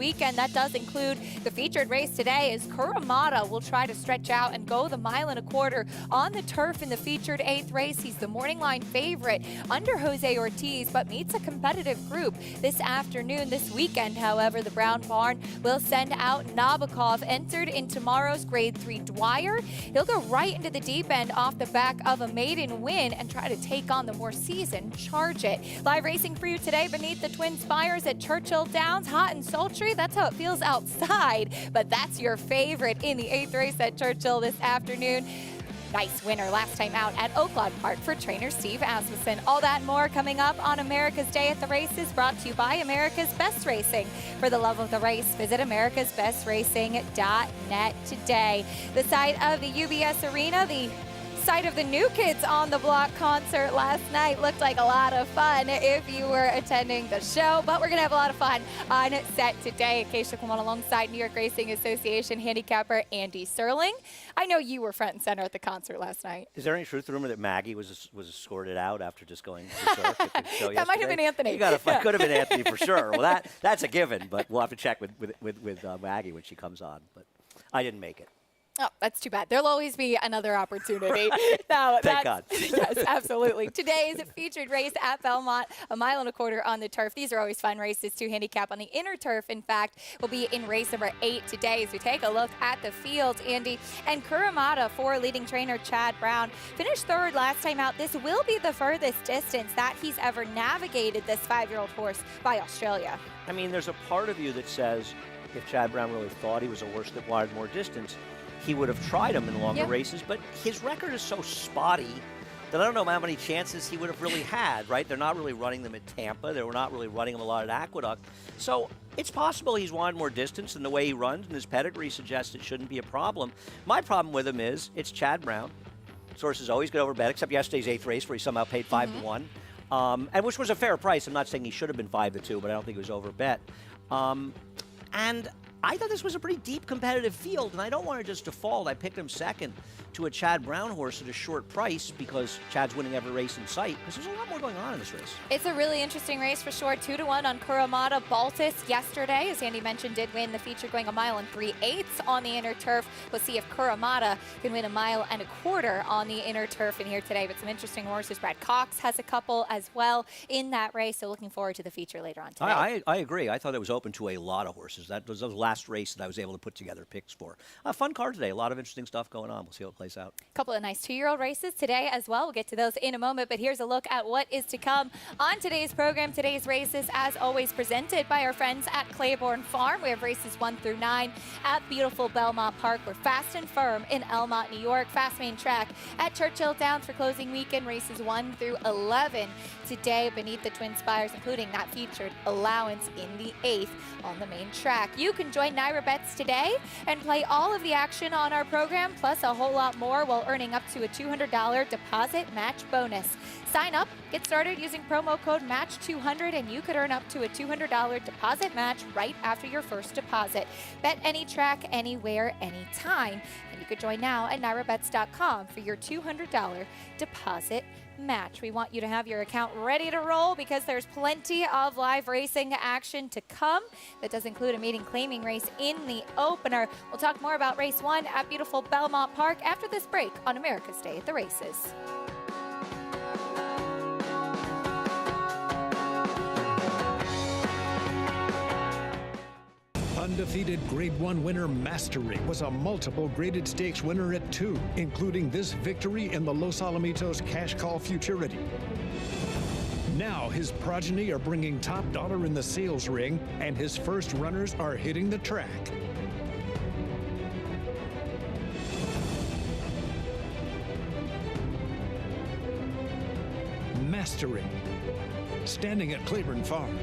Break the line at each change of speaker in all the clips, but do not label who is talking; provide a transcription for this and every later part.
weekend. That does include the featured race today as Kuramada will try to stretch out and go the 1.25 miles on the turf in the featured 8th race. He's the morning line favorite under Jose Ortiz, but meets a competitive group this afternoon. This weekend, however, the Brown Barn will send out Nabokov, entered in tomorrow's Grade 3 Dwyer. He'll go right into the deep end off the back of a maiden win and try to take on the more seasoned Charge It. Live racing for you today beneath the Twin Spires at Churchill Downs. Hot and sultry, that's how it feels outside, but that's your favorite in the 8th race at Churchill this afternoon. Nice winner last time out at Belmont Park for trainer Steve Asmussen. All that and more coming up on America's Day at the Races, brought to you by America's Best Racing. For the love of the race, visit americasbestracing.net today. The site of the UBS Arena, the site of the New Kids on the Block concert last night, looked like a lot of fun if you were attending the show, but we're going to have a lot of fun on set today. Acacia Clement alongside New York Racing Association handicapper Andy Serling. I know you were front and center at the concert last night.
Is there any truth to the rumor that Maggie was escorted out after just going to surf at the show
That might have been Anthony.
You got to could have been Anthony for sure. Well, that's a given, but we'll have to check with Maggie when she comes on. But I didn't make it.
Oh, that's too bad. There'll always be another opportunity. No,
Thank God.
Yes, absolutely. Today's featured race at Belmont, 1.25 miles on the turf. These are always fun races to handicap on the inner turf. In fact, will be in race number 8 today as we take a look at the field, Andy. And Kuramada, for leading trainer Chad Brown, finished 3rd last time out. This will be the furthest distance that he's ever navigated this 5-year-old horse by Australia.
I mean, there's a part of you that says if Chad Brown really thought he was a horse that wanted more distance, he would have tried him in longer races, but his record is so spotty that I don't know how many chances he would have really had, right? They're not really running them at Tampa. They were not really running him a lot at Aqueduct. So it's possible he's wanted more distance, and the way he runs and his pedigree suggests it shouldn't be a problem. My problem with him is it's Chad Brown. Sources always get overbet, except yesterday's 8th race where he somehow paid 5-1, and which was a fair price. I'm not saying he should have been 5-2, but I don't think it was overbet. And I thought this was a pretty deep competitive field, and I don't want to just default. I picked him second to a Chad Brown horse at a short price because Chad's winning every race in sight, because there's a lot more going on in this race.
It's a really interesting race for sure. 2-1 on Kuramada. Baltus yesterday, as Andy mentioned, did win the feature going 1 3/8 on the inner turf. We'll see if Kuramada can win 1.25 miles on the inner turf in here today. But some interesting horses. Brad Cox has a couple as well in that race, so looking forward to the feature later on today.
I agree. I thought it was open to a lot of horses. That was the last race that I was able to put together picks for. A fun card today. A lot of interesting stuff going on. We'll see how it plays out.
A couple of nice 2-year-old races today as well. We'll get to those in a moment, but here's a look at what is to come on today's program. Today's races, as always, presented by our friends at Claiborne Farm. We have races 1 through 9 at beautiful Belmont Park. We're fast and firm in Elmont, New York. Fast main track at Churchill Downs for closing weekend, races 1 through 11 today beneath the Twin Spires, including that featured allowance in the 8th on the main track. You can join Naira Bets today and play all of the action on our program, plus a whole lot more, while earning up to a $200 deposit match bonus. Sign up, get started using promo code MATCH200, and you could earn up to a $200 deposit match right after your first deposit. Bet any track, anywhere, anytime. And you could join now at NairaBets.com for your $200 deposit match. We want you to have your account ready to roll because there's plenty of live racing action to come. That does include a maiden claiming race in the opener. We'll talk more about race 1 at beautiful Belmont Park after this break on America's Day at the Races.
Undefeated Grade 1 winner Mastery was a multiple graded stakes winner at 2, including this victory in the Los Alamitos Cash Call Futurity. Now his progeny are bringing top dollar in the sales ring, and his first runners are hitting the track. Mastery, standing at Claiborne Farm.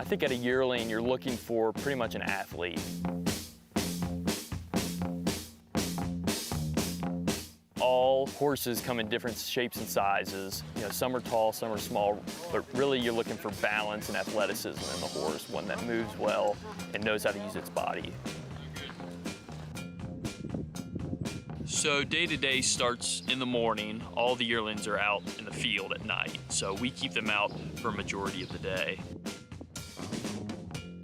I think at a yearling, you're looking for pretty much an athlete. All horses come in different shapes and sizes. You know, some are tall, some are small, but really you're looking for balance and athleticism in the horse, one that moves well and knows how to use its body. So day-to-day starts in the morning. All the yearlings are out in the field at night, so we keep them out for a majority of the day.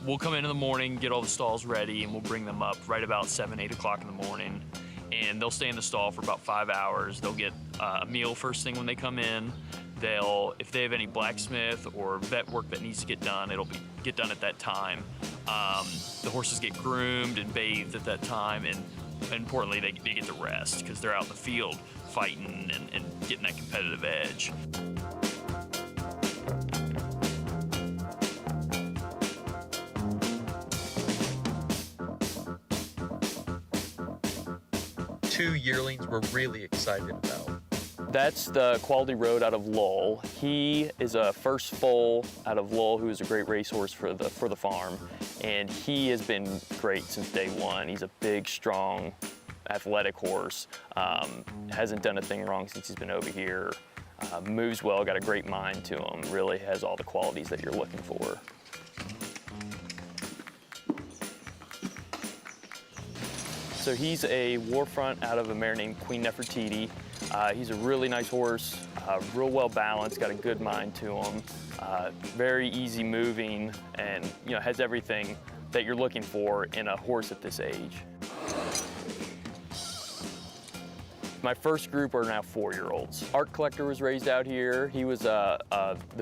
We'll come in the morning, get all the stalls ready, and we'll bring them up right about 7, 8 o'clock in the morning. And they'll stay in the stall for about 5 hours. They'll get a meal first thing when they come in. If they have any blacksmith or vet work that needs to get done, it'll get done at that time. The horses get groomed and bathed at that time, and importantly, they get to rest because they're out in the field fighting and getting that competitive edge.
Two yearlings we're really excited about.
That's the Quality Road out of Lowell. He is a first foal out of Lowell, who is a great racehorse for the farm, and he has been great since day one. He's a big, strong, athletic horse. Hasn't done a thing wrong since he's been over here. Moves well, got a great mind to him. Really has all the qualities that you're looking for. So he's a Warfront out of a mare named Queen Nefertiti. He's a really nice horse, real well balanced, got a good mind to him, very easy moving, and has everything that you're looking for in a horse at this age. My first group are now 4-year-olds. Art Collector was raised out here. He was the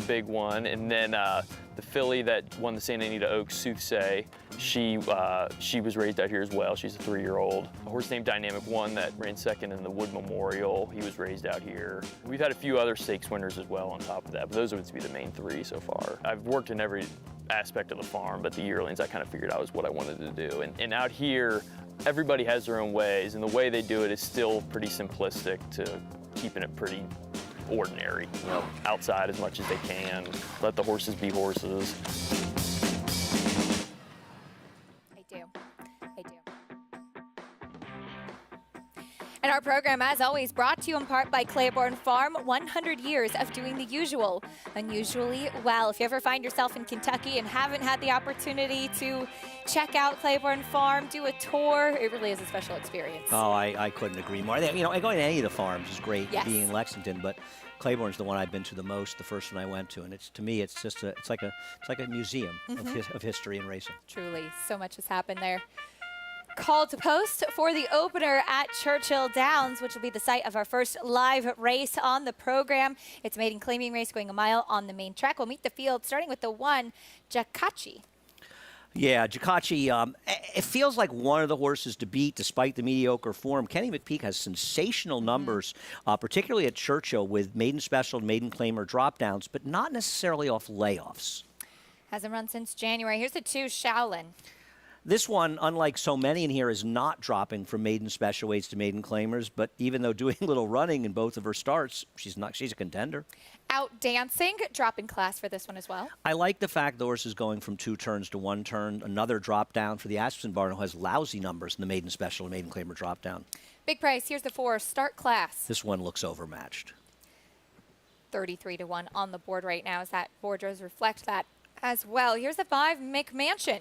big one, and then the filly that won the Santa Anita Oaks, Soothsay, she was raised out here as well. She's a 3-year-old. A horse named Dynamic One that ran second in the Wood Memorial, he was raised out here. We've had a few other stakes winners as well on top of that, but those would be the main 3 so far. I've worked in every aspect of the farm, but the yearlings I kind of figured out was what I wanted to do. And out here, everybody has their own ways, and the way they do it is still pretty simplistic to keeping it pretty ordinary. Outside as much as they can, let the horses be horses.
I do. And our program, as always, brought to you in part by Claiborne Farm. 100 years of doing the usual, unusually well. If you ever find yourself in Kentucky and haven't had the opportunity to check out Claiborne Farm, do a tour, it really is a special experience.
Oh, I couldn't agree more. Going to any of the farms is great,
yes,
being in Lexington, but Claiborne's the one I've been to the most, the first one I went to, and to me it's like a museum of history and racing.
Truly, so much has happened there. Call to post for the opener at Churchill Downs, which will be the site of our first live race on the program. It's a maiden claiming race going a mile on the main track. We'll meet the field starting with the 1, Jakachi.
Yeah, Jakachi, it feels like one of the horses to beat despite the mediocre form. Kenny McPeak has sensational numbers, particularly at Churchill with maiden special and maiden claimer drop downs, but not necessarily off layoffs. Hasn't
run since January. Here's the 2, Shaolin.
This one, unlike so many in here, is not dropping from maiden special weights to maiden claimers, but even though doing a little running in both of her starts, she's a contender.
Out dancing, drop in class for this one as well.
I like the fact the horse is going from 2 turns to 1 turn. Another drop down for the Aspen Barn, who has lousy numbers in the maiden special and maiden claimer drop down.
Big price. Here's the 4, Start Class.
This one looks overmatched.
33-1 on the board right now, as that board does reflect that as well. Here's the 5, McMansion.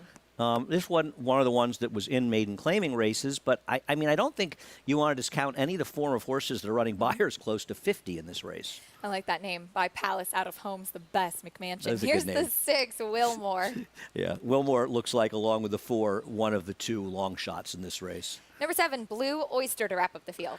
This one of the ones that was in maiden claiming races, but I don't think you want to discount any of the form of horses that are running buyers close to 50 in this race.
I like that name. By Palace out of Home's the best, McMansion.
Here's
the 6, Wilmore.
Yeah, Wilmore looks like, along with the 4, one of the 2 long shots in this race.
Number 7, Blue Oyster to wrap up the field.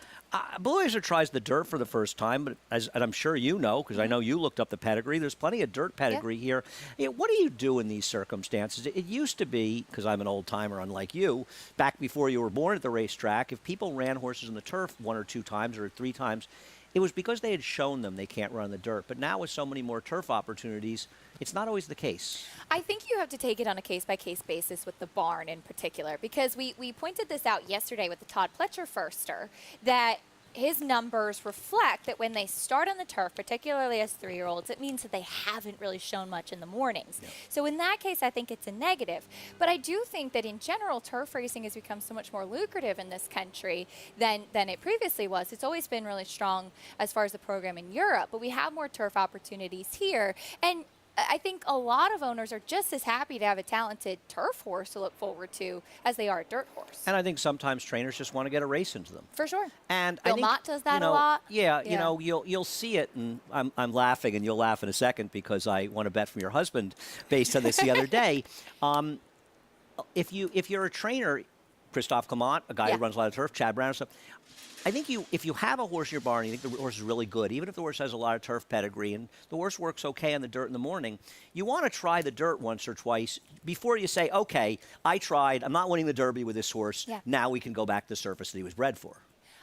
Blue Oyster tries the dirt for the first time, but and I'm sure you know, because I know you looked up the pedigree, there's plenty of dirt pedigree here. What do you do in these circumstances? It used to be, because I'm an old-timer unlike you, back before you were born at the racetrack, if people ran horses in the turf 1 or 2 times or 3 times, it was because they had shown them they can't run the dirt. But now with so many more turf opportunities, it's not always the case.
I think you have to take it on a case-by-case basis with the barn in particular, because we pointed this out yesterday with the Todd Pletcher firster, that his numbers reflect that when they start on the turf, particularly as 3-year-olds, it means that they haven't really shown much in the mornings. Yeah. So in that case, I think it's a negative. But I do think that in general, turf racing has become so much more lucrative in this country than it previously was. It's always been really strong as far as the program in Europe, but we have more turf opportunities here. And I think a lot of owners are just as happy to have a talented turf horse to look forward to as they are a dirt horse.
And I think sometimes trainers just want to get a race into them.
For sure.
And
Belmont does that a lot.
Yeah, you know, you'll see it, and I'm laughing, and you'll laugh in a second because I won a bet from your husband based on this the other day. If you're a trainer, Christophe Clement, a guy who runs a lot of turf, Chad Brown and stuff, I think if you have a horse in your barn, you think the horse is really good, even if the horse has a lot of turf pedigree and the horse works okay on the dirt in the morning, you want to try the dirt once or twice before you say, okay, I tried, I'm not winning the Derby with this horse, now we can go back to the surface that he was bred for.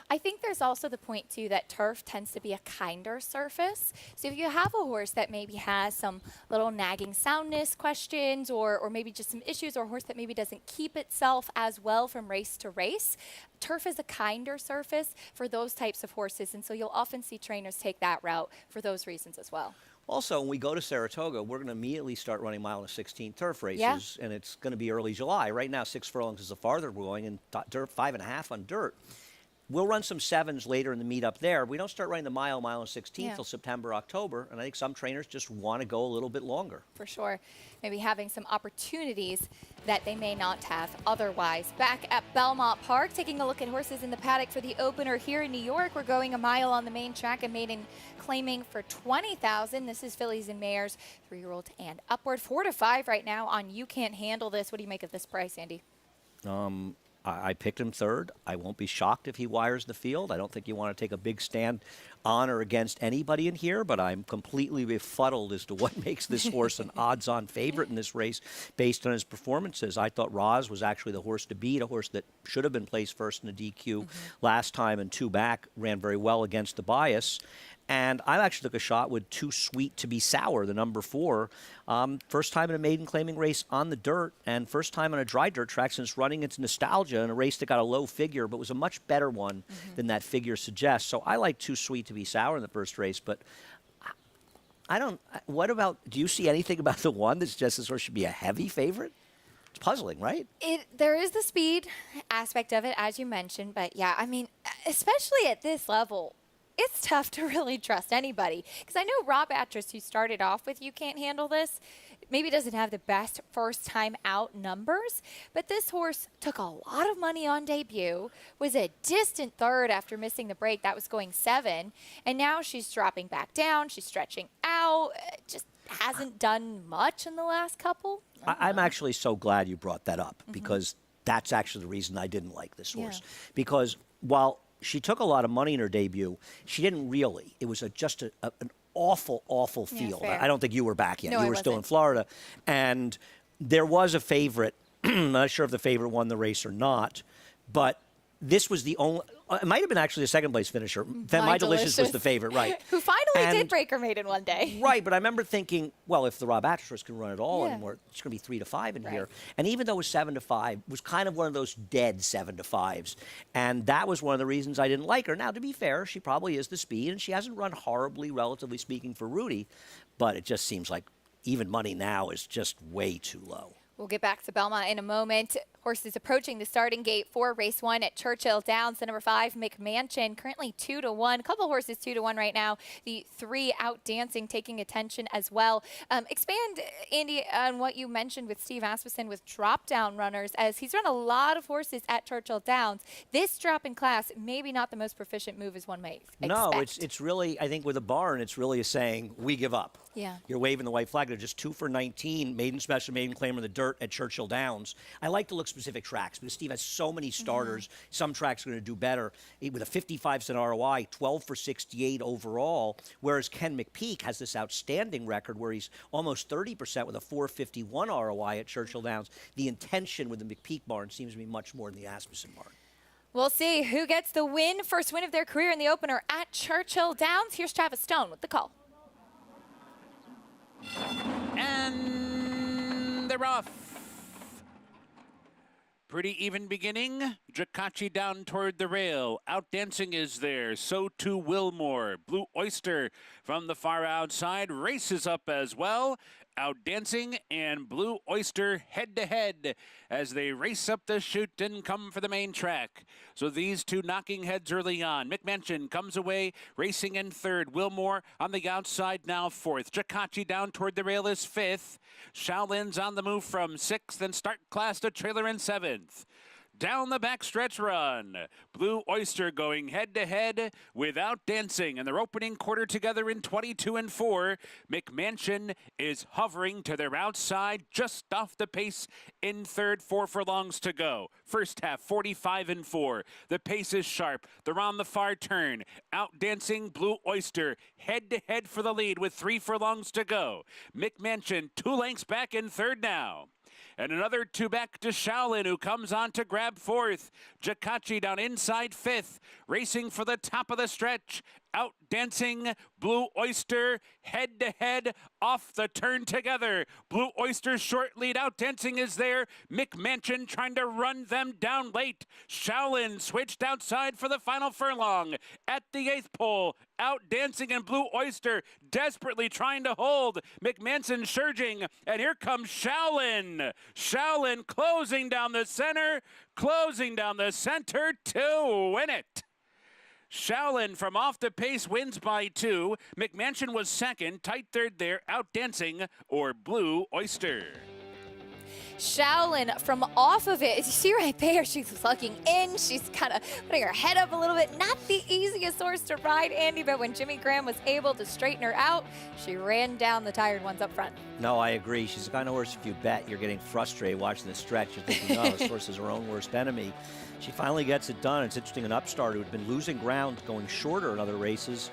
I think there's also the point, too, that turf tends to be a kinder surface. So if you have a horse that maybe has some little nagging soundness questions or maybe just some issues, or a horse that maybe doesn't keep itself as well from race to race, turf is a kinder surface for those types of horses. And so you'll often see trainers take that route for those reasons as well.
Also, when we go to Saratoga, we're going to immediately start running mile and 16 turf races, and it's going to be early July. Right now, 6 furlongs is the farther we're going, and dirt 5.5 on dirt. We'll run some 7s later in the meet up there. We don't start running the mile and 16 till September, October, and I think some trainers just want to go a little bit longer.
For sure. Maybe having some opportunities that they may not have otherwise. Back at Belmont Park, taking a look at horses in the paddock for the opener here in New York. We're going a mile on the main track, a maiden claiming for $20,000. This is fillies and mares, 3-year-olds and upward. 4 to 5 right now on You Can't Handle This. What do you make of this price, Andy?
I picked him third. I won't be shocked if he wires the field. I don't think you want to take a big stand on or against anybody in here, but I'm completely befuddled as to what makes this horse an odds-on favorite in this race based on his performances. I thought Roz was actually the horse to beat, a horse that should have been placed first in the DQ last time and 2 back, ran very well against the bias. And I actually took a shot with Too Sweet to Be Sour, the number 4. First time in a maiden claiming race on the dirt, and first time on a dry dirt track since running into Nostalgia in a race that got a low figure, but was a much better one than that figure suggests. So I like Too Sweet to Be Sour in the first race, but I don't. What about, do you see anything about the one that suggests this horse should be a heavy favorite? It's puzzling, right?
There is the speed aspect of it, as you mentioned, but yeah, I mean, especially at this level, it's tough to really trust anybody. Because I know Rob Atras, who started off with You Can't Handle This, maybe doesn't have the best first time out numbers, but this horse took a lot of money on debut, was a distant third after missing the break. That was going 7. And now she's dropping back down. She's stretching out. Just hasn't done much in the last couple.
I'm actually so glad you brought that up because that's actually the reason I didn't like this horse. Because while she took a lot of money in her debut, she didn't really. It was just an awful, awful field. I don't think you were back yet.
No,
you were still in Florida. And there was a favorite. I'm not sure if the favorite won the race or not, but this was the only. It might have been actually a second-place finisher. My Delicious was the favorite, right?
Who finally did break her maiden one day.
Right, but I remember thinking, well, if the Rob Atras can run it all anymore, it's going to be 3 to 5 in here. And even though it was 7 to 5, it was kind of one of those dead 7 to 5s. And that was one of the reasons I didn't like her. Now, to be fair, she probably is the speed, and she hasn't run horribly, relatively speaking, for Rudy. But it just seems like even money now is just way too low.
We'll get back to Belmont in a moment. Horses approaching the starting gate for race 1 at Churchill Downs. The number 5, McMansion, currently 2 to 1. A couple horses 2 to 1 right now. The 3 out dancing, taking attention as well. Expand, Andy, on what you mentioned with Steve Asmussen with drop-down runners, as he's run a lot of horses at Churchill Downs. This drop in class, maybe not the most proficient move as one might expect.
No, it's really, I think with a barn, it's really a saying, we give up.
Yeah.
You're waving the white flag. They're just 2 for 19, maiden special, maiden claim in the dirt at Churchill Downs. I like to look specific tracks because Steve has so many starters. Some tracks are going to do better. With a 55% ROI, 12 for 68 overall, whereas Ken McPeak has this outstanding record where he's almost 30% with a 451 ROI at Churchill Downs. The intention with the McPeak barn seems to be much more than the Asmussen barn.
We'll see who gets the win, first win of their career in the opener at Churchill Downs. Here's Travis Stone with the call.
And they're off. Pretty even beginning. Jakachi down toward the rail. Outdancing is there. So too Wilmore. Blue Oyster from the far outside races up as well. Outdancing and Blue Oyster head-to-head as they race up the chute and come for the main track. So these two knocking heads early on. McMansion comes away, racing in third. Wilmore on the outside now fourth. Jakachi down toward the rail is fifth. Shaolin's on the move from sixth, and Start Class to trailer in seventh. Down the backstretch run. Blue Oyster going head-to-head with Outdancing, and they're opening quarter together in 22 and 4. McMansion is hovering to their outside, just off the pace in third, 4 furlongs to go. First half, 45 and 4. The pace is sharp. They're on the far turn. Outdancing, Blue Oyster head-to-head for the lead with 3 furlongs to go. McMansion 2 lengths back in third now. And another 2 back to Shaolin, who comes on to grab fourth. Jakachi down inside fifth, racing for the top of the stretch. Outdancing, Blue Oyster head-to-head off the turn together. Blue Oyster's short lead. Outdancing is there. McMansion trying to run them down late. Shaolin switched outside for the final furlong. At the 8th pole, Outdancing and Blue Oyster desperately trying to hold. McMansion surging, and here comes Shaolin. Shaolin closing down the center to win it. Shaolin from off the pace wins by 2. McMansion was second, tight third there. Outdancing or Blue Oyster.
Shaolin from off of it. You see right there, she's plugging in. She's kind of putting her head up a little bit. Not the easiest horse to ride, Andy, but when Jimmy Graham was able to straighten her out, she ran down the tired ones up front.
No, I agree. She's the kind of horse, if you bet, you're getting frustrated watching the stretch. You're thinking, no, this horse is her own worst enemy. She finally gets it done. It's interesting, an upstart who had been losing ground going shorter in other races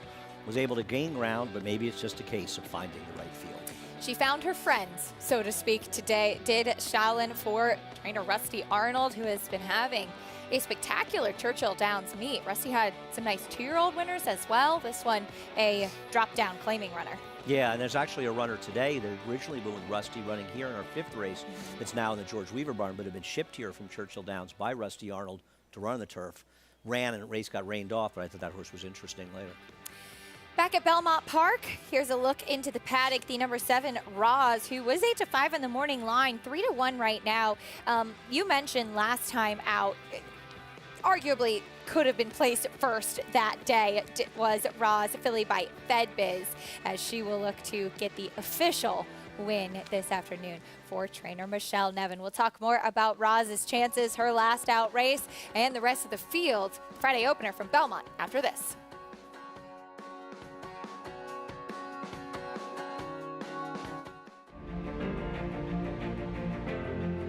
was able to gain ground, but maybe it's just a case of finding the right field.
She found her friends, so to speak, today, did Shaolin, for trainer Rusty Arnold, who has been having a spectacular Churchill Downs meet. Rusty had some nice 2-year-old winners as well. This one, a drop-down claiming runner.
Yeah, and there's actually a runner today that originally been with Rusty running here in our 5th race. It's now in the George Weaver barn, but had been shipped here from Churchill Downs by Rusty Arnold to run the turf. Ran and the race got rained off, but I thought that horse was interesting later.
Back at Belmont Park, here's a look into the paddock. The number 7, Roz, who was 8-5 in the morning line, 3-1 right now. You mentioned last time out, arguably could have been placed first that day. It was Roz, filly by FedBiz, as she will look to get the official win this afternoon for trainer Michelle Nevin. We'll talk more about Roz's chances, her last out race, and the rest of the field. Friday opener from Belmont after this.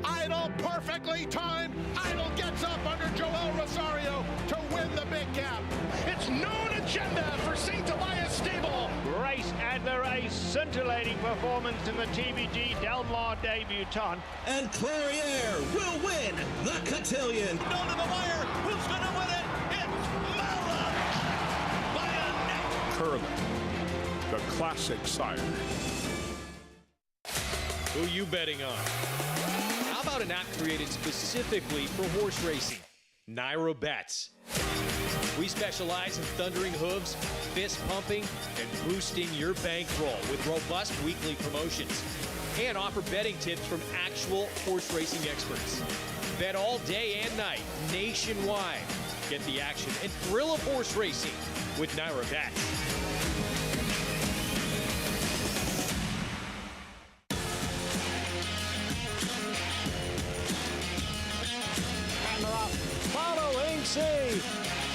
Idol perfectly timed. Idol gets up under Joel Rosario to win the big gap. It's known agenda for St. Elias Stable.
Race and the race, scintillating performance in the TBG Del Mar debutante.
And Clariere will win the cotillion.
Down to the wire. Who's going to win it? It's Mala by a neck.
Curling, the classic sire.
Who you betting on? How about an app created specifically for horse racing? Nairo Bets. We specialize in thundering hooves, fist pumping, and boosting your bankroll with robust weekly promotions. And offer betting tips from actual horse racing experts. Bet all day and night, nationwide. Get the action and thrill of horse racing with Nairo Bets.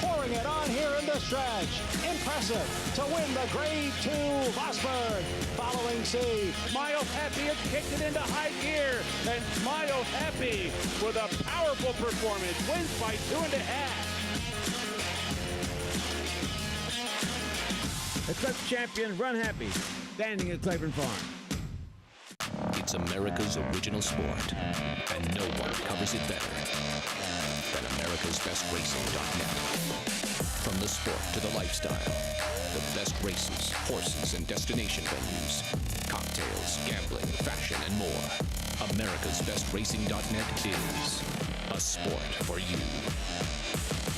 Pouring it on here in the stretch. Impressive to win the Grade 2 Mossberg. Following C. Smile Happy has kicked it into high gear. And Smile Happy with a powerful performance wins by 2.5.
Eclipse champion Run Happy, standing at Claiborne Farm.
It's America's original sport, and no one covers it better than America'sBestRacing.net. From the sport to the lifestyle, the best races, horses, and destination venues, cocktails, gambling, fashion, and more. America'sBestRacing.net is A sport for you.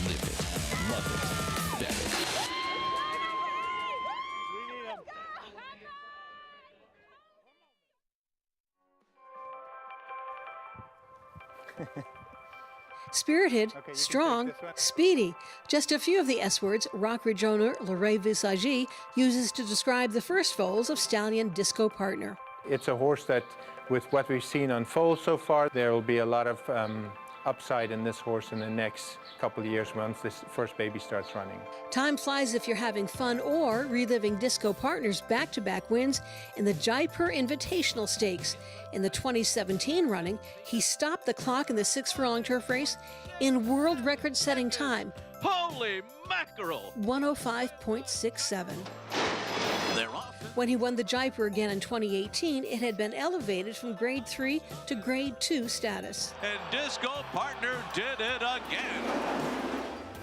Live it, love it, bet it.
Spirited, strong, speedy. Just a few of the S words Rockridge owner Larray Visagi uses to describe the first foals of stallion Disco Partner.
It's a horse that, with what we've seen on foals so far, there will be a lot of upside in this horse in the next couple of years once this first baby starts running.
Time flies if you're having fun or reliving Disco Partner's back-to-back wins in the Jaipur Invitational Stakes. In the 2017 running, he stopped the clock in the 6 furlong turf race in world record-setting time.
Holy mackerel!
105.67.
They're off.
When he won the Jaipur again in 2018, it had been elevated from Grade 3 to Grade 2 status.
And Disco Partner did it again.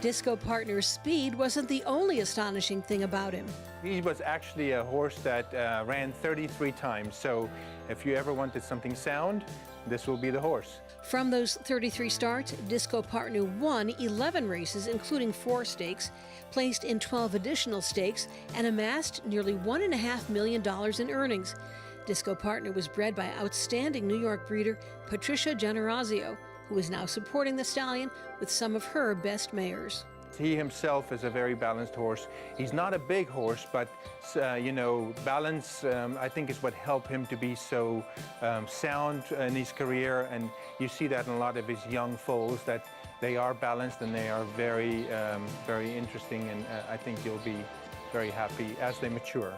Disco Partner's speed wasn't the only astonishing thing about him.
He was actually a horse that ran 33 times, so if you ever wanted something sound, this will be the horse.
From those 33 starts, Disco Partner won 11 races, including 4 stakes, placed in 12 additional stakes, and amassed nearly $1.5 million in earnings. Disco Partner was bred by outstanding New York breeder Patricia Generazio, who is now supporting the stallion with some of her best mares.
He himself is a very balanced horse. He's not a big horse, but balance I think is what helped him to be so sound in his career, and you see that in a lot of his young foals, that they are balanced and they are very, very interesting, and I think you'll be very happy as they mature.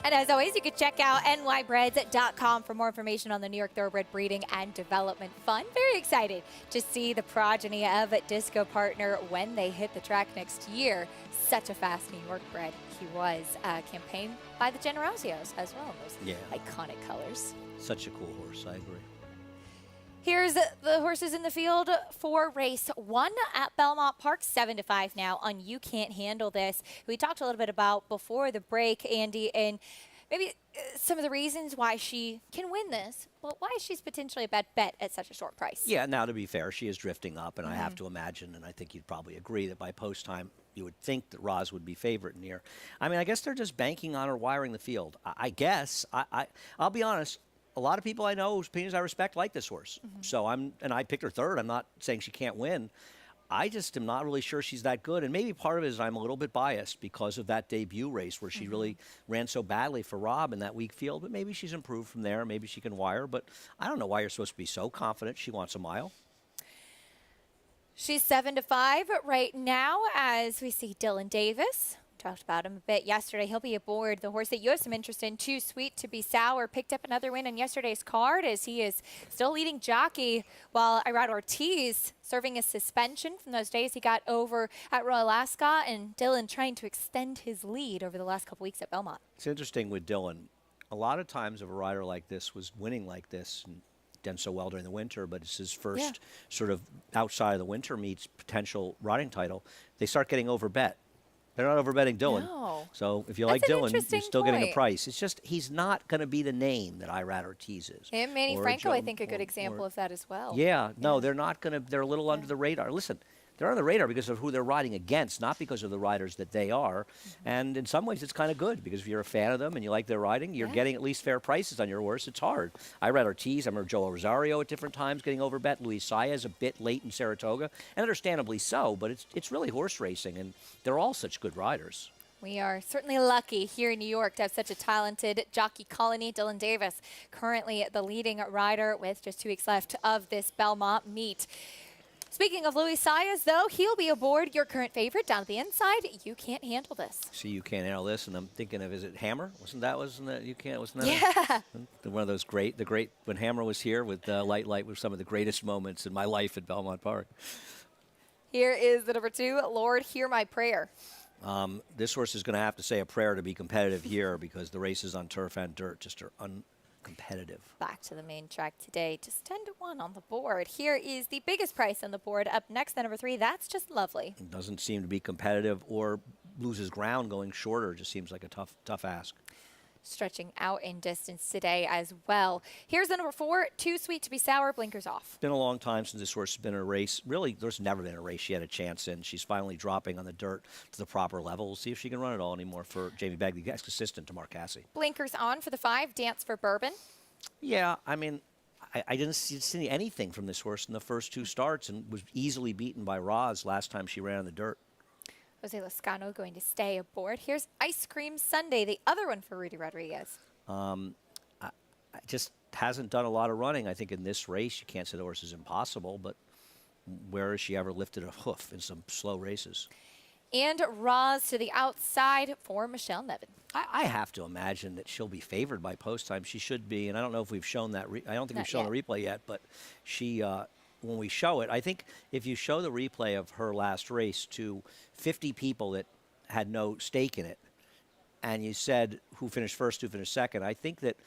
And as always, you can check out nybreds.com for more information on the New York Thoroughbred Breeding and Development Fund. Very excited to see the progeny of Disco Partner when they hit the track next year. Such a fast New York bred he was. Campaigned by the Generazios as well. Those iconic colors.
Such a cool horse, I agree.
Here's the horses in the field for race 1 at Belmont Park, 7-5 now on You Can't Handle This. We talked a little bit about before the break, Andy, and maybe some of the reasons why she can win this, but why she's potentially a bad bet at such a short price.
Yeah, now to be fair, she is drifting up, and I have to imagine, and I think you'd probably agree, that by post time, you would think that Roz would be favorite in here. I mean, I guess they're just banking on her wiring the field. I guess. I'll be honest. A lot of people I know whose opinions I respect like this horse. So I picked her third. I'm not saying she can't win. I just am not really sure she's that good. And maybe part of it is I'm a little bit biased because of that debut race where she really ran so badly for Rob in that weak field. But maybe she's improved from there. Maybe she can wire. But I don't know why you're supposed to be so confident she wants a mile.
She's 7-5 right now as we see Dylan Davis. Talked about him a bit yesterday. He'll be aboard the horse that you have some interest in, Too Sweet to Be Sour. Picked up another win on yesterday's card as he is still leading jockey, while Irad Ortiz serving a suspension from those days he got over at Royal Ascot, and Dylan trying to extend his lead over the last couple weeks at Belmont.
It's interesting with Dylan. A lot of times if a rider like this was winning like this and done so well during the winter, but it's his first sort of outside of the winter meets potential riding title, they start getting overbet. They're not overbetting Dylan.
No.
So if you like Dylan, you're still getting a price. It's just he's not going to be the name that Irad Ortiz is.
And Manny Franco, I think, a good example of that as well.
Yeah. No, they're not going to. They're a little under the radar. Listen, they're on the radar because of who they're riding against, not because of the riders that they are. And in some ways, it's kind of good because if you're a fan of them and you like their riding, you're getting at least fair prices on your horse. It's hard. Irad Ortiz, I remember Joel Rosario at different times getting overbet. Luis Saez a bit late in Saratoga, and understandably so. But it's really horse racing, and they're all such good riders.
We are certainly lucky here in New York to have such a talented jockey colony. Dylan Davis, currently the leading rider with just 2 weeks left of this Belmont meet. Speaking of Luis Saez, though, he'll be aboard your current favorite down at the inside. You Can't Handle This.
See, You Can't Handle This, and I'm thinking of, is it Hammer? Wasn't that You Can't? Wasn't that?
Yeah.
One of those great, when Hammer was here with Light was some of the greatest moments in my life at Belmont Park.
Here is the number 2, Lord, Hear My Prayer.
This horse is going to have to say a prayer to be competitive here because the races on turf and dirt just are uncompetitive.
Back to the main track today, just 10-1 on the board. Here is the biggest price on the board. Up next, the number 3, That's Just Lovely.
It doesn't seem to be competitive or loses ground going shorter. It just seems like a tough ask.
stretching out in distance today as well. Here's the number 4, Too Sweet to Be Sour, blinkers off.
It's been a long time since this horse has been in a race. Really, there's never been a race she had a chance in. She's finally dropping on the dirt to the proper level. We'll see if she can run it all anymore for Jamie Bagley, assistant to Mark Casse.
Blinkers on for the 5, Dance for Bourbon.
Yeah, I mean, I didn't see anything from this horse in the first 2 starts and was easily beaten by Roz last time she ran in the dirt.
Jose Lascano going to stay aboard. Here's Ice Cream Sunday, the other one for Rudy Rodriguez.
I just hasn't done a lot of running. I think in this race, you can't say the horse is impossible, but where has she ever lifted a hoof in some slow races?
And Roz to the outside for Michelle Nevin.
I have to imagine that she'll be favored by post time. She should be, and I don't know if we've shown that. I don't think we've shown the replay yet, but she, when we show it, I think if you show the replay of her last race to 50 people that had no stake in it, and you said who finished first, who finished second, I think that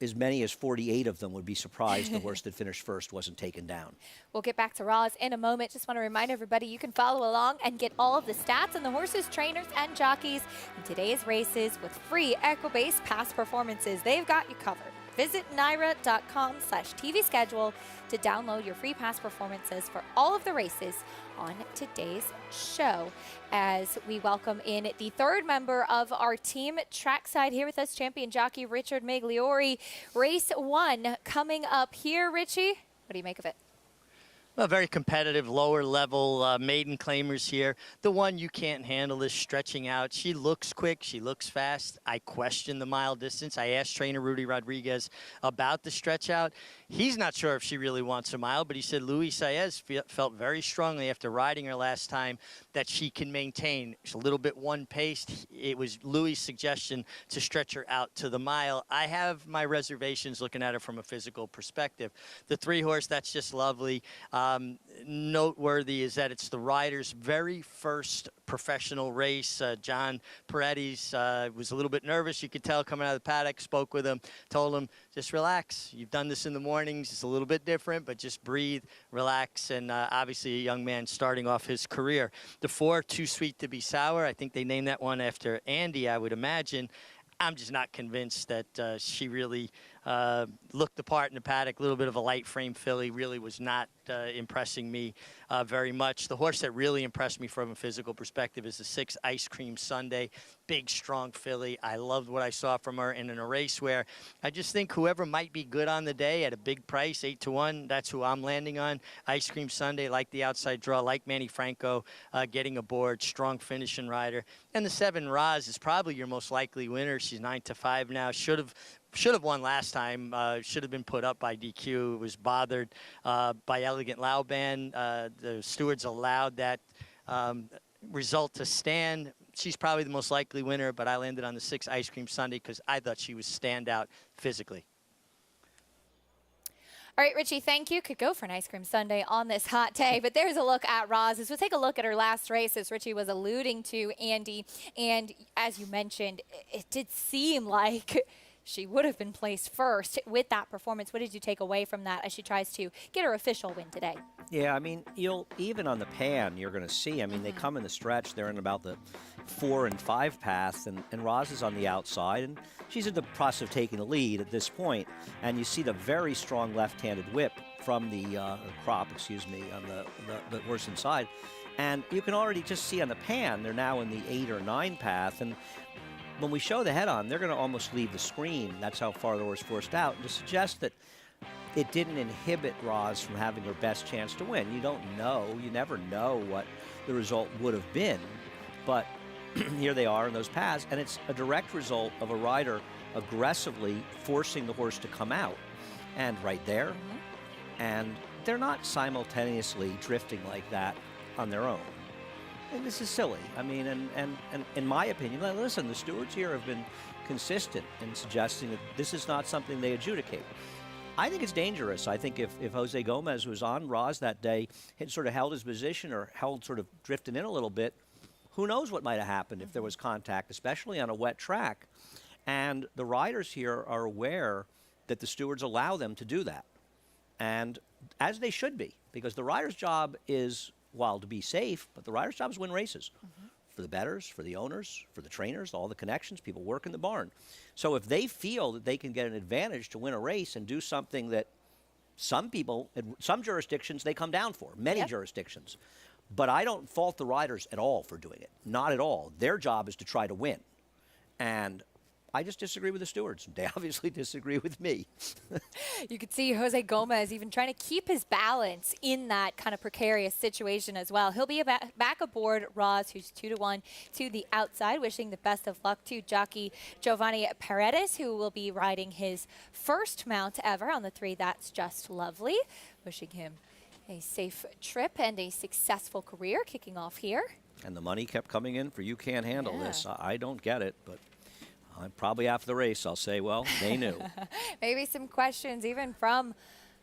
as many as 48 of them would be surprised the horse that finished first wasn't taken down.
We'll get back to Roz in a moment. Just want to remind everybody you can follow along and get all of the stats on the horses, trainers, and jockeys in today's races with free Equibase past performances. They've got you covered. Visit NYRA.com/TV schedule to download your free past performances for all of the races on today's show. As we welcome in the 3rd member of our team trackside here with us, champion jockey Richard Migliori. Race 1 coming up here. Richie, what do you make of it?
A very competitive, lower level maiden claimers here. The one you can't handle is Stretching Out. She looks quick. She looks fast. I question the mile distance. I asked trainer Rudy Rodriguez about the stretch out. He's not sure if she really wants a mile, but he said Luis Saez felt very strongly after riding her last time that she can maintain. She's a little bit one-paced. It was Luis' suggestion to stretch her out to the mile. I have my reservations looking at her from a physical perspective. The 3-horse, that's just lovely. Noteworthy is that it's the rider's very first professional race. John Paredes was a little bit nervous. You could tell coming out of the paddock, spoke with him, told him, just relax. You've done this in the mornings. It's a little bit different, but just breathe, relax, and obviously a young man starting off his career. The 4, Too Sweet to Be Sour, I think they named that one after Andy, I would imagine. I'm just not convinced that she really looked the part in the paddock. A little bit of a light frame filly, really was not impressing me very much. The horse that really impressed me from a physical perspective is the 6, Ice Cream Sunday. Big, strong filly. I loved what I saw from her, and in a race where I just think whoever might be good on the day at a big price, 8-1, that's who I'm landing on. Ice Cream Sunday, like the outside draw, like Manny Franco getting aboard, strong finishing rider. And the 7, Roz, is probably your most likely winner. She's 9-5 now. Should have won last time. Should have been put up by DQ. It was bothered by Elegant Lauban. The stewards allowed that result to stand. She's probably the most likely winner, but I landed on the 6, Ice Cream Sunday, because I thought she was standout physically.
All right, Richie, thank you. Could go for an Ice Cream Sunday on this hot day, but there's a look at Roz. As we'll take a look at her last race, as Richie was alluding to, Andy, and as you mentioned, it did seem like she would have been placed first with that performance. What did you take away from that as she tries to get her official win today?
Yeah, I mean, even on the pan, you're going to see. I mean, they come in the stretch. They're in about the 4 and 5 path, and Roz is on the outside, and she's in the process of taking the lead at this point. And you see the very strong left-handed whip from the crop, on the horse inside. And you can already just see on the pan, they're now in the 8 or 9 path, and when we show the head-on, they're going to almost leave the screen. That's how far the horse forced out. And to suggest that it didn't inhibit Roz from having her best chance to win. You don't know. You never know what the result would have been. But here they are in those paths, and it's a direct result of a rider aggressively forcing the horse to come out. And right there. And they're not simultaneously drifting like that on their own. And this is silly. I mean, and in my opinion, listen, the stewards here have been consistent in suggesting that this is not something they adjudicate. I think it's dangerous. I think if Jose Gomez was on Roz that day, had sort of held his position or held sort of drifted in a little bit, who knows what might have happened if there was contact, especially on a wet track. And the riders here are aware that the stewards allow them to do that. And as they should be, because the rider's job is, while to be safe, but the rider's job is win races. for the bettors, for the owners, for the trainers, all the connections, people work in the barn. So if they feel that they can get an advantage to win a race and do something that some people, some jurisdictions, they come down for, many jurisdictions. But I don't fault the riders at all for doing it. Not at all. Their job is to try to win. And I just disagree with the stewards. They obviously disagree with me.
You could see Jose Gomez even trying to keep his balance in that kind of precarious situation as well. He'll be back aboard Roz, who's 2-1 to the outside. Wishing the best of luck to jockey Giovanni Paredes, who will be riding his first mount ever on the 3 That's Just Lovely. Wishing him a safe trip and a successful career kicking off here.
And the money kept coming in for You Can't Handle This. I don't get it, but probably after the race, I'll say, well, they knew.
Maybe some questions even from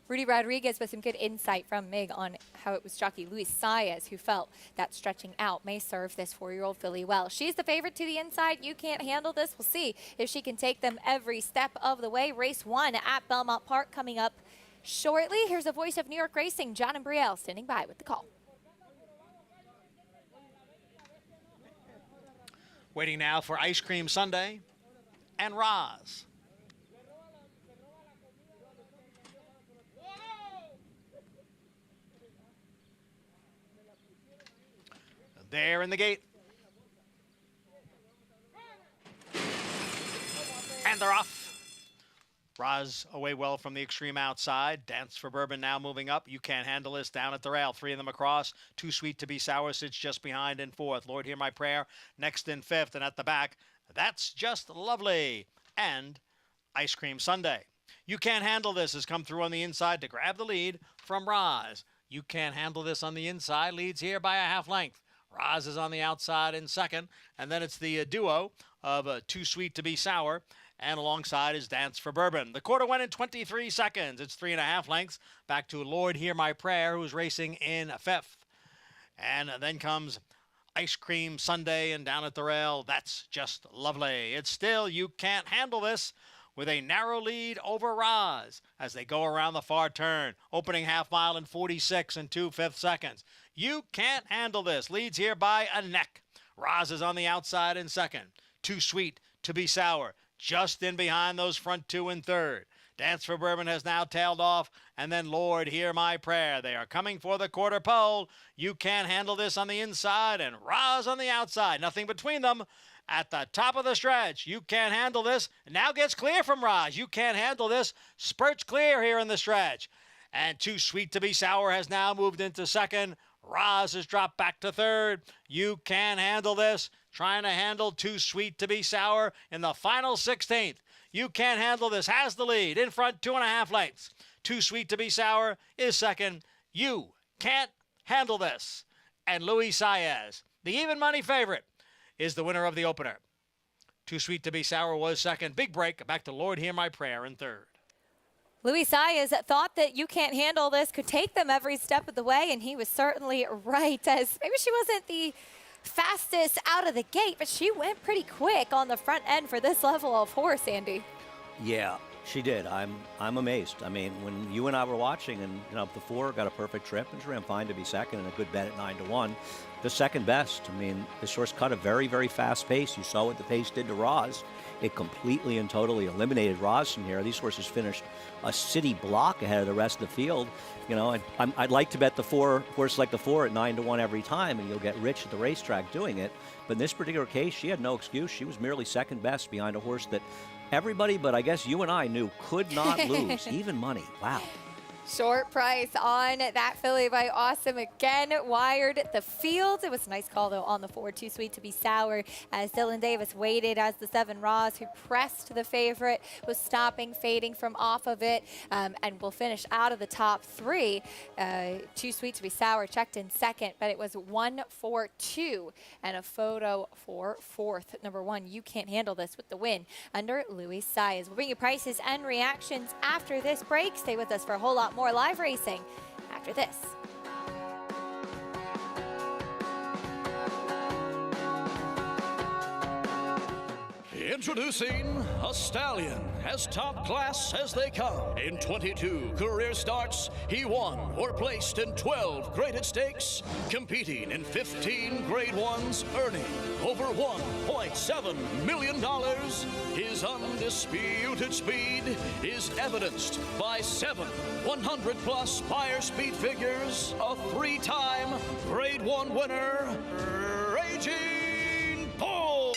Rudy Rodriguez, but some good insight from Mig on how it was jockey Luis Saez who felt that stretching out may serve this 4-year-old filly well. She's the favorite to the inside. You Can't Handle This. We'll see if she can take them every step of the way. Race 1 at Belmont Park coming up shortly. Here's the voice of New York Racing, John and Brielle, standing by with the call.
Waiting now for Ice Cream Sunday and Roz. There in the gate. And they're off. Roz away well from the extreme outside. Dance for Bourbon now moving up. You Can't Handle This down at the rail. 3 of them across. Too Sweet to Be Sour sits just behind in 4th. Lord Hear My Prayer next in 5th. And at the back, That's Just Lovely and Ice Cream Sunday. You Can't Handle This has come through on the inside to grab the lead from Roz. You Can't Handle This on the inside leads here by a half length. Roz is on the outside in 2nd. And then it's the duo of Too Sweet to Be Sour. And alongside is Dance for Bourbon. The quarter went in 23 seconds. It's 3.5 lengths. Back to Lord Hear My Prayer, who's racing in 5th. And then comes Ice Cream Sunday, and down at the rail, That's Just Lovely. It's still You Can't Handle This with a narrow lead over Roz as they go around the far turn. Opening half mile in 46 and 2/5 seconds. You Can't Handle This leads here by a neck. Roz is on the outside in 2nd. Too Sweet to Be Sour just in behind those front 2 in 3rd. Dance for Bourbon has now tailed off, and then Lord Hear My Prayer. They are coming for the quarter pole. You Can't Handle This on the inside, and Roz on the outside. Nothing between them. At the top of the stretch, You Can't Handle This now gets clear from Roz. You Can't Handle This spurts clear here in the stretch. And Too Sweet to Be Sour has now moved into 2nd. Roz has dropped back to 3rd. You Can't Handle This trying to handle Too Sweet to Be Sour in the final 16th. You Can't Handle This has the lead in front 2.5 lengths. Too Sweet to Be Sour is 2nd. You Can't Handle This. And Luis Saez, the even money favorite, is the winner of the opener. Too Sweet to Be Sour was 2nd. Big break back to Lord Hear My Prayer in 3rd.
Luis Saez thought that You Can't Handle This could take them every step of the way, and he was certainly right, as maybe she wasn't the fastest out of the gate, but she went pretty quick on the front end for this level of horse, Andy.
Yeah, she did. I'm amazed. I mean, when you and I were watching, and the 4 got a perfect trip, and she ran fine to be 2nd, and a good bet at 9-1. The 2nd best. I mean, this horse cut a very, very fast pace. You saw what the pace did to Roz. It completely and totally eliminated Roz from here. These horses finished a city block ahead of the rest of the field. I'd like to bet the 4 horses like the 4 at 9-1 every time, and you'll get rich at the racetrack doing it. But in this particular case, she had no excuse. She was merely 2nd best behind a horse that everybody, but I guess you and I knew, could not lose. Even money. Wow.
Short price on that filly by Awesome again. Wired the field. It was a nice call, though, on the 4, Too Sweet to Be Sour, as Dylan Davis waited as the 7 Roz, who pressed the favorite, was stopping, fading from off of it, and will finish out of the top 3. Too Sweet to Be Sour checked in 2nd, but it was 1-4-2 and a photo for 4th. Number 1, You Can't Handle This with the win under Luis Saez. We'll bring you prices and reactions after this break. Stay with us for a whole lot more live racing after this.
It's
Introducing a stallion as top class as they come. In 22 career starts, he won or placed in 12 graded stakes, competing in 15 grade ones, earning over $1.7 million. His undisputed speed is evidenced by 7 100-plus buyer speed figures, a 3-time grade 1 winner, Raging Bull.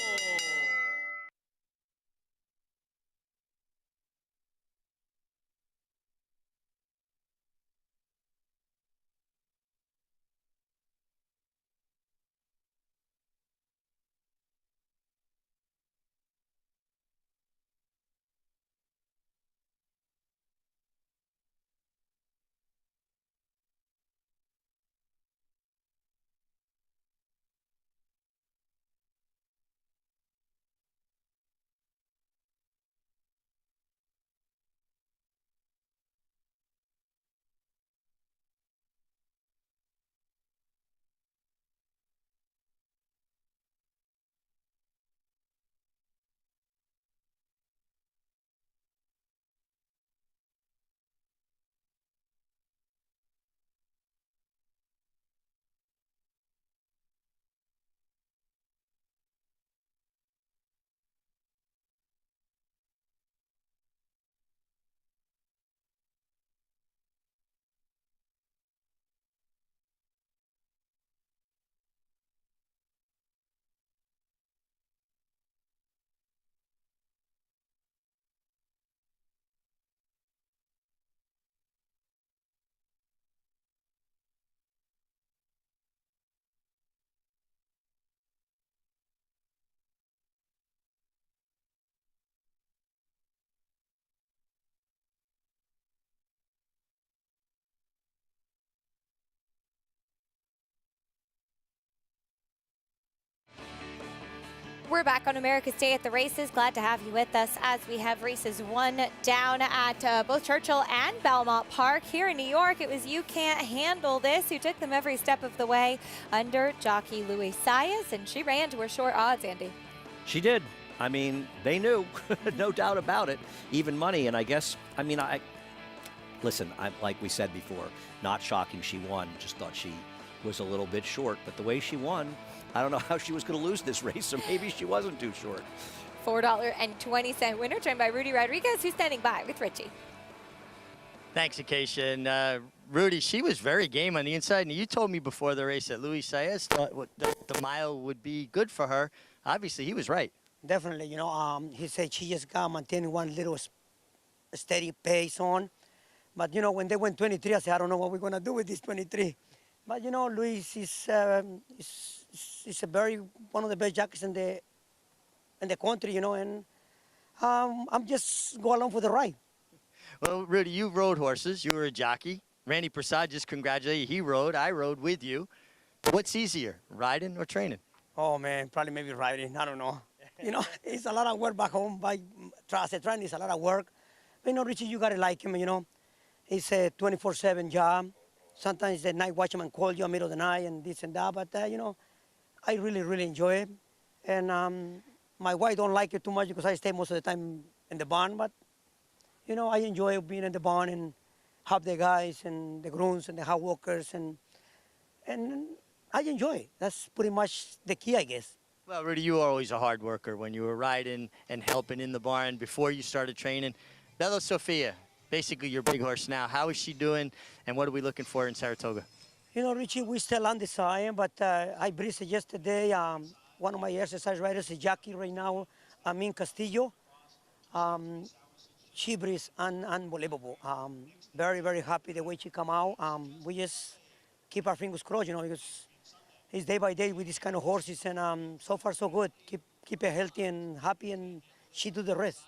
We're back on America's Day at the Races. Glad to have you with us as we have races 1 down at both Churchill and Belmont Park. Here in New York, it was You Can't Handle This who took them every step of the way under jockey Louis Saez, and she ran to her short odds, Andy.
She did. I mean, they knew, no doubt about it. Even money, and I guess, I mean, listen, like we said before, not shocking she won. Just thought she was a little bit short, but the way she won, I don't know how she was going to lose this race, so maybe she wasn't too short.
$4.20 winner, trained by Rudy Rodriguez, who's standing by with Richie.
Thanks, Acacia. And Rudy, she was very game on the inside. And you told me before the race that Louis Saez thought the mile would be good for her. Obviously, he was right.
Definitely, you know, he said she just got maintaining one little steady pace on. But, you know, when they went 23, I said, I don't know what we're going to do with this 23. But, you know, Luis is one of the best jockeys in the country, you know, and I'm just go along for the ride.
Well, Rudy, you rode horses. You were a jockey. Randy Prasad just congratulated you. He rode. I rode with you. What's easier, riding or training?
Oh, man, probably maybe riding. I don't know. You know, it's a lot of work back home. Training is a lot of work. But, you know, Richie, you got to like him, you know. It's a 24/7 job. Sometimes the night watchman call you in the middle of the night and this and that. But, you know, I really, really enjoy it. And my wife don't like it too much because I stay most of the time in the barn. But, you know, I enjoy being in the barn and help the guys and the grooms and the hard workers. And I enjoy it. That's pretty much the key, I guess.
Well, Rudy, you were always a hard worker when you were riding and helping in the barn before you started training. Bella Sofia, basically your big horse now. How is she doing, and what are we looking for in Saratoga?
You know, Richie, we still undecided, but I breezed it yesterday. One of my exercise riders is Jackie right now, Amin Castillo. She breezed unbelievable. Very, very happy the way she come out. We just keep our fingers crossed, you know, because it's day by day with these kind of horses, and so far so good. Keep her healthy and happy, and she do the rest.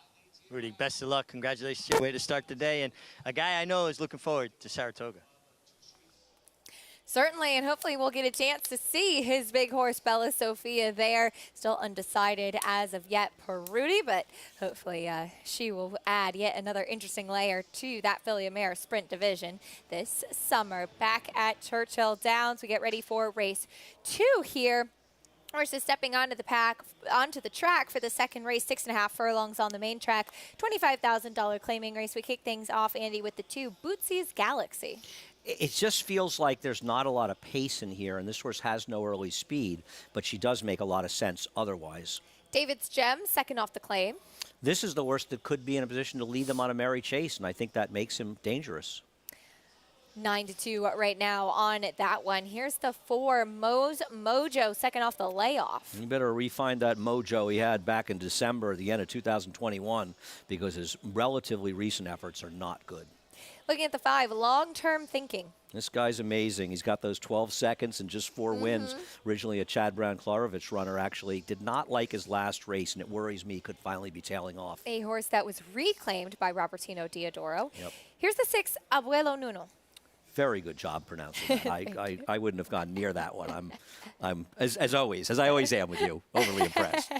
Rudy, best of luck. Congratulations to your way to start the day. And a guy I know is looking forward to Saratoga.
Certainly, and hopefully we'll get a chance to see his big horse, Bella Sofia, there. Still undecided as of yet per Rudy, but hopefully she will add yet another interesting layer to that filly mare sprint division this summer. Back at Churchill Downs, we get ready for race 2 here Horses stepping onto the track for the second race, 6.5 furlongs on the main track, $25,000 claiming race. We kick things off, Andy, with the 2, Bootsy's Galaxy.
It just feels like there's not a lot of pace in here, and this horse has no early speed, but she does make a lot of sense otherwise.
David's Gem, second off the claim.
This is the horse that could be in a position to lead them on a merry chase, and I think that makes him dangerous.
9-2 right now on that one. Here's the 4, Mo's Mojo, second off the layoff.
You better refine that mojo he had back in December, the end of 2021, because his relatively recent efforts are not good.
Looking at the 5, Long-Term Thinking.
This guy's amazing. He's got those 12 seconds and just 4 wins. Originally a Chad Brown-Klarovich runner, actually did not like his last race, and it worries me he could finally be tailing off.
A horse that was reclaimed by Robertino Diodoro.
Yep.
Here's the 6, Abuelo Nuno.
Very good job pronouncing that. I wouldn't have gone near that one. I'm as always, as I always am with you, overly impressed.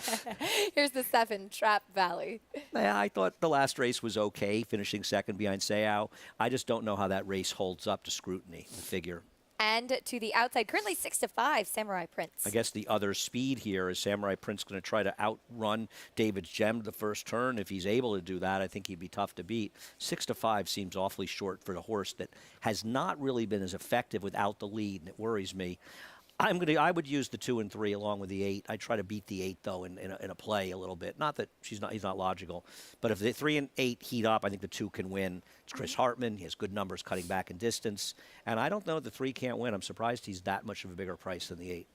Here's the 7, Trap Valley.
Yeah, I thought the last race was okay, finishing second behind Seau. I just don't know how that race holds up to scrutiny, the figure.
And to the outside, currently 6-5, Samurai Prince.
I guess the other speed here is Samurai Prince going to try to outrun David's Gem to the first turn. If he's able to do that, I think he'd be tough to beat. 6-5 seems awfully short for the horse that has not really been as effective without the lead, and it worries me. I would use the 2 and 3 along with the 8. I'd try to beat the 8 though in a play a little bit. Not that he's not logical, but if the 3 and 8 heat up, I think the 2 can win. It's Chris Hartman. He has good numbers cutting back in distance, and I don't know the 3 can't win. I'm surprised he's that much of a bigger price than the 8.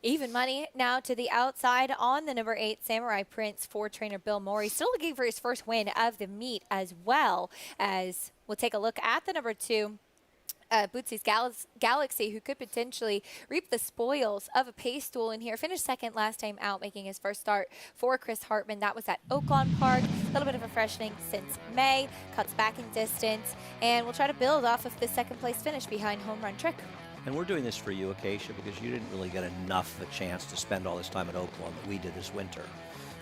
Even money now to the outside on the number 8, Samurai Prince, for trainer Bill Morey. Still looking for his first win of the meet, as well as we'll take a look at the number 2. Bootsy's Galaxy, who could potentially reap the spoils of a pace duel in here. Finished second last time out, making his first start for Chris Hartman. That was at Belmont Park. A little bit of a freshening since May. Cuts back in distance. And we'll try to build off of the second place finish behind Home Run Trick.
And we're doing this for you, Acacia, because you didn't really get enough of a chance to spend all this time at Oaklawn that we did this winter.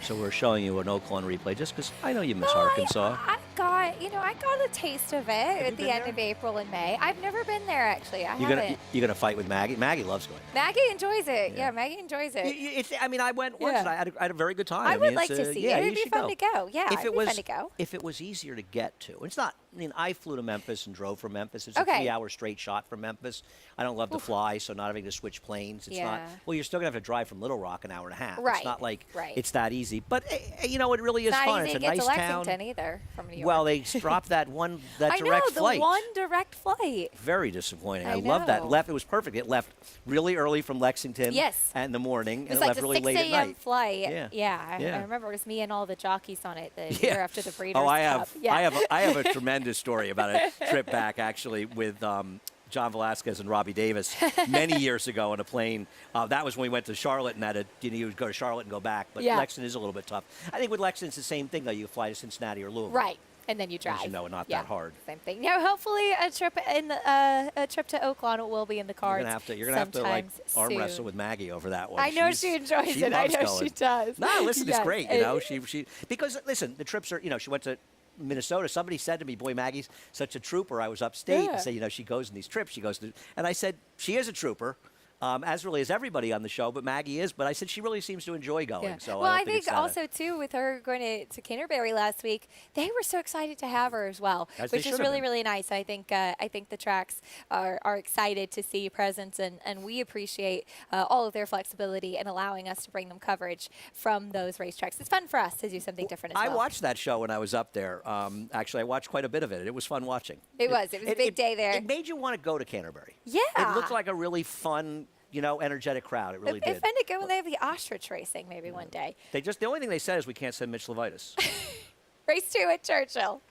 So we're showing you an Oaklawn replay just because I know you miss Arkansas.
I got a taste of it at the end of April and May. I've never been there, actually. I haven't.
You're gonna fight with Maggie? Maggie loves going.
Maggie enjoys it. Yeah, Maggie enjoys it.
I went once and I had a very good time.
I would like to see it. It'd be fun to go. Yeah, it'd be fun to go.
If it was easier to get to. It's not, I flew to Memphis and drove from Memphis. It's
Okay.
a 3-hour straight shot from Memphis. I don't love to fly, so not having to switch planes. It's not, well, you're still going to have to drive from Little Rock an hour and a half.
Right.
It's not like
Right.
it's that easy. But, it really is
Not
fun.
easy
It's
to
a
get
nice
to
town.
Lexington either from New York.
Well, they dropped that direct
I know,
flight.
the one direct flight.
Very disappointing. I
I
love that.
know.
It was perfect. It left really early from Lexington.
Yes.
In the morning, and
It's
it
like
left
the
really
6
late at
a.m.
night.
flight.
Yeah.
I remember it was me and all the jockeys on it the
Yeah.
year after the Breeders'
Oh, I
Cup.
have.
Yeah.
I have a tremendous story about a trip back actually with John Velasquez and Robbie Davis many years ago on a plane. That was when we went to Charlotte and you would go to Charlotte and go back. But
Yeah.
Lexington is a little bit tough. I think with Lexington it's the same thing though. You fly to Cincinnati or Louisville.
Right. And then you drive.
As you know, not that hard.
Same thing. Now, hopefully, a trip to Oaklawn will be in the cards.
You're gonna have to like arm
soon.
wrestle with Maggie over that one.
I know she enjoys it. I
loves
know
going.
she does.
No, listen,
Yes.
it's great. She because listen, the trips are. She went to Minnesota. Somebody said to me, "Boy, Maggie's such a trooper." I was upstate and said, she goes on these trips. She goes to, and I said, she is a trooper. As really as everybody on the show, but Maggie is. But I said she really seems to enjoy going.
Yeah.
So
well,
I
I
don't
think
it's that
also too with her going to Canterbury last week, they were so excited to have her as well,
As they
which is
should have
really
been.
really nice. I think the tracks are excited to see your presence, and we appreciate all of their flexibility in allowing us to bring them coverage from those racetracks. It's fun for us to do something different as
I
well.
watched that show when I was up there. Actually, I watched quite a bit of it. It was fun watching.
It was a big day there.
It made you want to go to Canterbury.
Yeah.
It looked like a really fun, energetic crowd. It really did.
It's fun to go when they have the ostrich racing maybe one day.
The only thing they said is we can't send Mitch Levitas.
Race 2 at Churchill.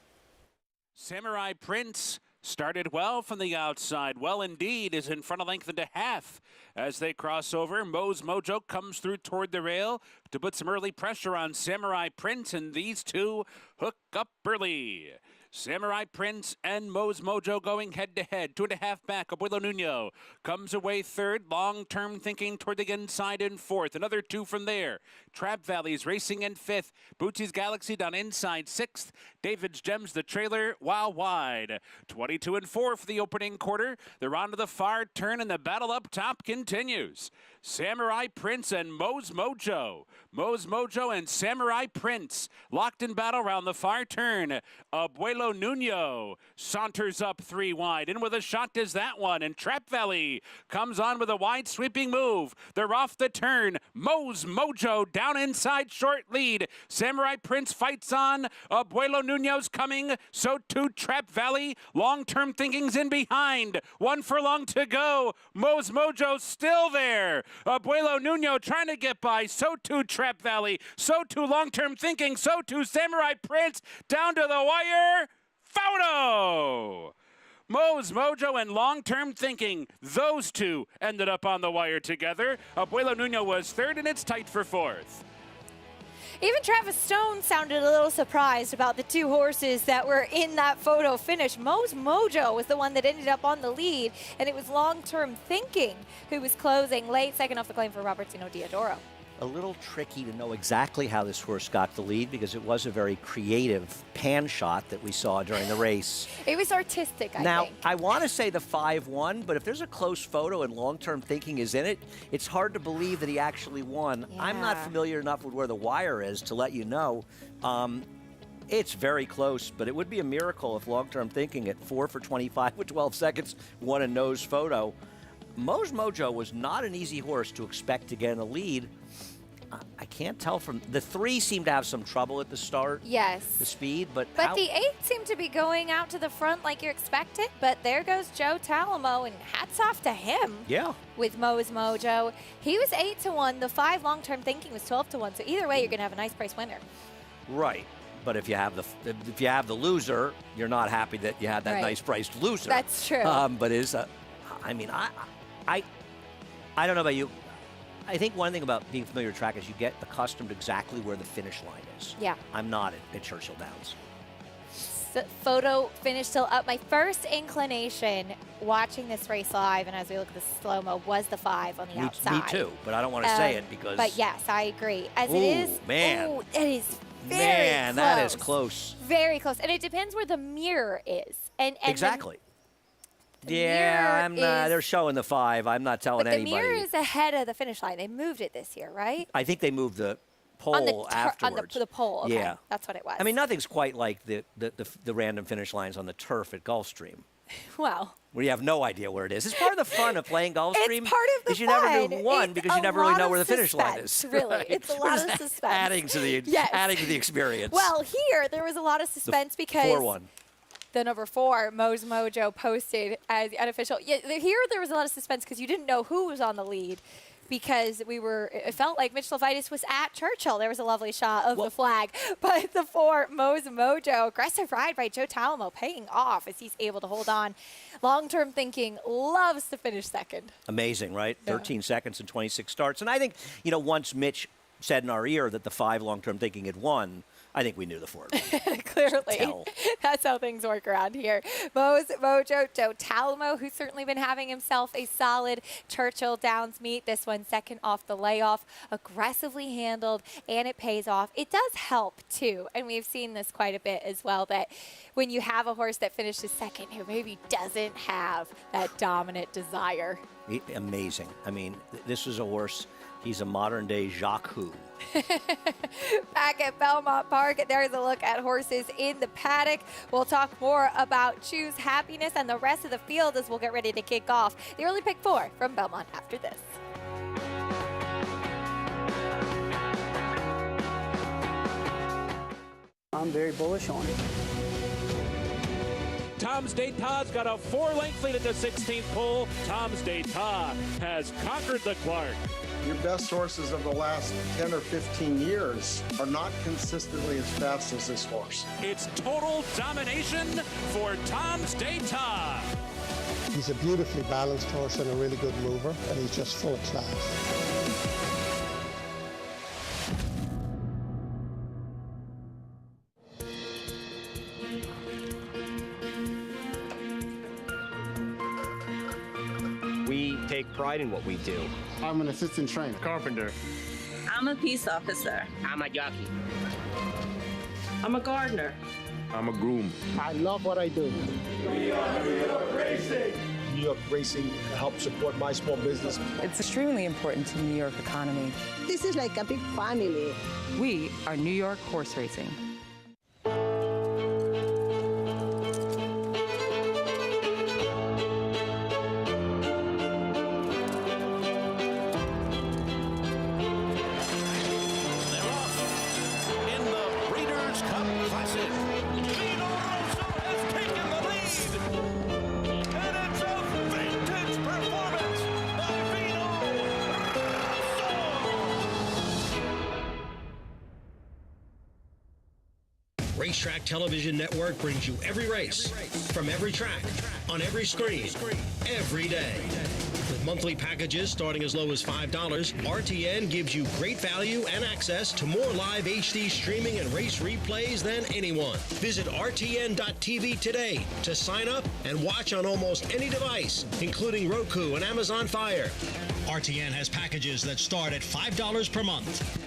Samurai Prince started well from the outside. Well, indeed, is in front of length and a half. As they cross over, Mo's Mojo comes through toward the rail to put some early pressure on Samurai Prince, and these two hook up early. Samurai Prince and Mo's Mojo going head-to-head. 2.5 back. Abuelo Nuno comes away third. Long-term thinking toward the inside in fourth. Another 2 from there. Trap Valley's racing in fifth. Bootsy's Galaxy down inside sixth. David's Gems the trailer while wide. 22 and 4 for the opening quarter. They're on to the far turn and the battle up top continues. Samurai Prince and Mo's Mojo. Mo's Mojo and Samurai Prince locked in battle round the far turn. Abuelo Nuno saunters up 3 wide. In with a shot is that one. And Trap Valley comes on with a wide sweeping move. They're off the turn. Mo's Mojo down inside, short lead. Samurai Prince fights on. Abuelo Nuno's coming. So too Trap Valley. Long-term thinking's in behind. 1 furlong to go. Mo's Mojo still there. Abuelo Nuno trying to get by. So too Trap Valley. So too long-term thinking. So too Samurai Prince. Down to the wire. Photo! Mo's Mojo and long-term thinking. Those two ended up on the wire together. Abuelo Nuno was third, and it's tight for fourth.
Even Travis Stone sounded a little surprised about the 2 horses that were in that photo finish. Mo's Mojo was the one that ended up on the lead, and it was long-term thinking who was closing late, second off the claim for Robertino Diodoro.
A little tricky to know exactly how this horse got the lead because it was a very creative pan shot that we saw during the race.
It was artistic, I think.
Now, I want to say the 5 won, but if there's a close photo and long-term thinking is in it, it's hard to believe that he actually won.
Yeah.
I'm not familiar enough with where the wire is to let you know. It's very close, but it would be a miracle if long-term thinking at 4 for 25 with 12 seconds won a nose photo. Mo's Mojo was not an easy horse to expect to get in a lead. I can't tell from the 3 seemed to have some trouble at the start.
Yes.
The speed, but
the 8 seemed to be going out to the front like you expected, but there goes Joe Talamo, and hats off to him.
Yeah.
With Mo's Mojo. He was 8-1. The 5 long-term thinking was 12-1. So either way, you're going to have a nice price winner.
Right. But if you have the loser, you're not happy that you had that nice priced loser.
That's true.
But I mean, I don't know about you. I think one thing about being familiar with track is you get accustomed to exactly where the finish line is.
Yeah.
I'm not at Churchill Downs.
Photo finish still up. My first inclination watching this race live, and as we look at the slow-mo, was the 5 on the outside.
Me too, but I don't want to say it because...
But yes, I agree. It is...
Man.
Ooh, it is very
Man,
close.
that is close.
Very close. And it depends where the mirror is. And
exactly. Yeah, I'm not, they're showing the 5. I'm not telling anybody.
But the mirror is ahead of the finish line. They moved it this year, right?
I think they moved the pole afterwards.
On the pole, okay.
Yeah.
That's what it was.
I mean, nothing's quite like the random finish lines on the turf at Gulfstream.
Well.
Where you have no idea where it is. It's part of the fun of playing Gulfstream.
It's part of the fun.
You never do one because you never really know where the finish line is.
Really,
right?
It's a lot of suspense.
Adding to the experience.
Well, here there was a lot of suspense because
4-1.
The number 4, Mo's Mojo, posted as the unofficial. Yeah, here there was a lot of suspense because you didn't know who was on the lead. Because it felt like Mitch Levitis was at Churchill. There was a lovely shot of the flag. But the 4, Mo's Mojo, aggressive ride by Joe Talamo, paying off as he's able to hold on. Long-term thinking, loves to finish second.
Amazing, right?
Yeah.
13 seconds and 26 starts. And I think, once Mitch said in our ear that the 5 long-term thinking had won, I think we knew the 4.
Clearly. That's how things work around here. Mo's Mojo, Joe Talamo, who's certainly been having himself a solid Churchill Downs meet. This one second off the layoff, aggressively handled, and it pays off. It does help, too, and we've seen this quite a bit as well, that when you have a horse that finishes second who maybe doesn't have that dominant desire.
Amazing. I mean, this is a horse, he's a modern-day Jacques Hu.
Back at Belmont Park, there's a look at horses in the paddock. We'll talk more about Choose Happiness and the rest of the field as we'll get ready to kick off the early pick 4 from Belmont after this.
I'm very bullish on it.
Tom's Dayta's got a 4-length lead at the 16th pole. Tom's Dayta has conquered the Clark.
Your best horses of the last 10 or 15 years are not consistently as fast as this horse.
It's total domination for Tom's Dayta.
He's a beautifully balanced horse and a really good mover, and he's just full of class.
We take pride in what we do.
I'm an assistant trainer.
Carpenter.
I'm a peace officer.
I'm a jockey.
I'm a gardener.
I'm a groom.
I love what I do.
We are New York Racing.
New York racing help support my small business.
It's extremely important to the New York economy.
This is like a big family.
We are New York Horse Racing.
Racetrack Television Network brings you every race, from every track, on every screen, every day. With monthly packages starting as low as $5, RTN gives you great value and access to more live HD streaming and race replays than anyone. Visit RTN.tv today to sign up and watch on almost any device, including Roku and Amazon Fire. RTN has packages that start at $5 per month.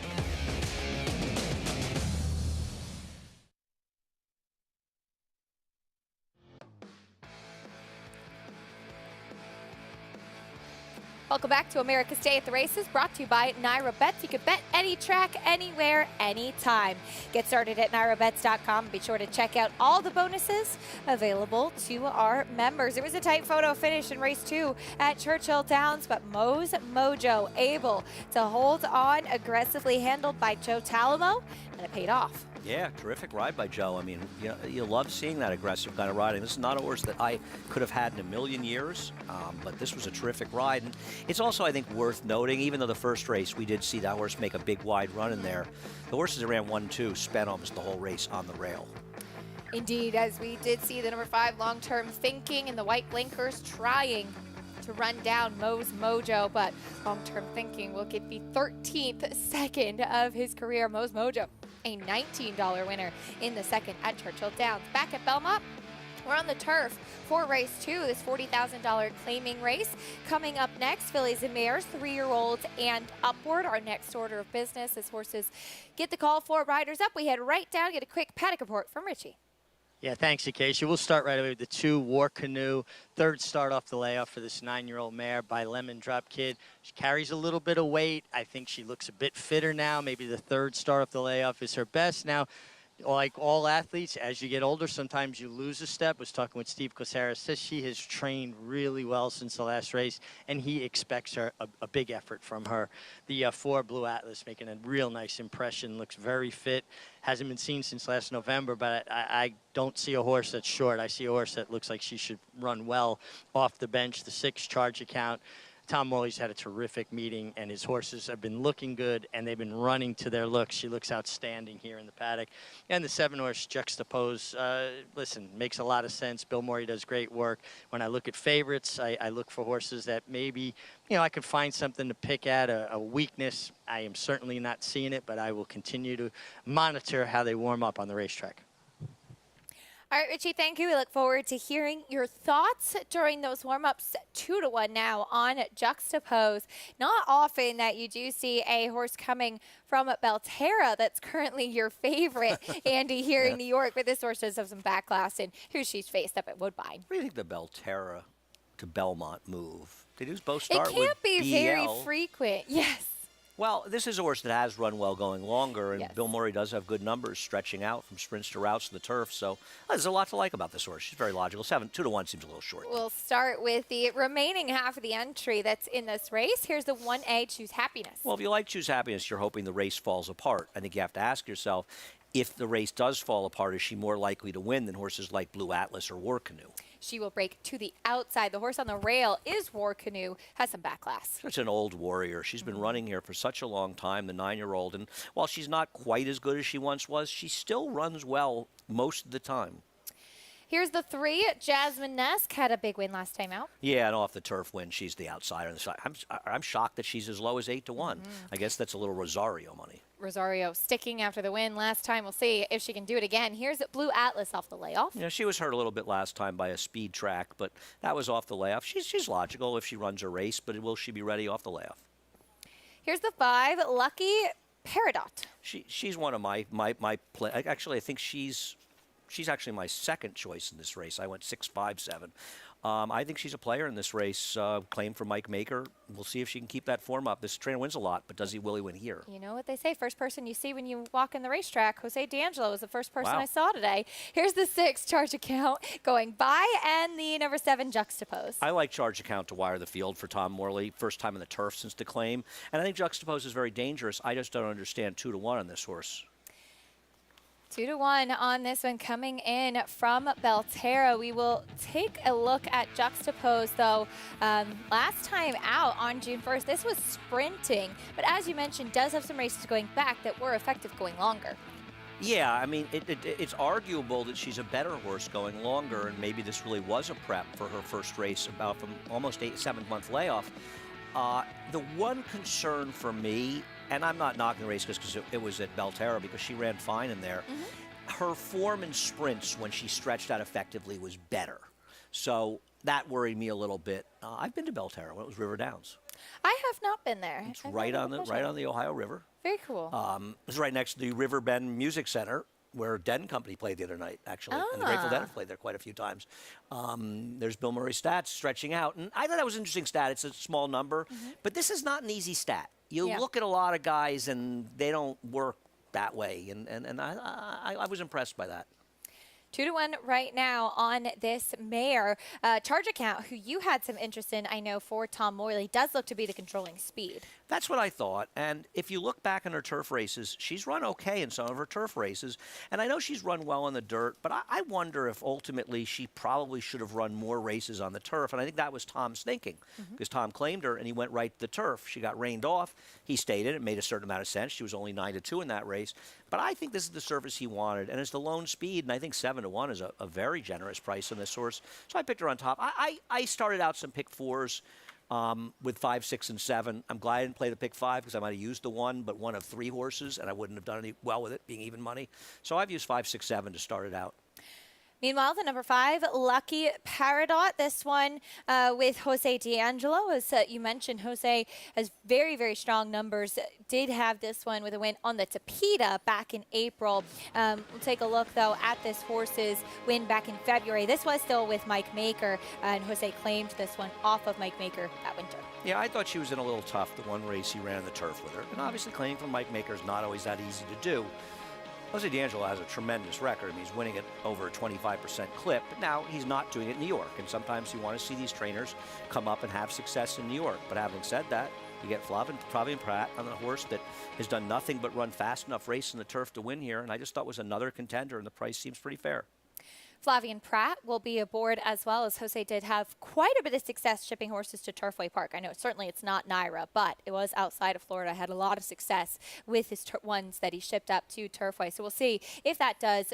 Welcome back to America's Day at the Races, brought to you by Naira Bets. You can bet any track, anywhere, anytime. Get started at NairaBets.com. Be sure to check out all the bonuses available to our members. It was a tight photo finish in race 2 at Churchill Downs, but Mo's Mojo able to hold on, aggressively handled by Joe Talamo, and it paid off.
Yeah, terrific ride by Joe. I mean, you love seeing that aggressive kind of riding. This is not a horse that I could have had in a million years, but this was a terrific ride. And it's also, I think, worth noting, even though the first race we did see that horse make a big wide run in there, the horses that ran 1-2 spent almost the whole race on the rail.
Indeed, as we did see the number 5 Long-Term Thinking and the white blinkers trying to run down Mo's Mojo, but Long-Term Thinking will get the 13th second of his career. Mo's Mojo, a $19 winner in the second at Churchill Downs. Back at Belmont, we're on the turf for race 2, this $40,000 claiming race. Coming up next, fillies and mares, 3-year-olds and upward, our next order of business as horses get the call for riders up. We head right down, get a quick paddock report from Richie.
Yeah, thanks, Acacia. We'll start right away with the 2 War Canoe. Third start off the layoff for this 9-year-old mare by Lemon Drop Kid. She carries a little bit of weight. I think she looks a bit fitter now. Maybe the third start off the layoff is her best. Now, like all athletes, as you get older, sometimes you lose a step. I was talking with Steve Cosera. Says she has trained really well since the last race, and he expects her a big effort from her. The 4 Blue Atlas making a real nice impression. Looks very fit. Hasn't been seen since last November, but I don't see a horse that's short. I see a horse that looks like she should run well off the bench. The 6 Charge Account. Tom Morley's had a terrific meeting, and his horses have been looking good, and they've been running to their looks. She looks outstanding here in the paddock. And the 7-horse Juxtapose, listen, makes a lot of sense. Bill Morey does great work. When I look at favorites, I look for horses that maybe, I could find something to pick at, a weakness. I am certainly not seeing it, but I will continue to monitor how they warm up on the racetrack.
All right, Richie, thank you. We look forward to hearing your thoughts during those warm-ups. 2-1 now on Juxtapose. Not often that you do see a horse coming from Belterra that's currently your favorite, Andy, here in New York. But this horse does have some backlash, and who she's faced up at Woodbine.
What do you think the Belterra to Belmont move? They do both start with
It can't be very
BL.
frequent, yes.
Well, this is a horse that has run well going longer, and Bill Morey does have good numbers stretching out from sprints to routes to the turf. So there's a lot to like about this horse. She's very logical. 2-1 seems a little short.
We'll start with the remaining half of the entry that's in this race. Here's the 1A, Choose Happiness.
Well, if you like Choose Happiness, you're hoping the race falls apart. I think you have to ask yourself, if the race does fall apart, is she more likely to win than horses like Blue Atlas or War Canoe?
She will break to the outside. The horse on the rail is War Canoe, has some backlash.
Such an old warrior. She's been running here for such a long time, the 9-year-old. And while she's not quite as good as she once was, she still runs well most of the time.
Here's the 3. Jasmine Nesk had a big win last time out.
Yeah, and off the turf win, she's the outsider. On the side. I'm shocked that she's as low as 8-1. I guess that's a little Rosario money.
Rosario sticking after the win last time. We'll see if she can do it again. Here's Blue Atlas off the layoff.
Yeah, she was hurt a little bit last time by a speed track, but that was off the layoff. She's logical if she runs a race, but will she be ready off the layoff?
Here's the 5, Lucky Peridot.
She's one of my play. Actually, I think she's actually my second choice in this race. I went 6-5-7. I think she's a player in this race. Claim for Mike Maker. We'll see if she can keep that form up. This trainer wins a lot, but will he win here?
You know what they say, first person you see when you walk in the racetrack. Jose D'Angelo was the first person
Wow.
I saw today. Here's the 6 charge account going by, and the number 7 Juxtapose.
I like charge account to wire the field for Tom Morley. First time in the turf since the claim. And I think Juxtapose is very dangerous. I just don't understand 2-1 on this horse.
2-1 on this one coming in from Belterra. We will take a look at Juxtapose, though. Last time out on June 1st, this was sprinting, but as you mentioned, does have some races going back that were effective going longer.
Yeah, I mean, it's arguable that she's a better horse going longer, and maybe this really was a prep for her first race about from almost 7-month layoff. The one concern for me, and I'm not knocking the race because it was at Belterra because she ran fine in there, her form in sprints when she stretched out effectively was better. So that worried me a little bit. I've been to Belterra when it was River Downs.
I have not been there.
It's right on the Ohio River.
Very cool.
It's right next to the River Bend Music Center, where Den Company played the other night, actually. And the Grateful Dead have played there quite a few times. There's Bill Murray stats stretching out. And I thought that was an interesting stat. It's a small number. But this is not an easy stat. You look at a lot of guys, and they don't work that way. And I was impressed by that.
2-1 right now on this mare. Charge account, who you had some interest in, I know, for Tom Morley, does look to be the controlling speed.
That's what I thought. And if you look back in her turf races, she's run okay in some of her turf races. And I know she's run well in the dirt, but I wonder if ultimately she probably should have run more races on the turf. And I think that was Tom's thinking, because Tom claimed her and he went right to the turf. She got rained off. He stayed in. It made a certain amount of sense. She was only 9-2 in that race. But I think this is the surface he wanted. And it's the lone speed, and I think 7-1 is a very generous price on this horse. So I picked her on top. I started out some pick 4s. With 5, 6, and 7. I'm glad I didn't play the pick 5 because I might have used the 1, but one of 3 horses, and I wouldn't have done any well with it being even money. So I've used 5, 6, 7 to start it out.
Meanwhile, the number 5, Lucky Paradot. This one with Jose D'Angelo. As you mentioned, Jose has very, very strong numbers. Did have this one with a win on the Tapeta back in April. We'll take a look, though, at this horse's win back in February. This was still with Mike Maker, and Jose claimed this one off of Mike Maker that winter.
Yeah, I thought she was in a little tough, the one race he ran in the turf with her. And obviously claiming from Mike Maker is not always that easy to do. Jose D'Angelo has a tremendous record. I mean, he's winning at over a 25% clip, but now he's not doing it in New York. And sometimes you want to see these trainers come up and have success in New York. But having said that, you get Flavien Prat on a horse that has done nothing but run fast enough race in the turf to win here. And I just thought was another contender, and the price seems pretty fair.
Flavien Prat will be aboard as well, as Jose did have quite a bit of success shipping horses to Turfway Park. I know certainly it's not Naira, but it was outside of Florida. Had a lot of success with his ones that he shipped up to Turfway. So we'll see if that does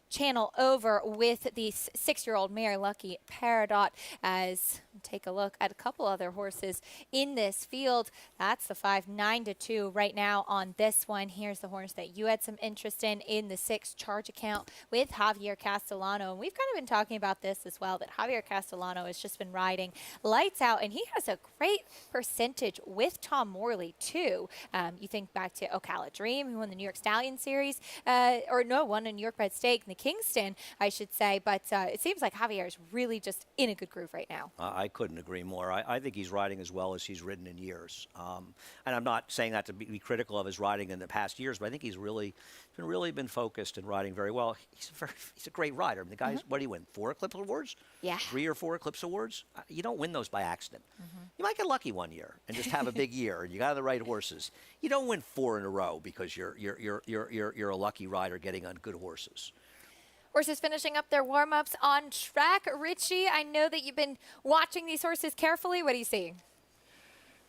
channel over with the 6-year-old mare, Lucky Paradot, as take a look at a couple other horses in this field. That's the 5, 9-2 right now on this one. Here's the horse that you had some interest in the 6 charge account with Javier Castellano. And we've kind of been talking about this as well, that Javier Castellano has just been riding lights out, and he has a great percentage with Tom Morley too. You think back to Ocala Dream, who won the New York Stallion Series, won a New York Bred Stake in the Kingston, I should say. But it seems like Javier is really just in a good groove right now.
I couldn't agree more. I think he's riding as well as he's ridden in years. And I'm not saying that to be critical of his riding in the past years, but I think he's really been focused and riding very well. He's a great rider. I mean, the guy's, what do you win, 4 Eclipse Awards?
Yeah.
3 or 4 Eclipse Awards? You don't win those by accident. You might get lucky one year and just have a big year, and you got the right horses. You don't win 4 in a row because you're a lucky rider getting on good horses.
Horses finishing up their warm-ups on track. Richie, I know that you've been watching these horses carefully. What do you see?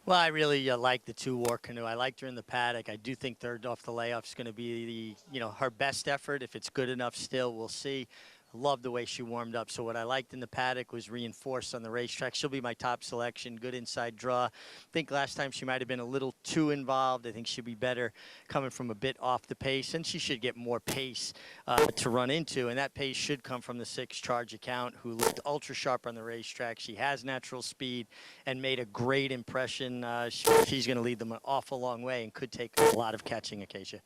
Well, I really like the 2 War Canoe. I liked her in the paddock. I do think third off the layoff is going to be her best effort. If it's good enough still, we'll see. Love the way she warmed up. So what I liked in the paddock was reinforced on the racetrack. She'll be my top selection. Good inside draw. I think last time she might have been a little too involved. I think she'll be better coming from a bit off the pace, and she should get more pace to run into, and that pace should come from the 6 charge account, who looked ultra sharp on the racetrack. She has natural speed and made a great impression. She's going to lead them an awful long way and could take a lot of catching, Acacia.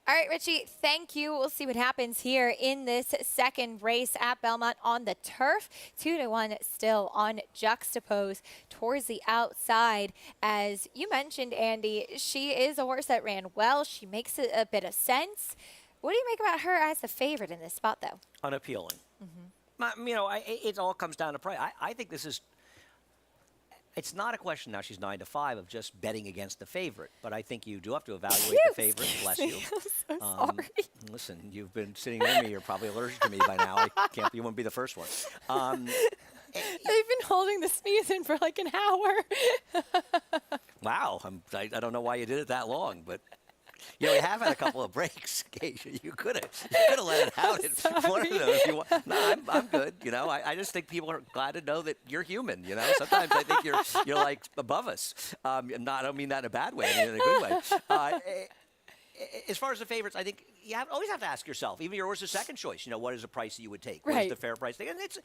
All right, Richie, thank you. We'll see what happens here in this second race at Belmont on the turf. 2-1 still on Juxtapose towards the outside. As you mentioned, Andy, she is a horse that ran well. She makes a bit of sense. What do you make about her as the favorite in this spot, though?
Unappealing. It all comes down to price. I think this is. It's not a question now. She's 9-5 of just betting against the favorite, but I think you do have to evaluate the favorite. Bless you.
I'm so sorry.
Listen, you've been sitting near me. You're probably allergic to me by now. You wouldn't be the first one.
They've been holding the sneeze in for like an hour.
Wow. I don't know why you did it that long, but. We have had a couple of breaks. You could have let it out in one of those. If you want. No, I'm good. I just think people are glad to know that you're human. Sometimes I think you're like above us. I don't mean that in a bad way. I mean in a good way. As far as the favorites, I think you always have to ask yourself, even your horse's second choice. What is the price that you would take? What is the fair price? And it's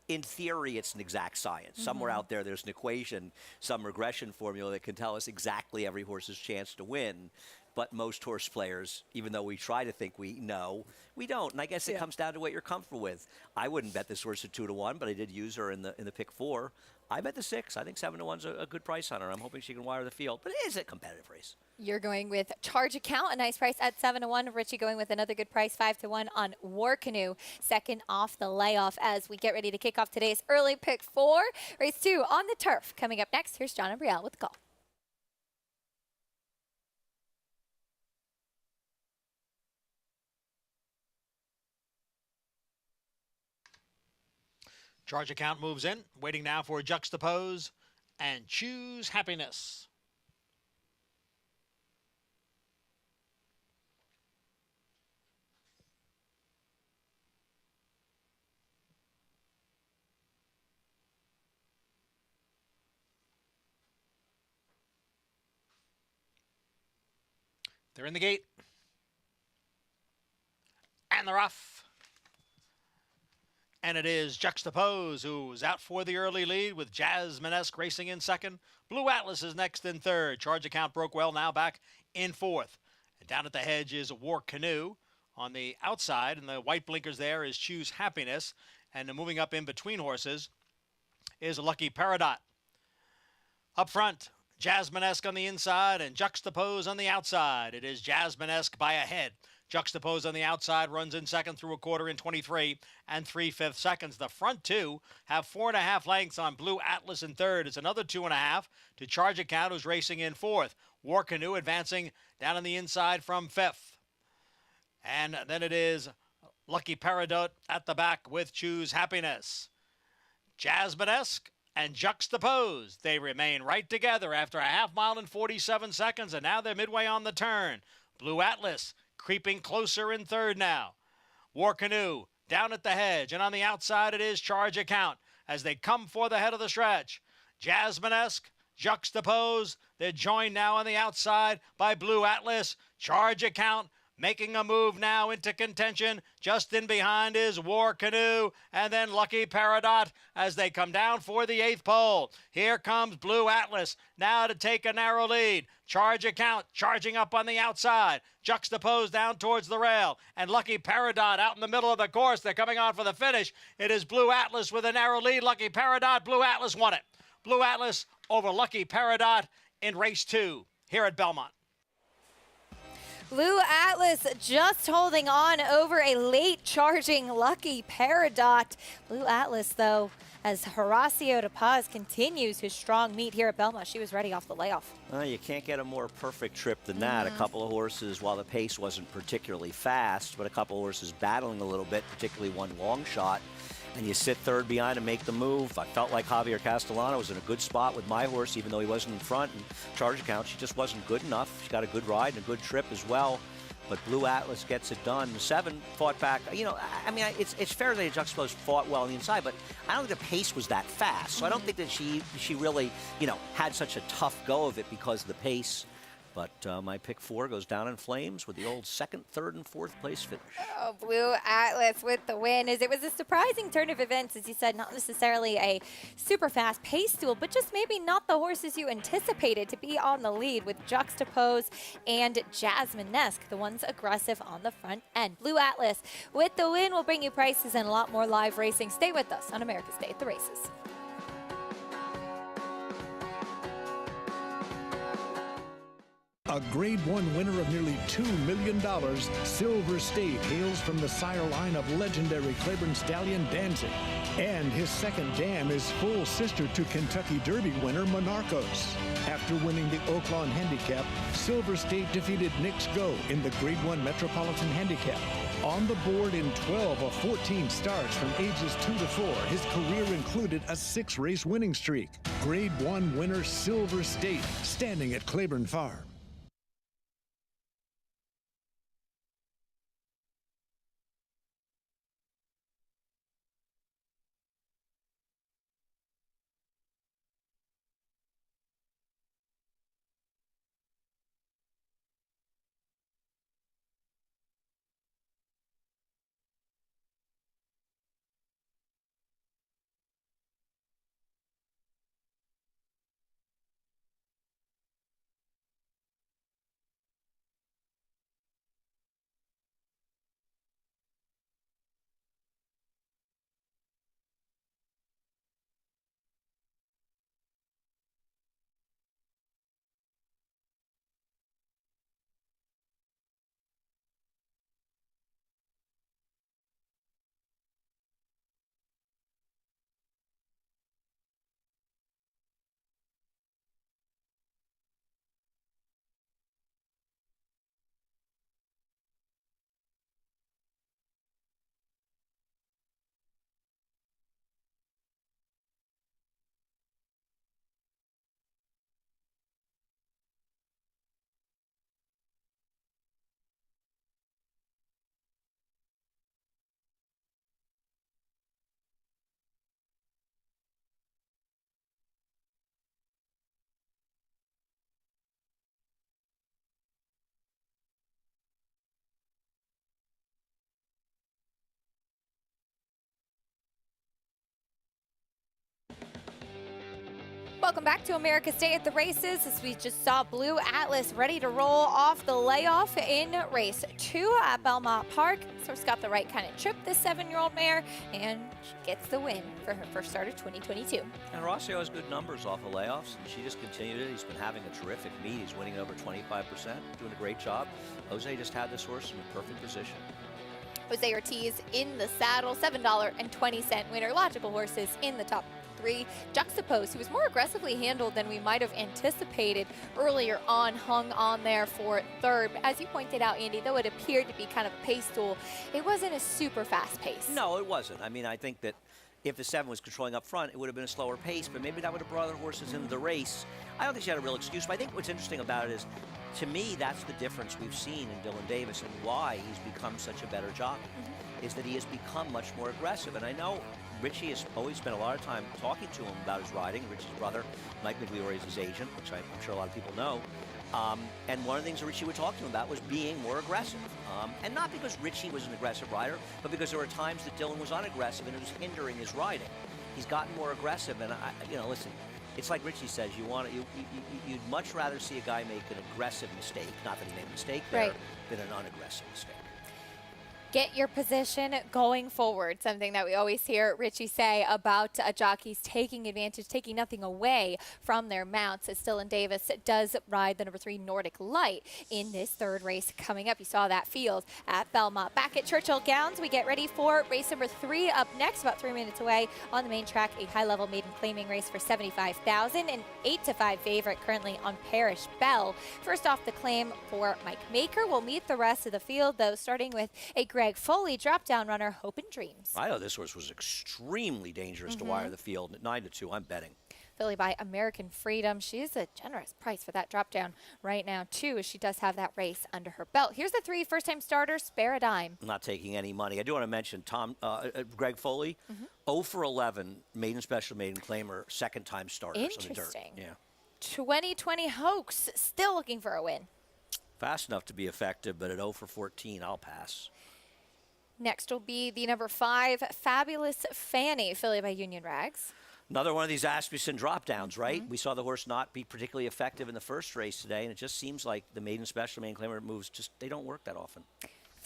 in theory, it's an exact science. Somewhere out there's an equation, some regression formula that can tell us exactly every horse's chance to win. But most horse players, even though we try to think we know, we don't. And I guess it comes down to what you're comfortable with. I wouldn't bet this horse at 2-1, but I did use her in the pick 4. I bet the 6. I think 7-1's a good price on her. I'm hoping she can wire the field. But it is a competitive race.
You're going with Charge Account, a nice price at 7-1. Richie going with another good price, 5-1 on War Canoe, second off the layoff as we get ready to kick off today's early pick 4. Race 2 on the turf. Coming up next, here's John and Brielle with the call.
Charge Account moves in, waiting now for Juxtapose and Choose Happiness. They're in the gate. And they're off. And it is Juxtapose who's out for the early lead with Jasminesque racing in second. Blue Atlas is next in third. Charge Account broke well, now back in fourth. And down at the hedge is War Canoe on the outside. And the white blinkers there is Choose Happiness. And moving up in between horses is Lucky Peridot. Up front, Jasminesque on the inside and Juxtapose on the outside. It is Jasminesque by a head. Juxtapose on the outside runs in second through a quarter in 23 and 3/5 seconds. The front two have 4.5 lengths on Blue Atlas in third. It's another 2.5 to Charge Account, who's racing in fourth. War Canoe advancing down on the inside from fifth. And then it is Lucky Peridot at the back with Choose Happiness. Jasminesque and Juxtapose, they remain right together after a half mile and 47 seconds, and now they're midway on the turn. Blue Atlas creeping closer in third now. War Canoe down at the hedge, and on the outside it is Charge Account as they come for the head of the stretch. Jasminesque, Juxtapose, they're joined now on the outside by Blue Atlas. Charge Account making a move now into contention. Just in behind is War Canoe, and then Lucky Peridot as they come down for the 8th pole. Here comes Blue Atlas now to take a narrow lead. Charge Account charging up on the outside. Juxtapose down towards the rail, and Lucky Peridot out in the middle of the course. They're coming on for the finish. It is Blue Atlas with a narrow lead. Lucky Peridot, Blue Atlas won it. Blue Atlas over Lucky Peridot in race 2 here at Belmont.
Blue Atlas just holding on over a late charging Lucky Peridot. Blue Atlas, though, as Horacio de Paz continues his strong meet here at Belmont. She was ready off the layoff.
You can't get a more perfect trip than that. A couple of horses, while the pace wasn't particularly fast, but a couple of horses battling a little bit, particularly one long shot. And you sit third behind and make the move. I felt like Javier Castellano was in a good spot with my horse, even though he wasn't in front. And Charge Account, she just wasn't good enough. She got a good ride and a good trip as well. But Blue Atlas gets it done. 7 fought back. It's fair that Juxtapose fought well on the inside, but I don't think the pace was that fast. So I don't think that she really, had such a tough go of it because of the pace. But my pick 4 goes down in flames with the old 2nd, 3rd, and 4th place finish.
Oh, Blue Atlas with the win. As it was a surprising turn of events, as you said, not necessarily a super fast pace duel, but just maybe not the horses you anticipated to be on the lead with Juxtapose and Jasmine-esque, the ones aggressive on the front end. Blue Atlas with the win. Will bring you prices and a lot more live racing. Stay with us on America's Day at the Races.
A Grade 1 winner of nearly $2 million, Silver State hails from the sire line of legendary Claiborne stallion Danzig. And his second dam is full sister to Kentucky Derby winner Monarchos. After winning the Oaklawn Handicap, Silver State defeated Knicks Go in the Grade 1 Metropolitan Handicap. On the board in 12 of 14 starts from ages 2 to 4, his career included a 6-race winning streak. Grade 1 winner Silver State, standing at Claiborne Farm.
Welcome back to America's Day at the Races, as we just saw Blue Atlas ready to roll off the layoff in race 2 at Belmont Park. Source got the right kind of trip, this 7-year-old mare, and she gets the win for her first start of 2022.
And Rossio has good numbers off of layoffs, and she just continued it. He's been having a terrific meet. He's winning over 25%, doing a great job. Jose just had this horse in a perfect position.
Jose Ortiz in the saddle, $7.20 winner. Logical horses in the top 3. Juxtapose, who was more aggressively handled than we might have anticipated earlier on, hung on there for 3rd. But as you pointed out, Andy, though it appeared to be kind of a pace duel, it wasn't a super fast pace.
No, it wasn't. I mean, I think that if the 7 was controlling up front, it would have been a slower pace, but maybe that would have brought other horses into the race. I don't think she had a real excuse, but I think what's interesting about it is, to me, that's the difference we've seen in Dylan Davis and why he's become such a better jockey, is that he has become much more aggressive. And I know Richie has always spent a lot of time talking to him about his riding. Richie's brother, Mike McLeory, is his agent, which I'm sure a lot of people know. And one of the things that Richie would talk to him about was being more aggressive. And not because Richie was an aggressive rider, but because there were times that Dylan was unaggressive and it was hindering his riding. He's gotten more aggressive, and listen, it's like Richie says, you'd much rather see a guy make an aggressive mistake, not that he made a mistake there, than an unaggressive mistake.
Get your position going forward, something that we always hear Richie say about jockeys taking advantage, taking nothing away from their mounts, as Dylan Davis does ride the number 3 Nordic Light in this 3rd race coming up. You saw that field at Belmont. Back at Churchill Gowns, we get ready for race number 3 up next, about 3 minutes away on the main track, a high-level maiden claiming race for $75,000, an 8-5 favorite currently on Parish Bell. First off, the claim for Mike Maker. We'll meet the rest of the field, though, starting with a Greg Foley drop-down runner, Hope and Dreams.
I know this horse was extremely dangerous to wire the field. At 9-2, I'm betting.
Filly by American Freedom. She is a generous price for that drop-down right now, too, as she does have that race under her belt. Here's the 3 first-time starters. Spare a dime.
I'm not taking any money. I do want to mention Greg Foley, 0 for 11, maiden special, maiden claimer, second-time starters on the dirt.
Interesting.
Yeah.
2020 Hoax still looking for a win.
Fast enough to be effective, but at 0 for 14, I'll pass.
Next will be the number 5, Fabulous Fanny, filly by Union Rags.
Another one of these Asmussen drop-downs, right? We saw the horse not be particularly effective in the first race today, and it just seems like the maiden special maiden claimer moves they don't work that often.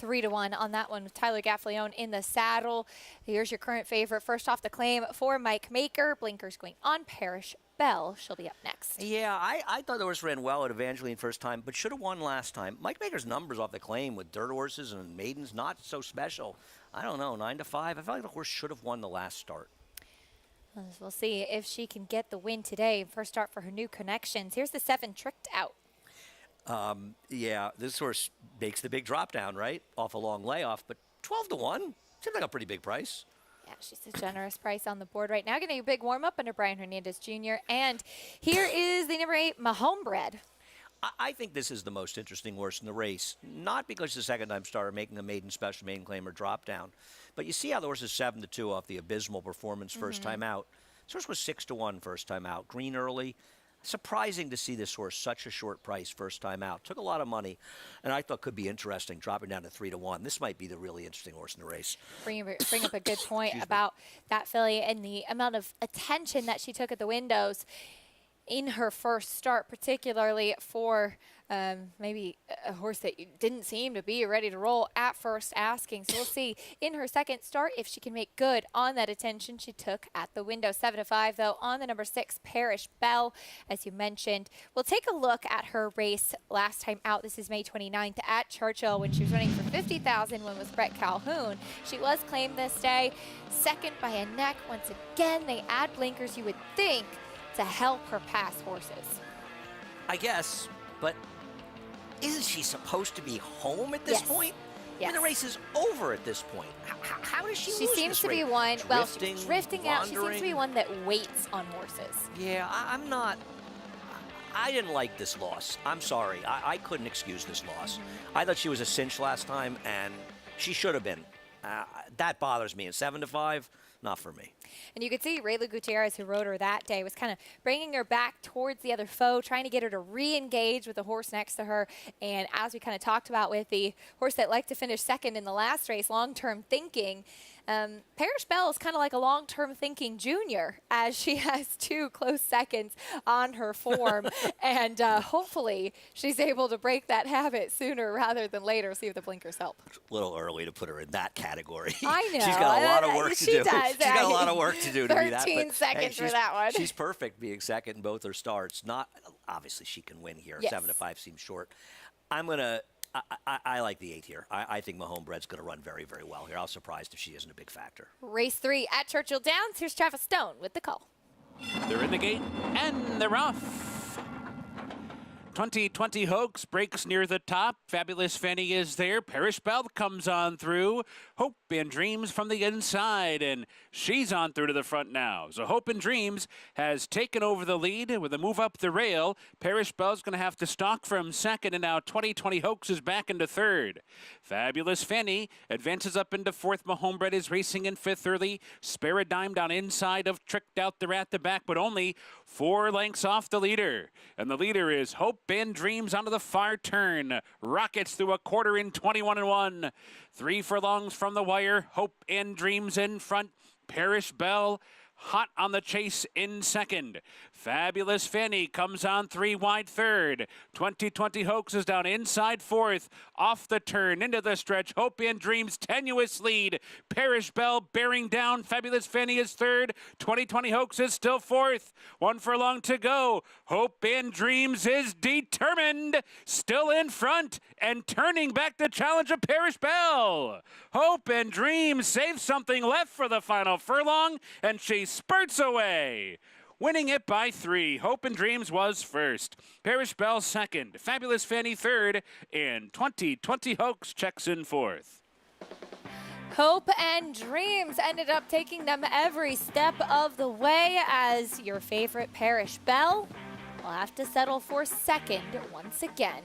3-1 on that one with Tyler Gaffalione in the saddle. Here's your current favorite. First off the claim for Mike Maker. Blinkers going on. Parish Bell. She'll be up next.
Yeah, I thought the horse ran well at Evangeline first time, but should have won last time. Mike Maker's numbers off the claim with dirt horses and maidens, not so special. I don't know, 9 to 5. I felt like the horse should have won the last start.
We'll see if she can get the win today. First start for her new connections. Here's the 7, Tricked Out.
Yeah, this horse makes the big drop down, right? Off a long layoff, but 12 to 1 seems like a pretty big price.
Yeah, she's a generous price on the board right now. Getting a big warm up under Brian Hernandez Jr. And here is the number 8, Mahomebred.
I think this is the most interesting horse in the race, not because it's a second-time starter making a maiden special maiden claim or drop down, but you see how the horse is 7 to 2 off the abysmal performance first time out. This horse was 6 to 1 first time out. Green early. Surprising to see this horse such a short price first time out. Took a lot of money, and I thought could be interesting, dropping down to 3 to 1. This might be the really interesting horse in the race.
Bring up a good point about that filly and the amount of attention that she took at the windows in her first start, particularly for maybe a horse that didn't seem to be ready to roll at first asking. So we'll see in her second start if she can make good on that attention she took at the window. 7 to 5 though on the number 6, Parish Bell, as you mentioned. We'll take a look at her race last time out. This is May 29th at Churchill when she was running for 50,000 when with Brett Calhoun. She was claimed this day, second by a neck. Once again, they add blinkers, you would think, to help her pass horses.
I guess, but isn't she supposed to be home at this point?
Yes.
I mean, the race is over at this point. How does she lose
She seems
this
to be
race?
one, well,
Drifting,
she's drifting out. She seems to
wandering?
be one that waits on horses.
Yeah, I'm not. I didn't like this loss. I'm sorry. I couldn't excuse this loss. I thought she was a cinch last time, and she should have been. That bothers me. And 7 to 5, not for me.
And you could see Rayla Gutierrez, who rode her that day, was kind of bringing her back towards the other foe, trying to get her to re-engage with the horse next to her. And as we kind of talked about with the horse that liked to finish second in the last race, long-term thinking, Parish Bell is kind of like a long-term thinking junior, as she has 2 close seconds on her form. And hopefully she's able to break that habit sooner rather than later. See if the blinkers help.
A little early to put her in that category.
I know.
She's got a lot of work to do.
She does.
She's got a lot of work to do to be that.
13 seconds for that one.
She's perfect being second in both her starts. Not obviously she can win here.
Yes.
7 to 5 seems short. I like the 8 here. I think Mahomebred's going to run very, very well here. I was surprised if she isn't a big factor.
Race 3 at Churchill Downs. Here's Travis Stone with the call.
They're in the gate and they're off. 2020 Hoax breaks near the top. Fabulous Fanny is there. Parish Bell comes on through. Hope and Dreams from the inside, and she's on through to the front now. So Hope and Dreams has taken over the lead with a move up the rail. Parish Bell's going to have to stalk from second, and now 2020 Hoax is back into third. Fabulous Fanny advances up into fourth. Mahomebred is racing in fifth early. Spare a Dime down inside of Tricked Out there at the back, but only 4 lengths off the leader. And the leader is Hope and Dreams onto the far turn. Rockets through a quarter in 21-1. 3 furlongs from the wire. Hope and Dreams in front. Parish Bell hot on the chase in second. Fabulous Fanny comes on 3 wide third. 2020 Hoax is down inside fourth. Off the turn into the stretch. Hope and Dreams tenuous lead. Parish Bell bearing down. Fabulous Fanny is third. 2020 Hoax is still fourth. 1 furlong to go. Hope and Dreams is determined. Still in front and turning back to challenge of Parish Bell. Hope and Dreams save something left for the final furlong, and she spurts away. Winning it by 3. Hope and Dreams was first. Parish Bell second. Fabulous Fanny third. And 2020 Hoax checks in fourth.
Hope and Dreams ended up taking them every step of the way, as your favorite Parish Bell will have to settle for second once again.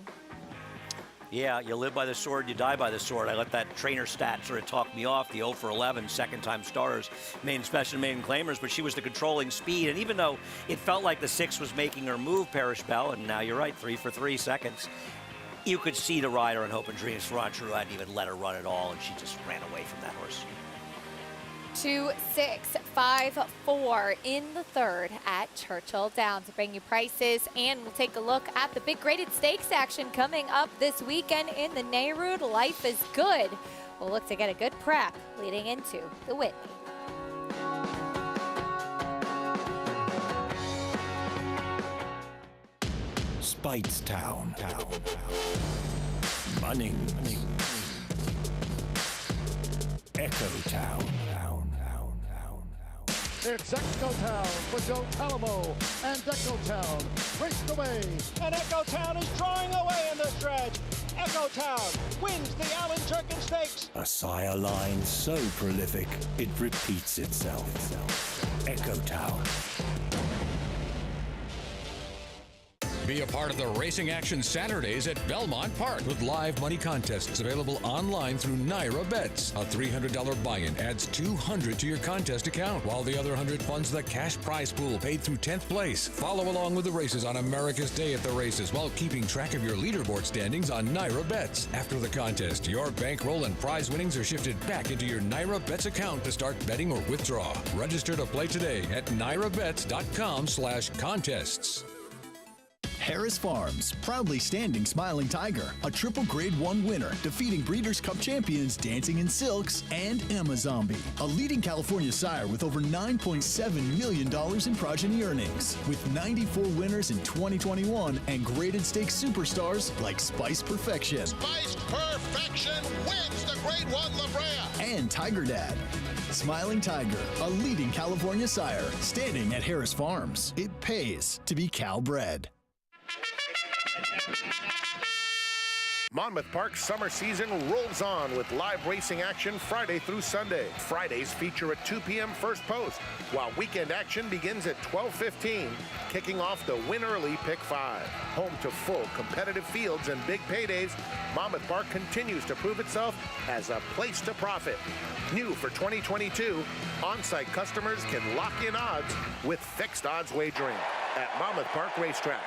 Yeah, you live by the sword, you die by the sword. I let that trainer stat sort of talk me off, the 0 for 11, second-time starters, maiden special, maiden claimers, but she was the controlling speed. And even though it felt like the 6 was making her move, Parrish Bell, and now you're right, 3 for 3 seconds, you could see the rider in Hope and Dreams. Florence Giroux hadn't even let her run at all, and she just ran away from that horse.
2, 6, 5, 4 in the third at Churchill Downs. To bring you prices, and we'll take a look at the big graded stakes action coming up this weekend in the Nehru. Life is Good. We'll look to get a good prep leading into the Whitney.
Speightstown. Munning. Echo Town.
It's Echo Town for Joe Talamo, and Echo Town raced away.
And Echo Town is drawing away in the stretch. Echo Town wins the Allen Turkin Stakes.
A sire line so prolific, it repeats itself. Echo Town.
Be a part of the Racing Action Saturdays at Belmont Park with live money contests available online through Naira Bets. A $300 buy-in adds $200 to your contest account, while the other $100 funds the cash prize pool paid through 10th place. Follow along with the races on America's Day at the Races while keeping track of your leaderboard standings on Naira Bets. After the contest, your bankroll and prize winnings are shifted back into your Naira Bets account to start betting or withdraw. Register to play today at nairabets.com/contests.
Harris Farms, proudly standing Smiling Tiger, a triple Grade 1 winner, defeating Breeders' Cup champions Dancing in Silks and Amazombie, a leading California sire with over $9.7 million in progeny earnings, with 94 winners in 2021 and graded stakes superstars like Spice Perfection.
Spice Perfection wins the Grade 1 La Brea.
And Tiger Dad. Smiling Tiger, a leading California sire, standing at Harris Farms. It pays to be Cal-bred.
Monmouth Park's summer season rolls on with live racing action Friday through Sunday. Fridays feature a 2 p.m. first post, while weekend action begins at 12:15, kicking off the Win Early Pick 5. Home to full competitive fields and big paydays, Monmouth Park continues to prove itself as a place to profit. New for 2022, on-site customers can lock in odds with fixed odds wagering at Monmouth Park Racetrack.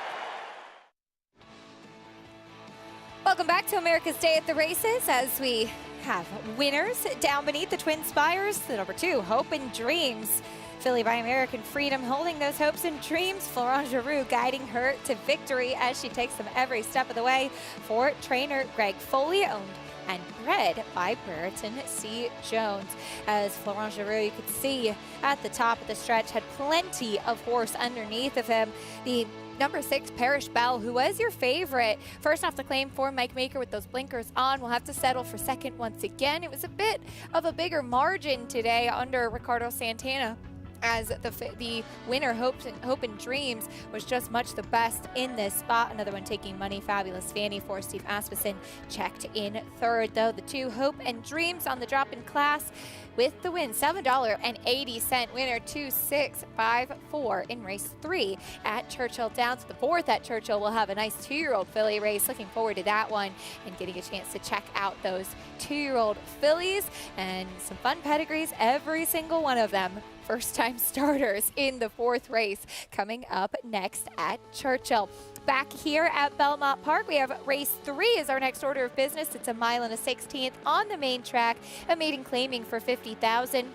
Welcome back to America's Day at the Races as we have winners down beneath the Twin Spires. The number 2, Hope and Dreams. Filly by American Freedom holding those hopes and dreams. Florence Giroux guiding her to victory as she takes them every step of the way for trainer Greg Foley, owned and bred by Brereton C. Jones. As Florence Giroux, you could see at the top of the stretch, had plenty of horse underneath of him. The number 6, Parrish Bell, who was your favorite. First off the claim for Mike Maker with those blinkers on. Will have to settle for second once again. It was a bit of a bigger margin today under Ricardo Santana, as the winner, Hope and Dreams, was just much the best in this spot. Another one taking money, Fabulous Fanny for Steve Asmussen, checked in third, though. The 2, Hope and Dreams, on the drop in class with the win. $7.80 winner, 2-6-5-4 in race 3 at Churchill Downs. The 4th at Churchill will have a nice 2-year-old filly race. Looking forward to that one and getting a chance to check out those 2-year-old fillies and some fun pedigrees, every single one of them. First-time starters in the 4th race coming up next at Churchill. Back here at Belmont Park, we have race 3 is our next order of business. It's a 1 1/16 on the main track, a maiden claiming for $50,000.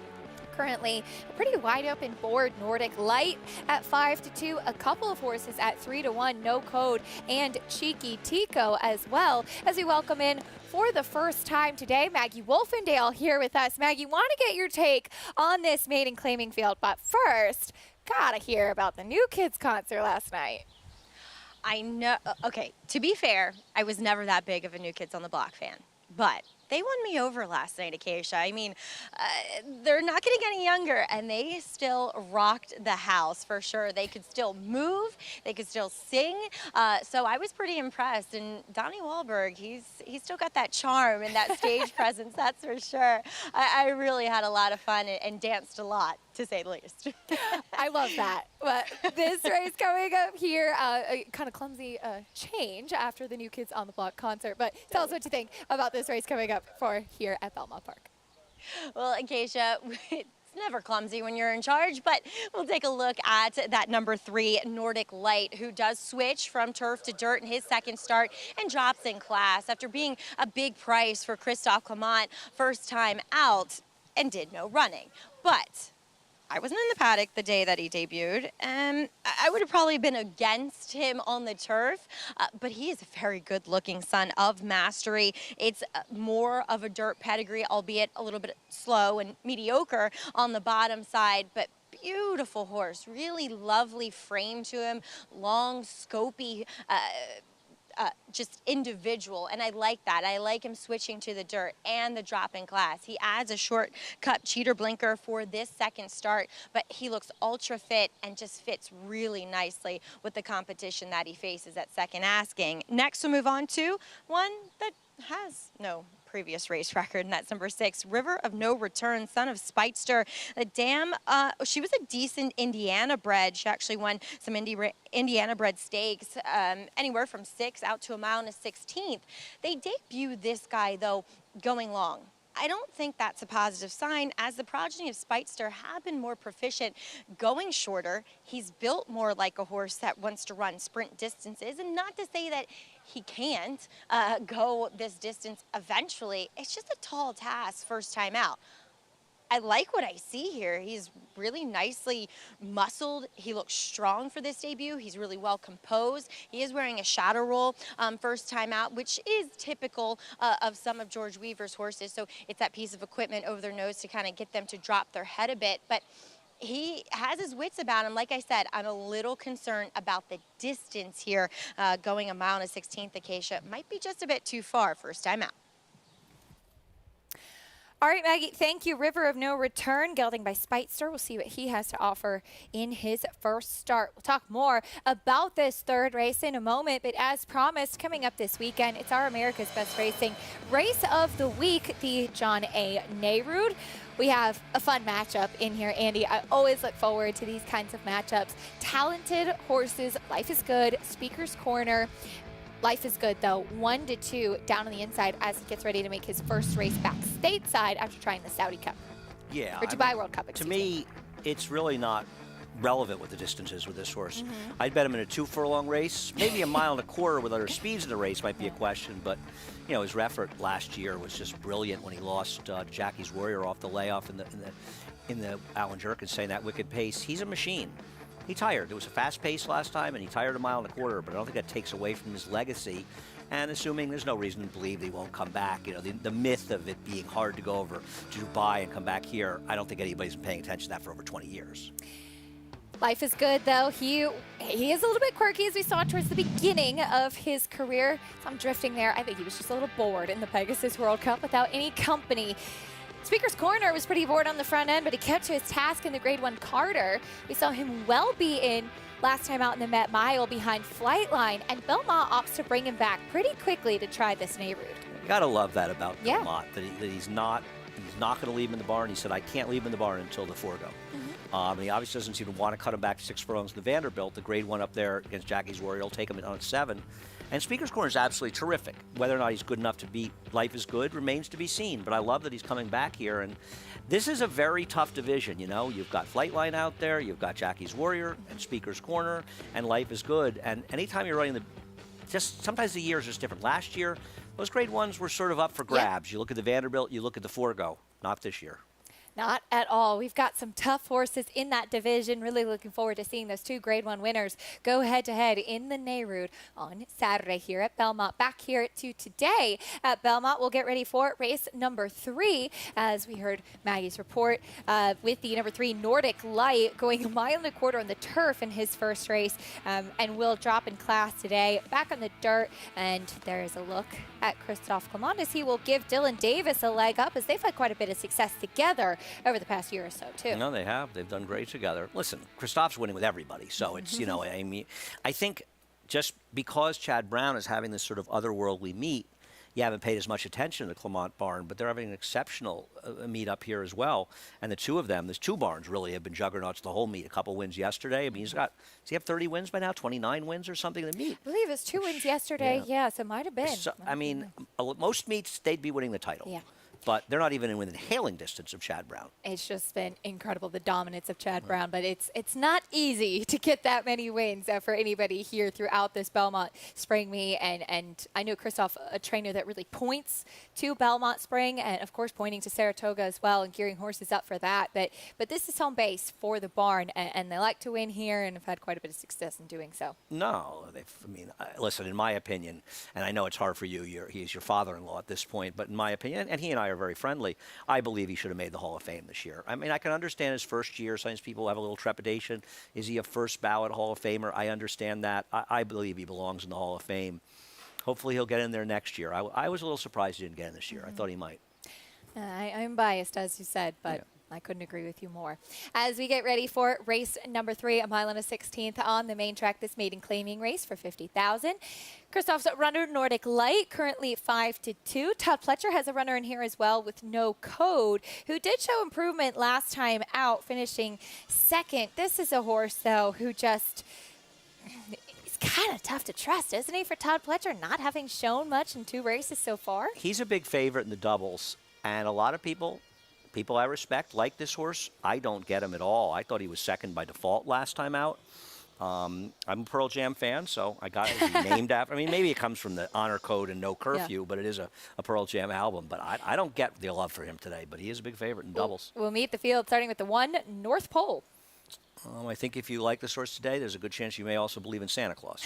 Currently a pretty wide open board. Nordic Light at 5-2, a couple of horses at 3-1, No Code and Cheeky Tico as well, as we welcome in for the first time today, Maggie Wolfendale here with us. Maggie, want to get your take on this maiden claiming field, but first, gotta hear about the New Kids concert last night.
I know, okay, to be fair, I was never that big of a New Kids on the Block fan, but
They won me over last night, Acacia. I mean, they're not getting any younger, and they still rocked the house for sure. They could still move, they could still sing, so I was pretty impressed. And Donnie Wahlberg, he's still got that charm and that stage presence, that's for sure. I really had a lot of fun and danced a lot, to say the least.
I love that. But this race coming up here, a kind of clumsy change after the New Kids on the Block concert. But tell us what you think about this race coming up for here at Belmont Park.
Well, Acacia, it's never clumsy when you're in charge, but we'll take a look at that number 3 Nordic Light, who does switch from turf to dirt in his second start and drops in class after being a big price for Christophe Clement first time out and did no running. But I wasn't in the paddock the day that he debuted, and I would have probably been against him on the turf, but he is a very good-looking son of Mastery. It's more of a dirt pedigree, albeit a little bit slow and mediocre on the bottom side, but beautiful horse, really lovely frame to him, long, scopy, just individual, and I like that. I like him switching to the dirt and the drop in class. He adds a short cut cheater blinker for this second start, but he looks ultra fit and just fits really nicely with the competition that he faces at second asking. Next, we'll move on to one that has no previous race record, and that's number 6, River of No Return, son of Speightster. The dam, she was a decent Indiana bred. She actually won some Indiana bred stakes, anywhere from 6 out to a mile and a 16th. They debuted this guy, though, going long. I don't think that's a positive sign, as the progeny of Speightster have been more proficient going shorter. He's built more like a horse that wants to run sprint distances, and not to say that he can't go this distance eventually. It's just a tall task first time out. I like what I see here. He's really nicely muscled. He looks strong for this debut. He's really well composed. He is wearing a shadow roll first time out, which is typical of some of George Weaver's horses. So it's that piece of equipment over their nose to kind of get them to drop their head a bit. But he has his wits about him. Like I said, I'm a little concerned about the distance here. Going a mile and a 16th, Acacia might be just a bit too far first time out.
All right, Maggie, thank you. River of No Return, gelding by Speightster. We'll see what he has to offer in his first start. We'll talk more about this third race in a moment, but as promised, coming up this weekend, it's our America's Best Racing Race of the Week, the John A. Nehrude. We have a fun matchup in here, Andy. I always look forward to these kinds of matchups. Talented horses, Life is Good, Speaker's Corner. Life is Good, though, 1-2 down on the inside as he gets ready to make his first race back stateside after trying the Saudi Cup.
Yeah.
Or Dubai World Cup,
To me, it's really not relevant with the distances with this horse. I'd bet him in a 2 furlong race. Maybe a mile and a quarter with other speeds in the race might be a question, but you know, his effort last year was just brilliant when he lost Jackie's Warrior off the layoff in the Alan Jerkins saying that wicked pace. He's a machine. He tired. It was a fast pace last time, and he tired a mile and a quarter, but I don't think that takes away from his legacy. And assuming there's no reason to believe that he won't come back, you know, the myth of it being hard to go over to Dubai and come back here, I don't think anybody's been paying attention to that for over 20 years.
Life is Good, though. He is a little bit quirky, as we saw towards the beginning of his career. So I'm drifting there. I think he was just a little bored in the Pegasus World Cup without any company. Speaker's Corner was pretty bored on the front end, but he kept to his task in the Grade 1 Carter. We saw him well beaten last time out in the Met Mile behind Flightline, and Belmont opts to bring him back pretty quickly to try this Nehrude.
You gotta love that about Belmont, that he's not going to leave him in the barn. He said, I can't leave him in the barn until the 4 go. And he obviously doesn't even want to cut him back to 6 furlongs to the Vanderbilt. The Grade 1 up there against Jackie's Warrior will take him on 7. And Speaker's Corner is absolutely terrific. Whether or not he's good enough to beat Life is Good remains to be seen. But I love that he's coming back here. And this is a very tough division, you know. You've got Flightline out there. You've got Jackie's Warrior and Speaker's Corner and Life is Good. And anytime you're running sometimes the years are just different. Last year, those Grade 1s were sort of up for grabs. You look at the Vanderbilt, you look at the 4 go. Not this year.
Not at all. We've got some tough horses in that division. Really looking forward to seeing those 2 Grade 1 winners go head-to-head in the Neyrood on Saturday here at Belmont. Back here at 2 today at Belmont. We'll get ready for race number 3, as we heard Maggie's report, with the number 3 Nordic Light going 1.25 miles on the turf in his first race, and will drop in class today. Back on the dirt, and there's a look at Christophe Clement as he will give Dylan Davis a leg up, as they've had quite a bit of success together over the past year or so, too.
No, they have. They've done great together. Listen, Christophe's winning with everybody, so it's, you know, I mean, I think just because Chad Brown is having this sort of otherworldly meet, you haven't paid as much attention to the Clement barn, but they're having an exceptional meet up here as well. And the 2 of them, there's 2 barns really have been juggernauts the whole meet. A couple wins yesterday. I mean, does he have 30 wins by now? 29 wins or something in the meet?
I believe it's 2 wins yesterday. Yeah, so it might have been.
So, I mean, most meets, they'd be winning the title.
Yeah.
But they're not even within hailing distance of Chad Brown.
It's just been incredible, the dominance of Chad Brown, but it's not easy to get that many wins for anybody here throughout this Belmont Spring meet. And I know Christophe, a trainer that really points to Belmont Spring, and of course pointing to Saratoga as well and gearing horses up for that. But this is home base for the barn, and they like to win here and have had quite a bit of success in doing so.
No, listen, in my opinion, and I know it's hard for you, he's your father-in-law at this point, but in my opinion, and he and I are very friendly, I believe he should have made the Hall of Fame this year. I mean, I can understand his first year. Sometimes people have a little trepidation. Is he a first ballot Hall of Famer? I understand that. I believe he belongs in the Hall of Fame. Hopefully he'll get in there next year. I was a little surprised he didn't get in this year. I thought he might.
I'm biased, as you said, but yeah. I couldn't agree with you more. As we get ready for race number 3, 1.16 miles on the main track, this maiden claiming race for $50,000. Christophe's runner, Nordic Light, currently 5-2. Todd Pletcher has a runner in here as well with No Code, who did show improvement last time out, finishing 2nd. This is a horse, though, who just... It's kind of tough to trust, isn't he, for Todd Pletcher, not having shown much in 2 races so far?
He's a big favorite in the doubles, and a lot of people I respect like this horse. I don't get him at all. I thought he was 2nd by default last time out. I'm a Pearl Jam fan, so I got it named after. I mean, maybe it comes from the honor code and no curfew, but it is a Pearl Jam album. But I don't get the love for him today, but he is a big favorite in doubles.
We'll meet the field starting with the 1 North Pole.
I think if you like this horse today, there's a good chance you may also believe in Santa Claus.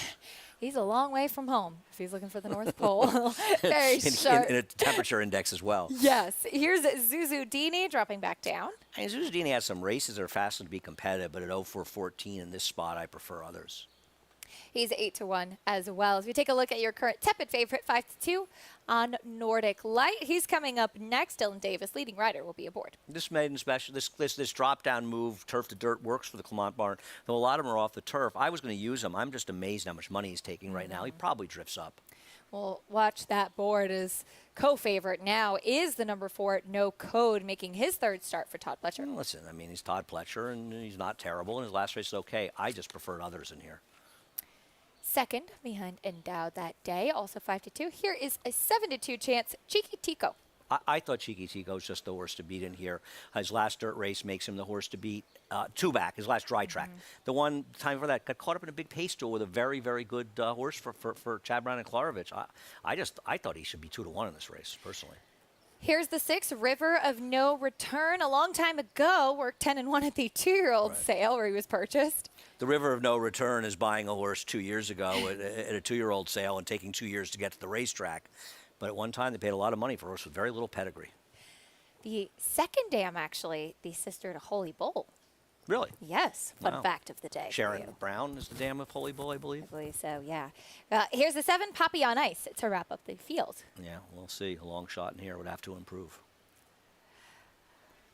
He's a long way from home if he's looking for the North Pole. Very sharp.
In a temperature index as well.
Yes. Here's Zuzudini dropping back down.
I mean, Zuzudini has some races that are fast to be competitive, but at 0-4-14 in this spot, I prefer others.
He's 8-1 as well. As we take a look at your current tepid favorite, 5-2 on Nordic Light. He's coming up next. Dylan Davis, leading rider, will be aboard.
This maiden special, this drop-down move, turf to dirt, works for the Clement barn, though a lot of them are off the turf. I was going to use him. I'm just amazed how much money he's taking right now. He probably drifts up.
Well, watch that board. As co-favorite now is the number 4, No Code, making his 3rd start for Todd Pletcher.
Well, listen, I mean, he's Todd Pletcher, and he's not terrible, and his last race is okay. I just preferred others in here.
2nd behind Endowed that day, also 5-2. Here is a 7-2 chance, Cheeky Tico.
I thought Cheeky Tico was just the horse to beat in here. His last dirt race makes him the horse to beat. 2 back, his last dry track. The one time for that got caught up in a big pace duel with a very, very good horse for Chad Brown and Klarovich. I thought he should be 2-1 in this race, personally.
Here's the 6, River of No Return. A long time ago, worked 10-1 at the 2-year-old sale where he was purchased.
The River of No Return is buying a horse 2 years ago at a 2-year-old sale and taking 2 years to get to the racetrack. But at one time, they paid a lot of money for a horse with very little pedigree.
The 2nd dam, actually, the sister to Holy Bull.
Really?
Yes. Fun fact of the day.
Sharon Brown is the dam of Holy Bull, I believe.
I believe so, yeah. Here's the 7, Poppy on Ice, to wrap up the field.
Yeah, we'll see. A long shot in here would have to improve.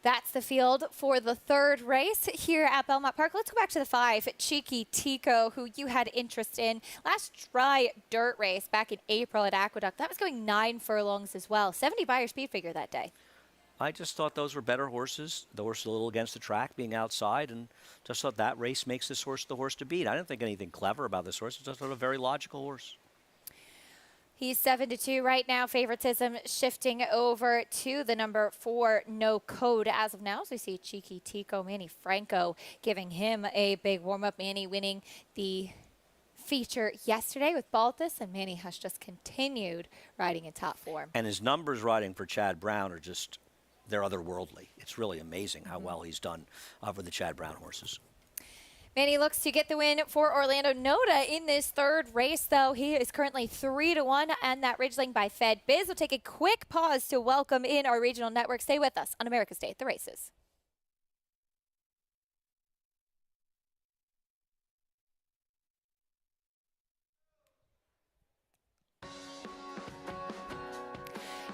That's the field for the 3rd race here at Belmont Park. Let's go back to the 5, Cheeky Tico, who you had interest in. Last dry dirt race back in April at Aqueduct. That was going 9 furlongs as well. 70 Beyer speed figure that day.
I just thought those were better horses. The horse a little against the track, being outside, and just thought that race makes this horse the horse to beat. I didn't think anything clever about this horse. I just thought a very logical horse.
He's 7-2 right now. Favoritism shifting over to the number 4, No Code as of now. So we see Cheeky Tico, Manny Franco giving him a big warm-up. Manny winning the feature yesterday with Baltus, and Manny has just continued riding in top form.
And his numbers riding for Chad Brown are just they're otherworldly. It's really amazing how well he's done for the Chad Brown horses.
Manny looks to get the win for Orlando Noda in this third race, though. He is currently 3-1 and that Ridgeling by Fed Biz. We'll take a quick pause to welcome in our regional network. Stay with us on America's Day at the Races.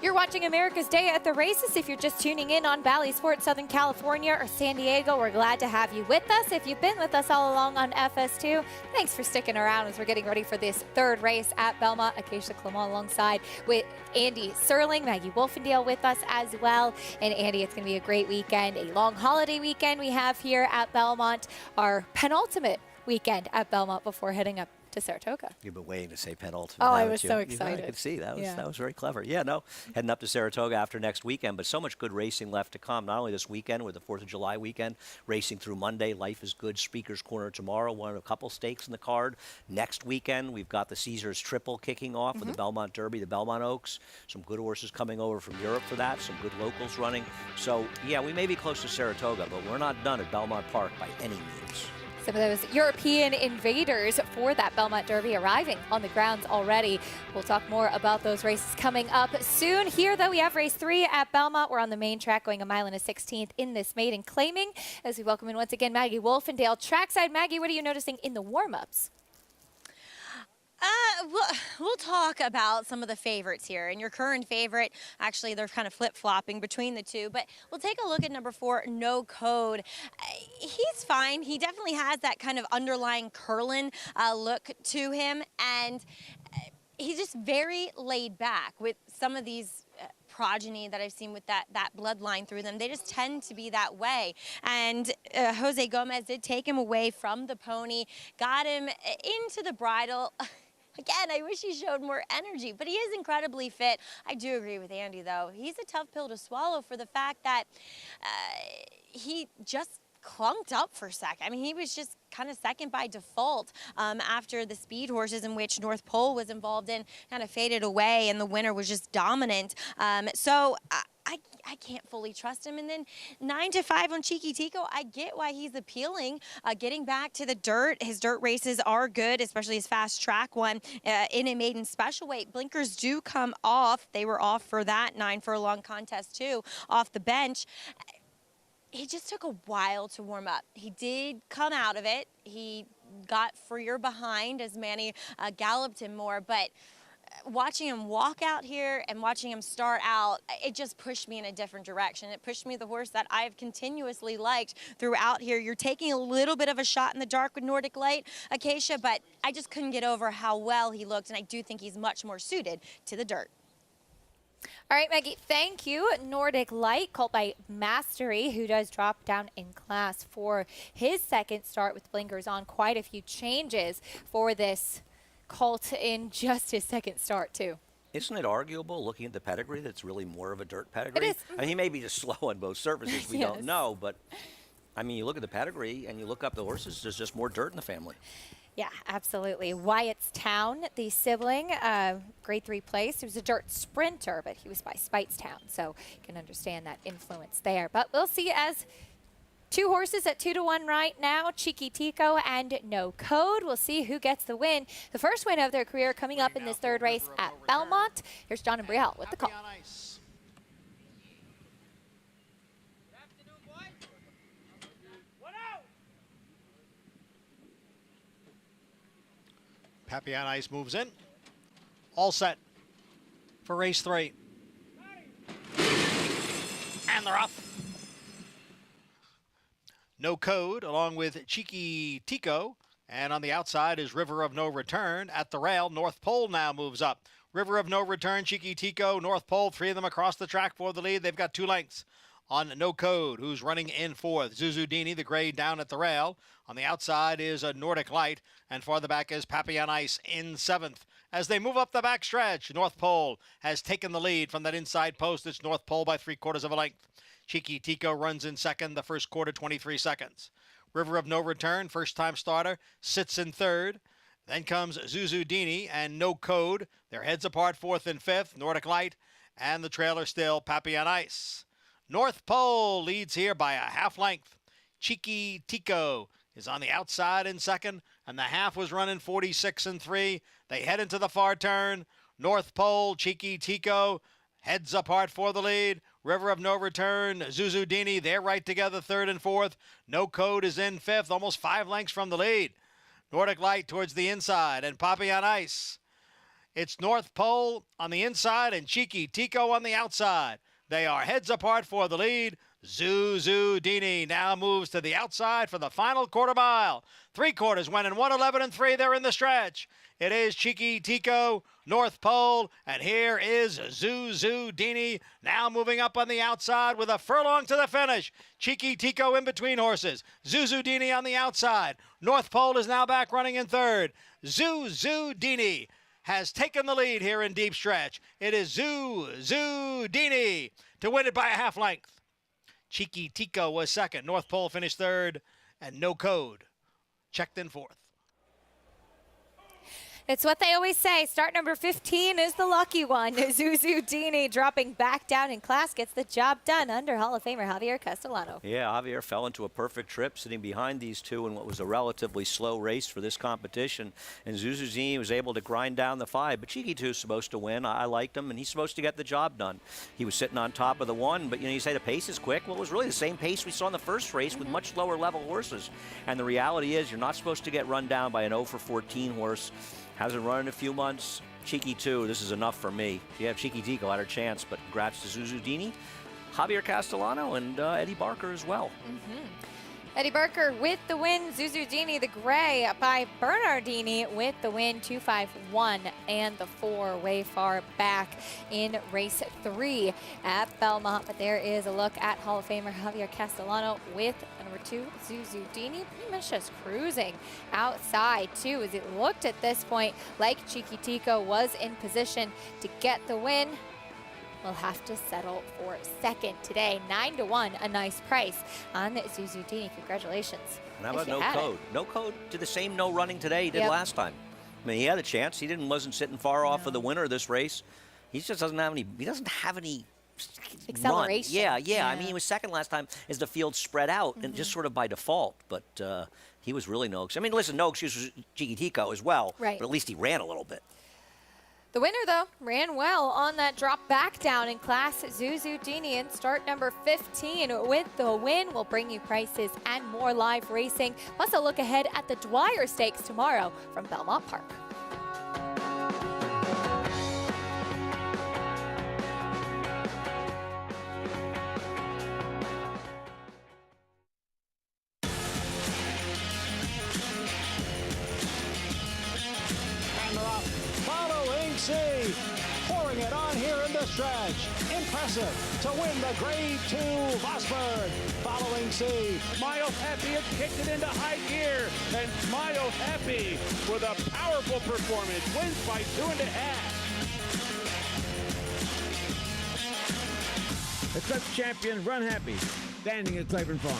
You're watching America's Day at the Races. If you're just tuning in on Valley Sports, Southern California or San Diego, we're glad to have you with us. If you've been with us all along on FS2, thanks for sticking around as we're getting ready for this third race at Belmont. Acacia Clement alongside with Andy Serling, Maggie Wolfendale with us as well. And Andy, it's going to be a great weekend, a long holiday weekend we have here at Belmont, our penultimate weekend at Belmont before heading up to Saratoga.
You've been waiting to say penultimate.
Oh, I was
you?
so excited.
I could see that was very clever. Yeah, no, heading up to Saratoga after next weekend, but so much good racing left to come. Not only this weekend with the 4th of July weekend, racing through Monday. Life is Good Speaker's Corner tomorrow. One of a couple stakes in the card. Next weekend, we've got the Caesars Triple kicking off with the Belmont Derby, the Belmont Oaks. Some good horses coming over from Europe for that. Some good locals running. So yeah, we may be close to Saratoga, but we're not done at Belmont Park by any means.
Some of those European invaders for that Belmont Derby arriving on the grounds already. We'll talk more about those races coming up soon. Here, though, we have race 3 at Belmont. We're on the main track going a mile and a 16th in this maiden claiming as we welcome in once again Maggie Wolfendale. Trackside, Maggie, what are you noticing in the warm-ups?
We'll talk about some of the favorites here. And your current favorite, actually, they're kind of flip-flopping between the two. But we'll take a look at number 4, No Code. He's fine. He definitely has that kind of underlying curlin look to him. And he's just very laid back with some of these progeny that I've seen with that bloodline through them. They just tend to be that way. And Jose Gomez did take him away from the pony, got him into the bridle. Again, I wish he showed more energy, but he is incredibly fit. I do agree with Andy, though. He's a tough pill to swallow for the fact that he just clunked up for a sec. I mean, he was just kind of second by default after the speed horses in which North Pole was involved in kind of faded away, and the winner was just dominant. So I can't fully trust him. And then 9-5 on Cheeky Tico, I get why he's appealing. Getting back to the dirt, his dirt races are good, especially his fast track one in a maiden special weight. Blinkers do come off. They were off for that 9 furlong contest too, off the bench. He just took a while to warm up. He did come out of it. He got freer behind as Manny galloped him more, but watching him walk out here and watching him start out, it just pushed me in a different direction. It pushed me the horse that I've continuously liked throughout here. You're taking a little bit of a shot in the dark with Nordic Light, Acacia, but I just couldn't get over how well he looked, and I do think he's much more suited to the dirt.
All right, Maggie, thank you. Nordic Light, called by Mastery, who does drop down in class for his second start with blinkers on. Quite a few changes for this colt in just his second start, too.
Isn't it arguable, looking at the pedigree, that it's really more of a dirt pedigree?
It is.
I mean, he may be just slow on both surfaces. We don't know, but I mean, you look at the pedigree and you look up the horses, there's just more dirt in the family.
Yeah, absolutely. Wyatt's Town, the sibling, grade 3 place. He was a dirt sprinter, but he was by Spitestown, so you can understand that influence there. But we'll see as 2 horses at 2-1 right now, Cheeky Tico and No Code. We'll see who gets the win. The first win of their career coming up in this third race at Belmont. Here's John and Brielle with the call.
Pappy on Ice moves in. All set for race 3. And they're off. No Code along with Cheeky Tico. And on the outside is River of No Return. At the rail, North Pole now moves up. River of No Return, Cheeky Tico, North Pole, 3 of them across the track for the lead. They've got 2 lengths on No Code, who's running in 4th. Zuzudini, the gray, down at the rail. On the outside is a Nordic Light, and farther back is Pappy on Ice in 7th. As they move up the backstretch, North Pole has taken the lead from that inside post. It's North Pole by 3/4 of a length. Cheeky Tico runs in second, the first quarter, 23 seconds. River of No Return, first-time starter, sits in 3rd. Then comes Zuzudini and No Code. They're heads apart, 4th and 5th. Nordic Light and the trailer still, Pappy on Ice. North Pole leads here by a half length. Cheeky Tico is on the outside in second, and the half was running 46 and 3. They head into the far turn. North Pole, Cheeky Tico heads apart for the lead. River of No Return, Zuzudini, they're right together, third and fourth. No Code is in fifth, almost 5 lengths from the lead. Nordic Light towards the inside, and Poppy on ice. It's North Pole on the inside and Cheeky Tico on the outside. They are heads apart for the lead. Zuzudini now moves to the outside for the final quarter mile. 3/4 went in 1:11 and 3. They're in the stretch. It is Cheeky Tico, North Pole, and here is Zuzudini now moving up on the outside with a furlong to the finish. Cheeky Tico in between horses. Zuzudini on the outside. North Pole is now back running in third. Zuzudini has taken the lead here in deep stretch. It is Zuzudini to win it by a half length. Cheeky Tico was second. North Pole finished third, and No Code checked in fourth.
It's what they always say. Start number 15 is the lucky one. Zuzudini dropping back down in class gets the job done under Hall of Famer Javier Castellano.
Yeah, Javier fell into a perfect trip sitting behind these two in what was a relatively slow race for this competition. And Zuzudini was able to grind down the 5. But Cheeky 2 is supposed to win. I liked him, and he's supposed to get the job done. He was sitting on top of the 1, but you say the pace is quick. Well, it was really the same pace we saw in the first race with much lower level horses. And the reality is you're not supposed to get run down by an 0 for 14 horse. Hasn't run in a few months. Cheeky 2, this is enough for me. Yeah, Cheeky Tico had her chance, but congrats to Zuzudini, Javier Castellano, and Eddie Barker as well.
Eddie Barker with the win. Zuzudini the gray by Bernardini with the win. 2-5-1 and the 4 way far back in race 3 at Belmont. But there is a look at Hall of Famer Javier Castellano with number 2, Zuzudini. Pretty much just cruising outside too, as it looked at this point like Cheeky Tico was in position to get the win. Will have to settle for second today. 9-1, a nice price on Zuzudini. Congratulations.
And how about No Code? No Code did the same no running today he did last time. I mean, he had a chance. He wasn't sitting far off of the winner of this race. He just doesn't have any. He doesn't have any
acceleration.
Run. Yeah. I mean, he was second last time as the field spread out and just sort of by default. But he was really no excuse. I mean, listen, no excuse for Cheeky Tico as well.
Right.
But at least he ran a little bit.
The winner, though, ran well on that drop back down in class. Zuzudini in start number 15 with the win. We'll bring you prices and more live racing. Plus a look ahead at the Dwyer Stakes tomorrow from Belmont Park.
C, pouring it on here in the stretch. Impressive to win the Grade 2 Vosburg. Following C, Mile Happy has kicked it into high gear. And Mile Happy, with a powerful performance, wins by 2.5.
The Club champion, Run Happy, standing at Claiborne Farm.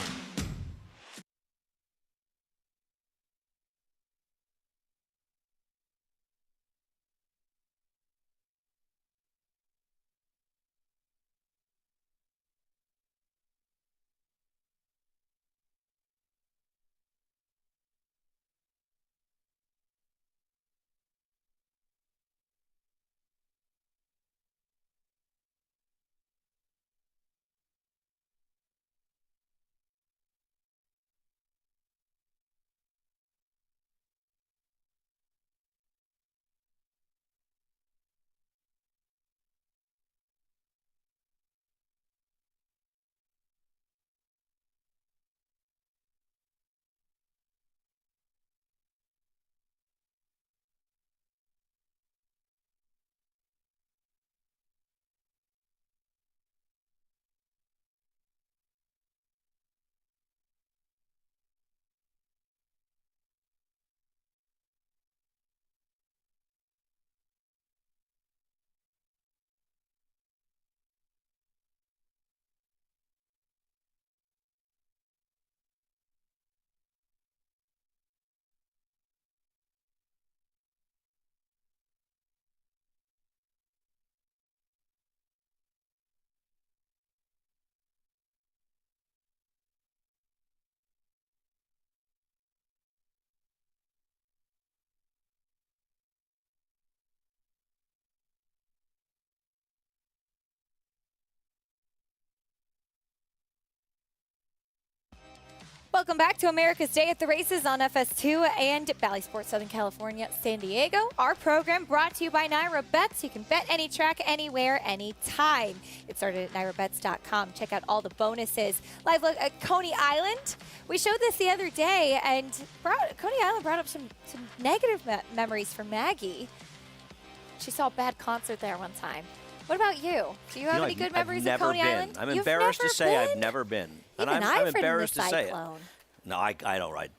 Welcome back to America's Day at the Races on FS2 and Bally Sports Southern California, San Diego. Our program brought to you by Naira Bets. You can bet any track, anywhere, anytime. Get started at nairabets.com. Check out all the bonuses. Live look at Coney Island. We showed this the other day, and Coney Island brought up some negative memories for Maggie. She saw a bad concert there one time. What about you? Do you have any good memories of Coney Island?
I'm embarrassed to say I've never been.
Even
and I'm embarrassed to say it.
Cyclone.
No, I don't ride.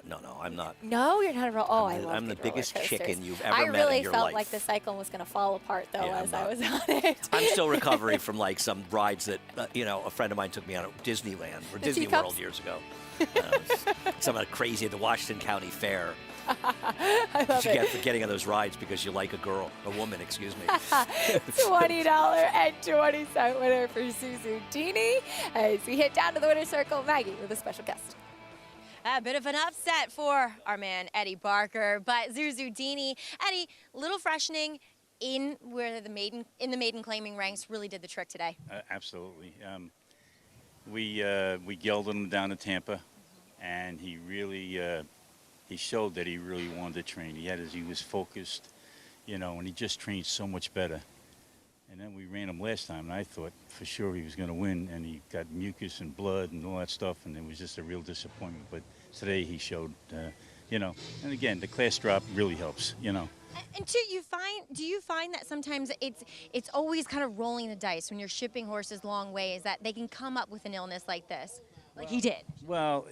No, I'm not.
No, you're not a roller. Oh, I love
I'm the biggest
roller
chicken
coasters.
you've ever met in your life.
I really felt like the Cyclone was going to fall apart, though, as I was on it.
I'm still recovering from like some rides that, a friend of mine took me on at Disneyland or Disney World years ago. Some crazy at the Washington County Fair.
I love
you
it.
get for getting on those rides because you like a woman, excuse me.
$20.20 winner for Zuzu Dini as we hit down to the winner's circle. Maggie with a special guest.
A bit of an upset for our man Eddie Barker, but Zuzu Dini, Eddie, little freshening in where the maiden claiming ranks really did the trick today.
Absolutely. We gelded him down to Tampa, and he really. He showed that he really wanted to train. He was focused, and he just trained so much better. And then we ran him last time, and I thought for sure he was going to win, and he got mucus and blood and all that stuff, and it was just a real disappointment. But today he showed, and again, the class drop really helps,
And do you find that sometimes it's always kind of rolling the dice when you're shipping horses long ways that they can come up with an illness like this, like he did?
Well,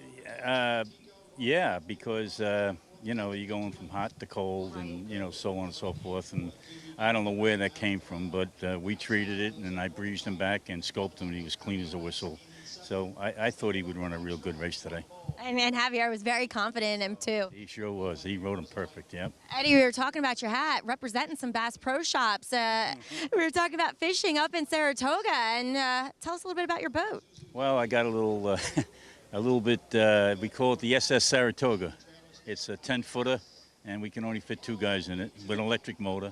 yeah, because, you're going from hot to cold and, so on and so forth. And I don't know where that came from, but we treated it, and I breezed him back and scoped him, and he was clean as a whistle. So I thought he would run a real good race today.
And Javier was very confident in him, too.
He sure was. He rode him perfect, yep.
Eddie, we were talking about your hat, representing some Bass Pro Shops. We were talking about fishing up in Saratoga, and tell us a little bit about your boat.
Well, I got a little... a little bit, we call it the SS Saratoga. It's a 10-footer, and we can only fit 2 guys in it with an electric motor.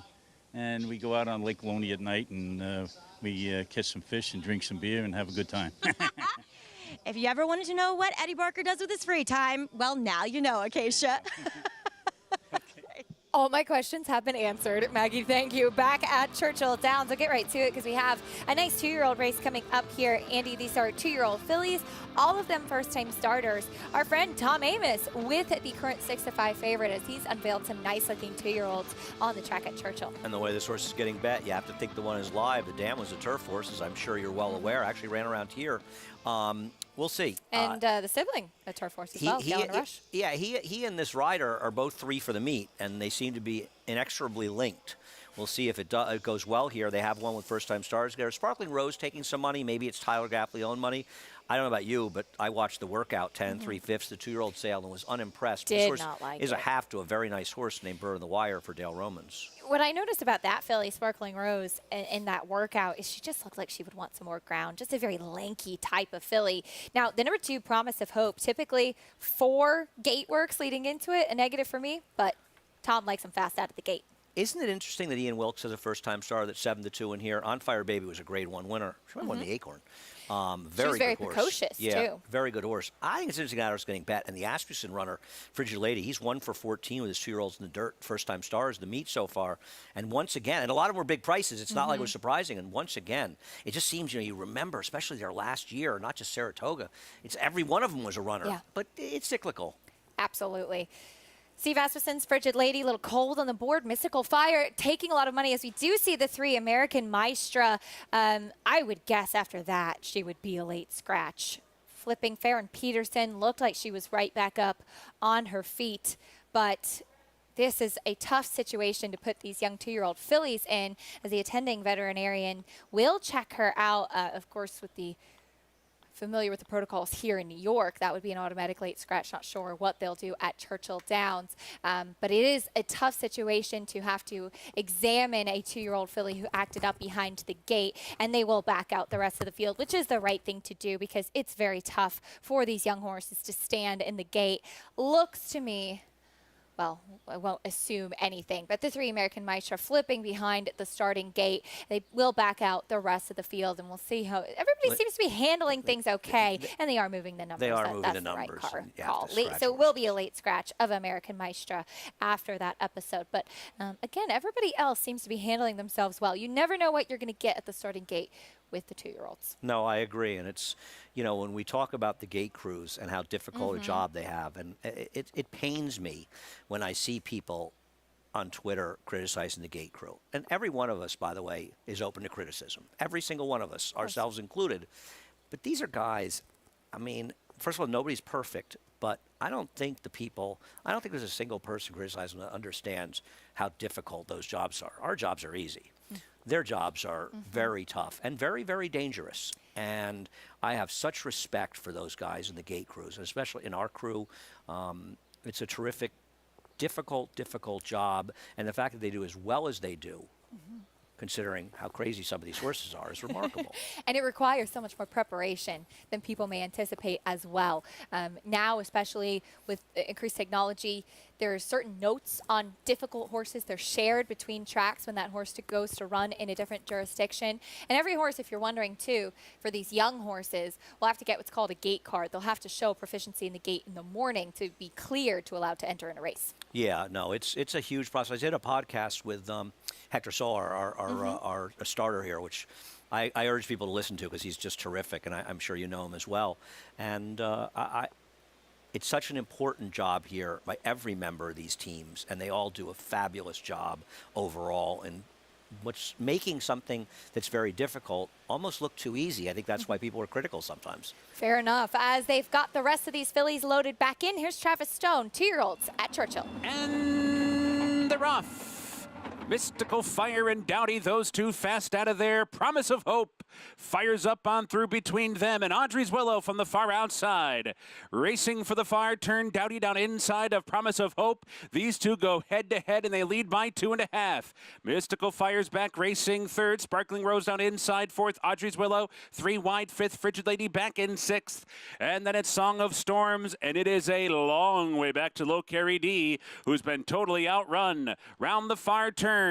And we go out on Lake Loney at night, and we catch some fish and drink some beer and have a good time.
If you ever wanted to know what Eddie Barker does with his free time, well, now you know, Acacia.
All my questions have been answered. Maggie, thank you. Back at Churchill Downs. We'll get right to it because we have a nice 2-year-old race coming up here. Andy, these are 2-year-old fillies, all of them first-time starters. Our friend Tom Amos with the current 6-5 favorite as he's unveiled some nice-looking 2-year-olds on the track at Churchill.
And the way this horse is getting bet, you have to think the one is live. The dam was a turf horse, as I'm sure you're well aware. Actually ran around here. We'll see.
And the sibling, a turf horse as well, Gallon Rush.
Yeah, he and this rider are both 3 for the meet, and they seem to be inexorably linked. We'll see if it goes well here. They have one with first-time stars. There's Sparkling Rose taking some money. Maybe it's Tyler Gaffley-owned money. I don't know about you, but I watched the workout 10 3/5, the 2-year-old sale, and was unimpressed.
Did
this horse
not like
is
it.
a half to a very nice horse named Burr in the Wire for Dale Romans.
What I noticed about that filly, Sparkling Rose, in that workout is she just looked like she would want some more ground. Just a very lanky type of filly. Now, the number 2, Promise of Hope, typically 4 gate works leading into it, a negative for me, but Tom likes him fast out of the gate.
Isn't it interesting that Ian Wilkes is a first-time star that's 7-2 in here? On Fire Baby was a Grade 1 winner. She won the Acorn. Very
very
good horse.
precocious,
yeah,
too.
Very good horse. I think it's interesting that horse getting bet. And the Asmussen runner, Frigid Lady, he's 1 for 14 with his 2-year-olds in the dirt. First-time stars, the meet so far. And once again, and a lot of them were big prices. It's not like it was surprising. And once again, it just seems, you remember, especially their last year, not just Saratoga. It's every one of them was a runner.
Yeah.
But it's cyclical.
Absolutely. Steve Asmussen's Frigid Lady, a little cold on the board. Mystical Fire taking a lot of money as we do see the 3 American Maestra. I would guess after that she would be a late scratch. Flipping Fair and Peterson looked like she was right back up on her feet. But this is a tough situation to put these young 2-year-old fillies in as the attending veterinarian will check her out, of course, with the familiar with the protocols here in New York, that would be an automatic late scratch. Not sure what they'll do at Churchill Downs. But it is a tough situation to have to examine a 2-year-old filly who acted up behind the gate, and they will back out the rest of the field, which is the right thing to do because it's very tough for these young horses to stand in the gate. Looks to me well, I won't assume anything, but the 3 American Maestra flipping behind the starting gate. They will back out the rest of the field, and we'll see how everybody seems to be handling things okay, and they are moving the numbers.
They are moving
that's
the numbers.
Right car
You have
call.
to scratch
So it will be a late scratch of American Maestra after that episode. But again, everybody else seems to be handling themselves well. You never know what you're going to get at the starting gate with the 2-year-olds.
No, I agree. And it's, you know, when we talk about the gate crews and how difficult a job they have, and it pains me when I see people on Twitter criticizing the gate crew. And every one of us, by the way, is open to criticism. Every single one of us, ourselves included. But these are guys, I mean, first of all, nobody's perfect, but I don't think there's a single person criticizing that understands how difficult those jobs are. Our jobs are easy. Their jobs are very tough and very, very dangerous. And I have such respect for those guys in the gate crews, and especially in our crew. It's a terrific, difficult job. And the fact that they do as well as they do, considering how crazy some of these horses are, is remarkable.
And it requires so much more preparation than people may anticipate as well. Now, especially with increased technology, there are certain notes on difficult horses. They're shared between tracks when that horse goes to run in a different jurisdiction. And every horse, if you're wondering too, for these young horses, will have to get what's called a gate card. They'll have to show proficiency in the gate in the morning to be cleared to allow to enter in a race.
Yeah, no, it's a huge process. I did a podcast with Hector Soler, our starter here, which I urge people to listen to because he's just terrific, and I'm sure you know him as well. And it's such an important job here by every member of these teams, and they all do a fabulous job overall. And what's making something that's very difficult almost look too easy. I think that's why people are critical sometimes.
Fair enough. As they've got the rest of these fillies loaded back in, here's Travis Stone, 2-year-olds at Churchill.
And they're off. Mystical Fire and Dowdy, those two fast out of there. Promise of Hope fires up on through between them, and Audrey's Willow from the far outside. Racing for the far turn, Dowdy down inside of Promise of Hope. These two go head-to-head, and they lead by 2.5. Mystical Fire's back racing third. Sparkling Rose down inside fourth. Audrey's Willow 3 wide fifth. Frigid Lady back in sixth. And then it's Song of Storms, and it is a long way back to Low Carry D, who's been totally outrun. Round the far turn,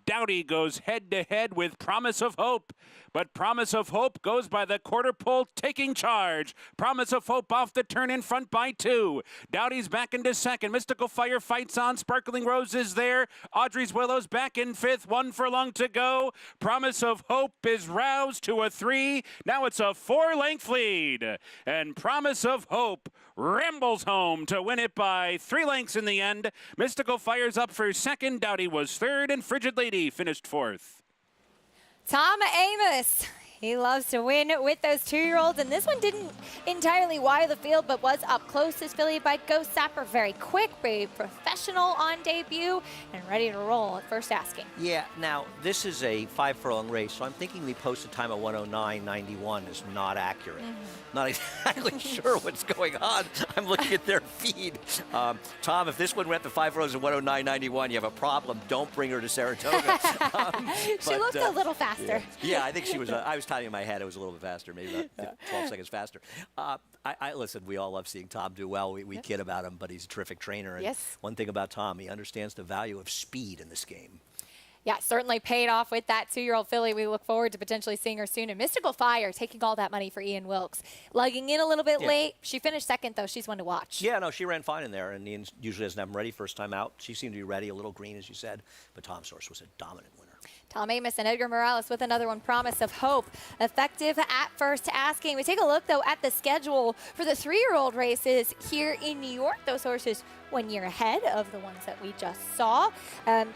Dowdy goes head-to-head with Promise of Hope, but Promise of Hope goes by the quarter pole, taking charge. Promise of Hope off the turn in front by 2. Dowdy's back into second. Mystical Fire fights on. Sparkling Rose is there. Audrey's Willow's back in fifth. 1 furlong to go. Promise of Hope is roused to a 3. Now it's a 4-length lead. And Promise of Hope rambles home to win it by 3 lengths in the end. Mystical Fire's up for second. Dowdy was third, and Frigid Lady finished fourth.
Tom Amos. He loves to win with those 2-year-olds, and this one didn't entirely wire the field, but was up close. This filly by Ghost Sapper, very quick, very professional on debut, and ready to roll at first asking.
Yeah, now, this is a 5-furlong race, so I'm thinking the posted time of 109.91 is not accurate. Not exactly sure what's going on. I'm looking at their feed. Tom, if this one went to 5 furlongs at 109.91, you have a problem. Don't bring her to Saratoga.
She looked a little faster.
Yeah, I think she was. I was timing in my head. It was a little bit faster, maybe about 12 seconds faster. Listen, we all love seeing Tom do well. We kid about him, but he's a terrific trainer. And one thing about Tom, he understands the value of speed in this game.
Yeah, certainly paid off with that 2-year-old filly. We look forward to potentially seeing her soon. And Mystical Fire taking all that money for Ian Wilkes. Lugging in a little bit late. She finished second, though. She's one to watch.
Yeah, no, she ran fine in there, and Ian usually doesn't have them ready first time out. She seemed to be ready, a little green, as you said, but Tom's horse was a dominant winner.
Tom Amos and Edgar Morales with another one, Promise of Hope. Effective at first asking. We take a look, though, at the schedule for the 3-year-old races here in New York. Those horses 1 year ahead of the ones that we just saw.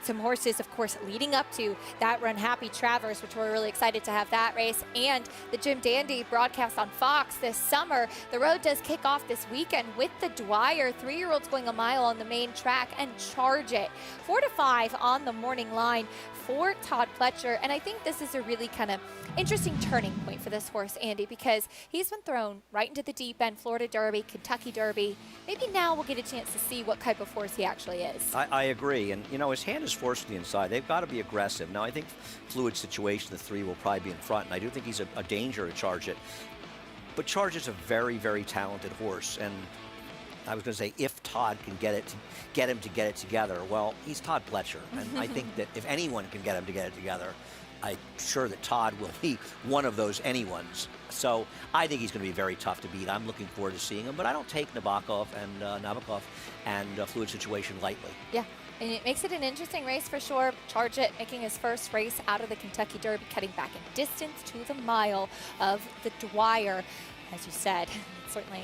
Some horses, of course, leading up to that Run Happy Travers, which we're really excited to have that race, and the Jim Dandy broadcast on Fox this summer. The road does kick off this weekend with the Dwyer. 3-year-olds going a mile on the main track and charge it. 4 to 5 on the morning line for Todd Pletcher. And I think this is a really kind of interesting turning point for this horse, Andy, because he's been thrown right into the deep end, Florida Derby, Kentucky Derby. Maybe now we'll get a chance to see what type of horse he actually is.
I agree. And, you know, his hand is forced to the inside. They've got to be aggressive. Now, I think fluid situation, the 3 will probably be in front, and I do think he's a danger to charge it. But Charge is a very, very talented horse, and I was going to say if Todd can get him to get it together. Well, he's Todd Pletcher, and I think that if anyone can get him to get it together, I'm sure that Todd will be one of those anyones. So I think he's going to be very tough to beat. I'm looking forward to seeing him, but I don't take Nabokov and Fluid Situation lightly.
Yeah. And it makes it an interesting race for sure. Chargett making his first race out of the Kentucky Derby, cutting back in distance to the mile of the Dwyer. As you said, certainly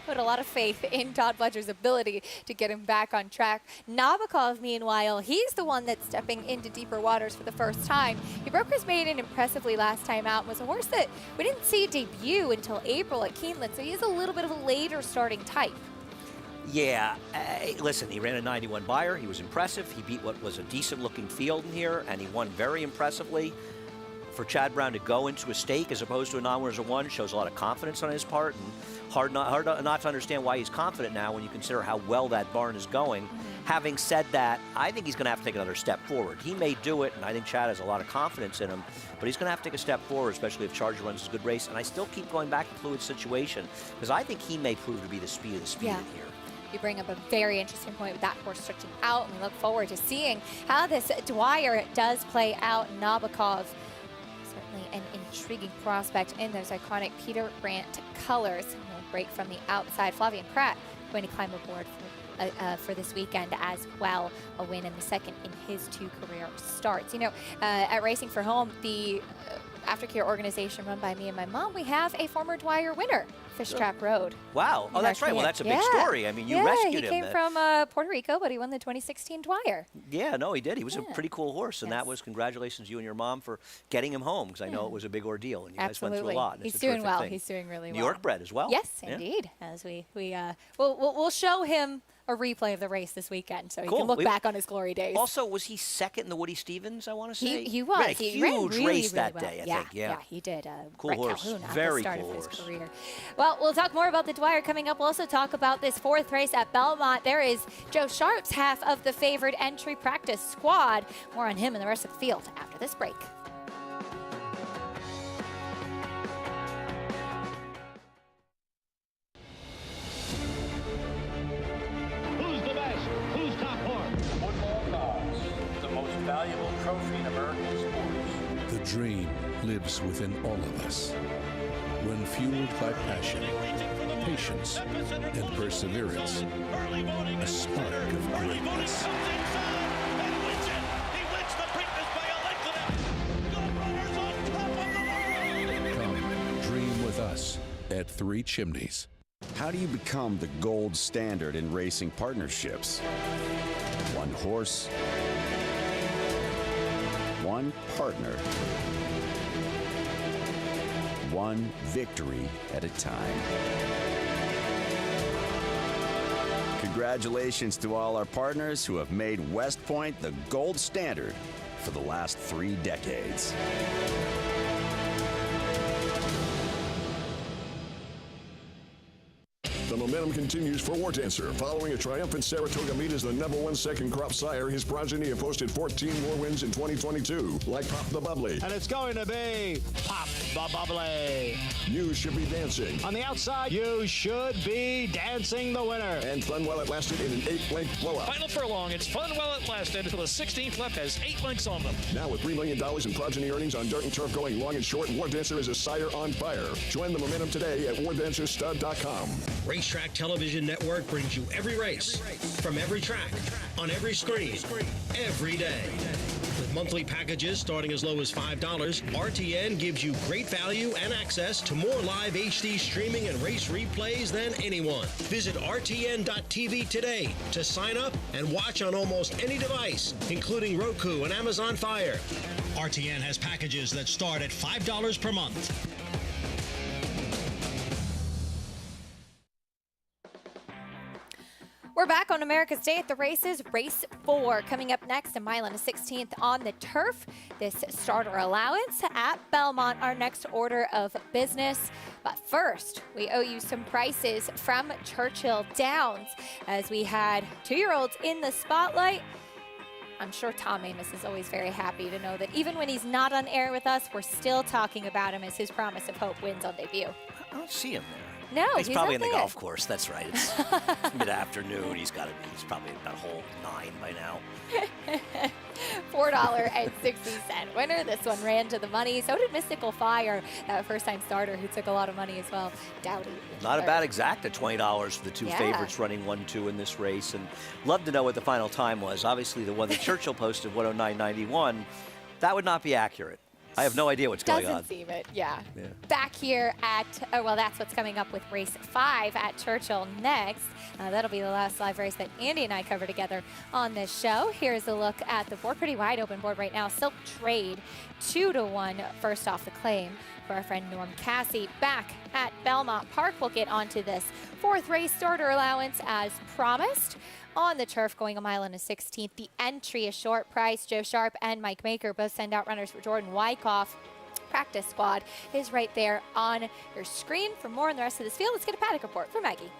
put a lot of faith in Todd Pletcher's ability to get him back on track. Nabokov, meanwhile, he's the one that's stepping into deeper waters for the first time. He broke his maiden impressively last time out and was a horse that we didn't see debut until April at Keeneland, so he is a little bit of a later starting type.
Yeah, listen, he ran a 91 Beyer. He was impressive. He beat what was a decent-looking field in here, and he won very impressively. For Chad Brown to go into a stake as opposed to a non-winners of one shows a lot of confidence on his part, and hard not to understand why he's confident now when you consider how well that barn is going. Having said that, I think he's going to have to take another step forward. He may do it, and I think Chad has a lot of confidence in him, but he's going to have to take a step forward, especially if Charger runs a good race. And I still keep going back to Fluid Situation, because I think he may prove to be the speed in here.
You bring up a very interesting point with that horse stretching out, and we look forward to seeing how this Dwyer does play out. Nabokov, certainly an intriguing prospect in those iconic Peter Brandt colors. We'll break from the outside. Flavian Pratt going to climb aboard for this weekend as well. A win in the second in his 2 career starts. You know, at Racing for Home, the aftercare organization run by me and my mom, we have a former Dwyer winner, Fish Trap Road.
Wow. Oh, that's right. Well, that's a big story. I mean, you rescued him.
He came from Puerto Rico, but he won the 2016 Dwyer.
Yeah, no, he did. He was a pretty cool horse, and that was congratulations to you and your mom for getting him home, because I know it was a big ordeal, and you guys went through a lot.
He's doing well. He's doing really well.
New York bred as well.
Yes, indeed. As we'll show him a replay of the race this weekend, so he can look back on his glory days.
Also, was he second in the Woody Stevens, I want to say?
He was.
Ran a huge race that day, I think.
Yeah, he did.
Cool horse.
Calhoun at
Very
the start
cool
of his
horse.
career. Well, we'll talk more about the Dwyer coming up. We'll also talk about this 4th race at Belmont. There is Joe Sharp's half of the favored entry practice squad. More on him and the rest of the field after this break.
Valuable trophy in American sports.
The dream lives within all of us. When fueled by passion, patience, and perseverance, a spark of greatness. Come, dream with us at Three Chimneys.
How do you become the gold standard in racing partnerships? One horse, one partner, one victory at a time. Congratulations to all our partners who have made West Point the gold standard for the last 3 decades.
The momentum continues for War Dancer. Following a triumphant Saratoga meet as the #1 second crop sire, his progeny have posted 14 more wins in 2022, like Pop the Bubbly.
And it's going to be Pop the Bubbly.
You should be dancing.
On the outside, you should be dancing the winner.
And Fun While It Lasted in an 8-length blowout.
Final furlong, it's Fun While It Lasted until the 16th lap has 8 lengths on them.
Now with $3 million in progeny earnings on dirt and turf going long and short, War Dancer is a sire on fire. Join the momentum today at wardancerstud.com.
Racetrack Television Network brings you every race, from every track, on every screen, every day. With monthly packages starting as low as $5, RTN gives you great value and access to more live HD streaming and race replays than anyone. Visit RTN.tv today to sign up and watch on almost any device, including Roku and Amazon Fire. RTN has packages that start at $5 per month.
We're back on America's Day at the Races. Race 4 coming up next, a mile and a 16th on the turf. This starter allowance at Belmont, our next order of business. But first, we owe you some prices from Churchill Downs as we had 2-year-olds in the spotlight. I'm sure Tom Amos is always very happy to know that even when he's not on air with us, we're still talking about him as his Promise of Hope wins on debut.
I don't see him there.
No,
he's probably in
not
the
there.
golf course. That's right. It's mid-afternoon. He's probably at hole 9 by now.
$4.60 winner. This one ran to the money. So did Mystical Fire, that first-time starter who took a lot of money as well. Dowdy.
Not a bad exact at $20 for the two favorites running 1-2 in this race. And love to know what the final time was. Obviously, the one that Churchill posted, 109.91, that would not be accurate. I have no idea what's going on.
Doesn't seem it, yeah. Back here at, well, that's what's coming up with race 5 at Churchill next. That'll be the last live race that Andy and I cover together on this show. Here's a look at the board. Pretty wide open board right now. Silk Trade, 2-1 first off the claim for our friend Norm Cassie. Back at Belmont Park, we'll get onto this 4th race starter allowance as promised. On the turf, going 1 mile and a 16th. The entry, a short price. Joe Sharp and Mike Maker both send out runners for Jordan Wyckoff. Practice squad is right there on your screen. For more on the rest of this field, let's get a paddock report for Maggie.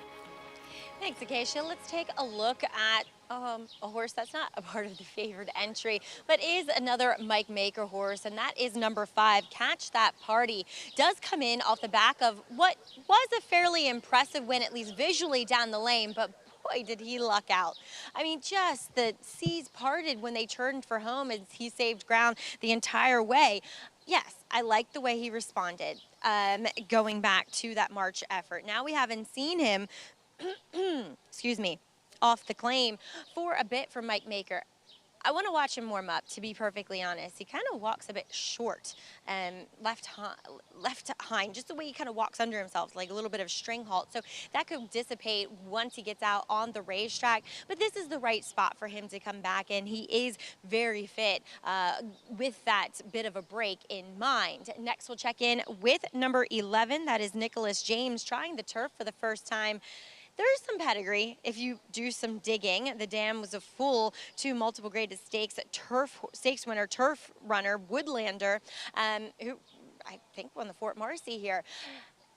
Thanks, Acacia. Let's take a look at a horse that's not a part of the favored entry, but is another Mike Maker horse, and that is number 5, Catch That Party. Does come in off the back of what was a fairly impressive win, at least visually down the lane, but boy, did he luck out. I mean, just the seas parted when they turned for home as he saved ground the entire way. Yes, I like the way he responded going back to that March effort. Now we haven't seen him, excuse me, off the claim for a bit from Mike Maker. I want to watch him warm up, to be perfectly honest. He kind of walks a bit short and left behind, just the way he kind of walks under himself, like a little bit of string halt. So that could dissipate once he gets out on the racetrack. But this is the right spot for him to come back, and he is very fit with that bit of a break in mind. Next, we'll check in with number 11. That is Nicholas James, trying the turf for the first time. There's some pedigree if you do some digging. The dam was a full 2 multiple graded stakes stakes winner, turf runner, Woodlander, who I think won the Fort Marcy here.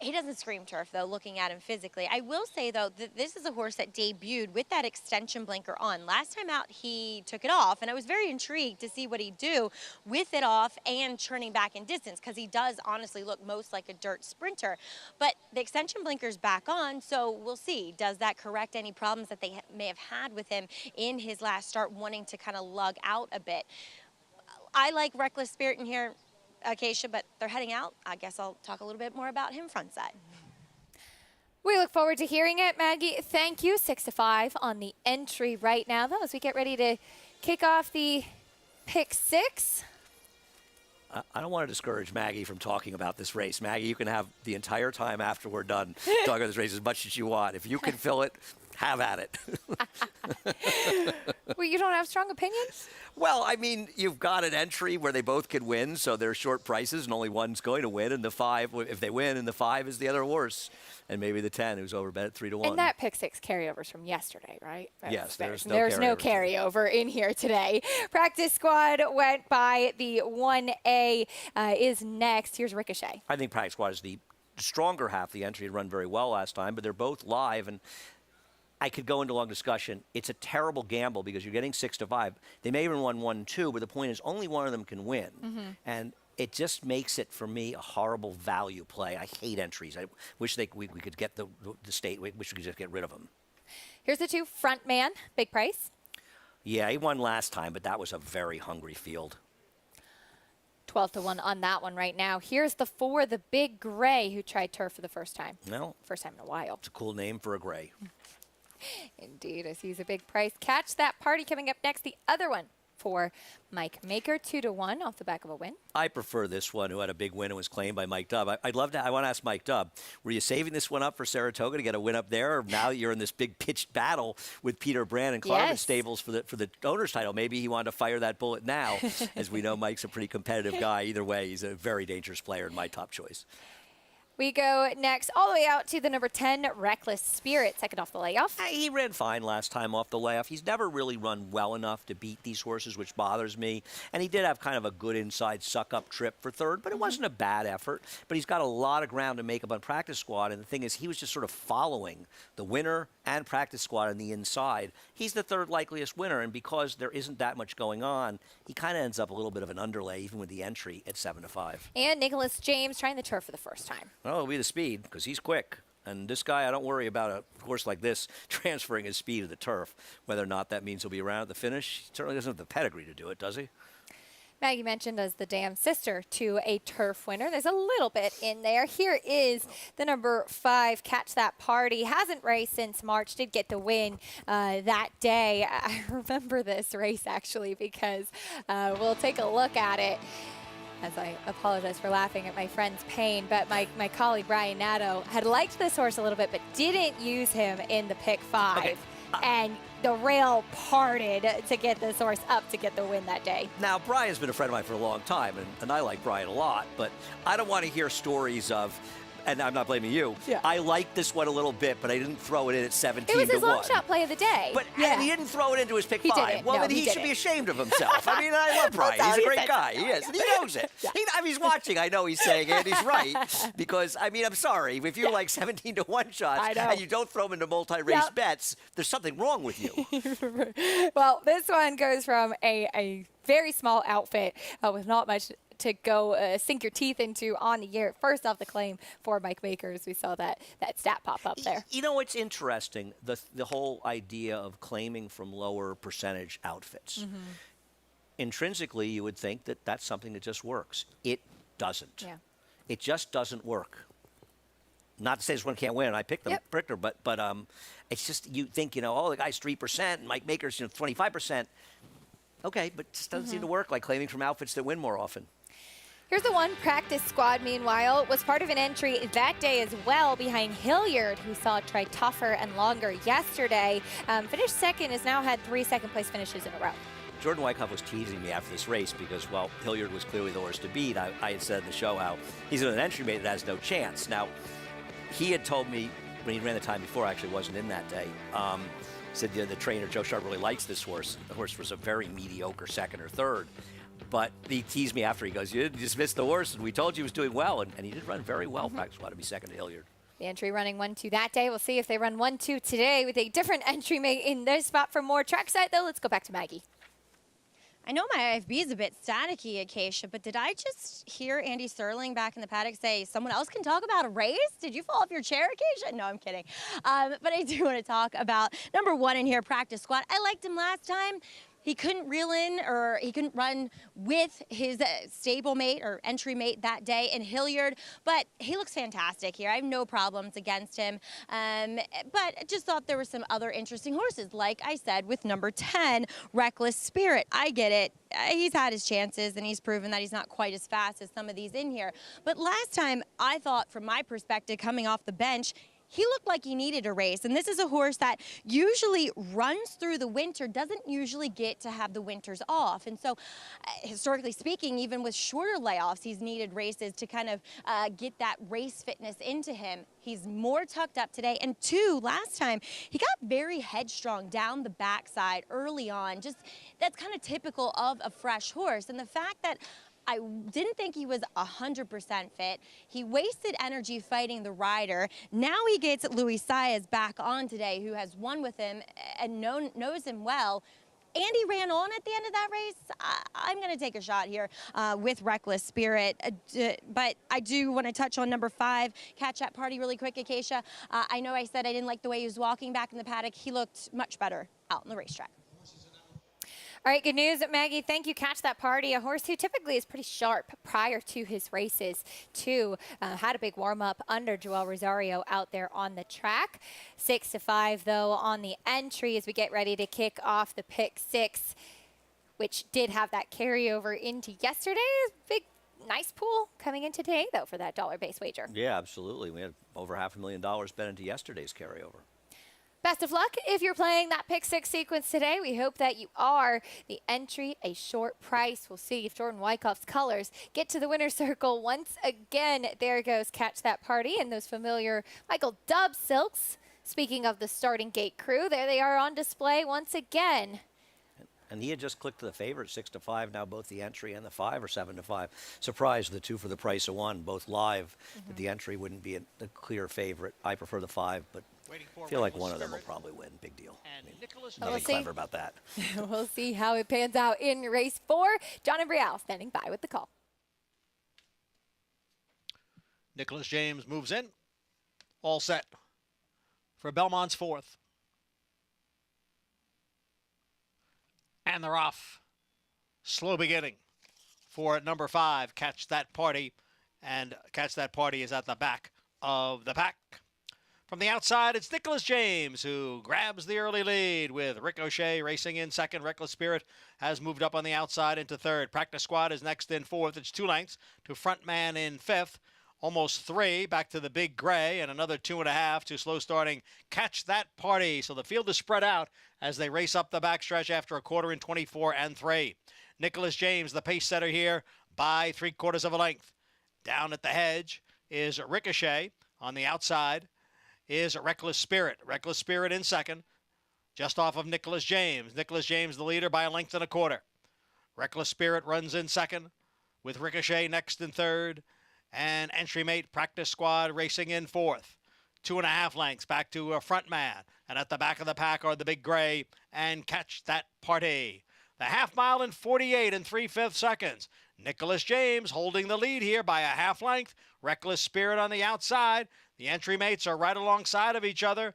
He doesn't scream turf, though, looking at him physically. I will say, though, that this is a horse that debuted with that extension blinker on. Last time out, he took it off, and I was very intrigued to see what he'd do with it off and turning back in distance, because he does honestly look most like a dirt sprinter. But the extension blinker's back on, so we'll see. Does that correct any problems that they may have had with him in his last start, wanting to kind of lug out a bit? I like Reckless Spirit in here, Acacia, but they're heading out. I guess I'll talk a little bit more about him front side.
We look forward to hearing it, Maggie. Thank you. 6-5 on the entry right now, though, as we get ready to kick off the pick 6.
I don't want to discourage Maggie from talking about this race. Maggie, you can have the entire time after we're done talking about this race as much as you want. If you can fill it, have at it.
Well, you don't have strong opinions?
Well, I mean, you've got an entry where they both could win, so they're short prices, and only one's going to win. And the 5, if they win, and the 5 is the other horse, and maybe the 10 who's overbet at 3-1.
And that pick 6 carryovers from yesterday, right?
Yes, there's
no carryover in here today. Practice squad went by. The 1A is next. Here's Ricochet.
I think Practice Squad is the stronger half. The entry had run very well last time, but they're both live, and I could go into a long discussion. It's a terrible gamble because you're getting 6-5. They may even run 1-2, but the point is only one of them can win. And it just makes it, for me, a horrible value play. I hate entries. I wish we could get the state. We wish we could just get rid of them.
Here's the 2. Front Man, big price.
Yeah, he won last time, but that was a very hungry field.
12-1 on that one right now. Here's the 4, the Big Gray, who tried turf for the first time.
Well,
first time in a while.
It's a cool name for a gray.
Indeed, as he's a big price. Catch That Party coming up next. The other one for Mike Maker, 2-1 off the back of a win.
I prefer this one, who had a big win and was claimed by Mike Dubb. I want to ask Mike Dubb, were you saving this one up for Saratoga to get a win up there? Or now you're in this big pitched battle with Peter Brand and Clarvin Stables for the owner's title. Maybe he wanted to fire that bullet now. As we know, Mike's a pretty competitive guy. Either way, he's a very dangerous player and my top choice.
We go next all the way out to the number 10, Reckless Spirit, second off the layoff.
He ran fine last time off the layoff. He's never really run well enough to beat these horses, which bothers me. And he did have kind of a good inside suck-up trip for third, but it wasn't a bad effort. But he's got a lot of ground to make up on Practice Squad. And the thing is, he was just sort of following the winner and Practice Squad on the inside. He's the 3rd likeliest winner, and because there isn't that much going on, he kind of ends up a little bit of an underlay, even with the entry at 7-5.
And Nicholas James trying the turf for the first time.
Oh, it'll be the speed, because he's quick. And this guy, I don't worry about a horse like this transferring his speed to the turf. Whether or not that means he'll be around at the finish, he certainly doesn't have the pedigree to do it, does he?
Maggie mentioned as the dam sister to a turf winner. There's a little bit in there. Here is the number 5, Catch That Party. Hasn't raced since March. Did get the win that day. I remember this race actually because we'll take a look at it. As I apologize for laughing at my friend's pain, but my colleague Brian Nadeau had liked this horse a little bit, but didn't use him in the pick 5. Okay. And the rail parted to get this horse up to get the win that day.
Now, Brian's been a friend of mine for a long time, and I like Brian a lot, but I don't want to hear stories of, and I'm not blaming you, I liked this one a little bit, but I didn't throw it in at 17 to 1.
It was his long shot play of the day.
But and he didn't throw it into his pick 5.
Didn't.
Well,
No,
then he should be ashamed of himself. I mean, I love Brian. He's a great guy. He is. And he knows it. I mean, he's watching. I know he's saying it. And he's right. Because, I mean, I'm sorry. If you're like 17 to 1 shots and you don't throw them into multi-race bets, there's something wrong with you.
Well, this one goes from a very small outfit with not much to go sink your teeth into on the year. First off, the claim for Mike Makers. We saw that stat pop up there.
You know what's interesting? The whole idea of claiming from lower percentage outfits. Mm-hmm. Intrinsically, you would think that that's something that just works. It doesn't. Yeah. It just doesn't work. Not to say this one can't win, and I picked them, Brickner, but it's just you think, oh, the guy's 3%, and Mike Makers, 25%. Okay, but it just doesn't seem to work, like claiming from outfits that win more often.
Here's the one practice squad, meanwhile, was part of an entry that day as well behind Hilliard, who saw it try tougher and longer yesterday. Finished second, has now had 3 second-place finishes in a row.
Jordan Wyckoff was teasing me after this race because, well, Hilliard was clearly the horse to beat. I had said in the show how he's in an entry mate that has no chance. Now, he had told me when he ran the time before, I actually wasn't in that day, said the trainer, Joe Sharp, really likes this horse. The horse was a very mediocre second or third. But he teased me after. He goes, you dismissed the horse, and we told you he was doing well. And he did run very well. Practice squad to be second to Hilliard.
The entry running 1-2 that day. We'll see if they run 1-2 today with a different entry mate in this spot for more trackside, though. Let's go back to Maggie.
I know my IFB is a bit staticky, Acacia, but did I just hear Andy Serling back in the paddock say someone else can talk about a race? Did you fall off your chair, Acacia? No, I'm kidding. But I do want to talk about number 1 in here, Practice Squad. I liked him last time. He couldn't reel in, or he couldn't run with his stable mate or entry mate that day in Hilliard, but he looks fantastic here. I have no problems against him, but just thought there were some other interesting horses, like I said, with number 10, Reckless Spirit. I get it. He's had his chances, and he's proven that he's not quite as fast as some of these in here. But last time, I thought, from my perspective, coming off the bench, he looked like he needed a race, and this is a horse that usually runs through the winter, doesn't usually get to have the winters off. And so, historically speaking, even with shorter layoffs, he's needed races to kind of get that race fitness into him. He's more tucked up today. And 2, last time, he got very headstrong down the backside early on. Just that's kind of typical of a fresh horse. And the fact that I didn't think he was 100% fit. He wasted energy fighting the rider. Now he gets Luis Saez back on today, who has won with him and knows him well. Andy ran on at the end of that race. I'm going to take a shot here with Reckless Spirit. But I do want to touch on number 5, Catch That Party, really quick, Acacia. I know I said I didn't like the way he was walking back in the paddock. He looked much better out on the racetrack.
All right, good news, Maggie. Thank you. Catch That Party, a horse who typically is pretty sharp prior to his races, too. Had a big warm-up under Joel Rosario out there on the track. 6-5, though, on the entry as we get ready to kick off the pick 6, which did have that carryover into yesterday's big, nice pool coming in today, though, for that dollar-based wager.
Yeah, absolutely. We had over $500,000 bet into yesterday's carryover.
Best of luck if you're playing that pick 6 sequence today. We hope that you are. The entry, a short price. We'll see if Jordan Wyckoff's colors get to the winner's circle once again. There goes Catch That Party and those familiar Michael Dubb silks. Speaking of the starting gate crew, there they are on display once again.
And he had just clicked to the favorite, 6-5. Now both the entry and the 5 are 7-5. Surprised the 2 for the price of 1, both live. That the entry wouldn't be a clear favorite. I prefer the 5, but I feel like one of them will probably win. Big deal. Nothing clever about that.
We'll see how it pans out in race 4. John and Brielle standing by with the call.
Nicholas James moves in. All set for Belmont's fourth. And they're off. Slow beginning for number 5, Catch That Party. And Catch That Party is at the back of the pack. From the outside, it's Nicholas James who grabs the early lead with Ricochet racing in second. Reckless Spirit has moved up on the outside into third. Practice Squad is next in fourth. It's 2 lengths to Frontman in fifth. Almost 3 back to the Big Gray, and another 2.5 to slow starting Catch That Party. So the field is spread out as they race up the backstretch after a quarter in 24 and 3. Nicholas James, the pace setter here, by 3/4 of a length. Down at the hedge is Ricochet. On the outside is Reckless Spirit. Reckless Spirit in second, just off of Nicholas James. Nicholas James the leader by 1.25 lengths. Reckless Spirit runs in second, with Ricochet next in third, and entry mate Practice Squad racing in fourth. 2.5 lengths back to a front man, and at the back of the pack are the Big Gray and Catch That Party. The half mile in 48 and 3/5 seconds. Nicholas James holding the lead here by a half length. Reckless Spirit on the outside. The entry mates are right alongside of each other.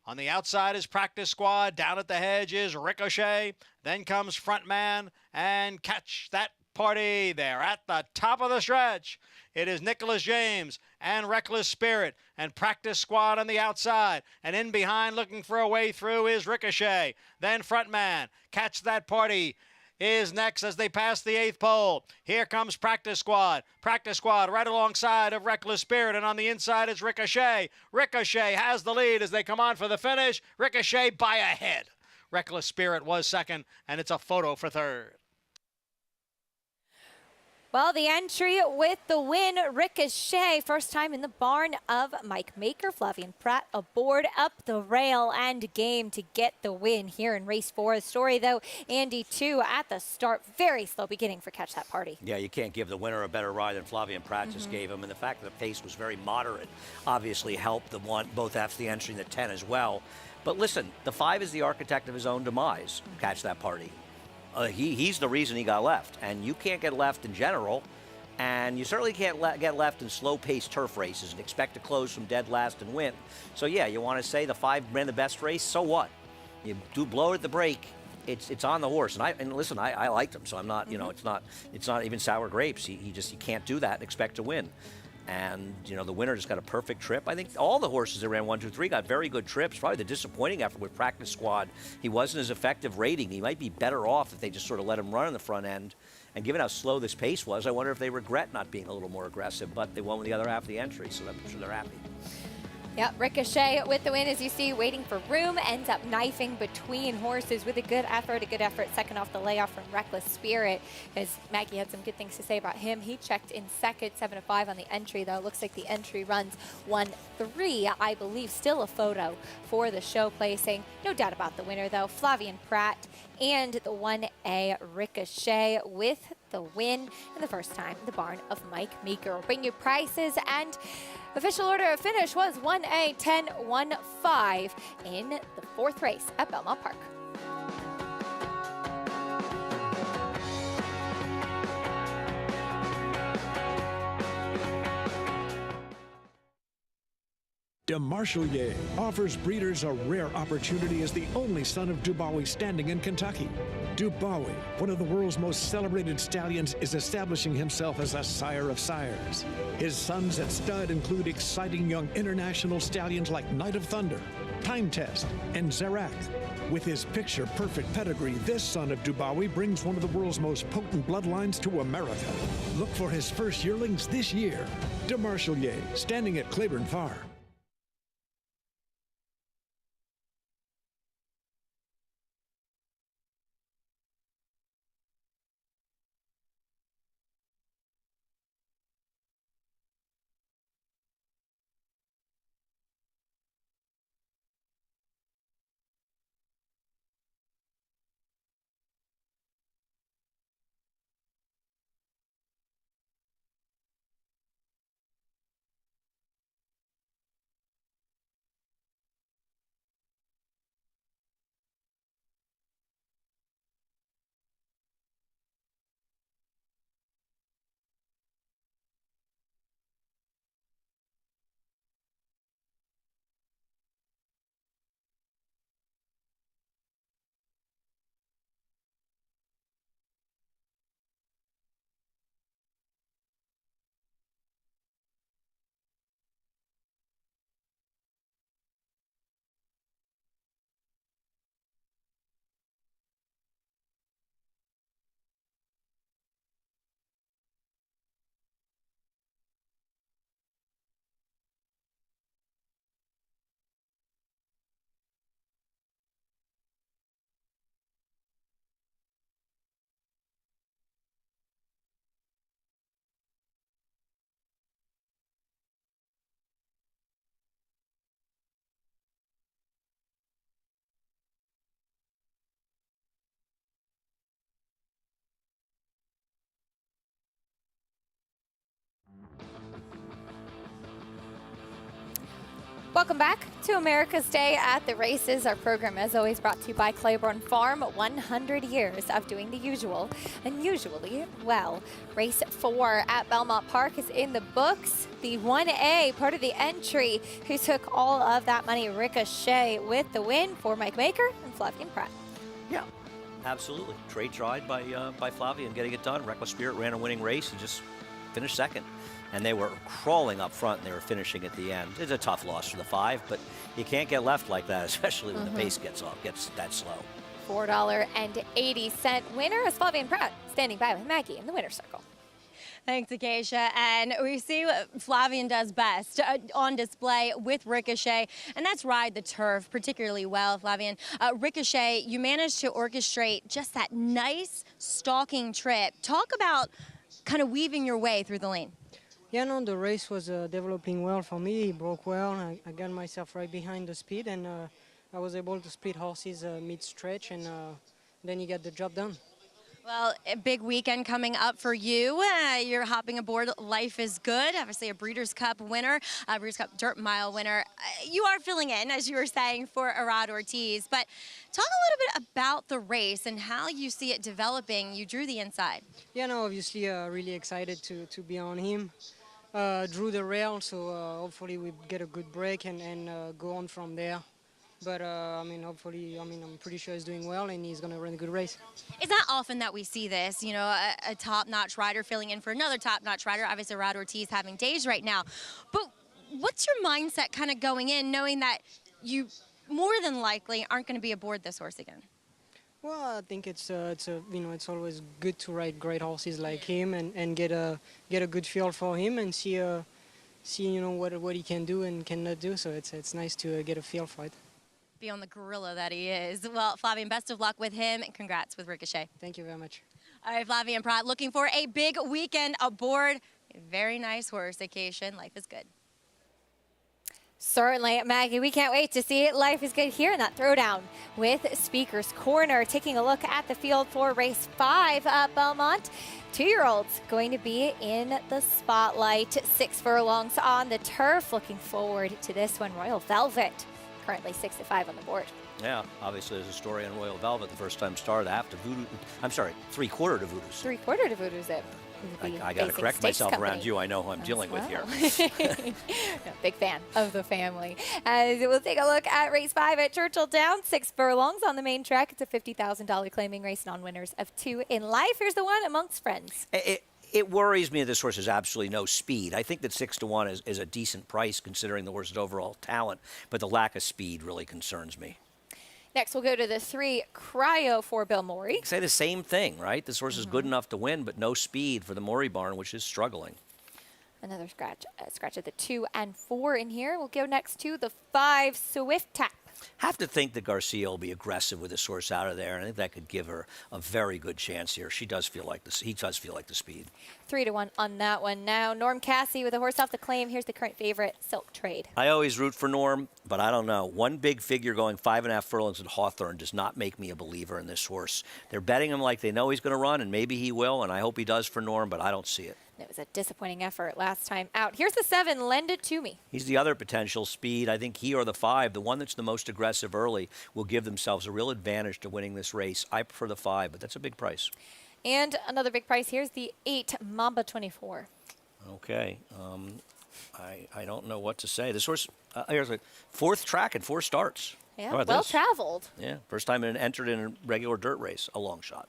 On the outside is Practice Squad. Down at the hedge is Ricochet. Then comes Frontman and Catch That Party. They're at the top of the stretch. It is Nicholas James and Reckless Spirit and Practice Squad on the outside. And in behind, looking for a way through, is Ricochet. Then Frontman. Catch That Party is next as they pass the 8th pole. Here comes Practice Squad. Practice Squad right alongside of Reckless Spirit, and on the inside is Ricochet. Ricochet has the lead as they come on for the finish. Ricochet by a head. Reckless Spirit was second, and it's a photo for third.
Well, the entry with the win, Ricochet, first time in the barn of Mike Maker. Flavien Prat aboard, up the rail, and game to get the win here in race 4. The story, though, Andy, too, at the start, very slow beginning for Catch That Party.
Yeah, you can't give the winner a better ride than Flavien Prat just gave him, and the fact that the pace was very moderate obviously helped the one, both after the entry and the 10 as well. But listen, the 5 is the architect of his own demise, Catch That Party. He's the reason he got left, and you can't get left in general, and you certainly can't get left in slow-paced turf races and expect to close from dead last and win. So yeah, you want to say the 5 ran the best race, so what? You do blow at the brake, it's on the horse, and listen, I liked him, so I'm not, you know, it's not even sour grapes. You can't do that and expect to win. And, you know, the winner just got a perfect trip. I think all the horses that ran 1, 2, 3 got very good trips. Probably the disappointing effort with Practice Squad. He wasn't as effective rating. He might be better off if they just sort of let him run in the front end. And given how slow this pace was, I wonder if they regret not being a little more aggressive. But they won with the other half of the entry, so I'm sure they're happy.
Yep, Ricochet with the win, as you see, waiting for room, ends up knifing between horses with a good effort. Second off the layoff from Reckless Spirit, as Maggie had some good things to say about him. He checked in second, 7-5 on the entry, though. Looks like the entry runs 1-3, I believe. Still a photo for the show placing. No doubt about the winner, though. Flavien Prat and the 1A Ricochet with the win, and the first time in the barn of Mike Meeker. We'll bring you prices, and official order of finish was 1A 10-1-5 in the 4th race at Belmont Park.
DeMarchelier offers breeders a rare opportunity as the only son of Dubois standing in Kentucky. Dubois, one of the world's most celebrated stallions, is establishing himself as a sire of sires. His sons at stud include exciting young international stallions like Night of Thunder, Time Test, and Zarak. With his picture-perfect pedigree, this son of Dubois brings one of the world's most potent bloodlines to America. Look for his first yearlings this year. DeMarchelier, standing at Claiborne Farm.
Welcome back to America's Day at the Races. Our program, as always, brought to you by Claiborne Farm. 100 years of doing the usual, unusually well. Race 4 at Belmont Park is in the books. The 1A, part of the entry, who took all of that money, Ricochet, with the win for Mike Maker and Flavian Pratt.
Yeah, absolutely. Trade tried by Flavian getting it done. Reckless Spirit ran a winning race. He just finished second. And they were crawling up front, and they were finishing at the end. It's a tough loss for the 5, but you can't get left like that, especially when the pace gets that slow.
$4.80 winner is Flavian Pratt, standing by with Maggie in the winner's circle.
Thanks, Acacia. And we see what Flavian does best on display with Ricochet, and that's ride the turf particularly well, Flavian. Ricochet, you managed to orchestrate just that nice stalking trip. Talk about kind of weaving your way through the lane.
Yeah, no, the race was developing well for me. He broke well. I got myself right behind the speed, and I was able to split horses mid-stretch, and then he got the job done.
Well, a big weekend coming up for you. You're hopping aboard Life is Good, obviously a Breeders' Cup winner, Breeders' Cup Dirt Mile winner. You are filling in, as you were saying, for Arad Ortiz. But talk a little bit about the race and how you see it developing. You drew the inside.
Yeah, no, obviously really excited to be on him. Drew the rail, so hopefully we get a good break and go on from there. But, I mean, hopefully, I'm pretty sure he's doing well, and he's going to run a good race.
It's not often that we see this, you know, a top-notch rider filling in for another top-notch rider. Obviously, Arad Ortiz having days right now. But what's your mindset kind of going in, knowing that you more than likely aren't going to be aboard this horse again?
Well, I think it's it's always good to ride great horses like him and get a good feel for him and see what he can do and cannot do. So it's nice to get a feel for it.
Be on the gorilla that he is. Well, Flavian, best of luck with him, and congrats with Ricochet.
Thank you very much.
All right, Flavian Pratt, looking for a big weekend aboard a very nice horse, Acacia. Life is Good.
Certainly, Maggie, we can't wait to see it. Life is Good here in that throwdown with Speaker's Corner. Taking a look at the field for race 5 at Belmont. 2-year-olds going to be in the spotlight. 6 furlongs on the turf. Looking forward to this one. Royal Velvet, currently 6-5 on the board.
Yeah, obviously there's a story on Royal Velvet. The first time started after Voodoo. I'm sorry, 3/4 to Voodoo's.
3/4 to Voodoo's it.
I got to correct myself around you. I know who I'm dealing with here.
No, big fan of the family. As we'll take a look at race 5 at Churchill Downs. 6 furlongs on the main track. It's a $50,000 claiming race, non-winners of 2 in life. Here's the one amongst friends.
It worries me that this horse has absolutely no speed. I think that 6-1 is a decent price considering the horse's overall talent, but the lack of speed really concerns me.
Next, we'll go to the 3 Cryo for Bill Morey.
Say the same thing, right? This horse is good enough to win, but no speed for the Morey barn, which is struggling.
Another scratch at the 2 and 4 in here. We'll go next to the 5 Swift Tap.
Have to think that Garcia will be aggressive with this horse out of there, and I think that could give her a very good chance here. He does feel like the speed.
3-1 on that one. Now, Norm Cassie with a horse off the claim. Here's the current favorite, Silk Trade.
I always root for Norm, but I don't know. One big figure going 5.5 furlongs at Hawthorne does not make me a believer in this horse. They're betting him like they know he's going to run, and maybe he will, and I hope he does for Norm, but I don't see it.
It was a disappointing effort last time out. Here's the 7, Lend It To Me.
He's the other potential speed. I think he or the 5, the one that's the most aggressive early, will give themselves a real advantage to winning this race. I prefer the 5, but that's a big price.
And another big price. Here's the 8, Mamba 24.
Okay. I don't know what to say. This horse, here's a 4th track and 4 starts.
Yeah, well traveled.
Yeah, first time it entered in a regular dirt race, a long shot.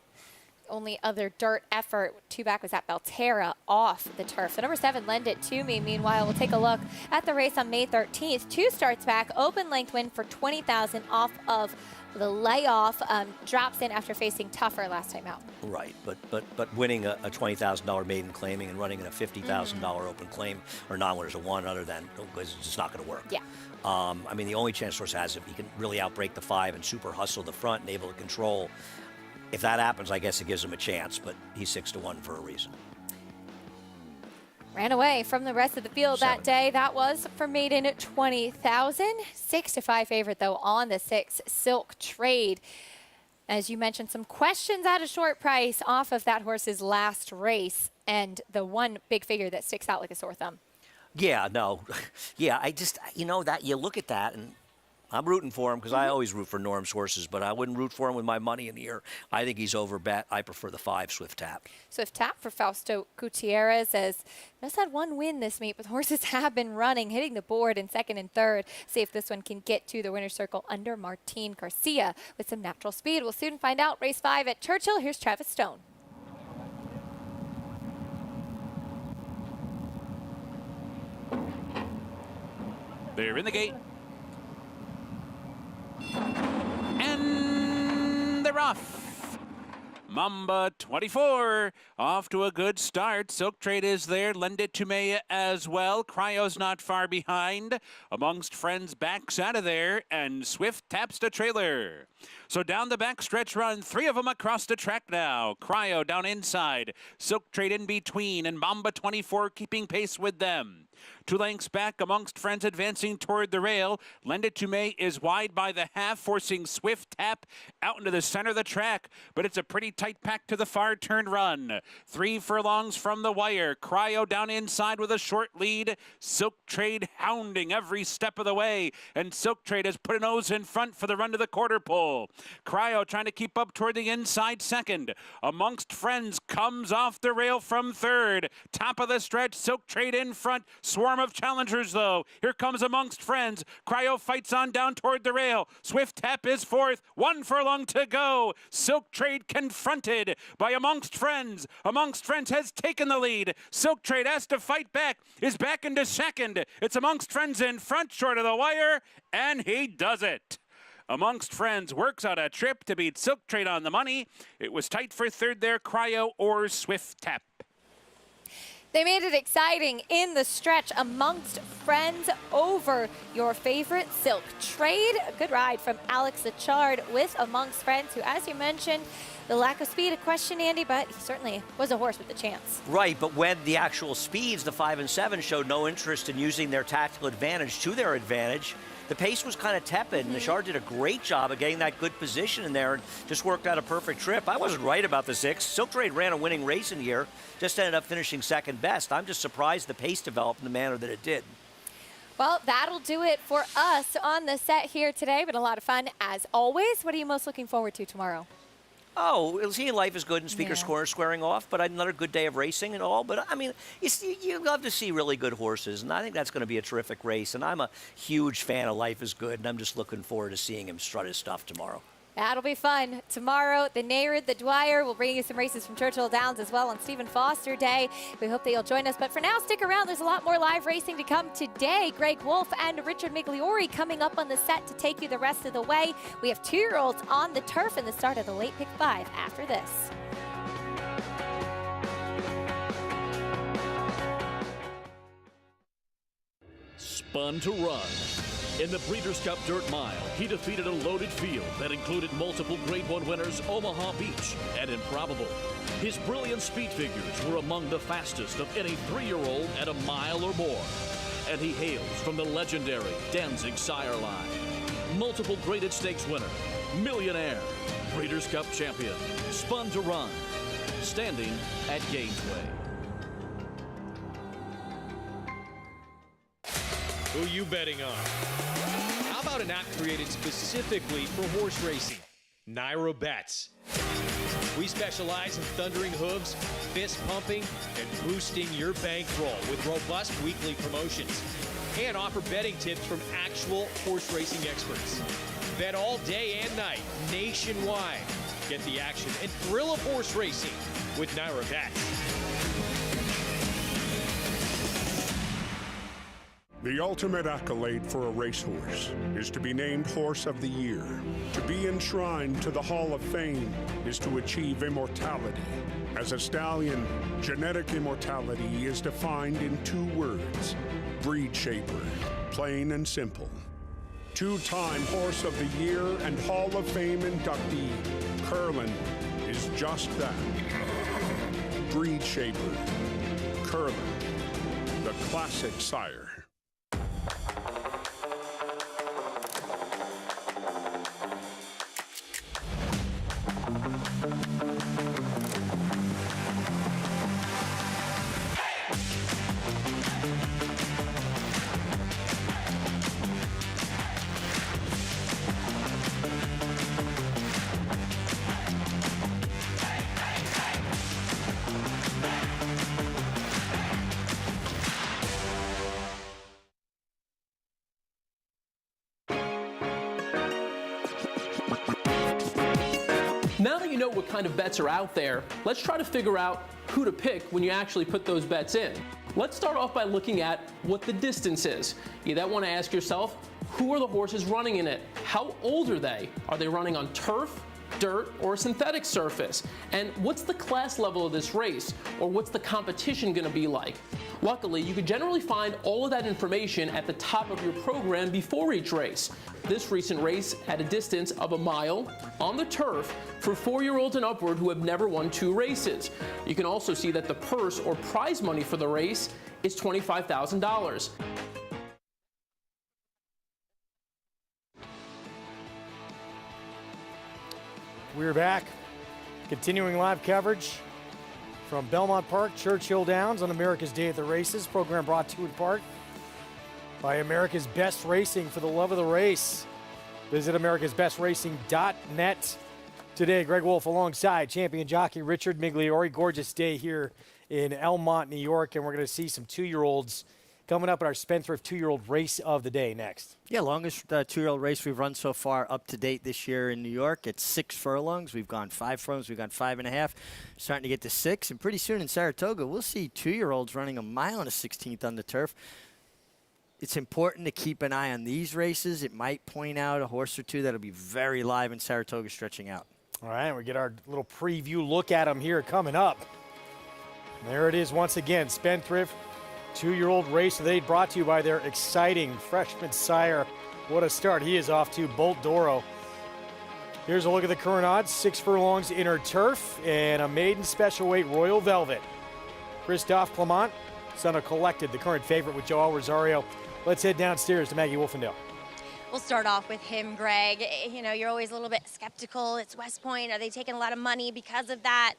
Only other dirt effort 2 back was at Belterra off the turf. The number 7, Lend It To Me. Meanwhile, we'll take a look at the race on May 13th. 2 starts back, open length win for $20,000 off of the layoff. Drops in after facing tougher last time out.
Right, but winning a $20,000 maiden claiming and running in a $50,000 open claim or non-winners of 1 other than, it's just not going to work.
Yeah.
I mean, the only chance horse has if he can really outbreak the 5 and super hustle the front and able to control. If that happens, I guess it gives him a chance, but he's 6-1 for a reason.
Ran away from the rest of the field
7.
that day. That was for maiden at $20,000. 6-5 favorite, though, on the 6, Silk Trade. As you mentioned, some questions at a short price off of that horse's last race, and the one big figure that sticks out like a sore thumb.
Yeah, no. Yeah, I just, that you look at that, and I'm rooting for him because I always root for Norm's horses, but I wouldn't root for him with my money in the air. I think he's overbet. I prefer the 5 Swift Tap.
Swift Tap for Fausto Gutierrez has just had one win this meet, but horses have been running, hitting the board in second and third. See if this one can get to the winner's circle under Martin Garcia with some natural speed. We'll soon find out. Race 5 at Churchill. Here's Travis Stone.
They're in the gate. And they're off. Mamba 24 off to a good start. Silk Trade is there. Lend It to Me as well. Cryo's not far behind. Amongst Friends backs out of there, and Swift taps the trailer. So down the back stretch run, 3 of them across the track now. Cryo down inside. Silk Trade in between, and Mamba 24 keeping pace with them. 2 lengths back, Amongst Friends advancing toward the rail. Lend It to Me is wide by the half, forcing Swift Tap out into the center of the track. But it's a pretty tight pack to the far turn run. 3 furlongs from the wire. Cryo down inside with a short lead. Silk Trade hounding every step of the way. And Silk Trade has put a nose in front for the run to the quarter pole. Cryo trying to keep up toward the inside second. Amongst Friends comes off the rail from third. Top of the stretch, Silk Trade in front. Swarm of challengers, though. Here comes Amongst Friends. Cryo fights on down toward the rail. Swift Tap is fourth. 1 furlong to go. Silk Trade confronted by Amongst Friends. Amongst Friends has taken the lead. Silk Trade has to fight back. Is back into second. It's Amongst Friends in front, short of the wire, and he does it. Amongst Friends works out a trip to beat Silk Trade on the money. It was tight for third there, Cryo or Swift Tap.
They made it exciting in the stretch. Amongst Friends over your favorite Silk Trade. A good ride from Alex Achard with Amongst Friends, who, as you mentioned, the lack of speed a question, Andy, but he certainly was a horse with a chance.
Right, but when the actual speeds, the 5 and 7, showed no interest in using their tactical advantage to their advantage, the pace was kind of tepid, and Achard did a great job of getting that good position in there and just worked out a perfect trip. I wasn't right about the 6. Silk Trade ran a winning race in here, just ended up finishing second best. I'm just surprised the pace developed in the manner that it did.
Well, that'll do it for us on the set here today. Been a lot of fun as always. What are you most looking forward to tomorrow?
Oh, seeing Life is Good and Speaker's Corner squaring off, but another good day of racing and all. But, I mean, you love to see really good horses, and I think that's going to be a terrific race. And I'm a huge fan of Life is Good, and I'm just looking forward to seeing him strut his stuff tomorrow.
That'll be fun. Tomorrow, the Nayrod, the Dwyer will bring you some races from Churchill Downs as well on Stephen Foster Day. We hope that you'll join us. But for now, stick around. There's a lot more live racing to come today. Greg Wolf and Richard Migliori coming up on the set to take you the rest of the way. We have 2-year-olds on the turf and the start of the late pick 5 after this.
Spun to Run. In the Breeders' Cup Dirt Mile, he defeated a loaded field that included multiple Grade 1 winners Omaha Beach and Improbable. His brilliant speed figures were among the fastest of any 3-year-old at a mile or more. And he hails from the legendary Danzig sire line. Multiple graded stakes winner, millionaire, Breeders' Cup champion, Spun to Run, standing at Gainesway.
Who you betting on? How about an app created specifically for horse racing? Naira Bets. We specialize in thundering hooves, fist pumping, and boosting your bankroll with robust weekly promotions. And offer betting tips from actual horse racing experts. Bet all day and night, nationwide. Get the action and thrill of horse racing with Naira Bets.
The ultimate accolade for a racehorse is to be named Horse of the Year. To be enshrined to the Hall of Fame is to achieve immortality. As a stallion, genetic immortality is defined in 2 words: breed shaper, plain and simple. 2-time Horse of the Year and Hall of Fame inductee, Curlin, is just that. Breed shaper, Curlin, the classic sire.
Now that you know what kind of bets are out there, let's try to figure out who to pick when you actually put those bets in. Let's start off by looking at what the distance is. You then want to ask yourself, who are the horses running in it? How old are they? Are they running on turf, dirt, or a synthetic surface? And what's the class level of this race? Or what's the competition going to be like? Luckily, you can generally find all of that information at the top of your program before each race. This recent race had a distance of 1 mile on the turf for 4-year-olds and upward who have never won 2 races. You can also see that the purse or prize money for the race is $25,000.
We're back, continuing live coverage from Belmont Park, Churchill Downs on America's Day at the Races. Program brought to you in part by America's Best Racing. For the love of the race, visit americasbestracing.net. Today, Greg Wolf alongside champion jockey Richard Migliori. Gorgeous day here in Elmont, New York, and we're going to see some 2-year-olds coming up in our Spendthrift 2-year-old race of the day next.
Yeah, longest 2-year-old race we've run so far up to date this year in New York. It's 6 furlongs. We've gone 5 furlongs. We've gone 5.5. Starting to get to 6. And pretty soon in Saratoga, we'll see 2-year-olds running 1 mile and a 16th on the turf. It's important to keep an eye on these races. It might point out a horse or two that'll be very live in Saratoga stretching out.
All right, we get our little preview look at them here coming up. There it is once again, Spendthrift 2-year-old race of the day, brought to you by their exciting freshman sire. What a start he is off to, Bolt Doro. Here's a look at the current odds. 6 furlongs inner turf and a maiden special weight Royal Velvet. Christophe Clement, son of Collected, the current favorite with Joel Rosario. Let's head downstairs to Maggie Wolfendale.
We'll start off with him, Greg. You know, you're always a little bit skeptical. It's West Point. Are they taking a lot of money because of that?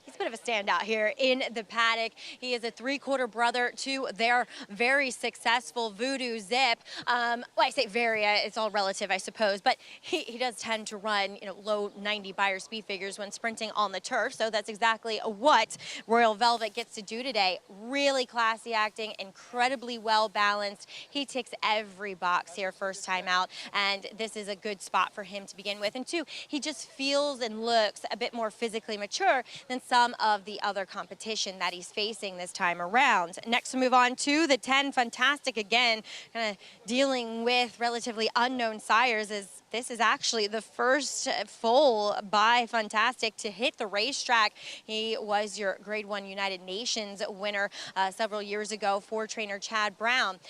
He's a bit of a standout here in the paddock. He is a 3/4 brother to their very successful Voodoo Zip. Well, I say very, it's all relative, I suppose, but he does tend to run, you know, low 90 buyer speed figures when sprinting on the turf. So that's exactly what Royal Velvet gets to do today. Really classy acting, incredibly well balanced. He ticks every box here first time out, and this is a good spot for him to begin with. And 2, he just feels and looks a bit more physically mature than some of the other competition that he's facing this time around. Next, to move on to the 10, Fantastic again, kind of dealing with relatively unknown sires, as this is actually the first foal by Fantastic to hit the racetrack. He was your Grade 1 United Nations winner several years ago for trainer Chad Brown.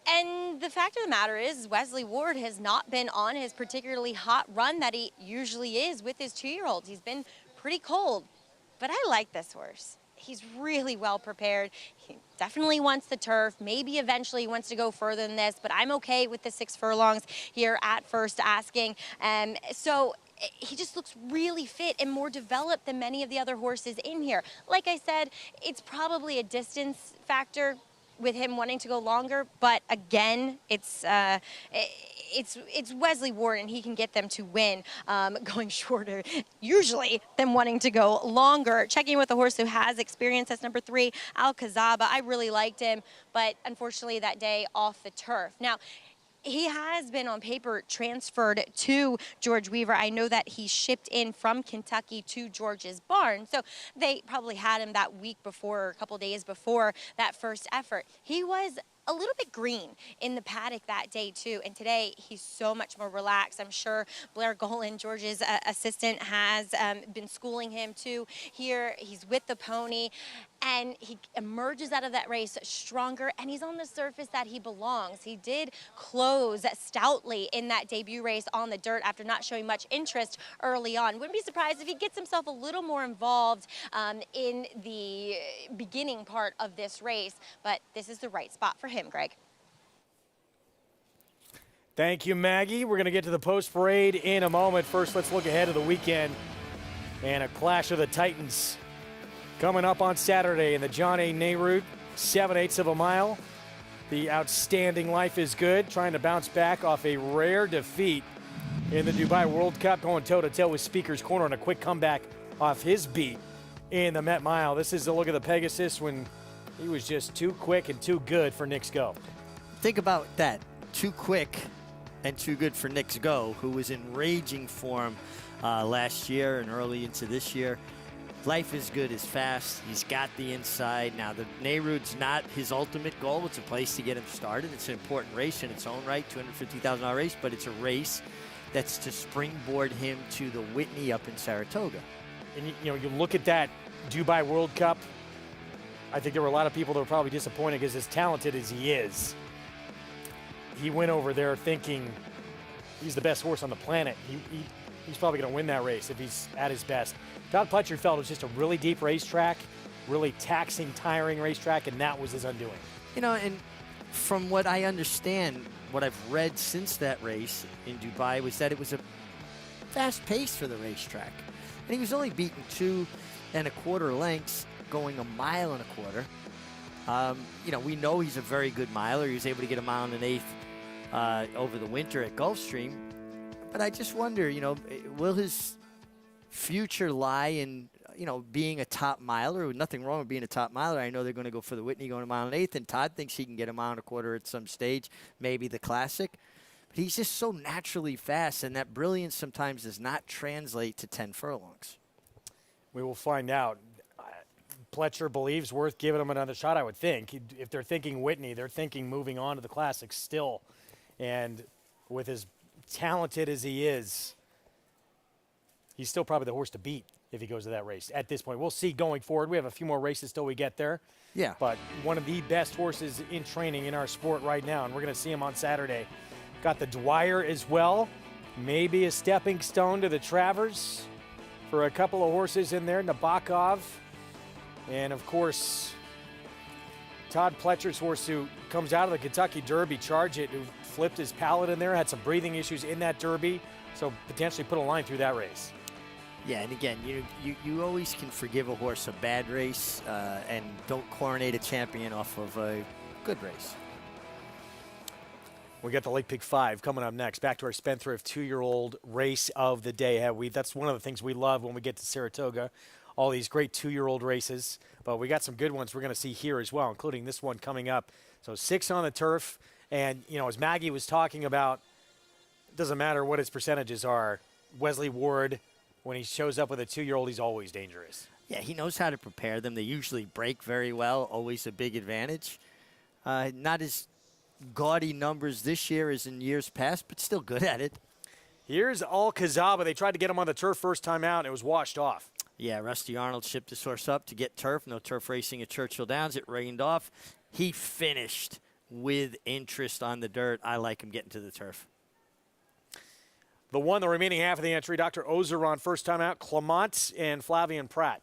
And the fact of the matter is, Wesley Ward has not been on his particularly hot run that he usually is with his 2-year-olds. He's been pretty cold. But I like this horse. He's really well prepared. He definitely wants the turf. Maybe eventually he wants to go further than this, but I'm okay with the 6 furlongs here at first asking. So he just looks really fit and more developed than many of the other horses in here. Like I said, it's probably a distance factor with him wanting to go longer, but again, it's Wesley Ward, and he can get them to win going shorter usually than wanting to go longer. Checking with a horse who has experience, that's number 3, Alcazaba. I really liked him, but unfortunately that day off the turf. Now, he has been on paper transferred to George Weaver. I know that he shipped in from Kentucky to George's barn, so they probably had him that week before, or a couple days before that first effort. He was a little bit green in the paddock that day too, and today he's so much more relaxed. I'm sure Blair Golan, George's assistant, has been schooling him too. Here he's with the pony, and he emerges out of that race stronger, and he's on the surface that he belongs. He did close stoutly in that debut race on the dirt after not showing much interest early on. Wouldn't be surprised if he gets himself a little more involved in the beginning part of this race, but this is the right spot for him, Greg.
Thank you, Maggie. We're going to get to the post parade in a moment. First, let's look ahead of the weekend and a clash of the Titans coming up on Saturday in the John A. Nehru, 7/8 of a mile. The outstanding Life is Good, trying to bounce back off a rare defeat in the Dubai World Cup, going toe-to-toe with Speaker's Corner on a quick comeback off his beat in the Met Mile. This is a look at the Pegasus when he was just too quick and too good for Nick's Go.
Think about that. Too quick and too good for Nick's Go, who was in raging form
last year and early into this year. Life is Good is fast. He's got the inside. Now, the Neyrood's not his ultimate goal. It's a place to get him started. It's an important race in its own right, $250,000 race, but it's a race that's to springboard him to the Whitney up in Saratoga.
And you look at that Dubai World Cup, I think there were a lot of people that were probably disappointed because as talented as he is, he went over there thinking he's the best horse on the planet. He's probably going to win that race if he's at his best. Todd Pletcher felt it was just a really deep racetrack, really taxing, tiring racetrack, and that was his undoing.
And from what I understand, what I've read since that race in Dubai was that it was a fast pace for the racetrack. And he was only beaten 2 1/4 lengths going 1.25 miles. We know he's a very good miler. He was able to get 1 1/8 over the winter at Gulfstream. But I just wonder, will his future lie in, being a top miler? Nothing wrong with being a top miler. I know they're going to go for the Whitney going 1 1/8, and Todd thinks he can get 1 1/4 at some stage, maybe the Classic. But he's just so naturally fast, and that brilliance sometimes does not translate to 10 furlongs.
We will find out. Pletcher believes worth giving him another shot, I would think. If they're thinking Whitney, they're thinking moving on to the Classic still. And with as talented as he is, he's still probably the horse to beat if he goes to that race at this point. We'll see going forward. We have a few more races till we get there.
Yeah.
But one of the best horses in training in our sport right now, and we're going to see him on Saturday. Got the Dwyer as well. Maybe a stepping stone to the Travers for a couple of horses in there. Nabokov. And, of course, Todd Pletcher's horse who comes out of the Kentucky Derby, Charge It, who flipped his palate in there, had some breathing issues in that Derby, so potentially put a line through that race.
Yeah, and again, you always can forgive a horse a bad race and don't coronate a champion off of a good race.
We got the Lake Pick 5 coming up next. Back to our Spendthrift 2-year-old race of the day. That's one of the things we love when we get to Saratoga. All these great 2-year-old races, but we got some good ones we're going to see here as well, including this one coming up. So 6 on the turf, and as Maggie was talking about, it doesn't matter what his percentages are. Wesley Ward, when he shows up with a 2-year-old, he's always dangerous.
Yeah, he knows how to prepare them. They usually break very well, always a big advantage. Not as gaudy numbers this year as in years past, but still good at it.
Here's Al-Kazaba. They tried to get him on the turf first time out, and it was washed off.
Yeah, Rusty Arnold shipped his horse up to get turf. No turf racing at Churchill Downs. It rained off. He finished with interest on the dirt. I like him getting to the turf.
The remaining half of the entry, Dr. Ozeron, first time out, Clement and Flavian Pratt.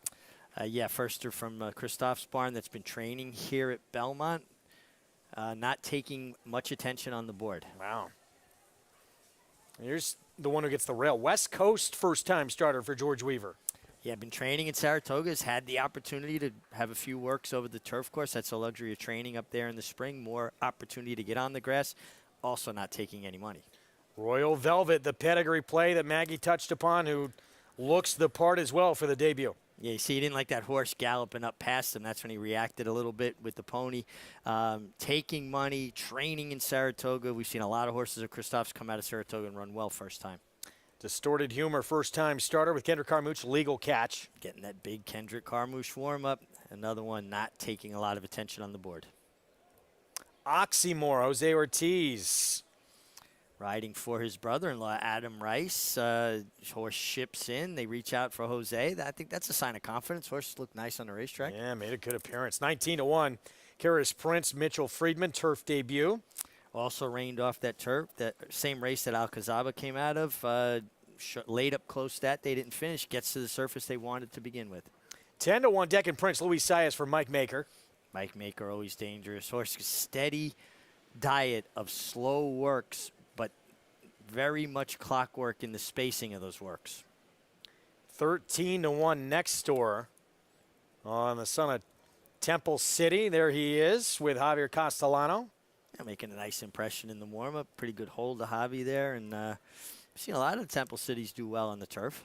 Firster from Christoph's barn that's been training here at Belmont. Not taking much attention on the board.
Wow. Here's the one who gets the rail. West Coast first-time starter for George Weaver.
Yeah, been training in Saratoga. Has had the opportunity to have a few works over the turf course. That's a luxury of training up there in the spring. More opportunity to get on the grass. Also not taking any money.
Royal Velvet, the pedigree play that Maggie touched upon, who looks the part as well for the debut.
Yeah, you see, he didn't like that horse galloping up past him. That's when he reacted a little bit with the pony. Taking money, training in Saratoga. We've seen a lot of horses of Christoph's come out of Saratoga and run well first time.
Distorted Humor, first-time starter with Kendrick Carmouche, legal catch.
Getting that big Kendrick Carmouche warm-up. Another one not taking a lot of attention on the board.
Oxymore, Jose Ortiz.
Riding for his brother-in-law, Adam Rice. Horse ships in. They reach out for Jose. I think that's a sign of confidence. Horses look nice on the racetrack.
Yeah, made a good appearance. 19-1. Karis Prince, Mitchell Friedman, turf debut.
Also rained off that turf, that same race that Al-Kazaba came out of. Laid up close that. They didn't finish. Gets to the surface they wanted to begin with.
10-1, Deccan Prince, Luis Saez for Mike Maker.
Mike Maker, always dangerous. Horse, steady diet of slow works, but very much clockwork in the spacing of those works.
13-1 next door on the son of Temple City. There he is with Javier Castellano.
Yeah, making a nice impression in the warm-up. Pretty good hold to Javi there. And we've seen a lot of Temple Cities do well on the turf.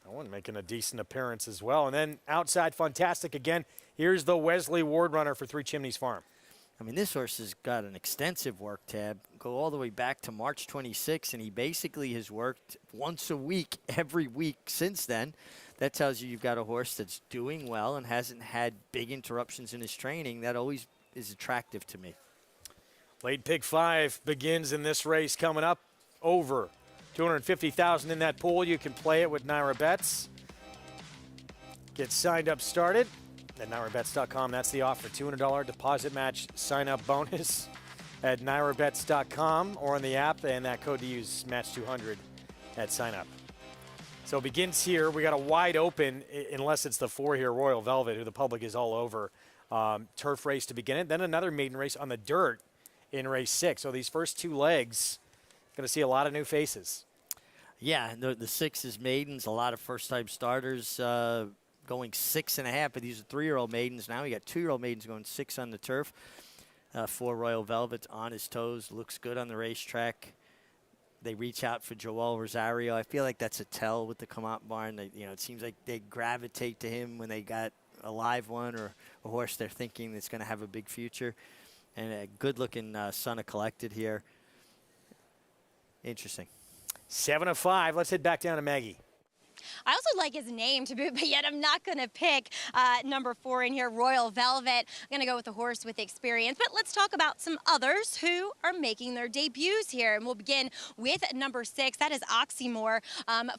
That one making a decent appearance as well. And then outside Fantastic again. Here's the Wesley Ward runner for Three Chimneys Farm.
I mean, this horse has got an extensive work tab. Go all the way back to March 26, and he basically has worked once a week, every week since then. That tells you you've got a horse that's doing well and hasn't had big interruptions in his training. That always is attractive to me.
Late pick 5 begins in this race coming up. Over $250,000 in that pool. You can play it with Naira Bets. Get signed up, started at NairaBets.com. That's the offer. $200 deposit match sign-up bonus at NairaBets.com or on the app, and that code to use, match200 at sign-up. So it begins here. We got a wide open, unless it's the 4 here, Royal Velvet, who the public is all over. Turf race to begin it. Then another maiden race on the dirt in race 6. So these first 2 legs, going to see a lot of new faces.
Yeah, the 6 is maidens, a lot of first-time starters going 6.5, but these are 3-year-old maidens. Now we got 2-year-old maidens going 6 on the turf. 4 Royal Velvet's on his toes, looks good on the racetrack. They reach out for Joel Rosario. I feel like that's a tell with the Come-Out barn. It seems like they gravitate to him when they got a live one or a horse they're thinking that's going to have a big future. And a good-looking Son of Collected here. Interesting.
7 of 5. Let's head back down to Maggie.
I also like his name to boot, but yet I'm not going to pick number 4 in here, Royal Velvet. I'm going to go with the horse with experience. But let's talk about some others who are making their debuts here. And we'll begin with number 6. That is Oxymore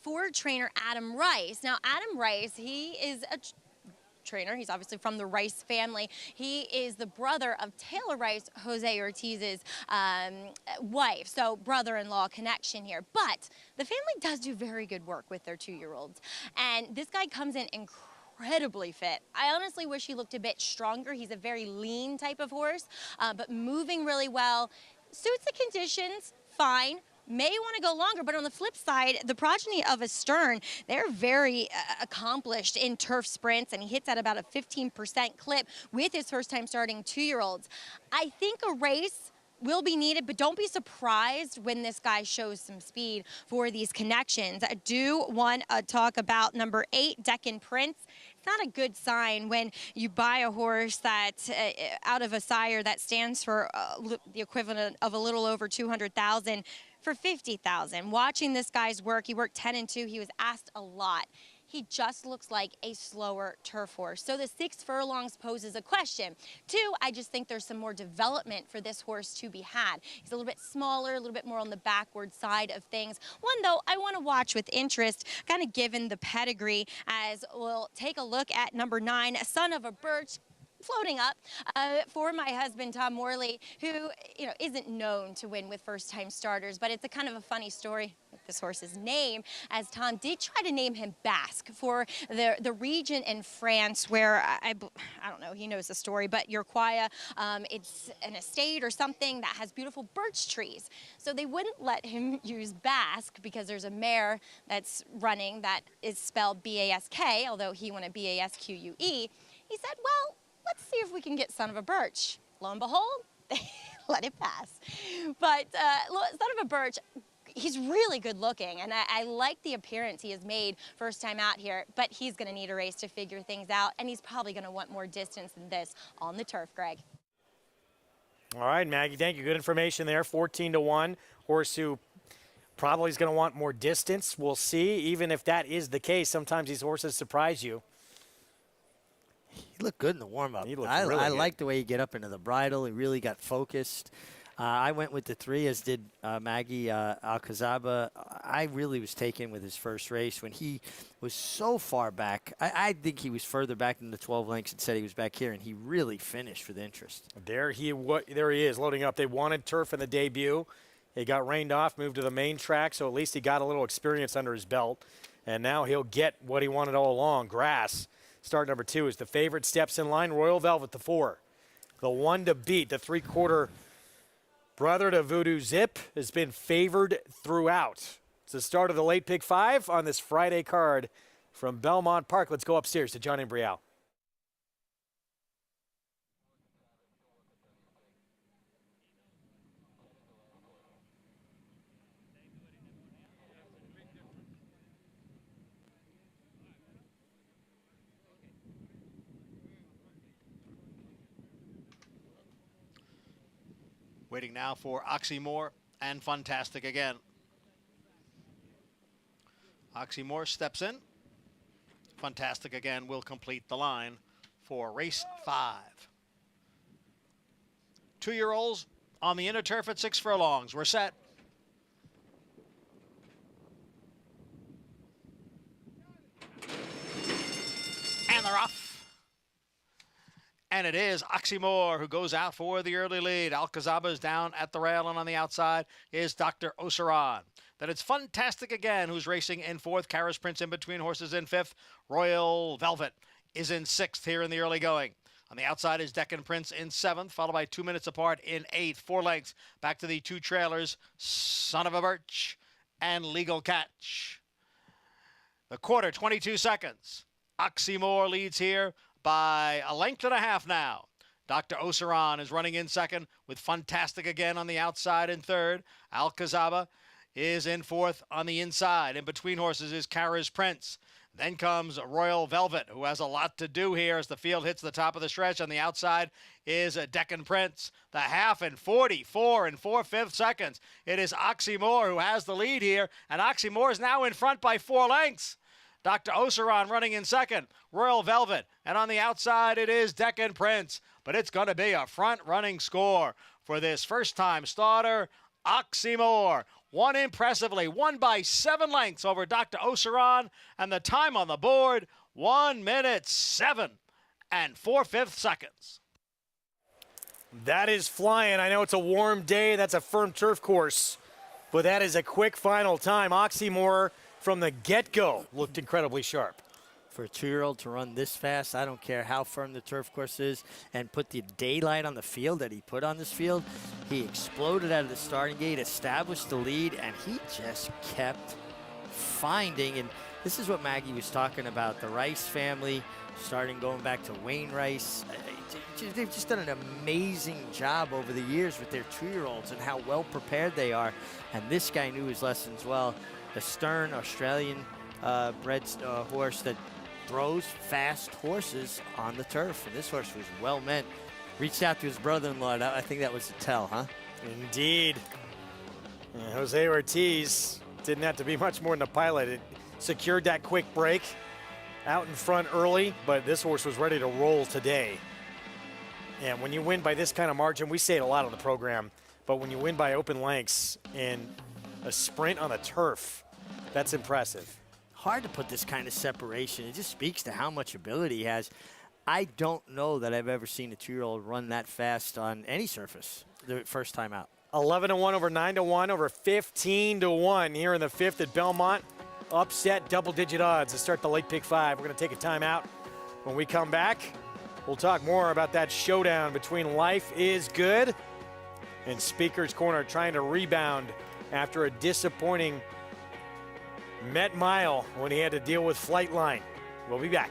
for trainer Adam Rice. Now, Adam Rice, he is a trainer. He's obviously from the Rice family. He is the brother of Taylor Rice, Jose Ortiz's wife. So brother-in-law connection here. But the family does do very good work with their 2-year-olds. And this guy comes in incredibly fit. I honestly wish he looked a bit stronger. He's a very lean type of horse, but moving really well. Suits the conditions, fine. May want to go longer, but on the flip side, the progeny of Astern, they're very accomplished in turf sprints, and he hits at about a 15% clip with his first time starting 2-year-olds. I think a race will be needed, but don't be surprised when this guy shows some speed for these connections. I do want to talk about number 8, Deccan Prince. It's not a good sign when you buy a horse that out of a sire that stands for the equivalent of a little over $200,000 for $50,000. Watching this guy's work, he worked 10 and 2. He was asked a lot. He just looks like a slower turf horse. So the 6 furlongs poses a question. 2, I just think there's some more development for this horse to be had. He's a little bit smaller, a little bit more on the backward side of things. 1, though, I want to watch with interest, kind of given the pedigree, as we'll take a look at number 9, Son of a Birch, floating up for my husband, Tom Morley, who, isn't known to win with first-time starters, but it's a kind of a funny story with this horse's name, as Tom did try to name him Basque for the region in France where, I don't know, he knows the story, but Urquia, it's an estate or something that has beautiful birch trees. So they wouldn't let him use Basque because there's a mare that's running that is spelled B-A-S-K, although he wanted B-A-S-Q-U-E. He said, well, let's see if we can get Son of a Birch. Lo and behold, they let it pass. But Son of a Birch, he's really good looking, and I like the appearance he has made first time out here, but he's going to need a race to figure things out, and he's probably going to want more distance than this on the turf, Greg.
All right, Maggie, thank you. Good information there. 14-1. Horse who probably is going to want more distance. We'll see. Even if that is the case, sometimes these horses surprise you.
He looked good in the warm-up.
I
like the way he get up into the bridle. He really got focused. I went with the 3, as did Maggie Alcazaba. I really was taken with his first race when he was so far back. I think he was further back than the 12 lengths and said he was back here, and he really finished for the interest.
There he is, loading up. They wanted turf in the debut. He got rained off, moved to the main track, so at least he got a little experience under his belt. And now he'll get what he wanted all along, grass. Start number 2 is the favorite, steps in line, Royal Velvet, the 4. The 1 to beat, the 3/4 brother to Voodoo Zip, has been favored throughout. It's the start of the late pick 5 on this Friday card from Belmont Park. Let's go upstairs to John Imbrial.
Waiting now for Oxymore and Fantastic Again. Oxymore steps in. Fantastic Again will complete the line for race 5. 2-year-olds on the inner turf at 6 furlongs. We're set. And they're off. And it is Oxymore who goes out for the early lead. Alcazaba is down at the rail, and on the outside is Dr. Oseran. Then it's Fantastic Again who's racing in 4th. Kara's Prince in between horses in 5th. Royal Velvet is in 6th here in the early going. On the outside is Deccan Prince in 7th, followed by 2 minutes apart in 8th. 4 lengths back to the 2 trailers, Son of a Birch and Legal Catch. The quarter, 22 seconds. Oxymore leads here by a length and a half now. Dr. Oseran is running in 2nd with Fantastic Again on the outside in 3rd. Alcazaba is in 4th on the inside. In between horses is Kara's Prince. Then comes Royal Velvet, who has a lot to do here as the field hits the top of the stretch. On the outside is Deccan Prince. The half in 44 and 4/5 seconds. It is Oxymore who has the lead here, and Oxymore is now in front by 4 lengths. Dr. Oseran running in 2nd, Royal Velvet, and on the outside it is Deccan Prince. But it's going to be a front-running score for this first-time starter, Oxymore. Won impressively, won by 7 lengths over Dr. Oseran, and the time on the board, 1 minute 7 and 4/5 seconds.
That is flying. I know it's a warm day. That's a firm turf course, but that is a quick final time. Oxymore from the get-go looked incredibly sharp.
For a 2-year-old to run this fast, I don't care how firm the turf course is, and put the daylight on the field that he put on this field. He exploded out of the starting gate, established the lead, and he just kept finding. And this is what Maggie was talking about, the Rice family, starting going back to Wayne Rice. They've just done an amazing job over the years with their 2-year-olds and how well prepared they are. And this guy knew his lessons well. The stern Australian bred horse that throws fast horses on the turf. And this horse was well meant. Reached out to his brother-in-law. I think that was a tell, huh?
Indeed. And Jose Ortiz didn't have to be much more than a pilot. It secured that quick break out in front early, but this horse was ready to roll today. And when you win by this kind of margin, we say it a lot on the program, but when you win by open lengths in a sprint on the turf, that's impressive.
Hard to put this kind of separation. It just speaks to how much ability he has. I don't know that I've ever seen a 2-year-old run that fast on any surface the first time out.
11-1 over 9-1 over 15-1 here in the 5th at Belmont. Upset double-digit odds to start the late pick 5. We're going to take a timeout. When we come back, we'll talk more about that showdown between Life is Good and Speaker's Corner trying to rebound after a disappointing Met Mile when he had to deal with Flightline. We'll be back.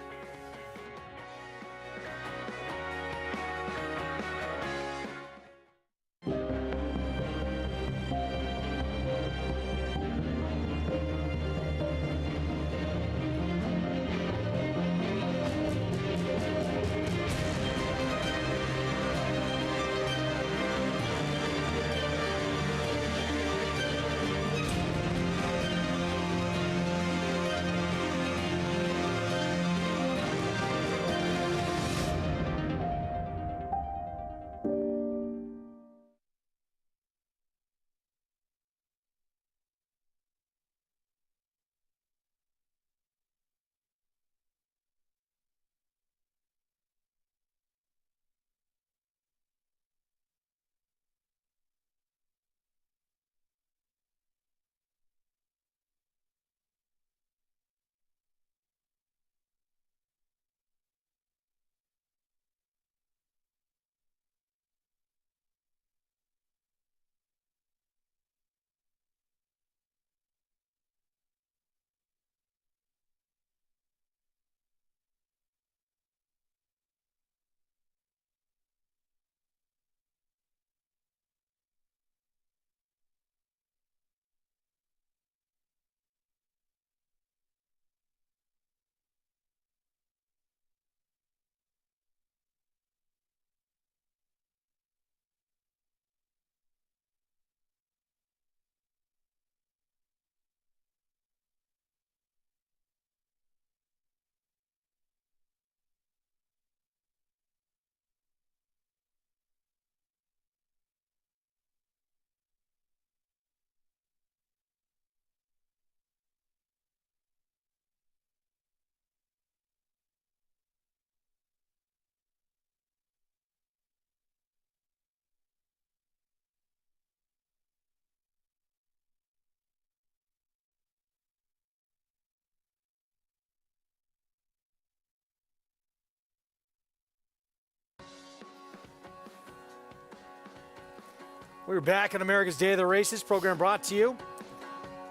We're back on America's Day of the Races, program brought to you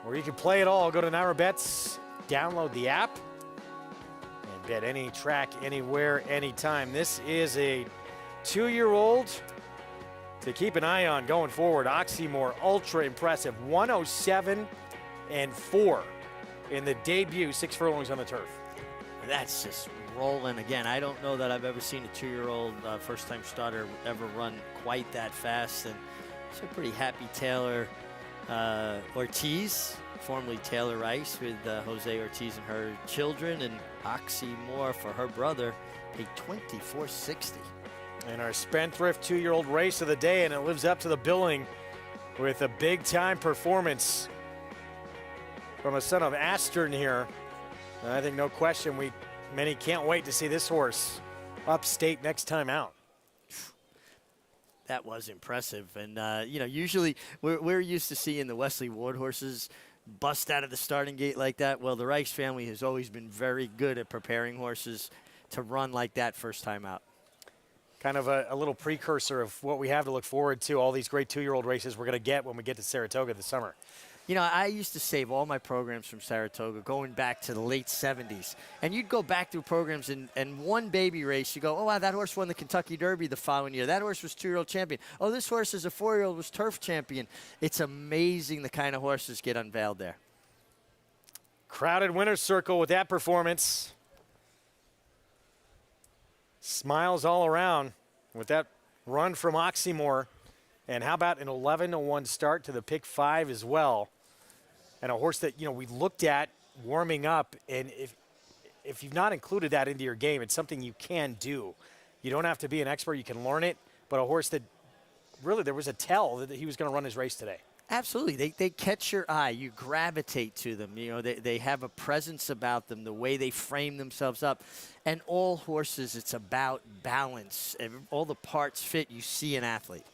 where you can play it all. Go to Naira Bets, download the app, and bet any track, anywhere, anytime. This is a 2-year-old to keep an eye on going forward. Oxymore, ultra impressive, 107-4 in the debut, 6 furlongs on the turf.
That's just rolling again. I don't know that I've ever seen a 2-year-old first-time starter ever run quite that fast. And it's a pretty happy Taylor Ortiz, formerly Taylor Rice, with Jose Ortiz and her children, and Oxymore for her brother, a 24.60.
And our Spendthrift 2-year-old race of the day, and it lives up to the billing with a big-time performance from a son of Astern here. And I think no question, many can't wait to see this horse upstate next time out.
That was impressive. And, usually we're used to seeing the Wesley Ward horses bust out of the starting gate like that. Well, the Rice family has always been very good at preparing horses to run like that first time out.
Kind of a little precursor of what we have to look forward to, all these great 2-year-old races we're going to get when we get to Saratoga this summer.
You know, I used to save all my programs from Saratoga going back to the late 70s. And you'd go back through programs and one baby race, you go, oh, wow, that horse won the Kentucky Derby the following year. That horse was 2-year-old champion. Oh, this horse as a 4-year-old was turf champion. It's amazing the kind of horses get unveiled there.
Crowded winner's circle with that performance. Smiles all around with that run from Oxymore. And how about an 11-1 start to the pick 5 as well? And a horse that, we looked at warming up, and if you've not included that into your game, it's something you can do. You don't have to be an expert. You can learn it. But a horse that really there was a tell that he was going to run his race today.
Absolutely. They catch your eye. You gravitate to them. They have a presence about them, the way they frame themselves up. And all horses, it's about balance. All the parts fit. You see an athlete.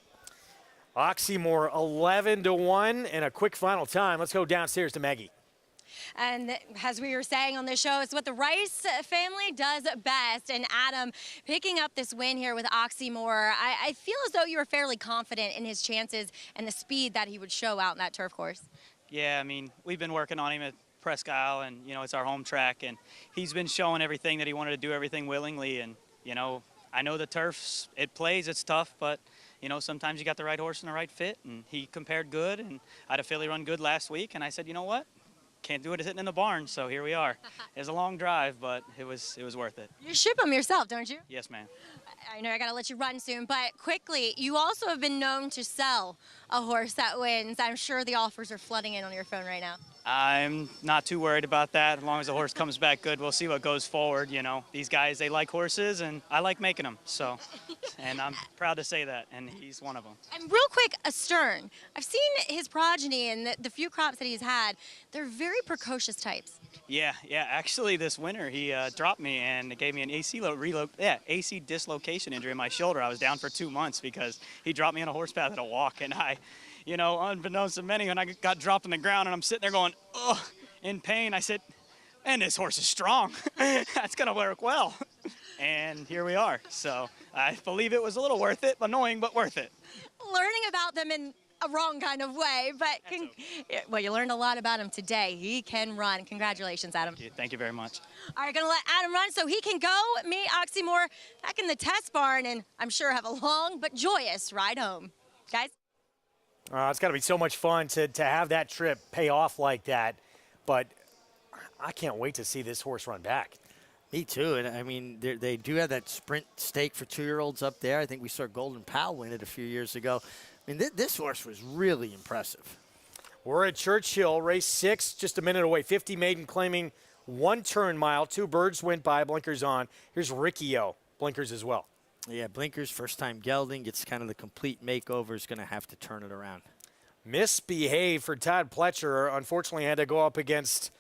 Oxymore 11-1 and a quick final time. Let's go downstairs to Maggie.
And as we were saying on the show, it's what the Rice family does best. And Adam, picking up this win here with Oxymore, I feel as though you were fairly confident in his chances and the speed that he would show out in that turf course.
Yeah, I mean, we've been working on him at Presque Isle, and, it's our home track. And he's been showing everything that he wanted to do, everything willingly. And, I know the turfs, it plays, it's tough, but sometimes you got the right horse and the right fit, and he compared good, and I had a filly run good last week, and I said, you know what? Can't do it sitting in the barn, so here we are. It was a long drive, but it was worth it.
You ship him yourself, don't you?
Yes, ma'am.
I know I got to let you run soon, but quickly, you also have been known to sell a horse that wins. I'm sure the offers are flooding in on your phone right now.
I'm not too worried about that. As long as the horse comes back good, we'll see what goes forward. These guys, they like horses, and I like making them. So, and I'm proud to say that, and he's one of them.
And real quick, Astern. I've seen his progeny and the few crops that he's had. They're very precocious types.
Yeah. Actually, this winter he dropped me and it gave me an AC dislocation injury in my shoulder. I was down for 2 months because he dropped me on a horse path at a walk, and I. Unbeknownst to many, when I got dropped on the ground and I'm sitting there going, ugh, in pain, I said, man, this horse is strong. That's going to work well. And here we are. So I believe it was a little worth it, annoying, but worth it.
Learning about them in a wrong kind of way, but well, you learned a lot about him today. He can run. Congratulations, Adam.
Thank you very much.
All right, going to let Adam run so he can go meet Oxymore back in the test barn and I'm sure have a long but joyous ride home. Guys?
It's got to be so much fun to have that trip pay off like that. But I can't wait to see this horse run back.
Me too. And, I mean, they do have that sprint stake for 2-year-olds up there. I think we saw Golden Pal win it a few years ago. I mean, this horse was really impressive.
We're at Churchill, race 6, just a minute away. 50 maiden claiming 1 turn mile. 2 birds went by, blinkers on. Here's Riccio, blinkers as well.
Yeah, blinkers, first time gelding, gets kind of the complete makeover, is going to have to turn it around.
Misbehave for Todd Pletcher. Unfortunately, had to go up against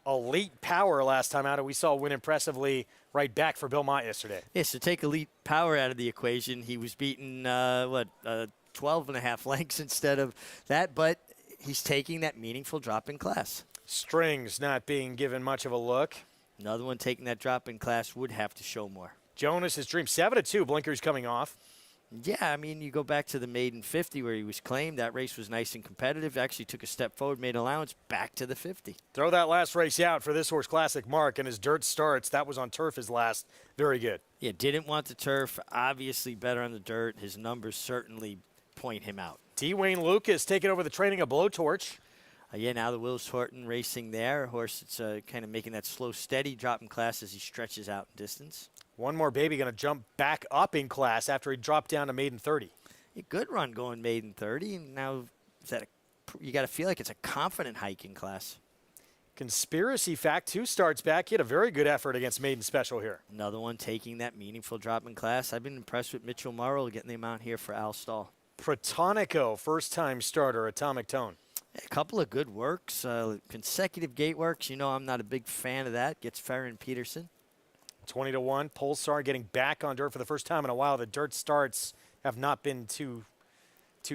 Elite Power last time out, and we saw win impressively right back for Belmont yesterday.
Yeah, so take Elite Power out of the equation. He was beaten, 12.5 lengths instead of that, but he's taking that meaningful drop in class.
Strings not being given much of a look.
Another one taking that drop in class would have to show more.
Jonas's Dream, 7-2, blinkers coming off.
Yeah, I mean, you go back to the maiden 50 where he was claimed. That race was nice and competitive. Actually took a step forward, made allowance, back to the 50.
Throw that last race out for this horse, Classic Mark, and his dirt starts. That was on turf his last. Very good.
Yeah, didn't want the turf. Obviously better on the dirt. His numbers certainly point him out.
Dwayne Lucas taking over the training of Blowtorch.
Yeah, now the Wills Horton racing there. A horse that's kind of making that slow, steady drop in class as he stretches out in distance.
One more baby going to jump back up in class after he dropped down to maiden 30.
A good run going maiden 30. And now you got to feel like it's a confident hike in class.
Conspiracy Fact 2 starts back. He had a very good effort against maiden special here.
Another one taking that meaningful drop in class. I've been impressed with Mitchell Murrow getting the amount here for Al Stahl.
Protonico, first-time starter, Atomic Tone.
A couple of good works, consecutive gate works. You know I'm not a big fan of that. Gets Farron Peterson.
20-1. Pulsar getting back on dirt for the first time in a while. The dirt starts have not been too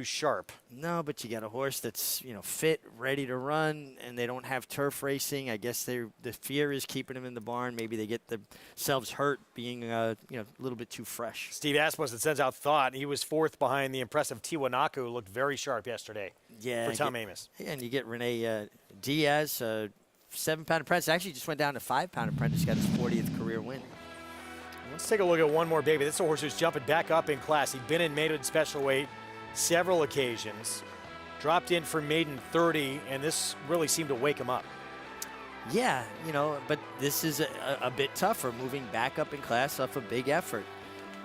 sharp.
No, but you got a horse that's fit, ready to run, and they don't have turf racing. I guess the fear is keeping them in the barn. Maybe they get themselves hurt being a little bit too fresh.
Steve Asmussen sends out Thought. He was fourth behind the impressive Tiwanaku, who looked very sharp yesterday.
Yeah,
for Tom Amos.
Yeah, and you get Renee Diaz, 7-pound apprentice. Actually, just went down to 5-pound apprentice. Got his 40th career win.
Let's take a look at one more baby. This is a horse who's jumping back up in class. He'd been in maiden special weight several occasions. Dropped in for maiden 30, and this really seemed to wake him up.
Yeah, but this is a bit tougher, moving back up in class off a big effort.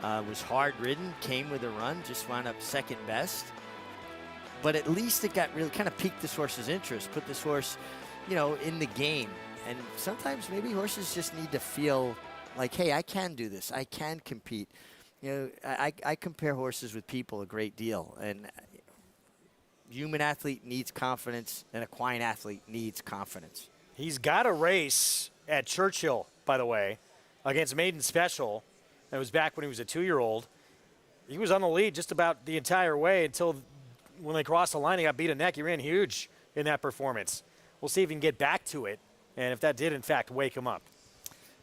Was hard-ridden, came with a run, just wound up second best. But at least it got really kind of piqued this horse's interest, put this horse, in the game. And sometimes maybe horses just need to feel like, hey, I can do this. I can compete. I compare horses with people a great deal. And human athlete needs confidence, and equine athlete needs confidence.
He's got a race at Churchill, by the way, against Maiden Special. That was back when he was a 2-year-old. He was on the lead just about the entire way until when they crossed the line, he got beat a neck. He ran huge in that performance. We'll see if he can get back to it, and if that did, in fact, wake him up.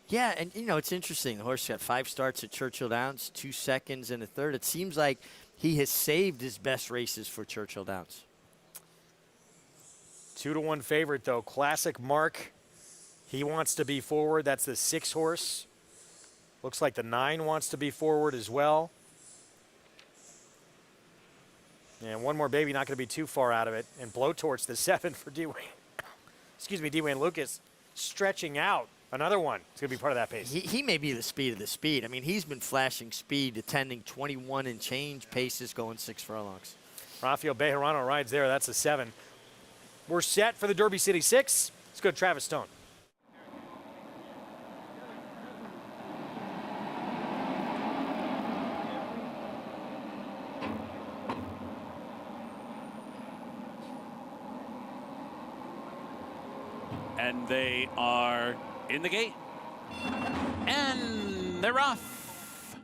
Yeah, and, it's interesting. The horse got 5 starts at Churchill Downs, 2 seconds and a third. It seems like he has saved his best races for Churchill Downs.
2-1 favorite, though. Classic Mark. He wants to be forward. That's the 6 horse. Looks like the 9 wants to be forward as well. And one more baby, not going to be too far out of it. And Blowtorch, the 7 for Dwayne Lucas, stretching out. Another one. It's going to be part of that pace.
He may be the speed of the speed. I mean, he's been flashing speed, attending 21 and change paces, going 6 furlongs.
Rafael Bejarano rides there. That's a 7. We're set for the Derby City 6. Let's go to Travis Stone.
And they are in the gate. And they're off.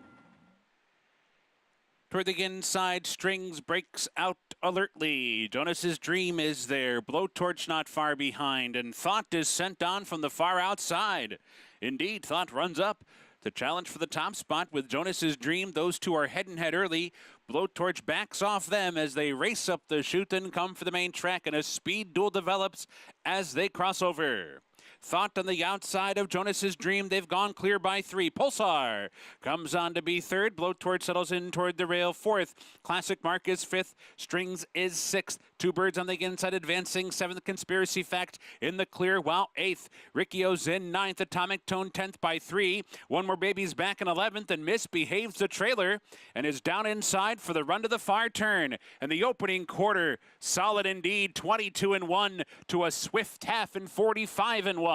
Toward the inside, Strings breaks out alertly. Jonas's Dream is there. Blowtorch not far behind. And Thought is sent on from the far outside. Indeed, Thought runs up. The challenge for the top spot with Jonas's Dream. Those two are head and head early. Blowtorch backs off them as they race up the chute and come for the main track, and a speed duel develops as they cross over. Thought on the outside of Jonas's Dream. They've gone clear by 3. Pulsar comes on to be 3rd. Blowtorch settles in toward the rail 4th. Classic Mark is 5th. Strings is 6th. 2 Birds on the inside advancing. 7th Conspiracy Fact in the clear, while 8th. Ricchio's in 9th. Atomic Tone 10th by 3. One More Baby's back in 11th, and Misbehaves the trailer and is down inside for the run to the far turn. And the opening quarter, solid indeed. 22-1 to a swift half and 45-1.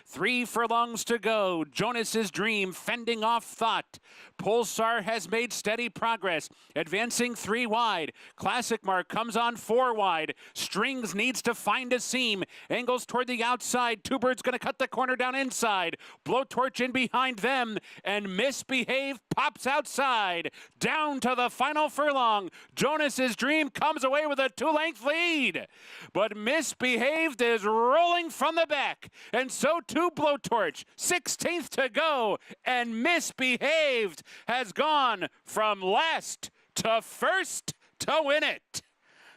3 furlongs to go. Jonas's Dream fending off Thought. Pulsar has made steady progress, advancing 3 wide. Classic Mark comes on 4 wide. Strings needs to find a seam. Angles toward the outside. 2 Birds going to cut the corner down inside. Blowtorch in behind them, and Misbehave pops outside. Down to the final furlong. Jonas's Dream comes away with a 2-length lead, but Misbehaved is rolling from the back, and so too Blowtorch. 16th to go, and Misbehaved has gone from last to first to win it.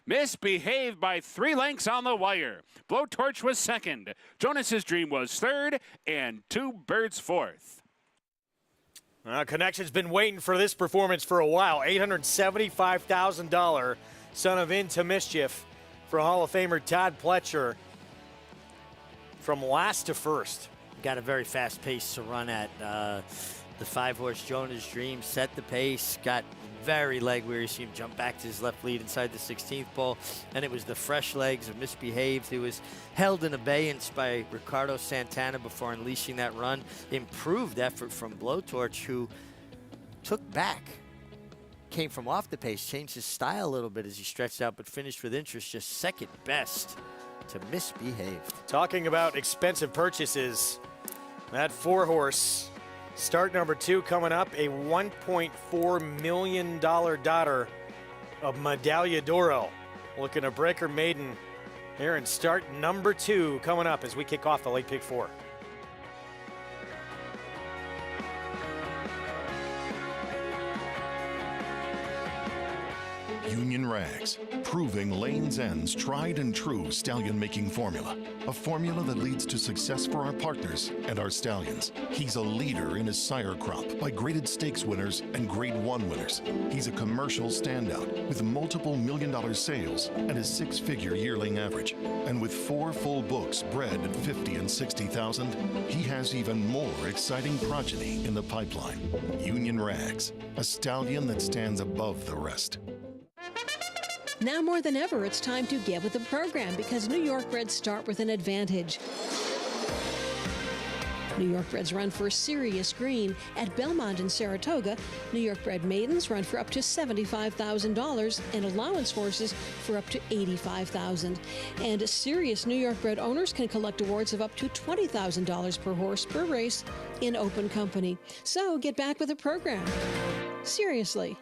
Misbehaved by 3 lengths on the wire. Blowtorch was second. Jonas's Dream was third, and Two Birds fourth.
Connection's been waiting for this performance for a while. $875,000, son of Into Mischief, for Hall of Famer Todd Pletcher. From last to first.
Got a very fast pace to run at. The 5-horse Jonah's Dream set the pace, got very leg weary. See him jump back to his left lead inside the 16th pole. And it was the fresh legs of Misbehaved who was held in abeyance by Ricardo Santana before unleashing that run. Improved effort from Blowtorch, who took back, came from off the pace, changed his style a little bit as he stretched out, but finished with interest, just second best to Misbehaved.
Talking about expensive purchases, that 4-horse, start number 2 coming up, a $1.4 million daughter of Medaglia d'Oro. Looking to break her maiden here in start number 2 coming up as we kick off the late pick 4.
Union Rags, proving Lane's End's tried and true stallion making formula. A formula that leads to success for our partners and our stallions. He's a leader in his sire crop by graded stakes winners and grade 1 winners. He's a commercial standout with multiple $1 million sales and a 6-figure yearling average. And with 4 full books bred at 50 and 60,000, he has even more exciting progeny in the pipeline. Union Rags, a stallion that stands above the rest.
Now more than ever, it's time to get with the program because New York breds start with an advantage. New York breds run for serious green. At Belmont and Saratoga, New York bred maidens run for up to $75,000 and allowance horses for up to $85,000. And serious New York bred owners can collect awards of up to $20,000 per horse per race in open company. So get back with the program. Seriously.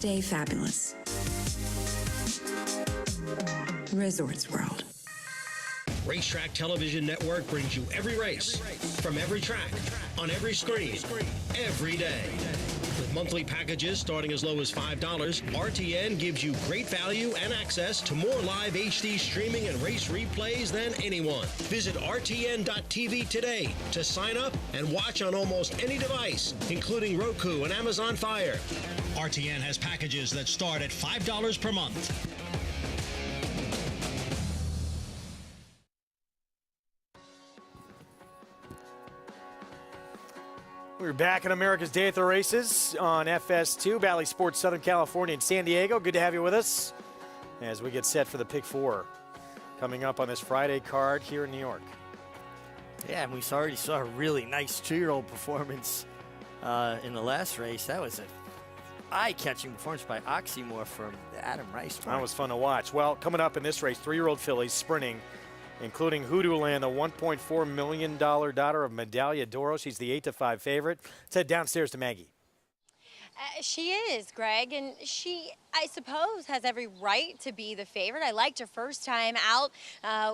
Stay fabulous. Resorts World.
Racetrack Television Network brings you every race, from every track, on every screen, every day. With monthly packages starting as low as $5, RTN gives you great value and access to more live HD streaming and race replays than anyone. Visit RTN.tv today to sign up and watch on almost any device, including Roku and Amazon Fire. RTN has packages that start at $5 per month.
We're back in America's Day at the Races on FS2, Bally Sports Southern California and San Diego. Good to have you with us as we get set for the Pick 4 coming up on this Friday card here in New York.
Yeah, and we already saw a really nice 2-year-old performance in the last race. That was an eye-catching performance by Oxymore from Adam Rice.
That was fun to watch. Well, coming up in this race, 3-year-old fillies sprinting, including Hoodoo Land, the $1.4 million daughter of Medaglia d'Oro. She's the 8-5 favorite. Let's head downstairs to Maggie.
She is, Greg, and she, I suppose, has every right to be the favorite. I liked her first time out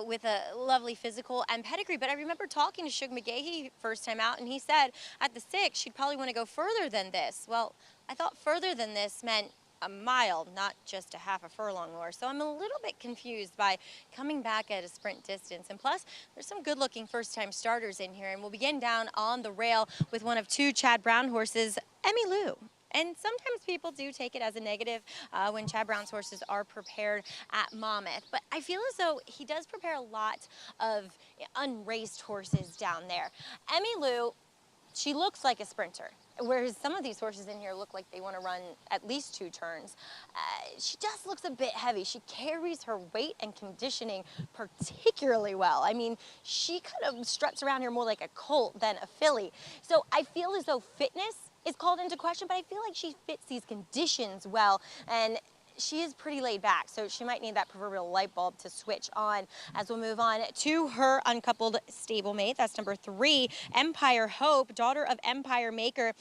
with a lovely physical and pedigree, but I remember talking to Shug McGahee first time out, and he said at the 6 she'd probably want to go further than this. Well, I thought further than this meant a mile, not just a half a furlong more. So I'm a little bit confused by coming back at a sprint distance. And plus, there's some good-looking first-time starters in here. And we'll begin down on the rail with one of 2 Chad Brown horses, Emmy Lou. And sometimes people do take it as a negative when Chad Brown's horses are prepared at Monmouth. But I feel as though he does prepare a lot of unraced horses down there. Emmy Lou, she looks like a sprinter, whereas some of these horses in here look like they want to run at least 2 turns. She just looks a bit heavy. She carries her weight and conditioning particularly well. I mean, she kind of struts around here more like a colt than a filly. So I feel as though fitness is called into question, but I feel like she fits these conditions well. And she is pretty laid back, so she might need that proverbial light bulb to switch on. As we'll move on to her uncoupled stablemate, that's number 3, Empire Hope, daughter of Empire Maker.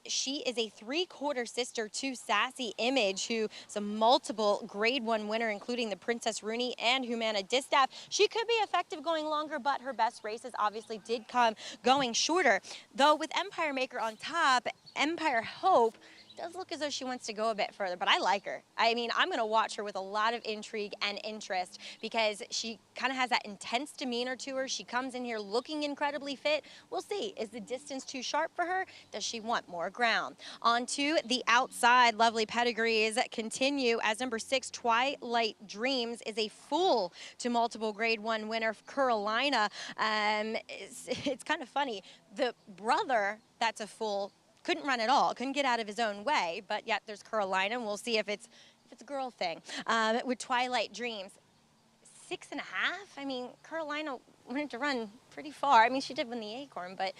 She is a 3/4 sister to Sassy Image, who is a multiple Grade 1 winner, including the Princess Rooney and Humana Distaff. She could be effective going longer, but her best races obviously did come going shorter. Though with Empire Maker on top, Empire Hope does look as though she wants to go a bit further, but I like her. I mean, I'm going to watch her with a lot of intrigue and interest because she kind of has that intense demeanor to her. She comes in here looking incredibly fit. We'll see. Is the distance too sharp for her? Does she want more ground? On to the outside. Lovely pedigrees continue as number 6, Twilight Dreams, is a fool to multiple Grade 1 winner, Carolina. It's kind of funny. The brother that's a fool couldn't run at all, couldn't get out of his own way, but yet there's Carolina, and we'll see if it's a girl thing. With Twilight Dreams, 6.5. I mean, Carolina wanted to run pretty far. I mean, she did win the Acorn, but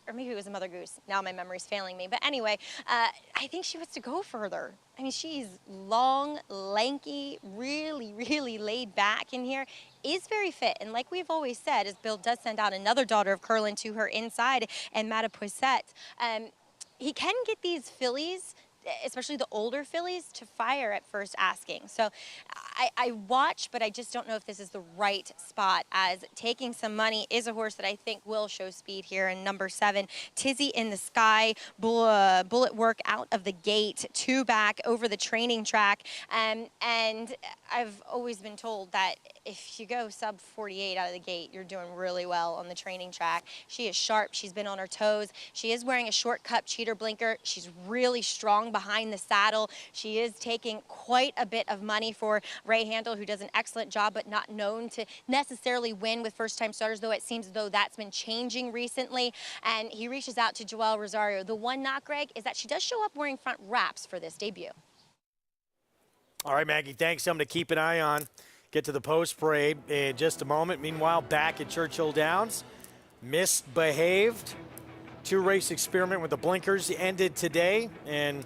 or maybe it was a Mother Goose. Now my memory's failing me. But anyway, I think she wants to go further. I mean, she's long, lanky, really, really laid back in here, is very fit. And like we've always said, as Bill does send out another daughter of Curlin to her inside, and Mattapoisette, he can get these fillies, especially the older fillies, to fire at first asking. So I watch, but I just don't know if this is the right spot, as Taking Some Money is a horse that I think will show speed here. And number 7, Tizzy in the Sky, bullet work out of the gate, 2 back over the training track. And I've always been told that if you go sub 48 out of the gate, you're doing really well on the training track. She is sharp. She's been on her toes. She is wearing a short cup cheater blinker. She's really strong behind the saddle. She is taking quite a bit of money for Ray Handel, who does an excellent job, but not known to necessarily win with first-time starters, though it seems as though that's been changing recently. And he reaches out to Joelle Rosario. The one knock, Greg, is that she does show up wearing front wraps for this debut.
All right, Maggie, thanks. Something to keep an eye on. Get to the post parade in just a moment. Meanwhile, back at Churchill Downs, Misbehaved. 2-race experiment with the blinkers ended today, and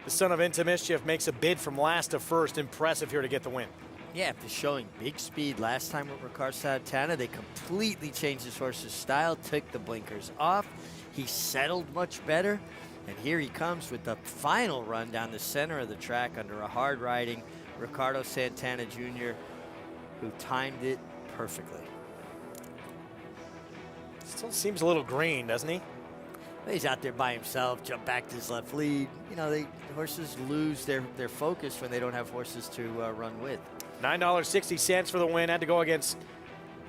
the son of Into Mischief makes a bid from last to first. Impressive here to get the win.
Yeah, after showing big speed last time with Ricard Santana, they completely changed his horse's style, took the blinkers off. He settled much better, and here he comes with the final run down the center of the track under a hard-riding Ricardo Santana Jr., who timed it perfectly.
Still seems a little green, doesn't he?
He's out there by himself, jump back to his left lead. You know, the horses lose their focus when they don't have horses to run with.
$9.60 for the win. Had to go against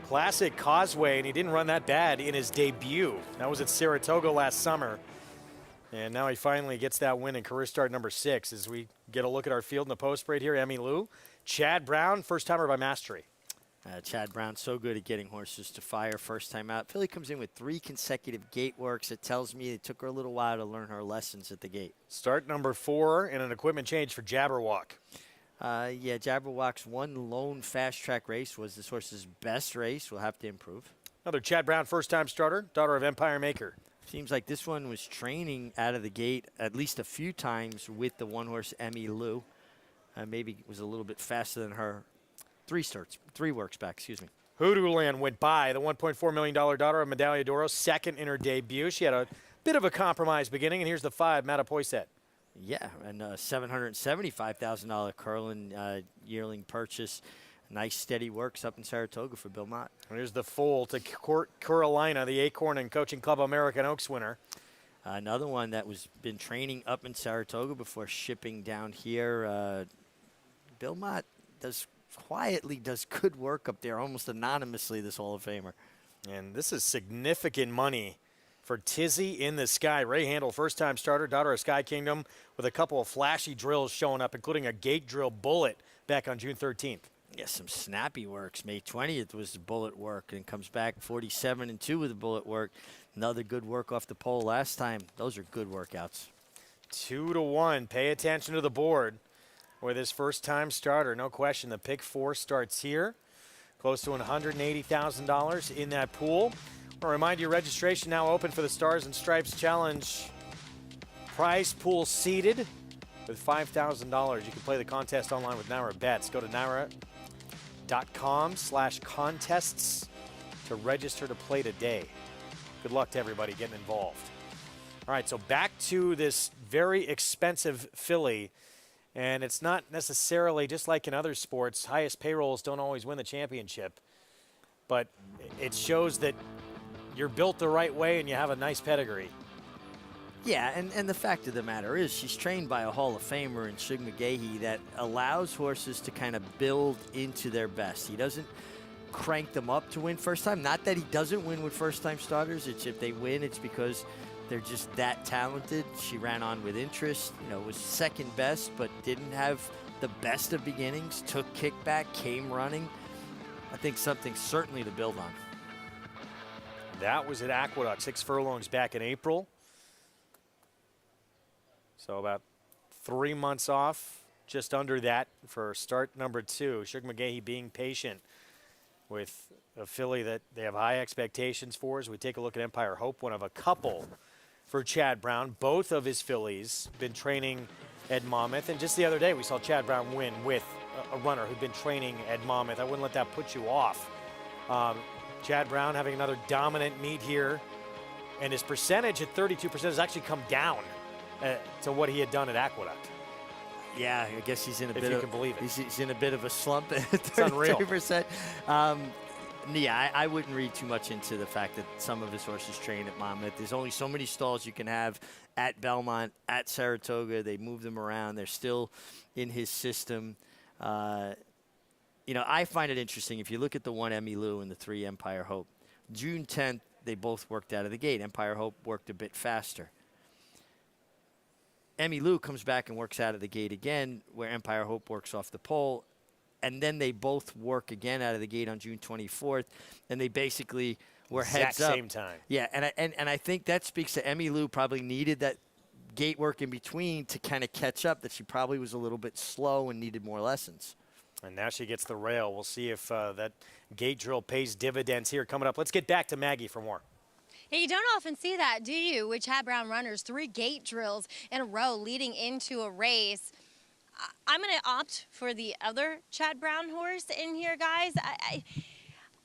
Classic Causeway, and he didn't run that bad in his debut. That was at Saratoga last summer. And now he finally gets that win in career start number 6 as we get a look at our field in the post parade here. Emmy Lou, Chad Brown, first timer by Mastery.
Chad Brown, so good at getting horses to fire first time out. Filly comes in with 3 consecutive gate works. It tells me it took her a little while to learn her lessons at the gate.
Start number 4 and an equipment change for Jabberwock.
Yeah, Jabberwock's one lone fast track race was this horse's best race. We'll have to improve.
Another Chad Brown first time starter, daughter of Empire Maker.
Seems like this one was training out of the gate at least a few times with the one horse Emmy Lou. Maybe was a little bit faster than her 3 works back, excuse me.
Hoodoo Land went by. The $1.4 million daughter of Medaglia d'Oro, second in her debut. She had a bit of a compromise beginning, and here's the 5, Mattapoisette.
Yeah, and $775,000 Curlin yearling purchase. Nice steady works up in Saratoga for Belmont.
Here's the foal to Carolina, the Acorn and Coaching Club American Oaks winner.
Another one that was been training up in Saratoga before shipping down here. Belmont quietly does good work up there, almost anonymously, this Hall of Famer.
And this is significant money for Tizzy in the Sky. Ray Handel, first-time starter, daughter of Sky Kingdom, with a couple of flashy drills showing up, including a gate drill bullet back on June 13th.
Yeah, some snappy works. May 20th was the bullet work, and comes back 47-2 with the bullet work. Another good work off the pole last time. Those are good workouts.
2-1. Pay attention to the board with his first-time starter. No question, the pick 4 starts here. Close to $180,000 in that pool. I'll remind you, registration now open for the Stars and Stripes Challenge prize pool seeded. with $5,000. You can play the contest online with Naira Bets. Go to naira.com/contests to register to play today. Good luck to everybody getting involved. All right, so back to this very expensive filly. And it's not necessarily, just like in other sports, highest payrolls don't always win the championship. But it shows that you're built the right way and you have a nice pedigree.
Yeah, and the fact of the matter is she's trained by a Hall of Famer in Shug McGahee that allows horses to kind of build into their best. He doesn't crank them up to win first time. Not that he doesn't win with first-time starters. It's if they win, it's because they're just that talented. She ran on with interest, was second best, but didn't have the best of beginnings, took kickback, came running. I think something certainly to build on.
That was at Aqueduct, 6 furlongs back in April. So about 3 months off, just under that for start number 2. Shug McGahee being patient with a filly that they have high expectations for. As we take a look at Empire Hope, one of a couple for Chad Brown. Both of his fillies been training at Monmouth. And just the other day, we saw Chad Brown win with a runner who'd been training at Monmouth. I wouldn't let that put you off. Chad Brown having another dominant meet here. And his percentage at 32% has actually come down to what he had done at Aqueduct.
Yeah, I guess he's in a
if
bit
you
of,
can believe it.
He's in a bit of a slump at
It's unreal.
32%. Yeah, I wouldn't read too much into the fact that some of his horses train at Monmouth. There's only so many stalls you can have at Belmont, at Saratoga. They move them around. They're still in his system. I find it interesting. If you look at the 1 Emmy Lou and the 3 Empire Hope, June 10th, they both worked out of the gate. Empire Hope worked a bit faster. Emmy Lou comes back and works out of the gate again, where Empire Hope works off the pole. And then they both work again out of the gate on June 24th, and they basically were heads up.
Same time.
Yeah, and I think that speaks to Emmy Lou probably needed that gate work in between to kind of catch up, that she probably was a little bit slow and needed more lessons.
And now she gets the rail. We'll see if that gate drill pays dividends here coming up. Let's get back to Maggie for more.
Yeah, you don't often see that, do you, with Chad Brown runners? 3 gate drills in a row leading into a race. I'm going to opt for the other Chad Brown horse in here, guys.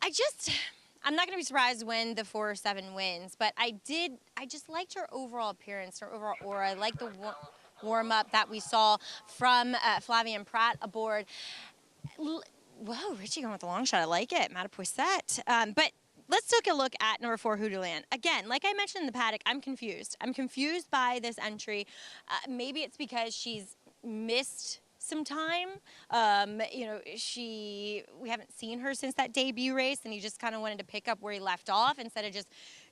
I'm not going to be surprised when the 4 or 7 wins, but I just liked her overall appearance, her overall aura. I like the warm-up that we saw from Flavien Prat aboard. Whoa, Richie going with the long shot. I like it. Matapoisette. But let's take a look at number 4, Hoodooland. Again, like I mentioned in the paddock, I'm confused. I'm confused by this entry. Maybe it's because she's missed some time. We haven't seen her since that debut race, and he just kind of wanted to pick up where he left off instead of just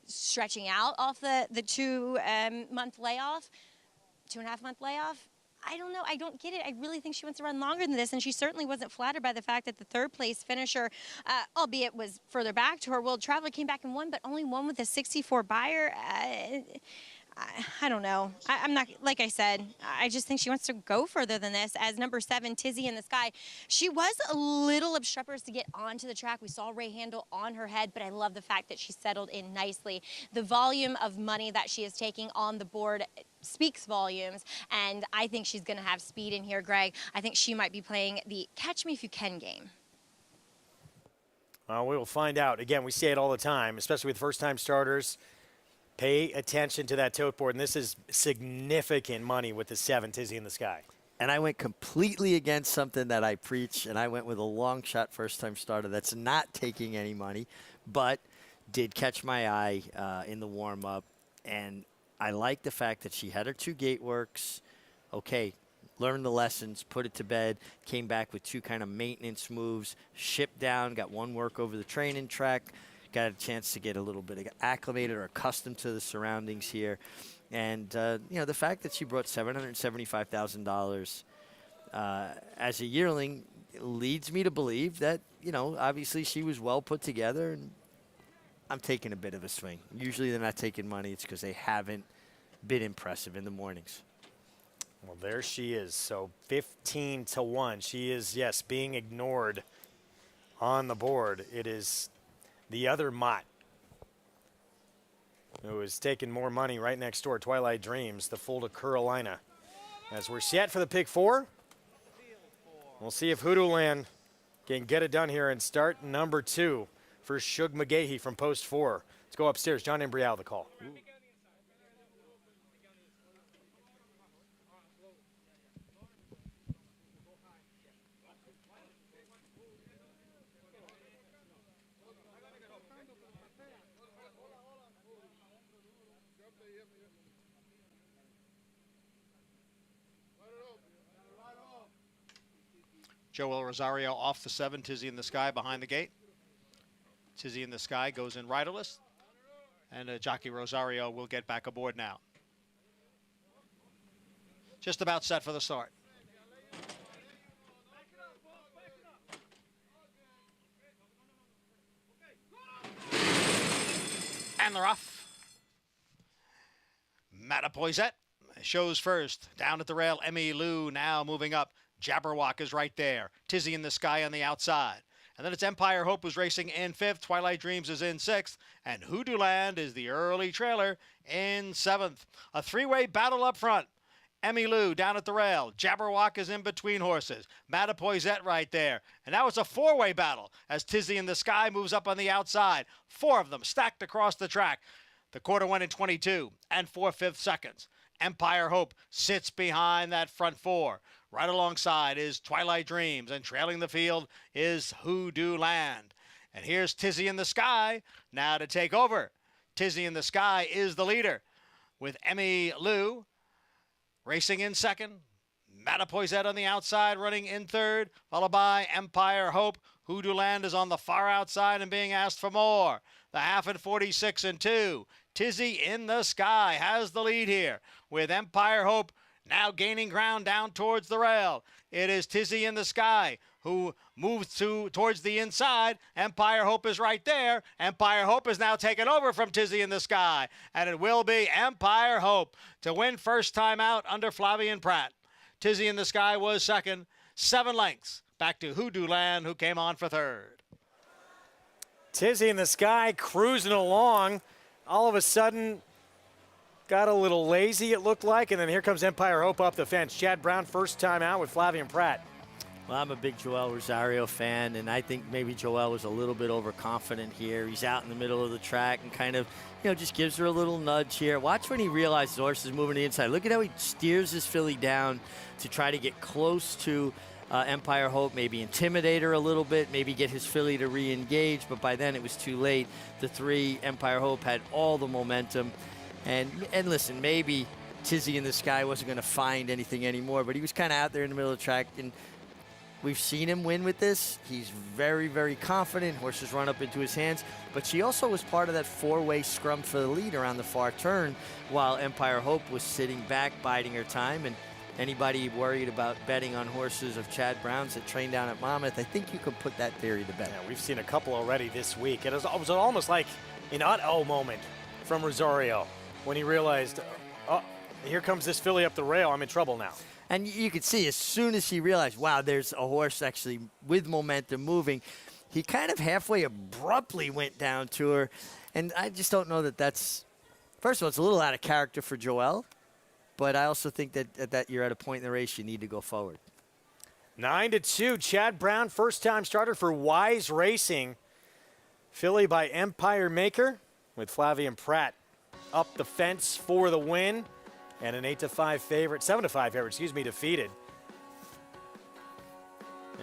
stretching out off the 2-month layoff, 2.5-month layoff. I don't know. I don't get it. I really think she wants to run longer than this, and she certainly wasn't flattered by the fact that the 3rd place finisher, albeit was further back to her World Traveler, came back and won, but only won with a 64 buyer. I don't know. I'm not, like I said, I just think she wants to go further than this. As number 7, Tizzy in the Sky, she was a little obstreperous to get onto the track. We saw Ray Handel on her head, but I love the fact that she settled in nicely. The volume of money that she is taking on the board speaks volumes, and I think she's going to have speed in here, Greg. I think she might be playing the catch me if you can game.
We will find out. Again, we say it all the time, especially with first-time starters. Pay attention to that tote board, and this is significant money with the 7, Tizzy in the Sky.
And I went completely against something that I preach, and I went with a long shot first-time starter that's not taking any money, but did catch my eye in the warm-up. And I like the fact that she had her 2 gate works. Okay, learned the lessons, put it to bed, came back with 2 kind of maintenance moves, shipped down, got 1 work over the training track, got a chance to get a little bit acclimated or accustomed to the surroundings here. And, the fact that she brought $775,000 as a yearling leads me to believe that, obviously she was well put together, and I'm taking a bit of a swing. Usually they're not taking money. It's because they haven't been impressive in the mornings.
Well, there she is. So 15-1. She is, yes, being ignored on the board. It is the other Mott who is taking more money right next door, Twilight Dreams, the full to Carolina. As we're set for the pick 4, we'll see if Hoodoo Land can get it done here and start number 2 for Shug McGahee from post 4. Let's go upstairs. John Embrial, the call.
Joel Rosario off the 7, Tizzy in the Sky behind the gate. Tizzy in the Sky goes in riderless, and Jockey Rosario will get back aboard now. Just about set for the start. And they're off. Mattapoisette shows first. Down at the rail, Emmy Lou now moving up. Jabberwock is right there. Tizzy in the Sky on the outside. And then it's Empire Hope who's racing in 5th. Twilight Dreams is in 6th. And Hoodoo Land is the early trailer in 7th. A 3-way battle up front. Emmy Lou down at the rail. Jabberwock is in between horses. Mattapoisette right there. And now it's a 4-way battle as Tizzy in the Sky moves up on the outside. 4 of them stacked across the track. The quarter went in 22 and 4/5 seconds. Empire Hope sits behind that front 4. Right alongside is Twilight Dreams, and trailing the field is Hoodoo Land. And here's Tizzy in the Sky now to take over. Tizzy in the Sky is the leader with Emmy Lou racing in 2nd. Mattapoisette on the outside running in 3rd, followed by Empire Hope. Hoodoo Land is on the far outside and being asked for more. The half in 46 and 2. Tizzy in the Sky has the lead here with Empire Hope now gaining ground down towards the rail. It is Tizzy in the Sky who moves towards the inside. Empire Hope is right there. Empire Hope is now taken over from Tizzy in the Sky. And it will be Empire Hope to win first time out under Flavien Prat. Tizzy in the Sky was 2nd, 7 lengths. Back to Hoodoo Land, who came on for 3rd.
Tizzy in the Sky cruising along. All of a sudden, got a little lazy, it looked like, and then here comes Empire Hope up the fence. Chad Brown, first time out with Flavien Prat.
Well, I'm a big Joel Rosario fan, and I think maybe Joel was a little bit overconfident here. He's out in the middle of the track and kind of, just gives her a little nudge here. Watch when he realizes the horse is moving to the inside. Look at how he steers his filly down to try to get close to Empire Hope, maybe intimidate her a little bit, maybe get his filly to re-engage, but by then it was too late. The 3, Empire Hope, had all the momentum. And listen, maybe Tizzy in the Sky wasn't going to find anything anymore, but he was kind of out there in the middle of the track, and we've seen him win with this. He's very, very confident. Horses run up into his hands, but she also was part of that 4-way scrum for the lead around the far turn while Empire Hope was sitting back, biding her time. And anybody worried about betting on horses of Chad Brown's that train down at Monmouth, I think you could put that theory to bed.
Yeah, we've seen a couple already this week. It was almost like an uh-oh moment from Rosario when he realized, oh, here comes this filly up the rail. I'm in trouble now.
And you could see as soon as he realized, wow, there's a horse actually with momentum moving, he kind of halfway abruptly went down to her. And I just don't know that that's, first of all, it's a little out of character for Joel. But I also think that you're at a point in the race you need to go forward.
9-2, Chad Brown, first-time starter for Wise Racing. Filly by Empire Maker with Flavien Prat up the fence for the win. And an 7-5 favorite, defeated.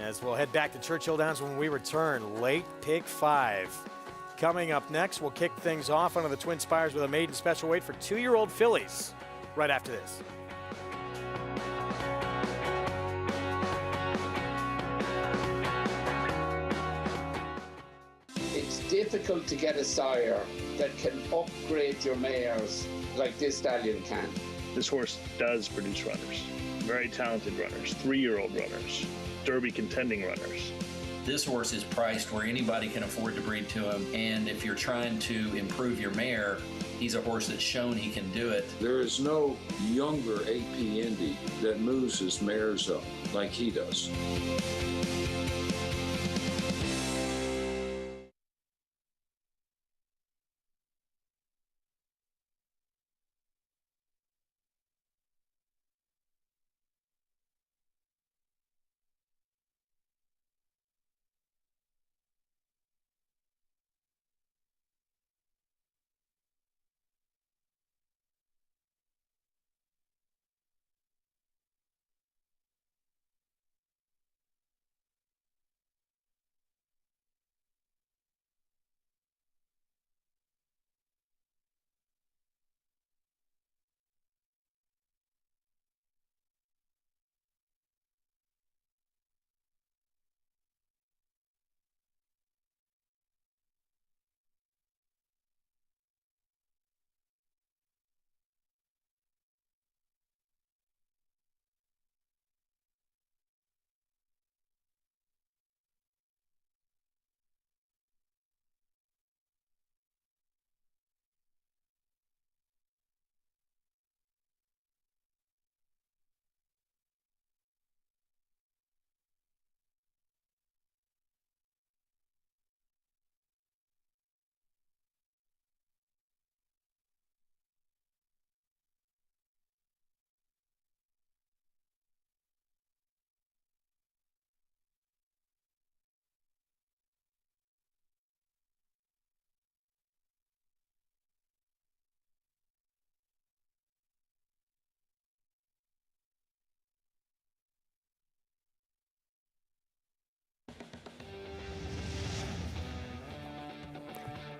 As we'll head back to Churchill Downs when we return. Late pick 5. Coming up next, we'll kick things off under the Twin Spires with a maiden special weight for 2-year-old fillies. Right after this.
It's difficult to get a sire that can upgrade your mares like this stallion can.
This horse does produce runners, very talented runners, 3-year-old runners, Derby contending runners.
This horse is priced where anybody can afford to breed to him, and if you're trying to improve your mare, he's a horse that's shown he can do it.
There is no younger AP Indy that moves his mares up like he does.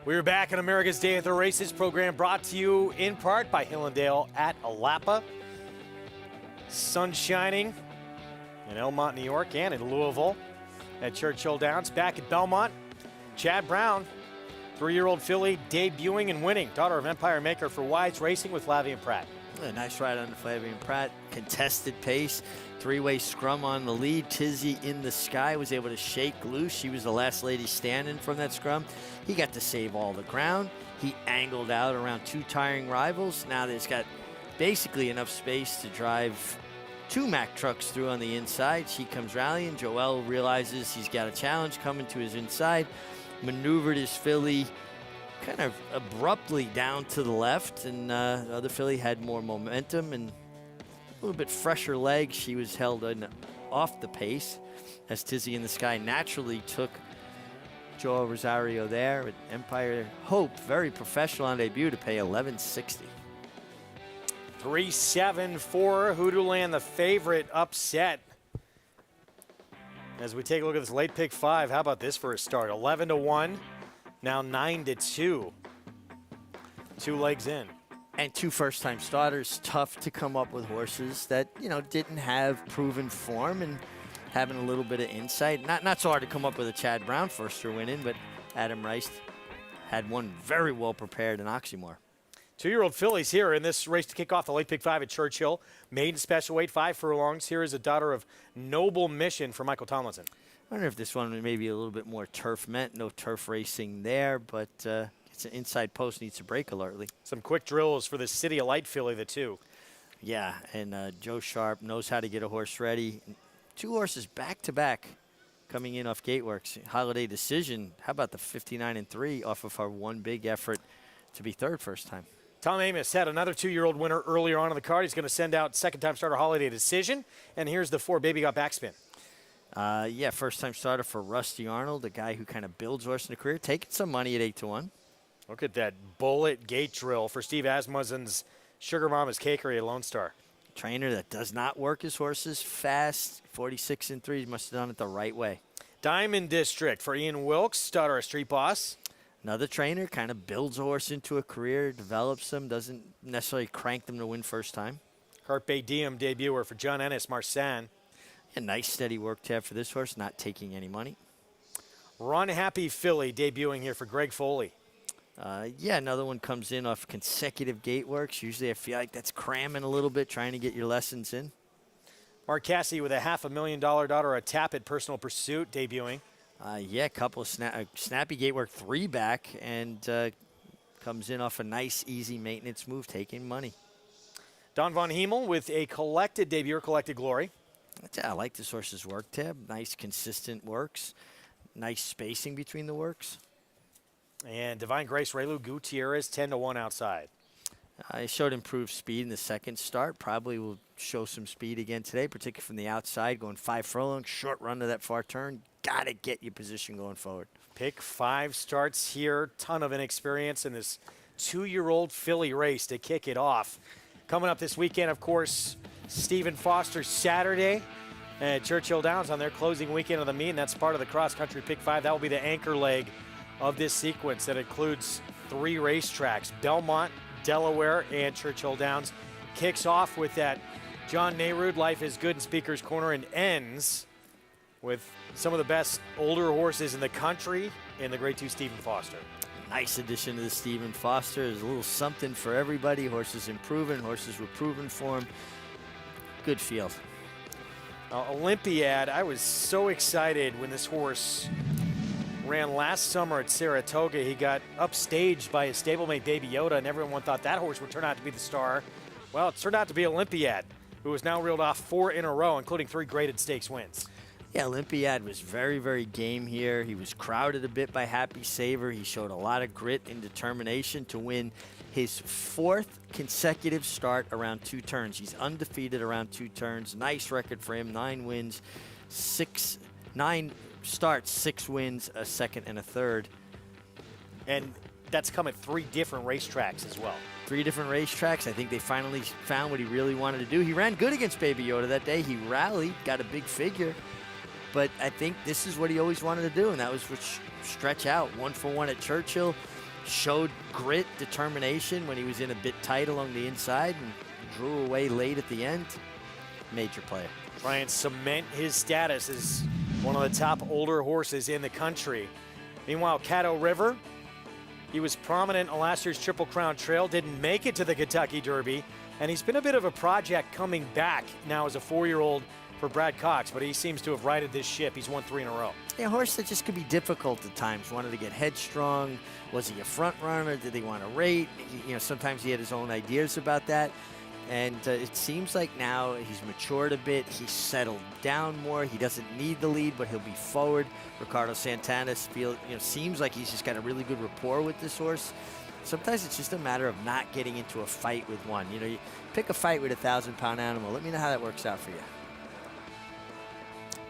We're back on America's Day at the Races program, brought to you in part by Hillendale at Alapa. Sun shining in Elmont, New York, and in Louisville at Churchill Downs. Back at Belmont, Chad Brown, 3-year-old filly, debuting and winning. Daughter of Empire Maker for Wides, racing with Flavien Prat.
A nice ride under Flavien Prat. Contested pace. 3-way scrum on the lead. Tizzy in the sky was able to shake loose. She was the last lady standing from that scrum. He got to save all the ground. He angled out around 2 tiring rivals. Now there's got basically enough space to drive 2 Mack trucks through on the inside. She comes rallying. Joel realizes he's got a challenge coming to his inside. Maneuvered his filly kind of abruptly down to the left, and the other filly had more momentum and a little bit fresher legs. She was held off the pace as Tizzy in the Sky naturally took Joel Rosario there. At Empire Hope, very professional on debut, to pay $11.60.
3-7-4, Hoodoo Land, the favorite, upset. As we take a look at this late pick 5, how about this for a start? 11-1, now 9-2. 2 legs in.
And 2 first-time starters. Tough to come up with horses that, didn't have proven form and having a little bit of insight. Not so hard to come up with a Chad Brown first-year winning, but Adam Rice had one very well prepared in Oxymore.
2-year-old fillies here in this race to kick off the late pick 5 at Churchill. Maiden special weight, 5 furlongs. Here is a Daughter of Noble Mission for Michael Tomlinson.
I wonder if this one may be a little bit more turf meant. No turf racing there, but it's an inside post, needs to break alertly.
Some quick drills for the City of Light filly, the 2.
Yeah, and Joe Sharp knows how to get a horse ready. 2 horses back-to-back coming in off Gateworks. Holiday Decision, how about the 59-3 off of our one big effort to be third first time.
Tom Amos had another 2-year-old winner earlier on in the card. He's going to send out second-time starter Holiday Decision. And here's the 4 Baby Got Backspin.
Yeah, first-time starter for Rusty Arnold, a guy who kind of builds horse in a career, taking some money at 8-1.
Look at that bullet gate drill for Steve Asmussen's Sugar Mama's Cakery at Lone Star.
Trainer that does not work his horses fast. 46-3, must have done it the right way.
Diamond District for Ian Wilkes, daughter of Street Boss.
Another trainer, kind of builds a horse into a career, develops them, doesn't necessarily crank them to win first time.
Carpe Diem debuter for John Ennis, Marsan.
A nice steady work tab for this horse, not taking any money.
Run Happy Filly debuting here for Greg Foley.
Yeah, another one comes in off consecutive gate works. Usually I feel like that's cramming a little bit, trying to get your lessons in.
Mark Cassidy with a $500,000 daughter, a tap at Personal Pursuit debuting.
Yeah, a couple of snappy gate work 3 back, and comes in off a nice, easy maintenance move, taking money.
Don Von Hemel with a collected debut, Collected Glory.
I like this horse's work tab. Nice, consistent works. Nice spacing between the works.
And Divine Grace Relu Gutierrez, 10-1 outside.
I showed improved speed in the second start. Probably will show some speed again today, particularly from the outside, going 5 furlongs, short run to that far turn. Got to get your position going forward.
Pick 5 starts here. Ton of inexperience in this 2-year-old filly race to kick it off. Coming up this weekend, of course, Stephen Foster Saturday at Churchill Downs on their closing weekend of the meet, and that's part of the cross-country Pick 5. That will be the anchor leg of this sequence that includes 3 racetracks, Belmont, Delaware, and Churchill Downs. Kicks off with that John Nayrud, Life is Good in Speaker's Corner, and ends with some of the best older horses in the country in the Grade 2 Stephen Foster.
Nice addition to the Stephen Foster. There's a little something for everybody. Horses improving, horses with proven form. Good field.
Olympiad, I was so excited when this horse ran last summer at Saratoga. He got upstaged by his stablemate Baby Yoda, and everyone thought that horse would turn out to be the star. Well, it turned out to be Olympiad, who has now reeled off 4 in a row, including 3 graded stakes wins.
Yeah, Olympiad was very, very game here. He was crowded a bit by Happy Saver. He showed a lot of grit and determination to win his 4th consecutive start around 2 turns. He's undefeated around 2 turns. Nice record for him, 9 wins, 9 starts, 6 wins, a second and a third.
And that's come at 3 different racetracks as well.
3 different racetracks. I think they finally found what he really wanted to do. He ran good against Baby Yoda that day. He rallied, got a big figure. But I think this is what he always wanted to do, and that was stretch out. 1 for 1 at Churchill. showed grit, determination when he was in a bit tight along the inside and drew away late at the end. Major player.
Try and cement his status as one of the top older horses in the country. Meanwhile, Caddo River, he was prominent on last year's Triple Crown Trail, didn't make it to the Kentucky Derby, and he's been a bit of a project coming back now as a 4-year-old for Brad Cox, but he seems to have righted this ship. He's won 3 in a row.
Yeah, a horse that just could be difficult at times. Wanted to get headstrong. Was he a front runner? Did they want to rate? Sometimes he had his own ideas about that. And it seems like now he's matured a bit. He's settled down more. He doesn't need the lead, but he'll be forward. Ricardo Santana seems like he's just got a really good rapport with this horse. Sometimes it's just a matter of not getting into a fight with one. You pick a fight with a 1,000-pound animal. Let me know how that works out for you.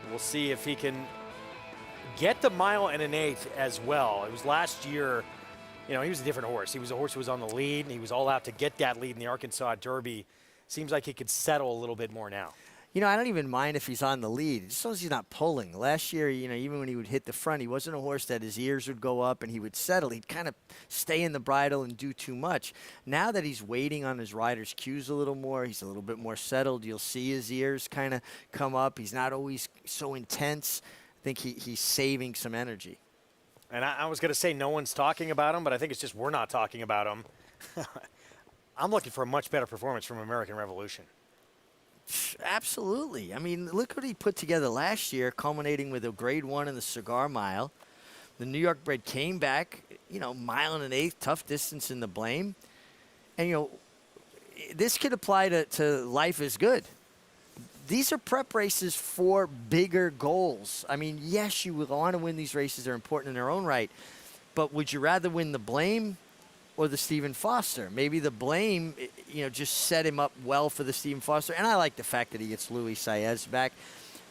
We'll see if he can get the 1 1/8 as well. It was last year, he was a different horse. He was a horse who was on the lead, and he was all out to get that lead in the Arkansas Derby. Seems like he could settle a little bit more now.
I don't even mind if he's on the lead, as long as he's not pulling. Last year, even when he would hit the front, he wasn't a horse that his ears would go up and he would settle. He'd kind of stay in the bridle and do too much. Now that he's waiting on his rider's cues a little more, he's a little bit more settled. You'll see his ears kind of come up. He's not always so intense. I think he's saving some energy.
And I was going to say no one's talking about him, but I think it's just we're not talking about him. I'm looking for a much better performance from American Revolution.
Absolutely. I mean, look what he put together last year, culminating with a Grade 1 in the Cigar Mile. The New York bred came back, 1 1/8, tough distance in the Blame. And, this could apply to Life is Good. These are prep races for bigger goals. I mean, yes, you would want to win these races. They're important in their own right. But would you rather win the Blame or the Stephen Foster? Maybe the Blame, just set him up well for the Stephen Foster. And I like the fact that he gets Louis Saez back.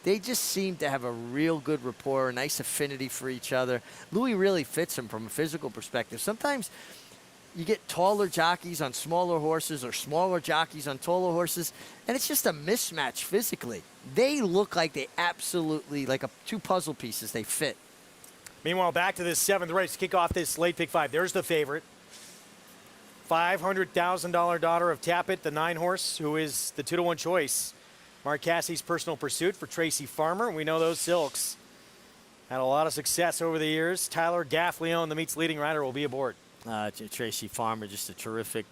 They just seem to have a real good rapport, a nice affinity for each other. Louis really fits him from a physical perspective. Sometimes you get taller jockeys on smaller horses or smaller jockeys on taller horses, and it's just a mismatch physically. They look like they absolutely, like two puzzle pieces, they fit.
Meanwhile, back to this 7th race to kick off this late pick 5. There's the favorite. $500,000 daughter of Tappet, the 9-horse, who is the 2-to-1 choice. Mark Cassie's Personal Pursuit for Tracy Farmer. We know those Silks had a lot of success over the years. Tyler Gaffleone, the meet's leading rider, will be aboard.
Tracy Farmer, just a terrific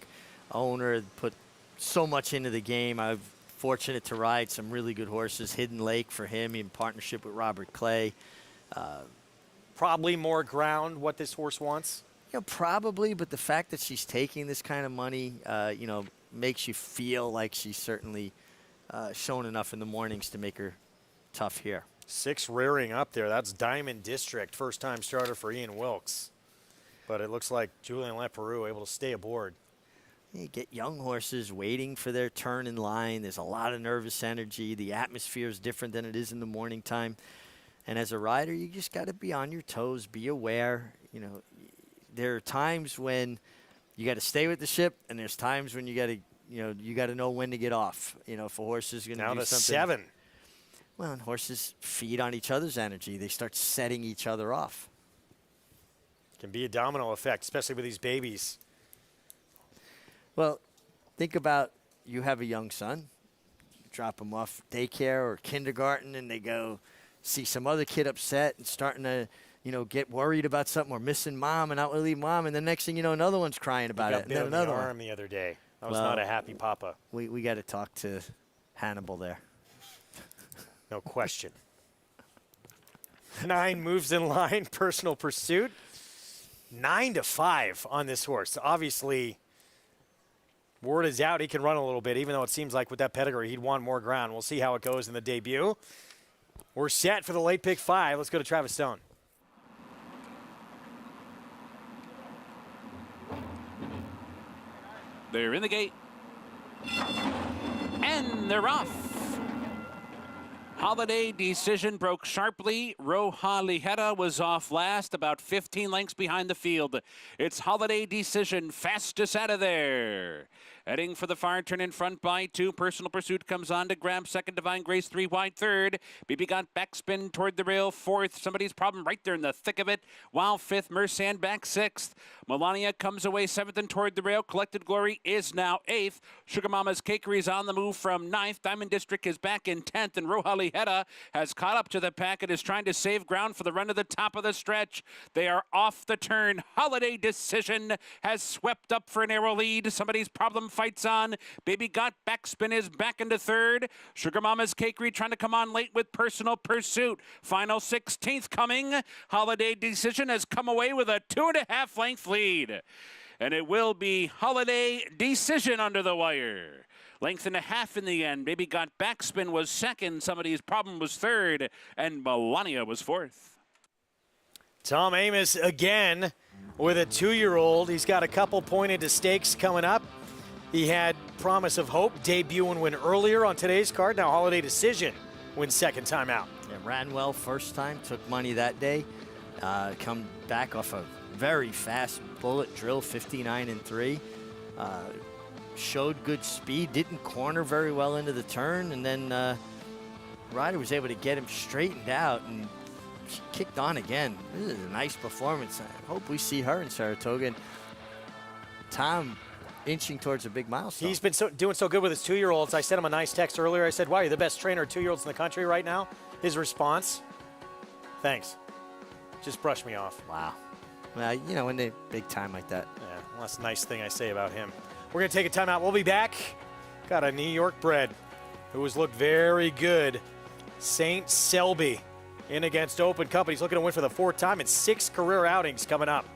owner, put so much into the game. I'm fortunate to ride some really good horses. Hidden Lake for him in partnership with Robert Clay.
Probably more ground, what this horse wants.
Probably, but the fact that she's taking this kind of money, makes you feel like she's certainly shown enough in the mornings to make her tough here.
6 rearing up there. That's Diamond District, first-time starter for Ian Wilkes. But it looks like Julien Leperoux able to stay aboard.
You get young horses waiting for their turn in line. There's a lot of nervous energy. The atmosphere is different than it is in the morning time. And as a rider, you just got to be on your toes, be aware. There are times when you got to stay with the ship, and there's times when you got to, you got to know when to get off. If a horse is going to do something. Now to
7.
Well, and horses feed on each other's energy. They start setting each other off.
Can be a domino effect, especially with these babies.
Well, think about you have a young son. You drop him off daycare or kindergarten, and they go see some other kid upset and starting to, get worried about something or missing mom and not want to leave mom. And the next thing you know, another one's crying about it.
He got bit on the arm the other day. That was not a happy papa.
We got to talk to Hannibal there.
No question. 9 moves in line, Personal Pursuit. 9-5 on this horse. Obviously, word is out he can run a little bit, even though it seems like with that pedigree he'd want more ground. We'll see how it goes in the debut. We're set for the late pick 5. Let's go to Travis Stone.
They're in the gate. And they're off. Holiday Decision broke sharply. Roja Ligera was off last, about 15 lengths behind the field. It's Holiday Decision, fastest out of there. Heading for the far turn in front by 2. Personal Pursuit comes on to grab second. Divine Grace 3 wide third. BB got backspin toward the rail 4th. Somebody's Problem right there in the thick of it. While 5th. Mersand back 6th. Melania comes away 7th and toward the rail. Collected Glory is now 8th. Sugar Mama's Cakery is on the move from 9th. Diamond District is back in 10th. And Rohali Heda has caught up to the pack and is trying to save ground for the run to the top of the stretch. They are off the turn. Holiday Decision has swept up for a narrow lead. Somebody's Problem fights on. Baby Got Backspin is back into 3rd. Sugar Mama's Cakery trying to come on late with Personal Pursuit. Final 16th coming. Holiday Decision has come away with a 2.5 length lead. And it will be Holiday Decision under the wire. Length and a half in the end. Baby Got Backspin was 2nd. Somebody's Problem was 3rd. And Melania was 4th.
Tom Amos again with a 2-year-old. He's got a couple pointed to stakes coming up. He had Promise of Hope debut and win earlier on today's card. Now Holiday Decision wins second time out.
Yeah, ran well first time, took money that day. Come back off a very fast bullet drill, 59-3. Showed good speed, didn't corner very well into the turn, and then Ryder was able to get him straightened out, and she kicked on again. This is a nice performance. I hope we see her in Saratoga. And Tom inching towards a big milestone.
He's been doing so good with his 2-year-olds. I sent him a nice text earlier. I said, wow, you're the best trainer of 2-year-olds in the country right now. His response, thanks. Just brush me off.
Wow. Well, you know, when they big time like that.
Yeah, well, that's a nice thing I say about him. We're going to take a timeout. We'll be back. Got a New York bred who has looked very good. St. Selby in against Open Company. He's looking to win for the 4th time in 6 career outings coming up.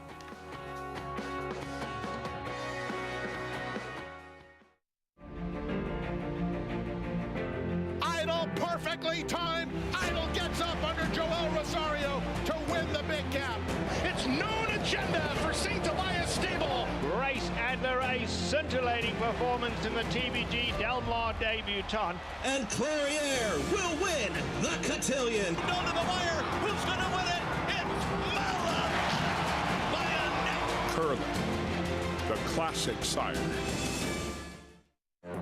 Idol perfectly timed. Idol gets up under Joel Rosario to win the big gap. It's known agenda for St. Elias Stable.
Race and the race, scintillating performance in the TBG Del Mar debutant.
And Clariere will win the cotillion.
Down to the wire. Who's going to win it? It's Mala by a neck.
Curling, the classic sire.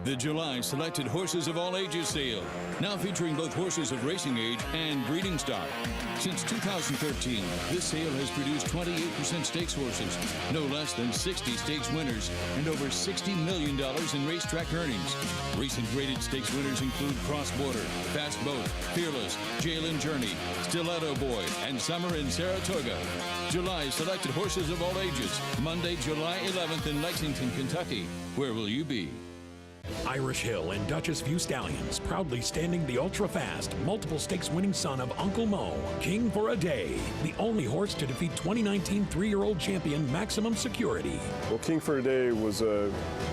The July Selected Horses of All Ages sale, now featuring both horses of racing age and breeding stock. Since 2013, this sale has produced 28% stakes horses, no less than 60 stakes winners, and over $60 million in racetrack earnings. Recent rated stakes winners include Cross Border, Fast Boat, Fearless, Jalen Journey, Stiletto Boy, and Summer in Saratoga. July Selected Horses of All Ages, Monday, July 11th in Lexington, Kentucky. Where will you be?
Irish Hill and Duchess View Stallions, proudly standing the ultra-fast, multiple stakes-winning son of Uncle Mo, King for a Day, the only horse to defeat 2019 3-year-old champion Maximum Security.
Well, King for a Day was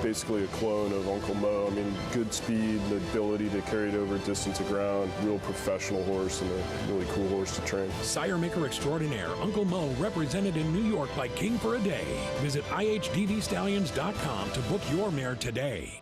basically a clone of Uncle Mo. I mean, good speed, the ability to carry it over distance of ground, real professional horse and a really cool horse to train.
Sire Maker Extraordinaire, Uncle Mo, represented in New York by King for a Day. Visit ihdvstallions.com to book your mare today.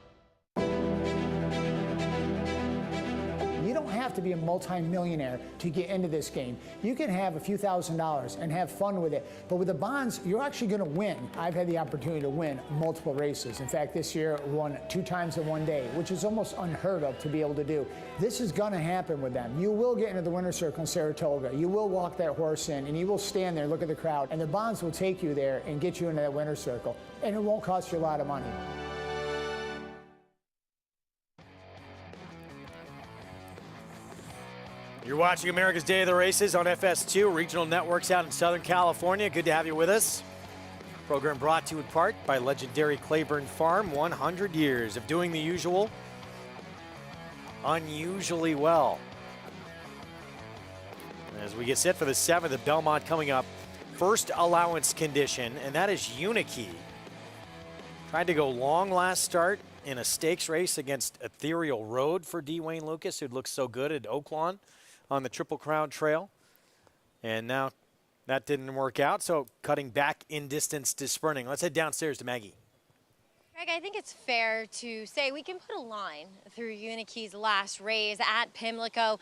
You don't have to be a multi-millionaire to get into this game. You can have a few $1,000s and have fun with it. But with the bonds, you're actually going to win. I've had the opportunity to win multiple races. In fact, this year I won 2 times in one day, which is almost unheard of to be able to do. This is going to happen with them. You will get into the winner's circle in Saratoga. You will walk that horse in, and you will stand there and look at the crowd. And the bonds will take you there and get you into that winner's circle. And it won't cost you a lot of money.
You're watching America's Day of the Races on FS2, regional networks out in Southern California. Good to have you with us. Program brought to you in part by legendary Claiborne Farm. 100 years of doing the usual unusually well. As we get set for the 7th of Belmont coming up, first allowance condition, and that is Unikey. Tried to go long last start in a stakes race against Ethereal Road for D. Wayne Lucas, who'd looked so good at Oaklawn on the Triple Crown Trail. And now that didn't work out, so cutting back in distance to sprinting. Let's head downstairs to Maggie.
Greg, I think it's fair to say we can put a line through Unikey's last race at Pimlico.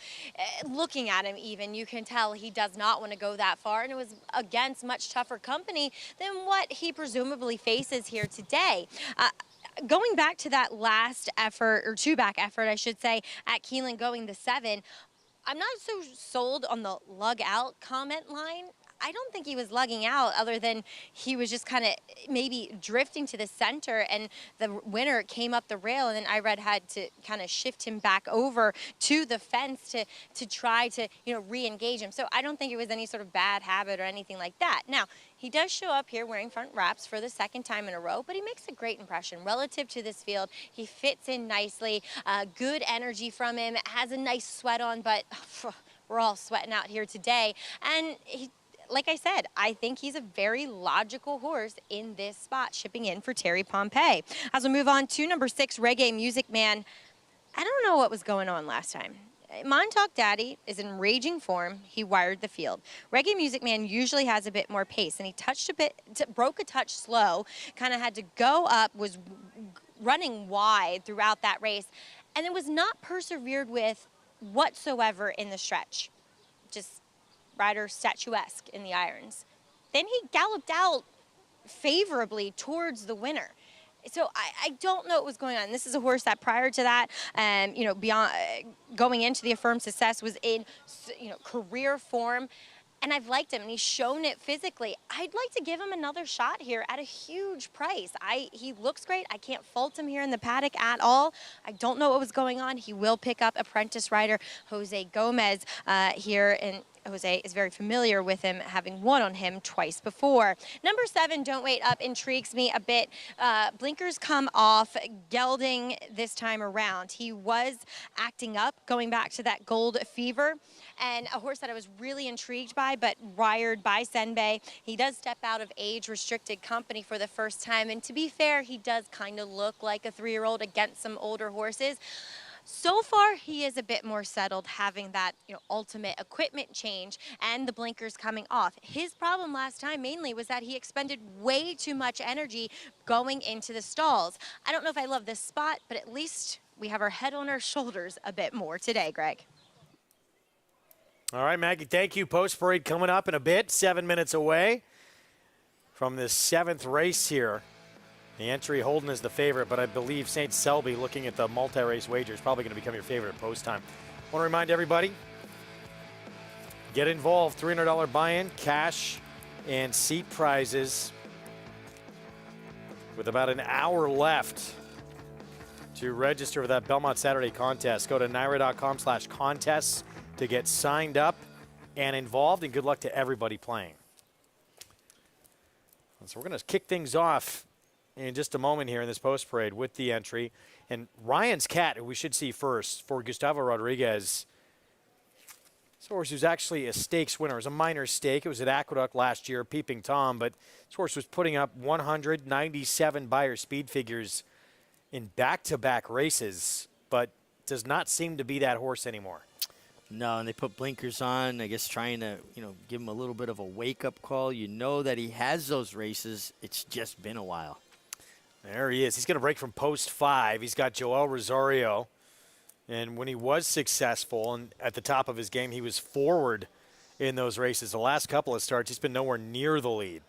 Looking at him even, you can tell he does not want to go that far, and it was against much tougher company than what he presumably faces here today. going back to that last effort, or two-back effort, I should say, at Keeneland going the 7, I'm not so sold on the lug out comment line. I don't think he was lugging out, other than he was just kind of maybe drifting to the center, and the winner came up the rail, and then Irad had to kind of shift him back over to the fence to try to, you know, re-engage him. So I don't think it was any sort of bad habit or anything like that. Now, he does show up here wearing front wraps for the 2nd time in a row, but he makes a great impression relative to this field. He fits in nicely, good energy from him, has a nice sweat on, but we're all sweating out here today. And like I said, I think he's a very logical horse in this spot, shipping in for Terry Pompey. As we move on to number 6, Reggae Music Man. I don't know what was going on last time. Montauk Daddy is in raging form. He wired the field. Reggae Music Man usually has a bit more pace, and he touched a bit, broke a touch slow, kind of had to go up, was running wide throughout that race, and it was not persevered with whatsoever in the stretch. Just rider statuesque in the irons. Then he galloped out favorably towards the winner. So I don't know what was going on. This is a horse that prior to that, you know, beyond going into the Affirmed Success, was in, you know, career form. And I've liked him, and he's shown it physically. I'd like to give him another shot here at a huge price. He looks great. I can't fault him here in the paddock at all. I don't know what was going on. He will pick up apprentice rider Jose Gomez here, and Jose is very familiar with him, having won on him twice before. Number 7, Don't Wait Up, intrigues me a bit. Blinkers come off, gelding this time around. He was acting up, going back to that Gold Fever, and a horse that I was really intrigued by, but wired by Senbei. He does step out of age-restricted company for the first time, and to be fair, he does kind of look like a 3-year-old against some older horses. So far, he is a bit more settled, having that, you know, ultimate equipment change and the blinkers coming off. His problem last time mainly was that he expended way too much energy going into the stalls. I don't know if I love this spot, but at least we have our head on our shoulders a bit more today, Greg.
All right, Maggie, thank you. Post parade coming up in a bit, 7 minutes away from the 7th race here. The entry Holden is the favorite, but I believe St. Selby, looking at the multi-race wager, is probably going to become your favorite at post time. I want to remind everybody, get involved. $300 buy-in, cash, and seat prizes. With about an hour left to register for that Belmont Saturday contest, go to naira.com/contests to get signed up and involved, and good luck to everybody playing. So we're going to kick things off in just a moment here in this post parade with the entry. And Ryan's Cat, who we should see first, for Gustavo Rodriguez. This horse was actually a stakes winner. It was a minor stake. It was at Aqueduct last year, Peeping Tom, but this horse was putting up 197 Beyer speed figures in back-to-back races, but does not seem to be that horse anymore.
No, and they put blinkers on, I guess trying to, you know, give him a little bit of a wake-up call. You know that he has those races. It's just been a while.
There he is. He's going to break from post 5. He's got Joel Rosario. And when he was successful and at the top of his game, he was forward in those races. The last couple of starts, he's been nowhere near the lead.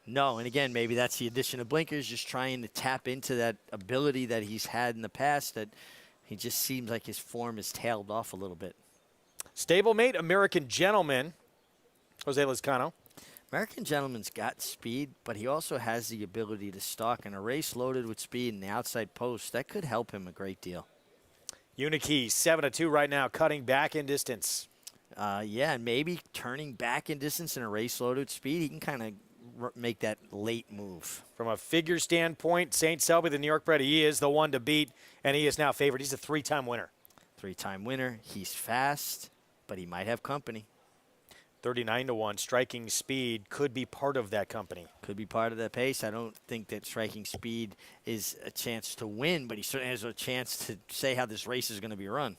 No, and again, maybe that's the addition of blinkers, just trying to tap into that ability that he's had in the past, that he just seems like his form has tailed off a little bit.
Stablemate, American Gentleman, Jose Lizcano.
American Gentleman's got speed, but he also has the ability to stalk. In a race loaded with speed in the outside post, that could help him a great deal.
Unikey, 7-2 right now, cutting back in distance.
Yeah, and maybe turning back in distance in a race loaded with speed, he can kind of make that late move.
From a figure standpoint, St. Selby, the New York bred, he is the one to beat, and he is now favored. He's a 3-time winner.
3-time winner. He's fast, but he might have company.
39-1, striking speed could be part of that company.
Could be part of that pace. I don't think that striking speed is a chance to win, but he certainly has a chance to say how this race is going to be run.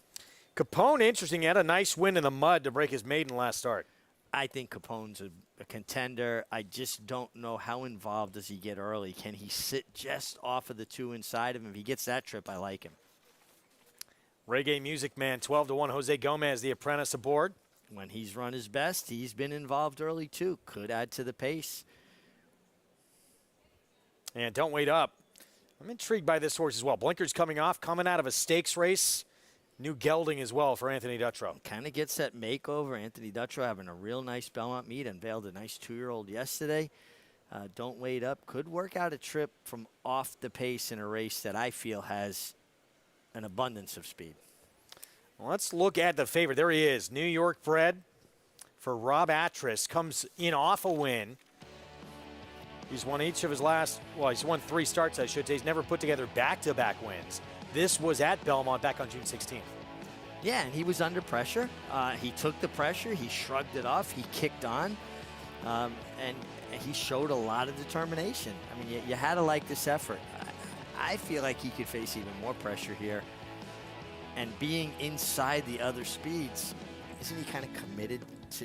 Capone, interesting. He had a nice win in the mud to break his maiden last start.
I think Capone's a contender. I just don't know how involved does he get early. Can he sit just off of the 2 inside of him? If he gets that trip, I like him.
Reggae Music Man, 12-1. Jose Gomez, the apprentice, aboard.
When he's run his best, he's been involved early too. Could add to the pace.
And Don't Wait Up. I'm intrigued by this horse as well. Blinkers coming off, coming out of a stakes race. New gelding as well for Anthony Dutrow.
Kind of gets that makeover. Anthony Dutrow having a real nice Belmont meet, unveiled a nice 2-year-old yesterday. Don't wait up. Could work out a trip from off the pace in a race that I feel has an abundance of speed.
Well, let's look at the favorite. There he is, New York bred for Rob Atras. Comes in off a win. He's won each of his last, well, he's won 3 starts, I should say. He's never put together back-to-back wins. This was at Belmont back on June 16th.
Yeah, and he was under pressure. He took the pressure. He shrugged it off. He kicked on. And he showed a lot of determination. I mean, you had to like this effort. I feel like he could face even more pressure here. And being inside the other speeds, isn't he kind of committed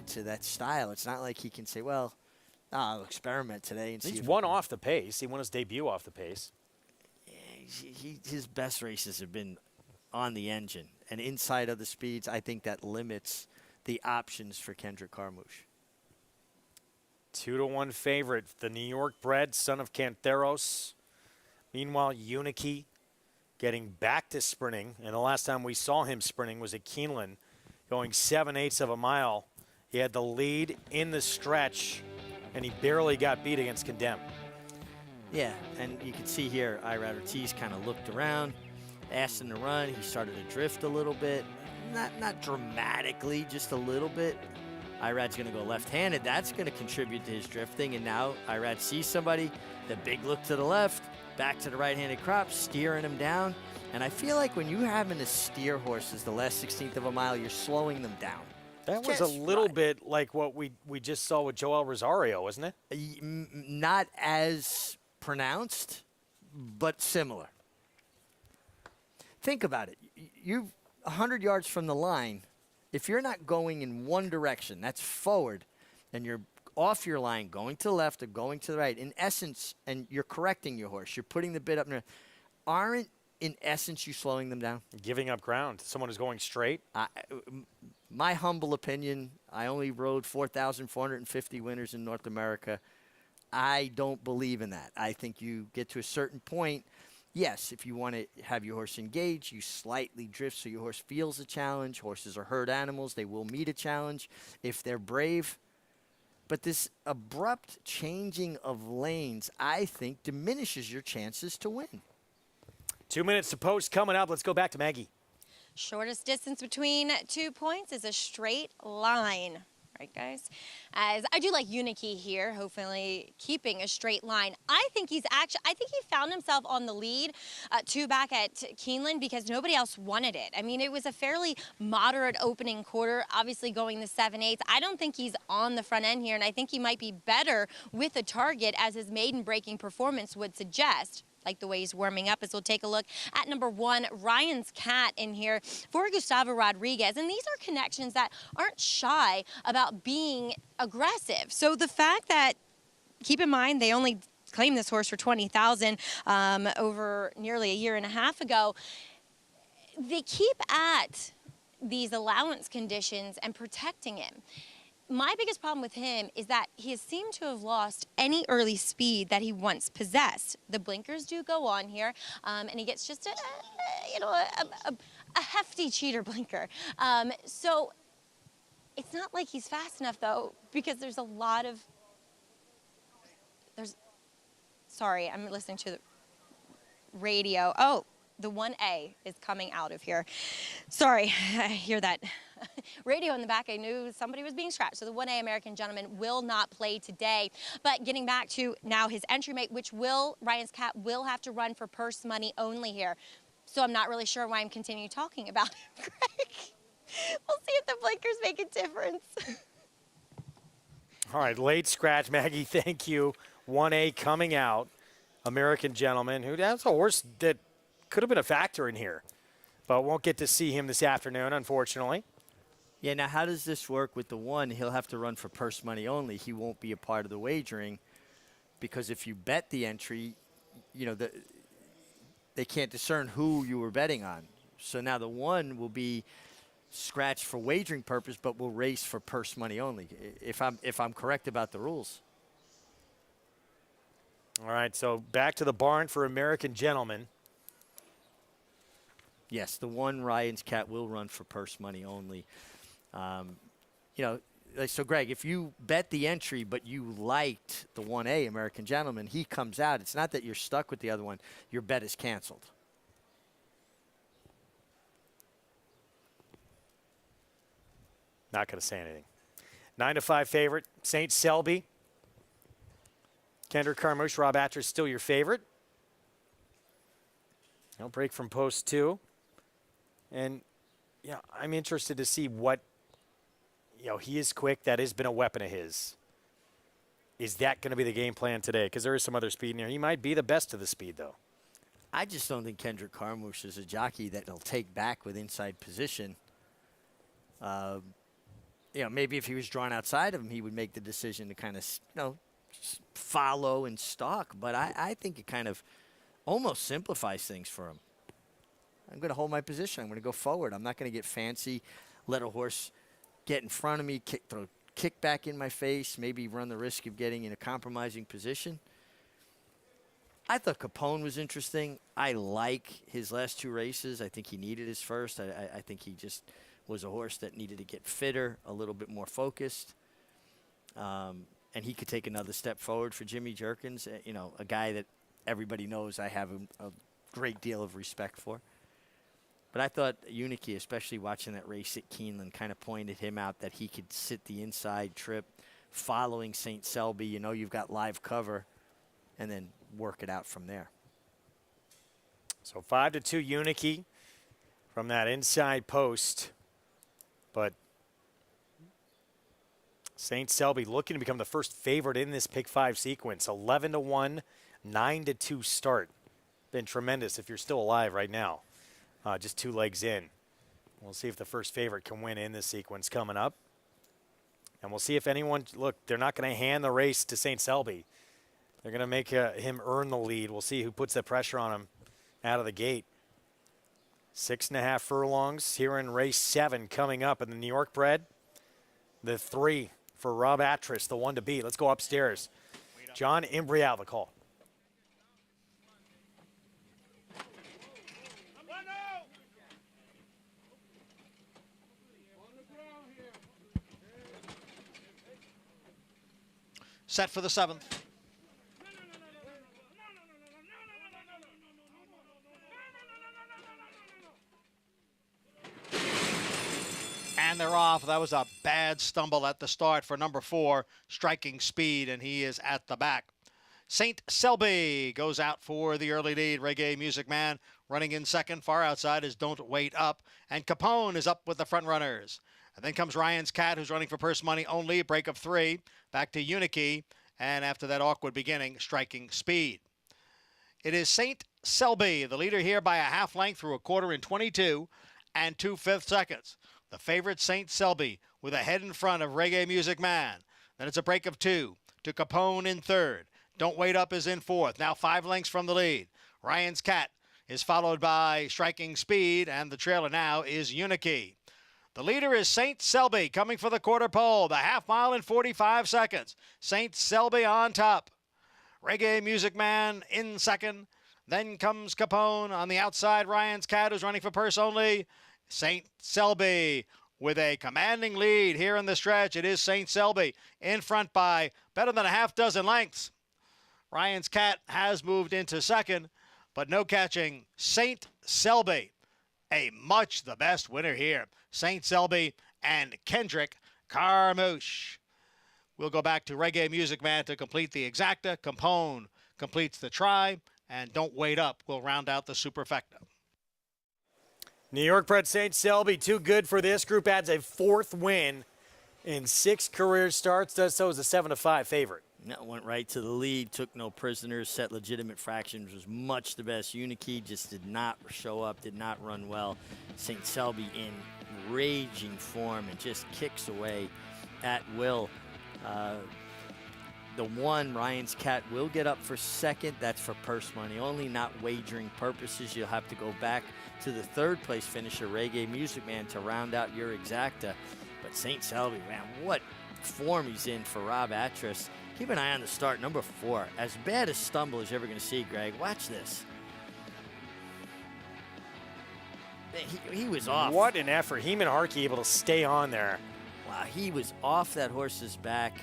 to that style? It's not like he can say, well, I'll experiment today. And see.
He's won off the pace. He won his debut off the pace.
His best races have been on the engine. And inside of the speeds, I think that limits the options for Kendrick Carmouche.
2-1 favorite, the New York bred, son of Canteros. Meanwhile, Uniki getting back to sprinting. And the last time we saw him sprinting was at Keeneland, going 7/8 of a mile. He had the lead in the stretch, and he barely got beat against Condemn.
Yeah, and you can see here, Irad Ortiz kind of looked around, asked him to run. He started to drift a little bit. Not dramatically, just a little bit. Irad's going to go left-handed. That's going to contribute to his drifting. And now Irad sees somebody, the big look to the left, back to the right-handed crop, steering him down. And I feel like when you're having to steer horses the last 16th of a mile, you're slowing them down.
That was a little bit like what we just saw with Joel Rosario, wasn't it?
Not as pronounced, but similar. Think about it. You're 100 yards from the line. If you're not going in one direction, that's forward, and you're off your line, going to the left or going to the right, in essence, and you're correcting your horse, you're putting the bit up there, aren't, in essence, you slowing them down?
Giving up ground. Someone who's going straight.
My humble opinion, I only rode 4,450 winners in North America. I don't believe in that. I think you get to a certain point. Yes, if you want to have your horse engage, you slightly drift so your horse feels a challenge. Horses are herd animals. They will meet a challenge if they're brave. But this abrupt changing of lanes, I think, diminishes your chances to win.
2 minutes to post coming up. Let's go back to Maggie.
Shortest distance between 2 points is a straight line. Right, guys? As I do like Uniki here, hopefully keeping a straight line. I think he found himself on the lead 2 back at Keeneland because nobody else wanted it. I mean, it was a fairly moderate opening quarter, obviously going the 7/8. I don't think he's on the front end here, and I think he might be better with a target as his maiden breaking performance would suggest. Like the way he's warming up, as we'll take a look at number 1, Ryan's Cat in here for Gustavo Rodriguez. And these are connections that aren't shy about being aggressive. So the fact that, keep in mind, they only claimed this horse for $20,000 over nearly a year and a half ago. They keep at these allowance conditions and protecting him. My biggest problem with him is that he has seemed to have lost any early speed that he once possessed. The blinkers do go on here, and he gets just a hefty cheater blinker. So it's not like he's fast enough, though, because there's a lot of... Sorry, I'm listening to the radio. Oh, the 1A is coming out of here. Sorry, I hear that radio in the back. I knew somebody was being scratched. So the 1A American Gentleman will not play today. But getting back to now his entry mate, which Ryan's Cat will have to run for purse money only here. So I'm not really sure why I'm continuing talking about him, Greg. We'll see if the blinkers make a difference.
All right, late scratch, Maggie. Thank you. 1A coming out. American Gentleman, who has a horse that could have been a factor in here, but won't get to see him this afternoon, unfortunately.
Yeah, now how does this work with the 1? He'll have to run for purse money only. He won't be a part of the wagering because if you bet the entry, they can't discern who you were betting on. So now the 1 will be scratched for wagering purpose, but will race for purse money only, if I'm correct about the rules.
All right, so back to the barn for American Gentleman.
Yes, the one Ryan's Cat will run for purse money only. So Greg, if you bet the entry but you liked the 1A American Gentleman, he comes out. It's not that you're stuck with the other one. Your bet is canceled.
Not going to say anything. 9-5 favorite, St. Selby. Kendrick Carmouche, Rob Atras still your favorite. No break from post 2. And, I'm interested to see what, he is quick. That has been a weapon of his. Is that going to be the game plan today? Because there is some other speed in there. He might be the best of the speed, though.
I just don't think Kendrick Carmouche is a jockey that he'll take back with inside position. Maybe if he was drawn outside of him, he would make the decision to kind of, follow and stalk. But I think it kind of almost simplifies things for him. I'm going to hold my position. I'm going to go forward. I'm not going to get fancy, let a horse get in front of me, throw kick back in my face, maybe run the risk of getting in a compromising position. I thought Capone was interesting. I like his last 2 races. I think he needed his first. I think he just was a horse that needed to get fitter, a little bit more focused. And he could take another step forward for Jimmy Jerkins, a guy that everybody knows I have a great deal of respect for. But I thought Unique, especially watching that race at Keeneland, kind of pointed him out that he could sit the inside trip following St. Selby. You've got live cover, and then work it out from there.
So 5-2 Unique from that inside post. But St. Selby looking to become the first favorite in this Pick 5 sequence. 11-1, 9-2 start. Been tremendous if you're still alive right now. Just 2 legs in. We'll see if the first favorite can win in this sequence coming up. And we'll see if anyone, look, they're not going to hand the race to St. Selby. They're going to make him earn the lead. We'll see who puts the pressure on him out of the gate. 6.5 furlongs here in race 7 coming up in the New York bred. The 3 for Rob Atras, the 1 to beat. Let's go upstairs. John Imbrial, the call.
Set for the 7th. And they're off. That was a bad stumble at the start for number 4, Striking Speed, and he is at the back. St. Selby goes out for the early lead. Reggae Music Man running in second. Far outside is Don't Wait Up. And Capone is up with the front runners. And then comes Ryan's Cat, who's running for purse money only. Break of 3. Back to Unique. And after that awkward beginning, Striking Speed. It is St. Selby, the leader here by a half length through a quarter in 22 and 2/5 seconds. The favorite St. Selby with a head in front of Reggae Music Man. Then it's a break of 2 to Capone in third. Don't Wait Up is in fourth. Now 5 lengths from the lead. Ryan's Cat is followed by Striking Speed, and the trailer now is Unique. The leader is St. Selby coming for the quarter pole. The half mile in 45 seconds. St. Selby on top. Reggae Music Man in second. Then comes Capone on the outside. Ryan's Cat, who's running for purse only. St. Selby with a commanding lead here in the stretch. It is St. Selby in front by better than a half dozen lengths. Ryan's Cat has moved into second, but no catching St. Selby. A much the best winner here. St. Selby and Kendrick Carmouche. We'll go back to Reggae Music Man to complete the exacta. Capone completes the try, and Don't Wait Up will round out the superfecta.
New York bred St. Selby, too good for this group. Adds a 4th win in 6 career starts. Does so as a 7-5 favorite.
No, went right to the lead, took no prisoners, set legitimate fractions, was much the best. Unique just did not show up, did not run well. St. Selby in raging form and just kicks away at will. The 1, Ryan's Cat, will get up for second. That's for purse money only, not wagering purposes. You'll have to go back to the 3rd place finisher, Reggae Music Man, to round out your exacta. But St. Selby, man, what form he's in for Rob Atras. Keep an eye on the start, number 4. As bad a stumble as you're ever going to see, Greg. Watch this. He was off.
What an effort. Heeman Harkey able to stay on there.
Wow, he was off that horse's back,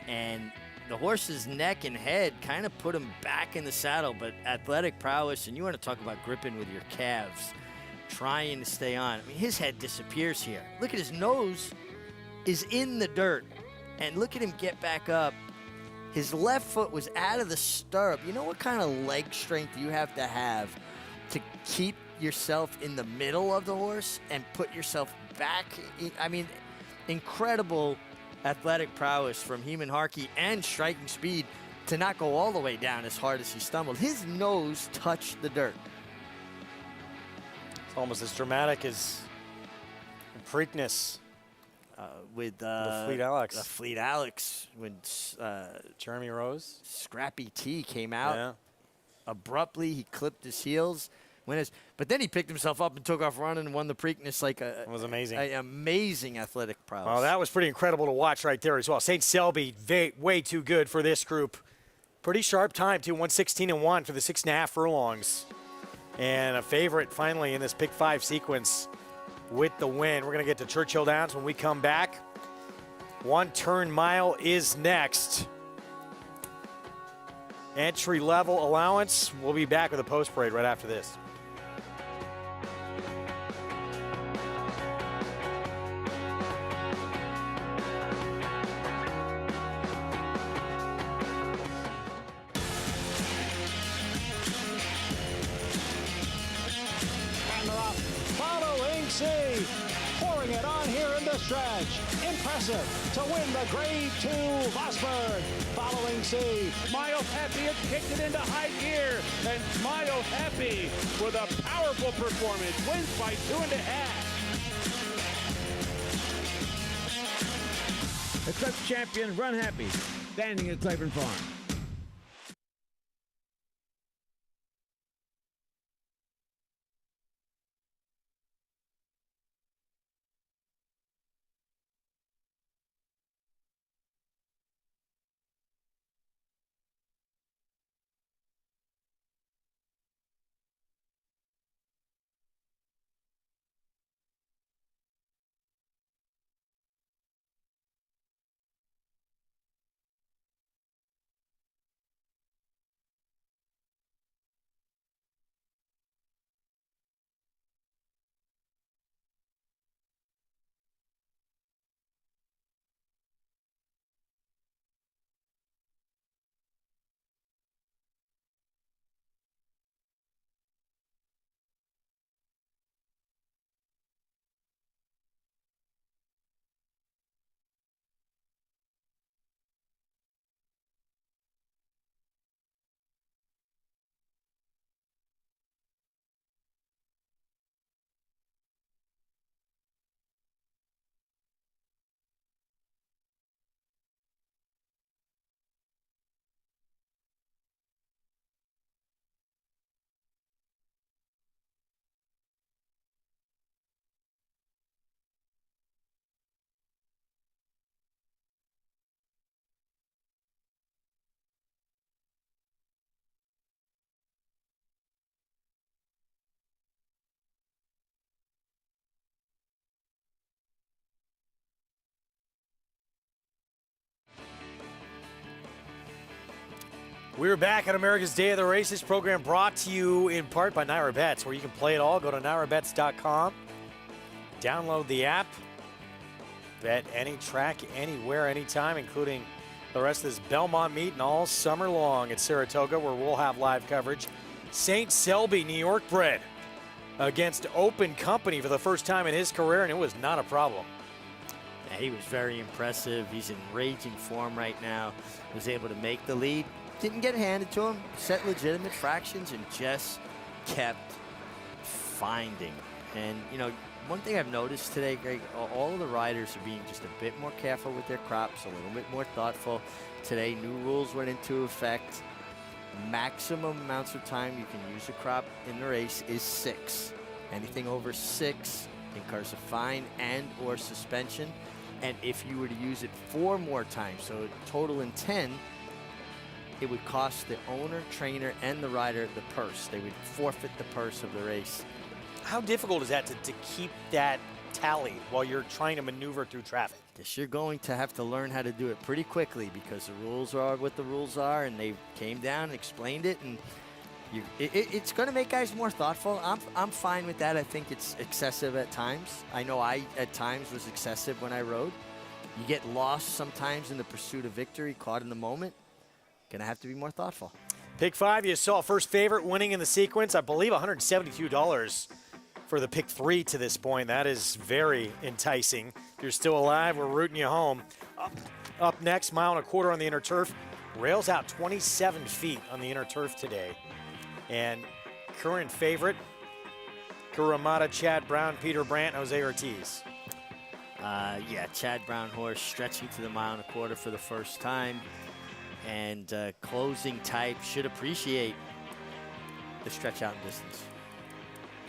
and the horse's neck and head kind of put him back in the saddle, but athletic prowess, and you want to talk about gripping with your calves, trying to stay on. I mean, his head disappears here. Look at his nose is in the dirt, and look at him get back up. His left foot was out of the stirrup. You know what kind of leg strength you have to keep yourself in the middle of the horse and put yourself back? I mean, incredible athletic prowess from Heeman Harkey and striking speed to not go all the way down as hard as he stumbled. His nose touched the dirt.
It's almost as dramatic as Preakness
with
Fleet Alex.
Fleet Alex when
Jeremy Rose.
Scrappy T came out.
Yeah.
Abruptly, he clipped his heels. But then he picked himself up and took off running and won the Preakness like
it was amazing.
Amazing athletic prowess.
Well, that was pretty incredible to watch right there as well. St. Selby, way too good for this group. Pretty sharp time, too, 1:16.1 for the 6.5 furlongs. And a favorite finally in this pick 5 sequence with the win. We're going to get to Churchill Downs when we come back. 1 Turn Mile is next. Entry level allowance. We'll be back with a post parade right after this.
Pouring it on here in the stretch. Impressive to win the Grade 2 Vosburg. Following C.
Smile Happy has kicked it into high gear. And Smile Happy with a powerful performance wins by 2.5.
The Club champion Run Happy, standing at Claiborne Farm.
We're back on America's Day of the Races program, brought to you in part by Naira Bets, where you can play it all. Go to nairabets.com, download the app, bet any track, anywhere, anytime, including the rest of this Belmont meet and all summer long at Saratoga, where we'll have live coverage. St. Selby, New York bred, against Open Company for the first time in his career, and it was not a problem.
Yeah, he was very impressive. He's in raging form right now. Was able to make the lead. Didn't get handed to him, set legitimate fractions, and just kept finding. And, you know, one thing I've noticed today, Greg, all of the riders are being just a bit more careful with their crops, a little bit more thoughtful. Today, new rules went into effect. Maximum amounts of time you can use a crop in the race is 6. Anything over 6 incurs a fine and or suspension. And if you were to use it 4 more times, so total in 10, it would cost the owner, trainer, and the rider the purse. They would forfeit the purse of the race.
How difficult is that to keep that tally while you're trying to maneuver through traffic?
Guess you're going to have to learn how to do it pretty quickly because the rules are what the rules are, and they came down and explained it, and it's going to make guys more thoughtful. I'm fine with that. I think it's excessive at times. I know I, at times, was excessive when I rode. You get lost sometimes in the pursuit of victory, caught in the moment. Going to have to be more thoughtful.
Pick 5, you saw first favorite winning in the sequence. I believe $172 for the pick 3 to this point. That is very enticing. If you're still alive, we're rooting you home. Up next, 1.25 miles on the inner turf. Rails out 27 feet on the inner turf today. And current favorite, Kuramata, Chad Brown, Peter Brandt, Jose Ortiz.
Yeah, Chad Brown horse stretching to the 1.25 miles for the first time. And closing type should appreciate the stretch out in distance.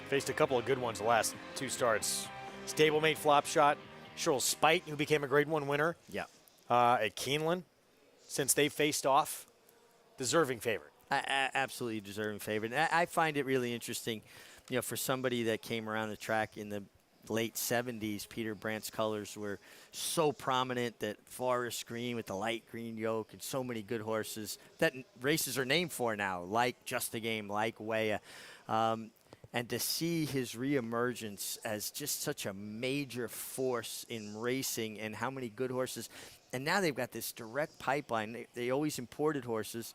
Faced a couple of good ones the last 2 starts. Stablemate flop shot, Cheryl Spite, who became a Grade 1 winner.
Yeah.
At Keeneland, since they faced off, deserving favorite.
Absolutely deserving favorite. And I find it really interesting, you know, for somebody that came around the track in the late 70s, Peter Brandt's colors were so prominent, that forest green with the light green yoke and so many good horses that races are named for now, like Just the Game, like Weah. And to see his reemergence as just such a major force in racing and how many good horses. And now they've got this direct pipeline. They always imported horses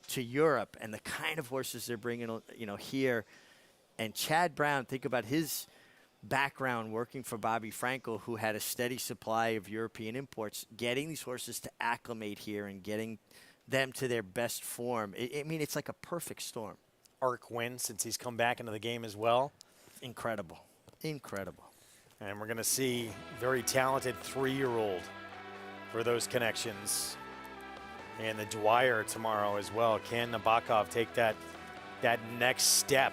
to Europe, and the kind of horses they're bringing, you know, here. And Chad Brown, think about his background working for Bobby Frankel, who had a steady supply of European imports, getting these horses to acclimate here and getting them to their best form. I mean, it's like a perfect storm.
Arc win since he's come back into the game as well.
Incredible. Incredible.
And we're going to see very talented 3-year-old for those connections. And the Dwyer tomorrow as well. Can Nabokov take that next step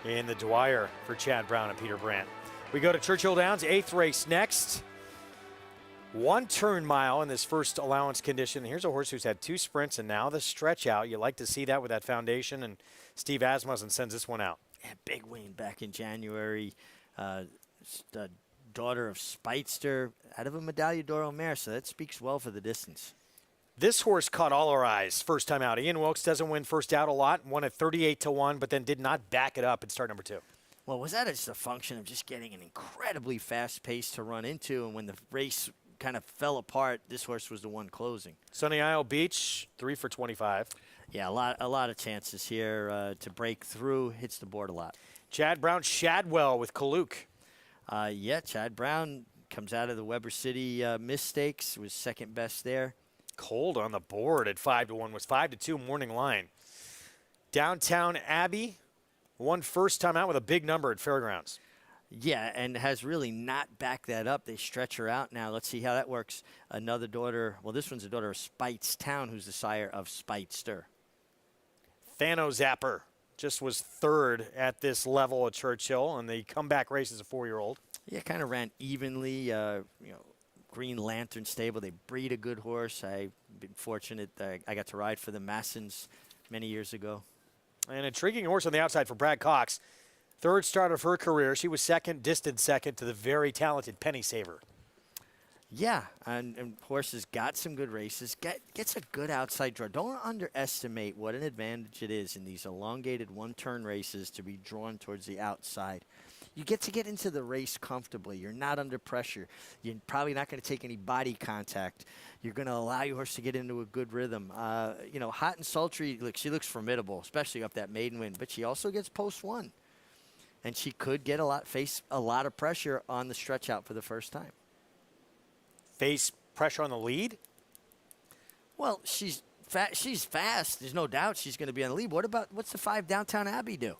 in the Dwyer for Chad Brown and Peter Brandt? We go to Churchill Downs, 8th race next. 1 turn mile in this first allowance condition. Here's a horse who's had 2 sprints and now the stretch out. You like to see that with that foundation, and Steve Asmussen sends this one out.
Yeah, big win back in January. The daughter of Speitster out of a Medaglia d'Oro mare, so that speaks well for the distance.
This horse caught all our eyes first time out. Ian Wilkes doesn't win first out a lot, won at 38-1, but then did not back it up in start number 2.
Well, was that just a function of just getting an incredibly fast pace to run into, and when the race kind of fell apart, this horse was the one closing?
Sunny Isle Beach, 3 for 25.
Yeah, a lot of chances here to break through. Hits the board a lot.
Chad Brown, Shadwell with Kaluk.
Yeah, Chad Brown comes out of the Weber City Mistakes, was second best there.
Cold on the board at 5-1, was 5-2 morning line. Downtown Abbey won first time out with a big number at Fairgrounds.
Yeah, and has really not backed that up. They stretch her out now. Let's see how that works. Another daughter, well, this one's a daughter of Speightstown, who's the sire of Speightster.
Thano Zapper just was 3rd at this level at Churchill, and the comeback race is a 4-year-old.
Yeah, kind of ran evenly. Green Lantern stable. They breed a good horse. I've been fortunate that I got to ride for the Massins many years ago.
An intriguing horse on the outside for Brad Cox. 3rd start of her career. She was second, distant second to the very talented Penny Saver.
Yeah, and horses got some good races. Gets a good outside draw. Don't underestimate what an advantage it is in these elongated 1-turn races to be drawn towards the outside. You get to get into the race comfortably. You're not under pressure. You're probably not going to take any body contact. You're going to allow your horse to get into a good rhythm. Hot and Sultry, look, she looks formidable, especially up that maiden win, but she also gets post 1. And she could face a lot of pressure on the stretch out for the first time.
Face pressure on the lead?
Well, she's fast. There's no doubt she's going to be on the lead. What's the 5 Downtown Abbey do?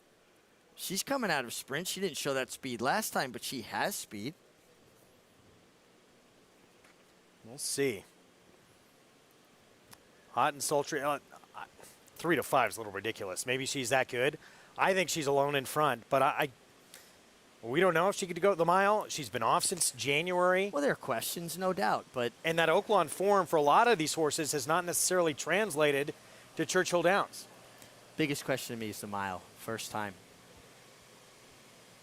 She's coming out of sprint. She didn't show that speed last time, but she has speed.
We'll see. Hot and Sultry. 3-5 is a little ridiculous. Maybe she's that good. I think she's alone in front, but We don't know if she could go the mile. She's been off since January.
Well, there are questions, no doubt.
And that Oaklawn form for a lot of these horses has not necessarily translated to Churchill Downs.
Biggest question to me is the mile, first time.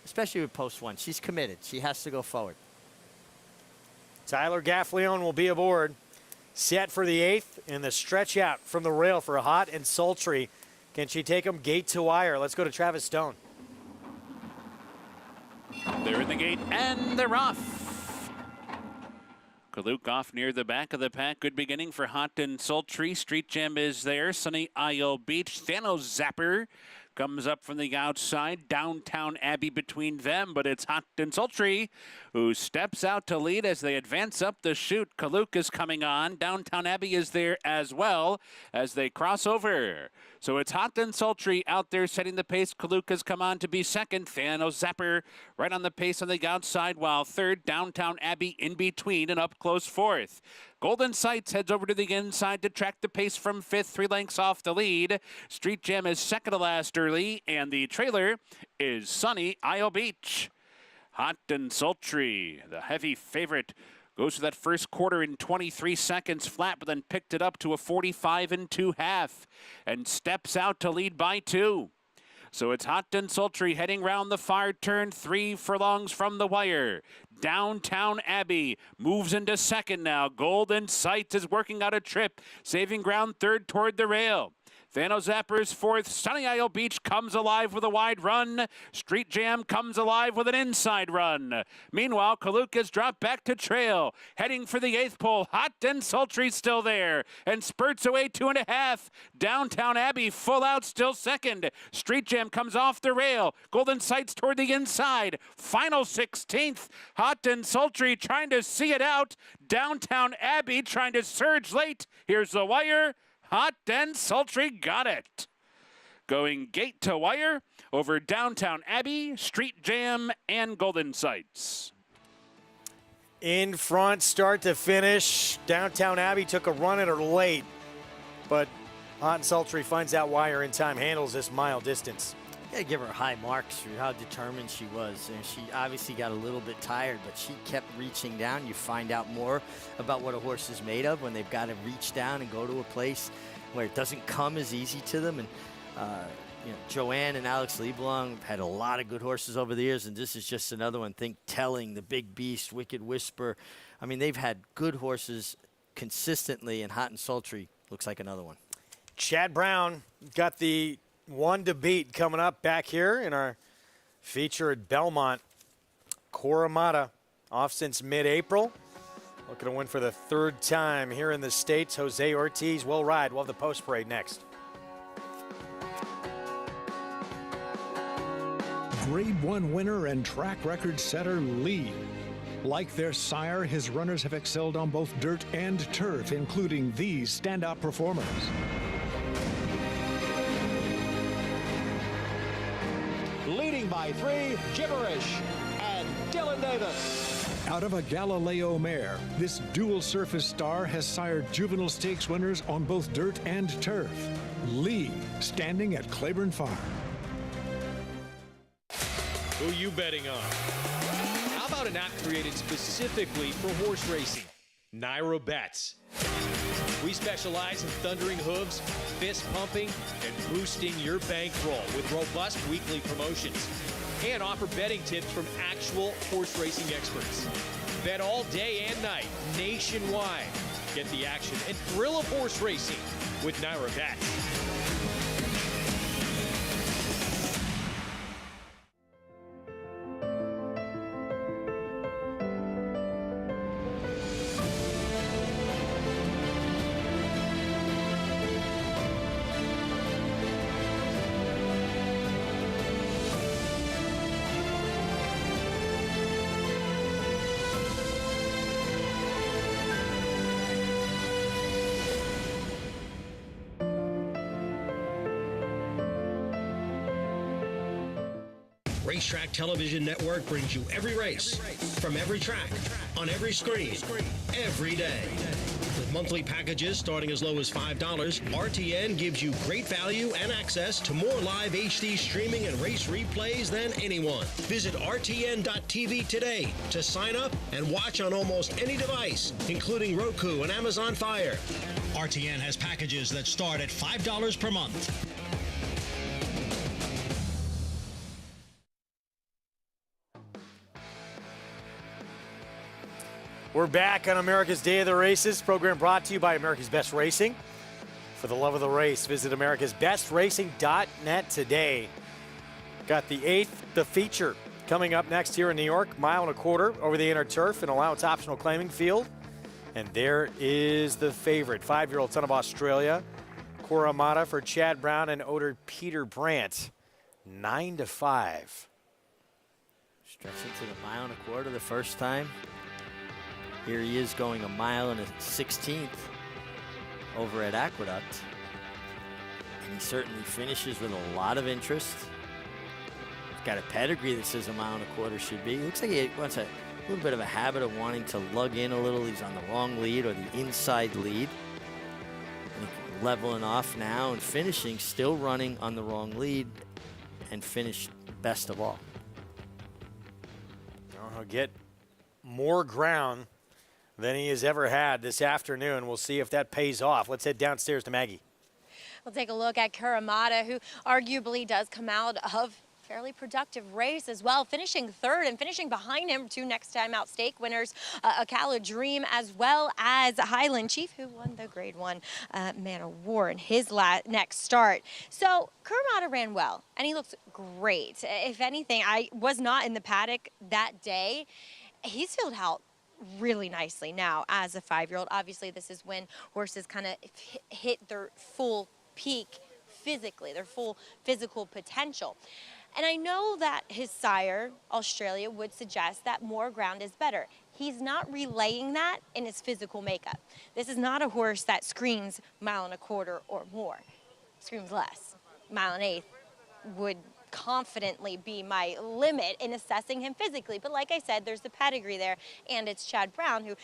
Especially with post 1. She's committed. She has to go forward.
Tyler Gaffleone will be aboard. Set for the 8th and the stretch out from the rail for Hot and Sultry. Can she take them gate to wire? Let's go to Travis Stone.
They're in the gate and they're off. Kaluk off near the back of the pack. Good beginning for Hot and Sultry. Street Gem is there. Sunny Isle Beach. Thanos Zapper comes up from the outside. Downtown Abbey between them, but it's Hot and Sultry who steps out to lead as they advance up the chute. Kaluk is coming on. Downtown Abbey is there as well as they cross over. So it's Hot and Sultry out there setting the pace. Kaluk has come on to be second. Thanos Zapper right on the pace on the outside, while third. Downtown Abbey in between and up close fourth. Golden Sights heads over to the inside to track the pace from fifth, 3 lengths off the lead. Street Gem is second to last early, and the trailer is Sunny Isle Beach. Hot and Sultry, the heavy favorite, goes to that first quarter in 23 seconds flat, but then picked it up to a 45 2/2 and steps out to lead by 2. So it's Hot and Sultry heading round the far turn, 3 furlongs from the wire. Downtown Abbey moves into second now. Golden Sight is working out a trip, saving ground third toward the rail. Thanos Zapper's fourth. Sunny Isle Beach comes alive with a wide run. Street Jam comes alive with an inside run. Meanwhile, Kaluk has dropped back to trail. Heading for the 8th pole. Hot and Sultry still there. And spurts away 2.5. Downtown Abbey full out still second. Street Jam comes off the rail. Golden Sights toward the inside. Final 16th. Hot and Sultry trying to see it out. Downtown Abbey trying to surge late. Here's the wire. Hot and Sultry got it. Going gate to wire over Downtown Abbey, Street Jam, and Golden Sights.
In front, start to finish. Downtown Abbey took a run at her late, but Hot and Sultry finds that wire in time, handles this mile distance.
You gotta give her high marks for how determined she was. And she obviously got a little bit tired, but she kept reaching down. You find out more about what a horse is made of when they've got to reach down and go to a place where it doesn't come as easy to them. And Joanne and Alex Leblong had a lot of good horses over the years, and this is just another one. Think Telling, the Big Beast, Wicked Whisper. I mean, they've had good horses consistently, and Hot and Sultry looks like another one.
Chad Brown got the one to beat coming up back here in our feature at Belmont. Coramata off since mid-April. Looking to win for the 3rd time here in the States. Jose Ortiz will ride. We'll have the post parade next.
Grade 1 winner and track record setter Lee. Like their sire, his runners have excelled on both dirt and turf, including these standout performers. Leading by 3, Gibberish and Dylan Davis. Out of a Galileo mare, this dual surface star has sired juvenile stakes winners on both dirt and turf. Lee, standing at Claiborne Farm.
Who you betting on? How about an app created specifically for horse racing? Naira Bets. We specialize in thundering hooves, fist pumping, and boosting your bankroll with robust weekly promotions. And offer betting tips from actual horse racing experts. Bet all day and night, nationwide. Get the action and thrill of horse racing with Naira Bets.
Racetrack Television Network brings you every race, from every track, on every screen, every day. With monthly packages starting as low as $5, RTN gives you great value and access to more live HD streaming and race replays than anyone. Visit RTN.tv today to sign up and watch on almost any device, including Roku and Amazon Fire. RTN has packages that start at $5 per month.
We're back on America's Day of the Races, program brought to you by America's Best Racing. For the love of the race, visit americasbestracing.net today. Got the 8th, the feature, coming up next here in New York. 1.25 miles over the inner turf and allowance optional claiming field. And there is the favorite, 5-year-old son of Australia, Coramata for Chad Brown and Oder Peter Brandt, 9-5.
Stretching to the 1.25 miles the first time. Here he is going 1 16 miles over at Aqueduct. And he certainly finishes with a lot of interest. He's got a pedigree that says 1.25 miles should be. Looks like he wants a little bit of a habit of wanting to lug in a little. He's on the wrong lead or the inside lead. And leveling off now and finishing, still running on the wrong lead and finished best of all.
He'll get more ground than he has ever had this afternoon. We'll see if that pays off. Let's head downstairs to Maggie.
We'll take a look at Coramata, who arguably does come out of a fairly productive race as well, finishing 3rd and finishing behind him 2 next time out stake winners, Ocala Dream, as well as Highland Chief, who won the Grade 1 Man of War in his next start. So Coramata ran well, and he looks great. If anything, I was not in the paddock that day. He's filled out really nicely now as a 5-year-old. Obviously, this is when horses kind of hit their full peak physically, their full physical potential. And I know that his sire, Australia, would suggest that more ground is better. He's not relaying that in his physical makeup. This is not a horse that screams 1.25 miles or more. Screams less. 1.1 miles would confidently be my limit in assessing him physically. But like I said, there's the pedigree there, and it's Chad Brown who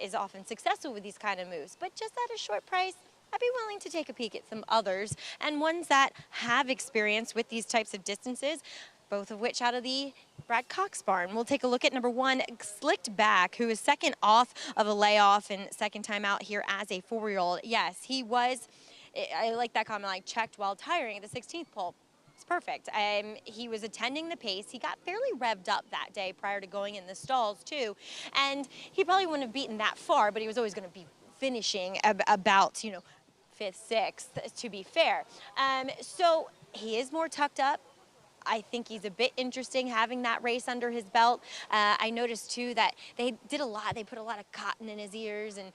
is often successful with these kind of moves. But just at a short price, I'd be willing to take a peek at some others, and ones that have experience with these types of distances, both of which out of the Brad Cox barn. We'll take a look at number 1, Slicked Back, who is second off of a layoff and second time out here as a 4-year-old. Yes, he was, I like that comment, like checked while tiring at the 16th pole. It's perfect. He was attending the pace. He got fairly revved up that day prior to going in the stalls too, and he probably wouldn't have beaten that far, but he was always going to be finishing about, 5th, 6th, to be fair. So he is more tucked up. I think he's a bit interesting having that race under his belt. I noticed too that they did a lot. They put a lot of cotton in his ears, and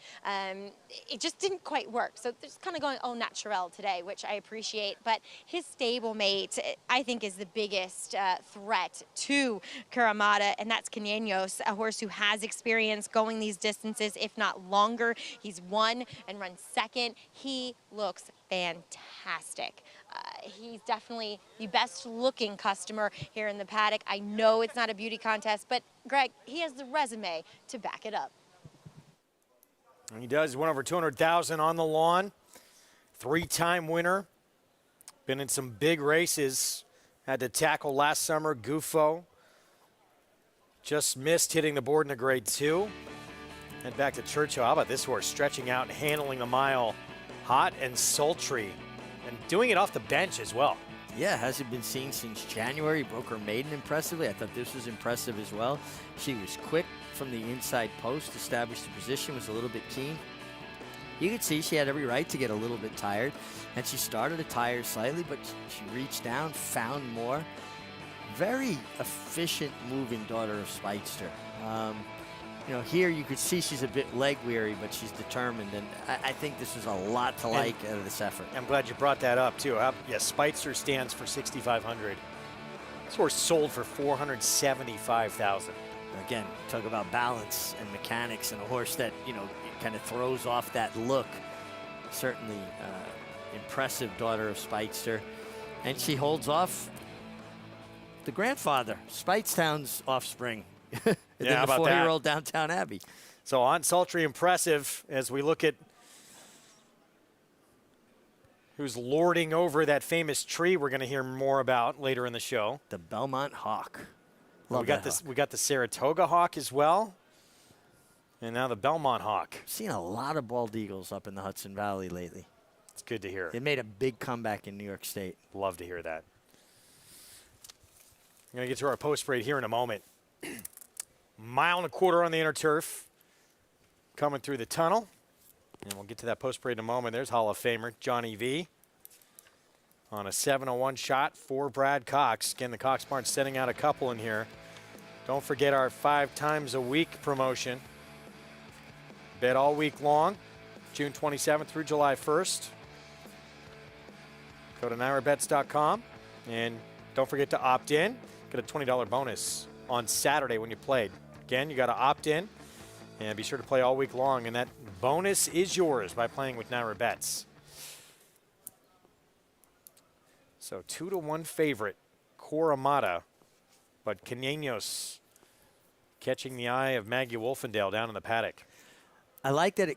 it just didn't quite work. So they're just kind of going au naturel today, which I appreciate. But his stablemate, I think, is the biggest threat to Coramata, and that's Caneños, a horse who has experience going these distances, if not longer. He's won and run second. He looks fantastic. He's definitely the best looking customer here in the paddock. I know it's not a beauty contest, but Greg, he has the resume to back it up.
He does. He won over 200,000 on the lawn. 3-time winner. Been in some big races. Had to tackle last summer, Gufo. Just missed hitting the board in a Grade 2. Head back to Churchill. How about this horse stretching out and handling the mile hot and sultry, and doing it off the bench as well.
Yeah, hasn't been seen since January. Broke her maiden impressively. I thought this was impressive as well. She was quick from the inside post, established the position, was a little bit keen. You could see she had every right to get a little bit tired, and she started to tire slightly, but she reached down, found more. Very efficient moving daughter of Speitster. Here you could see she's a bit leg weary, but she's determined, and I think this was a lot to like out of this effort.
I'm glad you brought that up too. Yes, Speitster stands for $6,500. This horse sold for $475,000.
Again, talk about balance and mechanics, and a horse that kind of throws off that look. Certainly impressive daughter of Speitster, and she holds off the grandfather, Speightstown's offspring.
Yeah, how
the
about that?
4-year-old Downtown Abbey.
So on sultry impressive as we look at who's lording over that famous tree we're going to hear more about later in the show.
The Belmont Hawk.
We got the Saratoga Hawk as well. And now the Belmont Hawk.
Seen a lot of bald eagles up in the Hudson Valley lately.
It's good to hear.
They made a big comeback in New York State.
Love to hear that. I'm going to get to our post parade here in a moment. 1.25 miles on the inner turf. Coming through the tunnel. And we'll get to that post parade in a moment. There's Hall of Famer Johnny V. On a 7:01 shot for Brad Cox. Again, the Cox Barn sending out a couple in here. Don't forget our 5 times a week promotion. Bet all week long, June 27th through July 1st. Go to NyraBets.com and don't forget to opt in. Get a $20 bonus on Saturday when you played. Again, you got to opt in and be sure to play all week long, and that bonus is yours by playing with NyraBets. So 2-1 favorite, Coramata, but Caneños catching the eye of Maggie Wolfendale down in the paddock.
I like that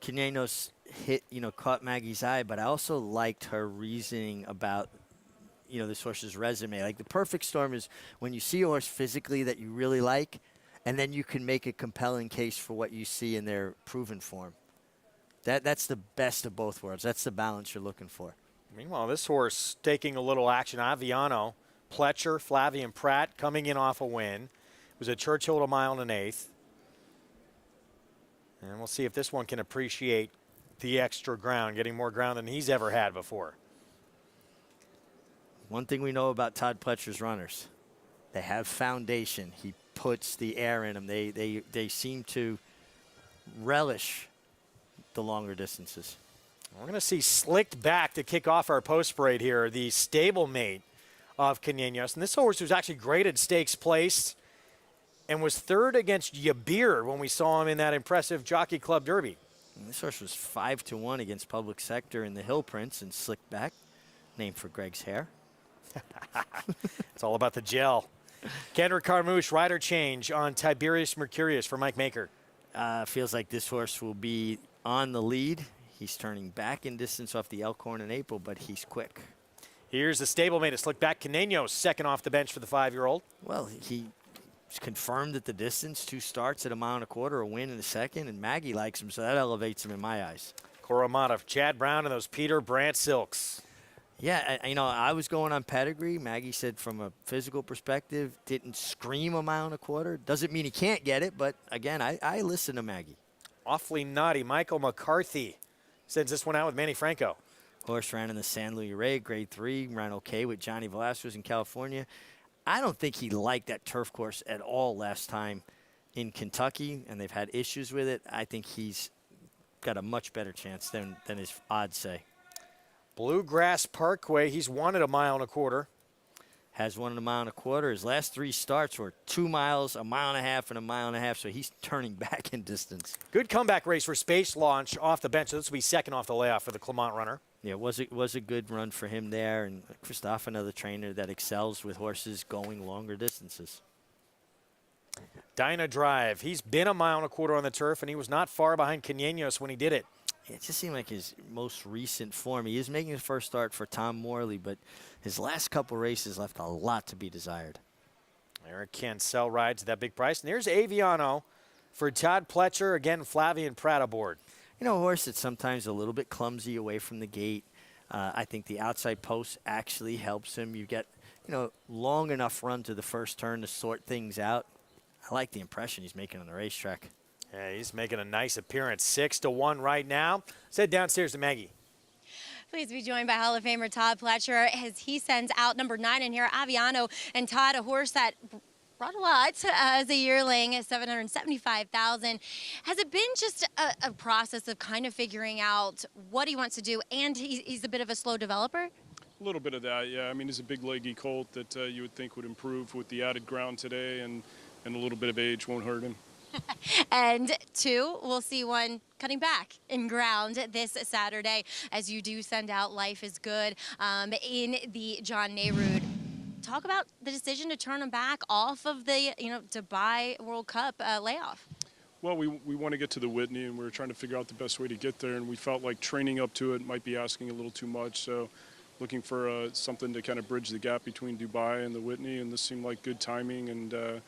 Caneños caught Maggie's eye, but I also liked her reasoning about, this horse's resume. Like the perfect storm is when you see a horse physically that you really like, and then you can make a compelling case for what you see in their proven form. That's the best of both worlds. That's the balance you're looking for.
Meanwhile, this horse taking a little action. Aviano, Pletcher, Flavian Pratt coming in off a win. It was at Churchill at 1 1/8. And we'll see if this one can appreciate the extra ground, getting more ground than he's ever had before.
One thing we know about Todd Pletcher's runners, they have foundation. He puts the air in them. They seem to relish the longer distances.
We're going to see Slicked Back to kick off our post parade here, the stablemate of Caneños. And this horse was actually graded stakes placed and was third against Yabir when we saw him in that impressive Jockey Club Derby.
And this horse was 5-1 against Public Sector in the Hill Prince and Slicked Back, named for Greg's hair.
It's all about the gel. Kendrick Carmouche, rider change on Tiberius Mercurius for Mike Maker.
Feels like this horse will be on the lead. He's turning back in distance off the Elkhorn in April, but he's quick.
Here's the stablemate. It's Slick Back. Caneños, second off the bench for the 5-year-old.
Well, he confirmed at the distance, 2 starts at 1 1/4, a win in the second, and Maggie likes him, so that elevates him in my eyes.
Coramata, Chad Brown, and those Peter Brandt Silks.
Yeah, I was going on pedigree. Maggie said from a physical perspective, didn't scream 1 1/4. Doesn't mean he can't get it, but again, I listen to Maggie.
Awfully naughty. Michael McCarthy sends this one out with Manny Franco.
Horse ran in the San Luis Rey, grade 3, ran okay with Johnny Velasquez in California. I don't think he liked that turf course at all last time in Kentucky, and they've had issues with it. I think he's got a much better chance than his odds say.
Bluegrass Parkway, he's won at 1 1/4.
Has won at 1 1/4. His last 3 starts were 2 miles, 1.5 miles, and 1.5 miles, so he's turning back in distance.
Good comeback race for Space Launch off the bench. This will be second off the layoff for the Clement runner.
Yeah, it was a good run for him there, and Christophe, another trainer that excels with horses going longer distances.
Dyna Drive, he's been 1 1/4 on the turf, and he was not far behind Caneños when he did it.
It just seemed like his most recent form. He is making his first start for Tom Morley, but his last couple races left a lot to be desired.
Eric Cancel rides at that big price. And there's Aviano for Todd Pletcher. Again, Flavian Pratt aboard.
A horse that's sometimes a little bit clumsy away from the gate. I think the outside post actually helps him. You get, long enough run to the first turn to sort things out. I like the impression he's making on the racetrack.
Yeah, he's making a nice appearance. 6-1 right now. Let's head downstairs to Maggie.
Please be joined by Hall of Famer Todd Pletcher as he sends out number 9 in here, Aviano. And Todd, a horse that brought a lot as a yearling, $775,000. Has it been just a process of kind of figuring out what he wants to do, and he's a bit of a slow developer?
A little bit of that, yeah. I mean, he's a big leggy colt that you would think would improve with the added ground today, and a little bit of age won't hurt him.
And 2, we'll see one cutting back in ground this Saturday as you do send out Life is Good in the John Nehrude talk about the decision to turn him back off of the, Dubai World Cup layoff.
Well, we want to get to the Whitney, and we were trying to figure out the best way to get there, and we felt like training up to it might be asking a little too much. So looking for something to kind of bridge the gap between Dubai and the Whitney, and this seemed like good timing. And,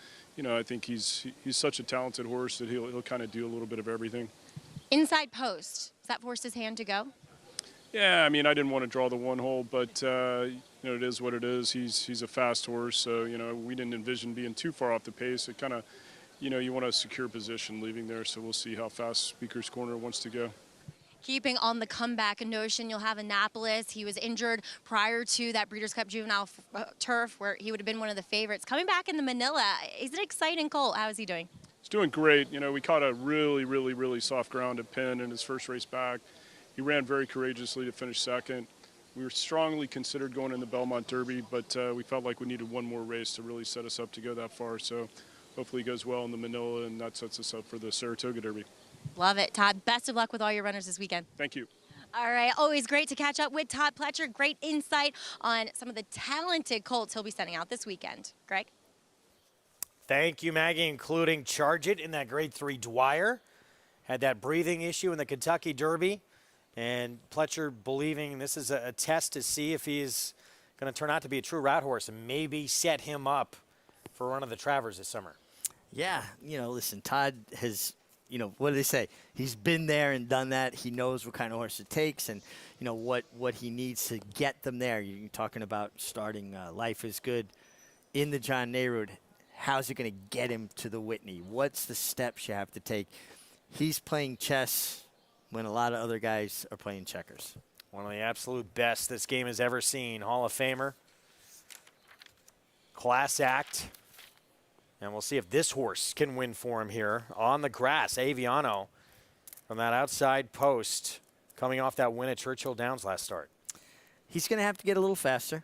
I think he's such a talented horse that he'll kind of do a little bit of everything. Inside post, does that force his hand to go? Yeah, I mean, I didn't want to draw the one hole, but, it is what it is. He's a fast horse, so, we didn't envision being too far off the pace. It kind of, you want a secure position leaving there, so we'll see how fast Speaker's Corner wants to go. Keeping on the comeback notion, you'll have Annapolis. He was injured prior to that Breeders' Cup Juvenile turf where he would have been one of the favorites. Coming back in the Manila, he's an exciting colt. How is he doing? He's doing great. We caught a really, really, really soft ground at Penn in his first race back. He ran very courageously to finish second. We were strongly considered going in the Belmont Derby, but we felt like we needed one more race to really set us up to go that far. So hopefully he goes well in the Manila, and that sets us up for the Saratoga Derby. Love it, Todd. Best of luck with all your runners this weekend. Thank you. All right, always great to catch up with Todd Pletcher. Great insight on some of the talented colts he'll be sending out this weekend. Greg?
Thank you, Maggie, including Charge It in that Grade 3 Dwyer. Had that breathing issue in the Kentucky Derby. And Pletcher believing this is a test to see if he is going to turn out to be a true route horse and maybe set him up for Run of the Travers this summer.
Yeah, listen, Todd has, what do they say? He's been there and done that. He knows what kind of horse it takes and, what he needs to get them there. You're talking about starting Life is Good in the John Nehru. How's it going to get him to the Whitney? What's the steps you have to take? He's playing chess when a lot of other guys are playing checkers.
One of the absolute best this game has ever seen. Hall of Famer. Class act. And we'll see if this horse can win for him here on the grass. Aviano from that outside post coming off that win at Churchill Downs last start.
He's going to have to get a little faster.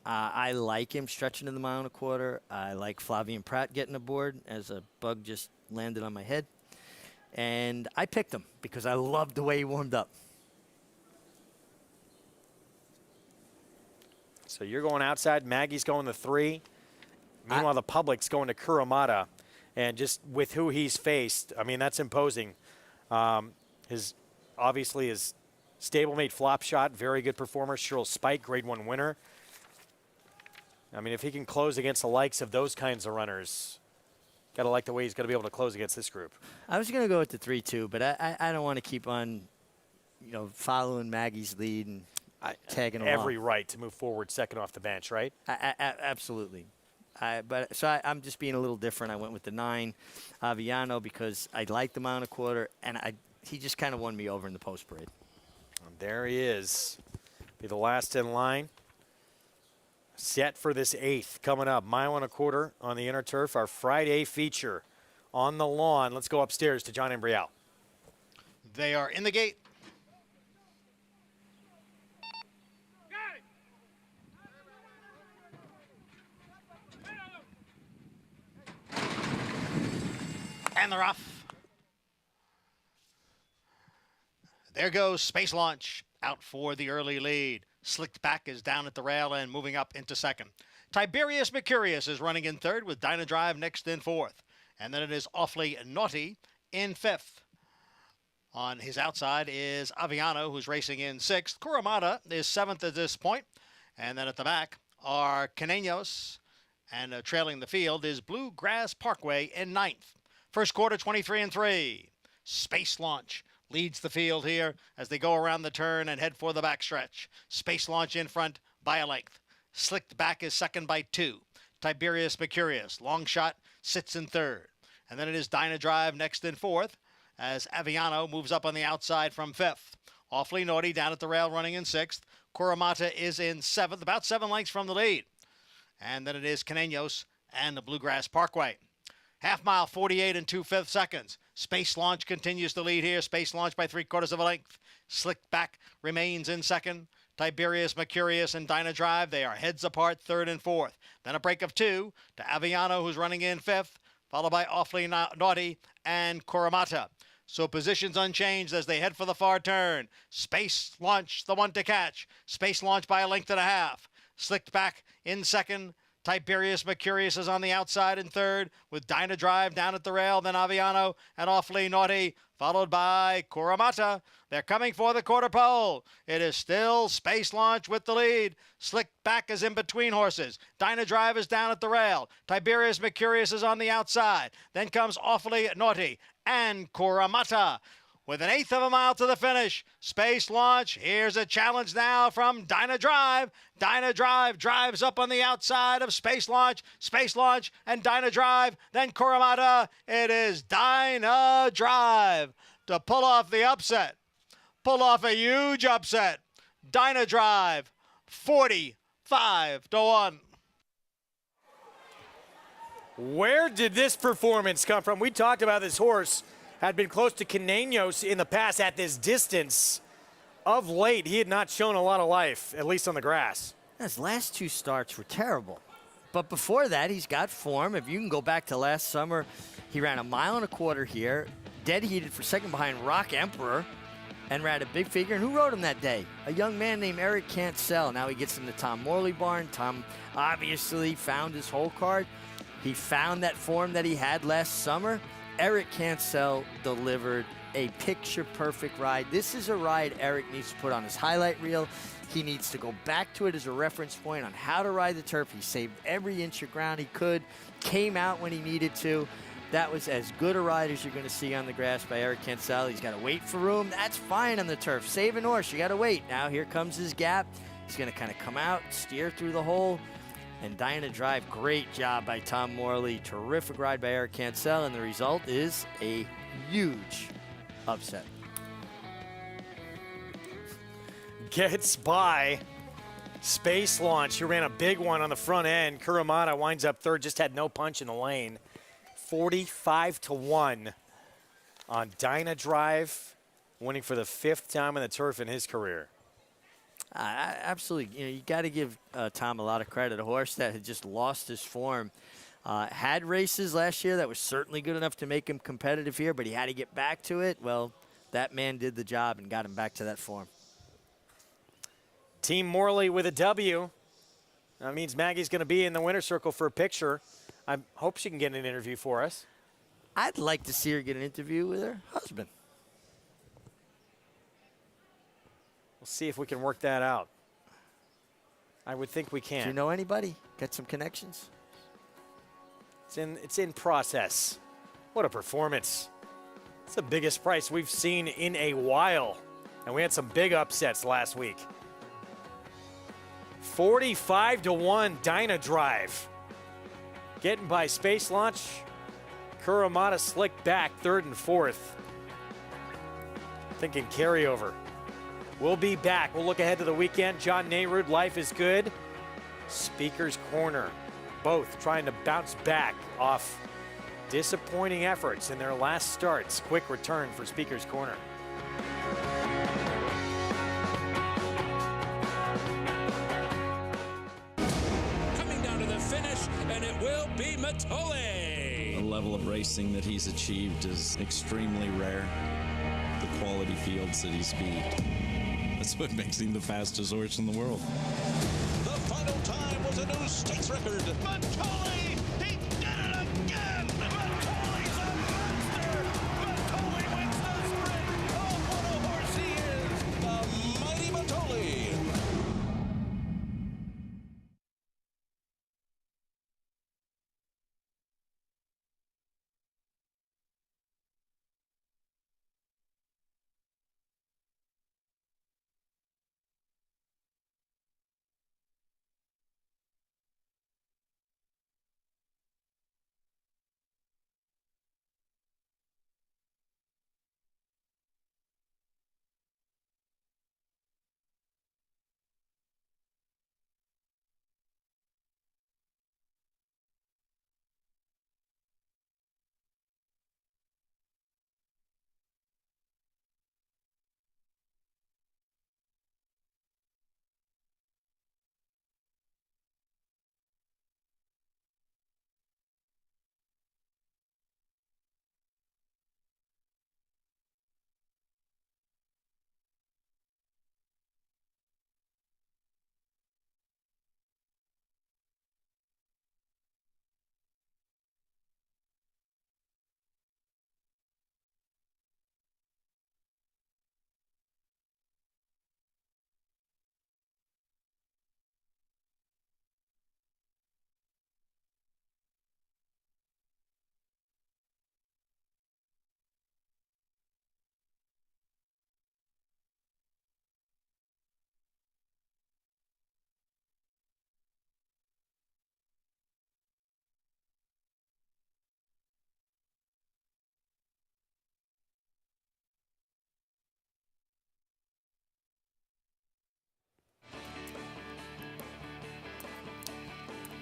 I like him stretching in the 1.25 miles. I like Flavien Prat getting aboard as a bug just landed on my head. And I picked him because I loved the way he warmed up.
So you're going outside. Maggie's going to 3. Meanwhile, the public's going to Kuramata. And just with who he's faced, I mean, that's imposing. His stablemate Flop Shot, very good performer. Cheryl Spike, Grade 1 winner. I mean, if he can close against the likes of those kinds of runners, got to like the way he's going to be able to close against this group.
I was going to go with the 3-2, but I don't want to keep on, following Maggie's lead and tagging along.
Every right to move forward second off the bench, right?
Absolutely. I'm just being a little different. I went with the 9, Aviano, because I like the 1.25 miles, and he just kind of won me over in the post parade.
And there he is. Be the last in line. Set for this 8th coming up. 1.25 miles on the inner turf. Our Friday feature on the lawn. Let's go upstairs to John Embriel.
They are in the gate. And they're off. There goes Space Launch out for the early lead. Slicked Back is down at the rail and moving up into second. Tiberius Mercurius is running in third with Dyna Drive next in fourth. And then it is Awfully Naughty in fifth. On his outside is Aviano, who's racing in sixth. Kuramata is seventh at this point. And then at the back are Caneños. And trailing the field is Bluegrass Parkway in ninth. First quarter, 23-3. Space Launch leads the field here as they go around the turn and head for the backstretch. Space Launch in front by a length. Slicked Back is second by 2. Tiberius Mercurius, long shot, sits in third. And then it is Dyna Drive next in fourth as Aviano moves up on the outside from fifth. Awfully Naughty down at the rail running in sixth. Kuramata is in seventh, about 7 lengths from the lead. And then it is Caneños and the Bluegrass Parkway. Half mile, 48 and 2/5 seconds. Space Launch continues to lead here. Space Launch by 3/4 of a length. Slicked Back remains in second. Tiberius Mercurius and Dyna Drive, they are heads apart, third and fourth. Then a break of 2 to Aviano, who's running in fifth, followed by Awfully Naughty and Kuramata. So positions unchanged as they head for the far turn. Space Launch, the one to catch. Space Launch by a length and a half. Slicked back in second. Tiberius Mercurius is on the outside in third, with Dyna Drive down at the rail, then Aviano and Awfully Naughty, followed by Kuramata. They're coming for the quarter pole. It is still Space Launch with the lead. Slick back is in between horses. Dyna Drive is down at the rail. Tiberius Mercurius is on the outside. Then comes Awfully Naughty and Kuramata. With an eighth of a mile to the finish, Space Launch. Here's a challenge now from Dyna Drive. Dyna Drive drives up on the outside of Space Launch. Space Launch and Dyna Drive. Then Kuramata. It is Dyna Drive to pull off the upset. Pull off a huge upset. Dyna Drive, 45-1.
Where did this performance come from? We talked about this horse. Had been close to Caneños in the past at this distance. Of late, he had not shown a lot of life, at least on the grass.
His last two starts were terrible. But before that, he's got form. If you can go back to last summer, he ran 1.25 miles here, dead heated for second behind Rock Emperor, and ran a big figure. And who rode him that day? A young man named Eric Cancel. Now he gets in the Tom Morley barn. Tom obviously found his hole card. He found that form that he had last summer. Eric Cancel delivered a picture-perfect ride. This is a ride Eric needs to put on his highlight reel. He needs to go back to it as a reference point on how to ride the turf. He saved every inch of ground he could, came out when he needed to. That was as good a ride as you're going to see on the grass by Eric Cancel. He's got to wait for room. That's fine on the turf. Save an horse. You got to wait. Now here comes his gap. He's going to kind of come out, steer through the hole. And Dyna Drive, great job by Tom Morley. Terrific ride by Eric Cancel, and the result is a huge upset.
Gets by Space Launch, who ran a big one on the front end. Kuramata winds up third, just had no punch in the lane. 45-1 on Dyna Drive, winning for the 5th time on the turf in his career.
Absolutely. You got to give Tom a lot of credit. A horse that had just lost his form. Had races last year that was certainly good enough to make him competitive here, but he had to get back to it. Well, that man did the job and got him back to that form.
Team Morley with a W. That means Maggie's going to be in the winner's circle for a picture. I hope she can get an interview for us.
I'd like to see her get an interview with her husband.
We'll see if we can work that out. I would think we can.
Do you know anybody? Got some connections?
It's in process. What a performance. It's the biggest price we've seen in a while. And we had some big upsets last week. 45-1 Dyna Drive. Getting by Space Launch. Kuramata slick back, 3rd and 4th. Thinking carryover. We'll be back. We'll look ahead to the weekend. John Nehrude, Life is Good. Speaker's Corner. Both trying to bounce back off disappointing efforts in their last starts. Quick return for Speaker's Corner.
Coming down to the finish, and it will be Matole.
The level of racing that he's achieved is extremely rare. The quality fields that he's beat. That's what makes him the fastest horse in the world.
The final time was a new stakes record. Matole, he did it again. Matole's a monster. Matole wins the sprint. Oh, what a horse he is. The mighty Matole.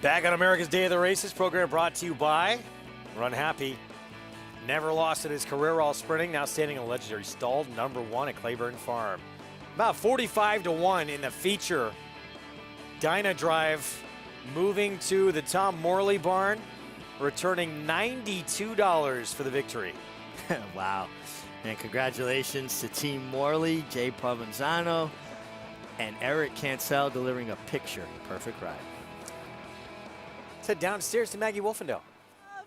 Back on America's Day of the Races, program brought to you by Run Happy. Never lost in his career while sprinting, now standing in a legendary stall, number 1 at Claiborne Farm. About 45-1 in the feature. Dyna Drive moving to the Tom Morley barn, returning $92 for the victory.
Wow. And congratulations to Team Morley, Jay Provenzano, and Eric Cancel delivering a picture perfect ride.
Let's head downstairs to Maggie Wolfendale.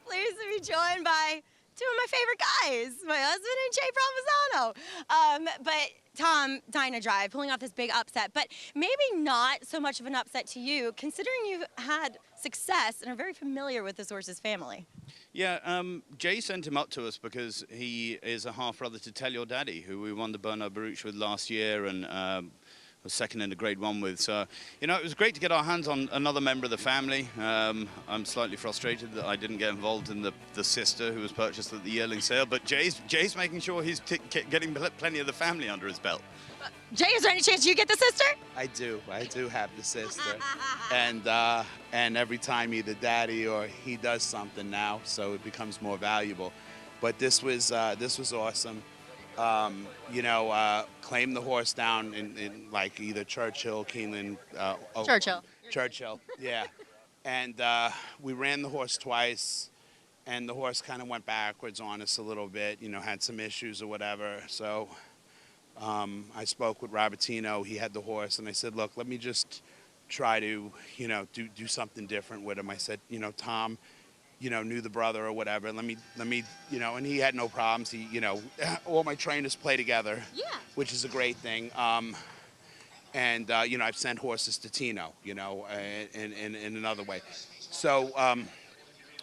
Pleased to be joined by two of my favorite guys, my husband and Jay Provenzano. But Tom, Dyna Drive, pulling off this big upset, but maybe not so much of an upset to you, considering you've had success and are very familiar with this horse's family.
Yeah, Jay sent him up to us because he is a half-brother to Tell Your Daddy, who we won the Bernard Baruch with last year and was second in the Grade 1 with. So, you know, it was great to get our hands on another member of the family. I'm slightly frustrated that I didn't get involved in the sister who was purchased at the yearling sale, but Jay's making sure he's getting plenty of the family under his belt.
Jay, is there any chance you get the sister?
I do have the sister, and every time either daddy or he does something now, so it becomes more valuable. But this was awesome. You know, claim the horse down in like either Churchill, Keeneland. Churchill, yeah. And we ran the horse twice, and the horse kind of went backwards on us a little bit. You know, had some issues or whatever. So I spoke with Robertino. He had the horse, and I said, look, let me just try to, you know, do something different with him. I said, you know, Tom, you know, knew the brother or whatever. Let me, you know, and he had no problems. He, you know, all my trainers play together, which is a great thing. And, you know, I've sent horses to Tino, you know, in another way. So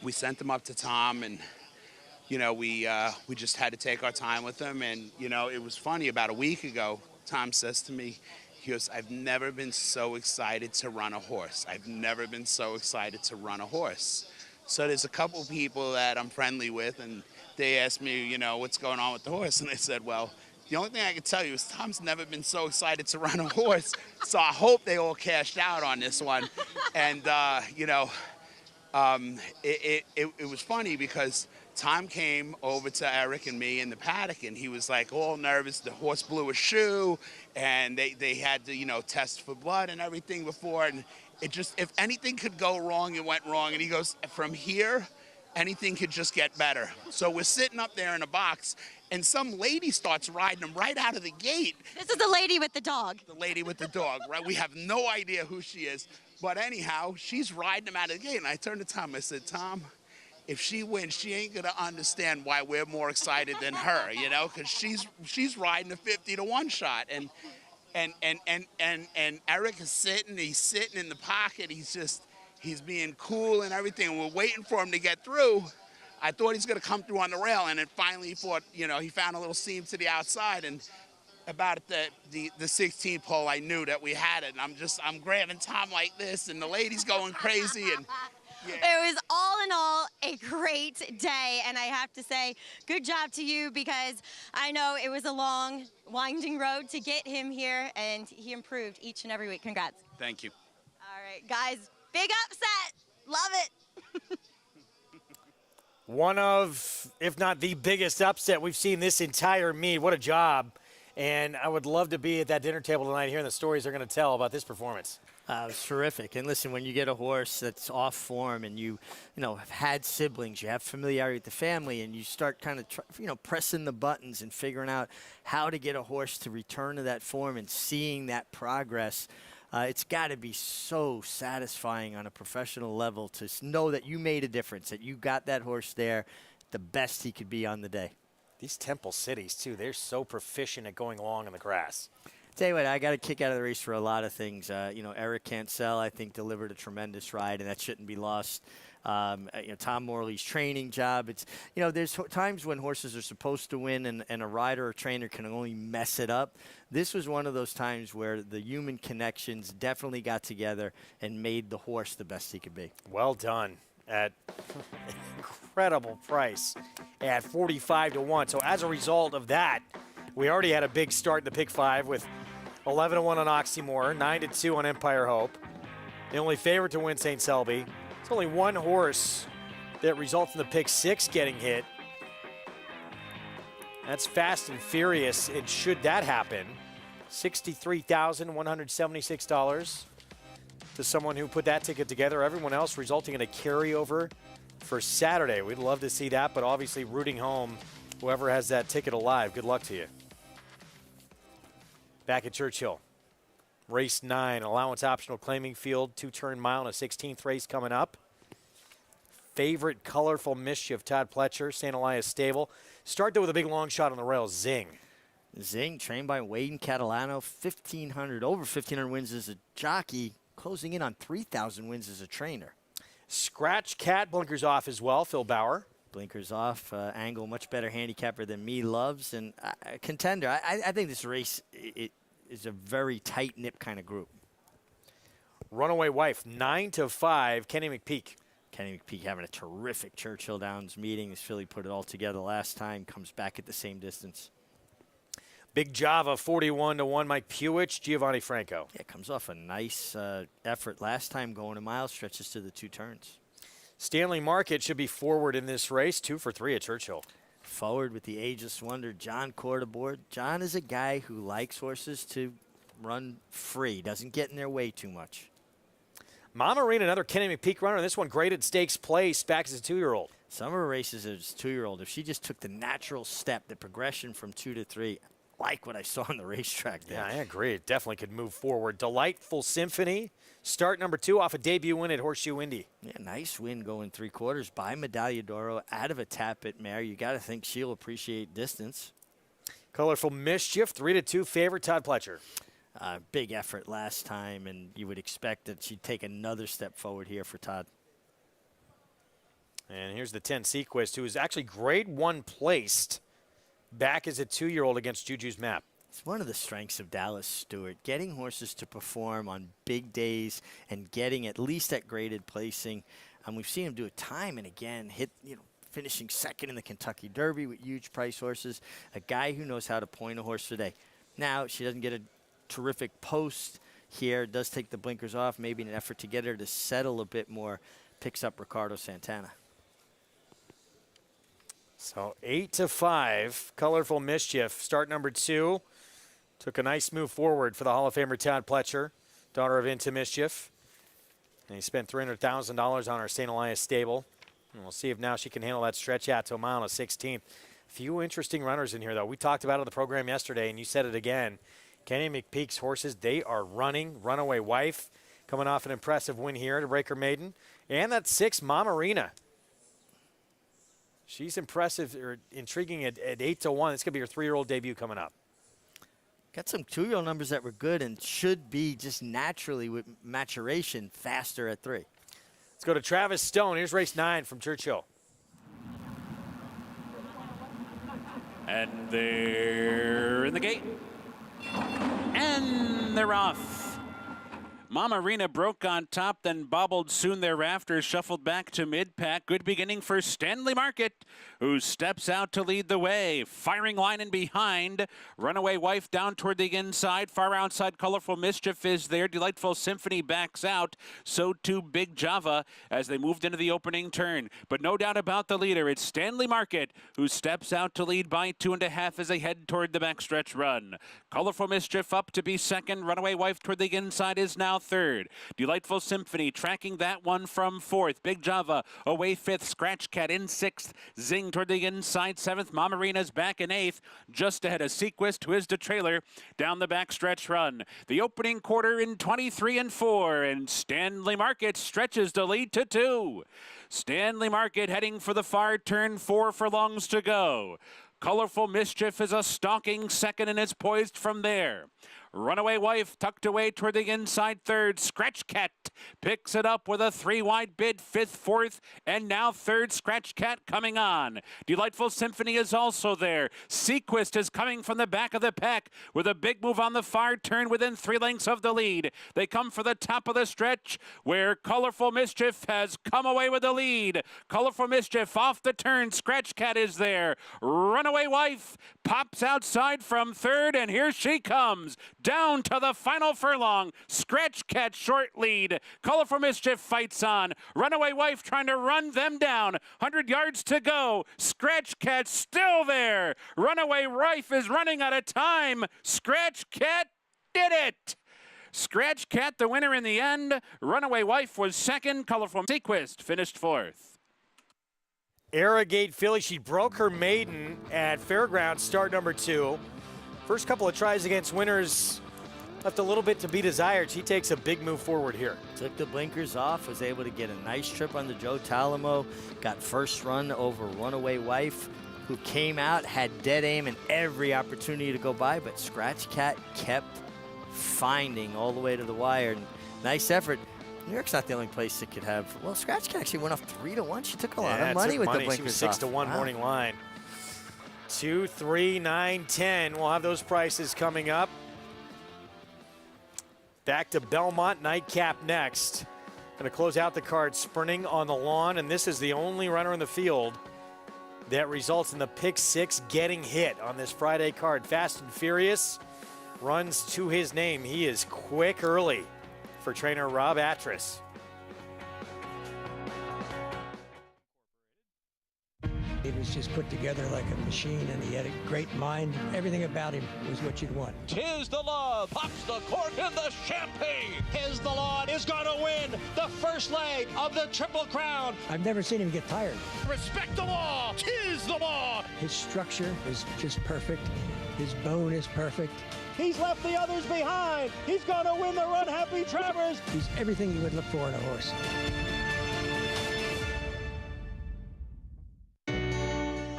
we sent them up to Tom, and, you know, we just had to take our time with them. And, you know, it was funny, about a week ago, Tom says to me, he goes, I've never been so excited to run a horse. I've never been so excited to run a horse. So there's a couple people that I'm friendly with, and they asked me, you know, what's going on with the horse? And I said, well, the only thing I can tell you is Tom's never been so excited to run a horse. So I hope they all cashed out on this one. And, you know, it was funny because Tom came over to Eric and me in the paddock, and he was like all nervous. The horse blew a shoe, and they had to, you know, test for blood and everything before. And it just, if anything could go wrong, it went wrong. And he goes, from here, anything could just get better. So we're sitting up there in a box, and some lady starts riding him right out of the gate.
This is the lady with the dog.
The lady with the dog, right? We have no idea who she is. But anyhow, she's riding him out of the gate. And I turned to Tom, I said, Tom, if she wins, she ain't gonna understand why we're more excited than her, you know, because she's riding a 50-1 shot. And Eric is sitting in the pocket. He's being cool and everything. And we're waiting for him to get through. I thought he's gonna come through on the rail, and then finally he thought, you know, he found a little seam to the outside, and about the 16th pole, I knew that we had it. And I'm grabbing Tom like this, and the lady's going crazy, and yeah.
It was all in all a great day, and I have to say, good job to you, because I know it was a long, winding road to get him here, and he improved each and every week. Congrats.
Thank you.
All right, guys, big upset. Love it.
One of, if not the biggest upset we've seen this entire meet. What a job. And I would love to be at that dinner table tonight hearing the stories they're going to tell about this performance.
It was terrific. And listen, when you get a horse that's off form and you know, have had siblings, you have familiarity with the family, and you start kind of, pressing the buttons and figuring out how to get a horse to return to that form and seeing that progress, it's got to be so satisfying on a professional level to know that you made a difference, that you got that horse there the best he could be on the day.
These Temple Cities, too, they're so proficient at going along in the grass.
Tell you what, I got a kick out of the race for a lot of things. Eric Cancel, I think, delivered a tremendous ride, and that shouldn't be lost. Tom Morley's training job. It's, there's times when horses are supposed to win and a rider or trainer can only mess it up. This was one of those times where the human connections definitely got together and made the horse the best he could be.
Well done at incredible price at 45-1. So as a result of that, we already had a big start in the pick five with 11-1 on Oxymore, 9-2 on Empire Hope. The only favorite to win St. Selby, It's only one horse that results in the pick 6 getting hit. That's Fast and Furious, and should that happen, $63,176 to someone who put that ticket together. Everyone else resulting in a carryover for Saturday. We'd love to see that, but obviously rooting home whoever has that ticket alive. Good luck to you. Back at Churchill. Race 9, allowance optional claiming field, 2-turn mile and a 16th race coming up. Favorite Colorful Mischief, Todd Pletcher, St. Elias Stable. Start there with a big long shot on the rail, Zing.
Zing, trained by Wade Catalano, over 1,500 wins as a jockey, closing in on 3,000 wins as a trainer.
Scratch Cat, blinkers off as well, Phil Bauer.
Blinkers off, Angle, much better handicapper than me, loves, and contender. I think this race is a very tight-knit kind of group.
Runaway Wife, 9-5, Kenny McPeak.
Kenny McPeak having a terrific Churchill Downs meeting. This filly put it all together last time, comes back at the same distance.
Big Java, 41-1, Mike Pewich, Giovanni Franco.
Yeah, comes off a nice effort last time going a mile, stretches to the 2 turns.
Stanley Market should be forward in this race, 2 for 3 at Churchill.
Forward with the ageless wonder, John Court aboard. John is a guy who likes horses to run free, doesn't get in their way too much.
Mama Marina, another Kenny McPeak runner. This one graded stakes place back as a 2-year-old.
Some of her races as a 2-year-old, if she just took the natural step, the progression from 2 to 3, like what I saw on the racetrack there.
Yeah, I agree. It definitely could move forward. Delightful Symphony, start number 2 off a debut win at Horseshoe Indy.
Yeah, nice win going 3/4 by Medaglia d'Oro out of a tap-it mare. You got to think she'll appreciate distance.
Colorful Mischief, 3-2 favorite, Todd Pletcher.
Big effort last time, and you would expect that she'd take another step forward here for Todd.
And here's the 10 Sequest, who is actually grade 1 placed back as a 2-year-old against Juju's Map.
It's one of the strengths of Dallas Stewart, getting horses to perform on big days and getting at least that graded placing. And we've seen him do it time and again, finishing second in the Kentucky Derby with huge price horses. A guy who knows how to point a horse today. Now, she doesn't get a terrific post here, does take the blinkers off, maybe in an effort to get her to settle a bit more, picks up Ricardo Santana.
So 8-5, Colorful Mischief, start number 2. Took a nice move forward for the Hall of Famer Todd Pletcher, daughter of Into Mischief. And he spent $300,000 on our St. Elias stable. And we'll see if now she can handle that stretch out to a mile and a 16th. Few interesting runners in here, though. We talked about it on the program yesterday, and you said it again. Kenny McPeak's horses, they are running. Runaway Wife coming off an impressive win here to Breaker Maiden. And that 6, Mama Marina. She's impressive or intriguing at 8-1. It's going to be her 3-year-old debut coming up.
Got some 2-year-old numbers that were good and should be just naturally with maturation faster at 3.
Let's go to Travis Stone. Here's race 9 from Churchill.
And they're in the gate. And they're off. Mama Marina broke on top, then bobbled soon thereafter, shuffled back to mid-pack. Good beginning for Stanley Market, who steps out to lead the way. Firing line in behind. Runaway Wife down toward the inside. Far outside, Colorful Mischief is there. Delightful Symphony backs out. So too Big Java as they moved into the opening turn. But no doubt about the leader. It's Stanley Market, who steps out to lead by 2.5 as they head toward the backstretch run. Colorful Mischief up to be second. Runaway Wife toward the inside is now third. Delightful Symphony tracking that one from 4th. Big Java away 5th. Scratch Cat in 6th. Zing toward the inside 7th. Mama Marina's back in 8th. Just ahead of Sequest, who is the trailer down the backstretch run. The opening quarter in 23-4, and Stanley Market stretches the lead to 2. Stanley Market heading for the far turn, 4 furlongs to go. Colorful Mischief is a stalking second and is poised from there. Runaway Wife tucked away toward the inside 3rd. Scratch Cat picks it up with a 3-wide bid, 5th, 4th, and now 3rd. Scratch Cat coming on. Delightful Symphony is also there. Sequest is coming from the back of the pack with a big move on the far turn within 3 lengths of the lead. They come for the top of the stretch where Colorful Mischief has come away with the lead. lead. Colorful Mischief off the turn. Scratch Cat is there. Runaway Wife pops outside from third, and here she comes. Down to the final furlong. Scratch Cat short lead. Colorful Mischief fights on. Runaway Wife trying to run them down. 100 yards to go. Scratch Cat still there. Runaway Wife is running out of time. Scratch Cat did it. Scratch Cat the winner in the end. Runaway Wife was second. Colorful Sequest finished fourth.
Arrogate filly, she broke her maiden at Fairgrounds, start number 2. First couple of tries against winners left a little bit to be desired. She takes a big move forward here.
Took the blinkers off, was able to get a nice trip on the Joe Talamo, got first run over Runaway Wife, who came out, had dead aim and every opportunity to go by, but Scratch Cat kept finding all the way to the wire. And nice effort. New York's not the only place that could have. Well, Scratch Cat actually went off 3-1. She took a lot of money with the blinkers off.
6-1 morning line. 2, 3, 9, 10. We'll have those prices coming up. Back to Belmont Nightcap next. Going to close out the card sprinting on the lawn, and this is the only runner in the field that results in the pick 6 getting hit on this Friday card. Fast and Furious runs to his name. He is quick early for trainer Rob Atras.
He was just put together like a machine, and he had a great mind. Everything about him was what you'd want.
Tis the Law pops the cork in the champagne.
Tis the Law is going to win the first leg of the Triple Crown.
I've never seen him get tired.
Respect the law. Tis the law.
His structure is just perfect. His bone is perfect.
He's left the others behind. He's going to win the Run Happy Travers.
He's everything you would look for in a horse.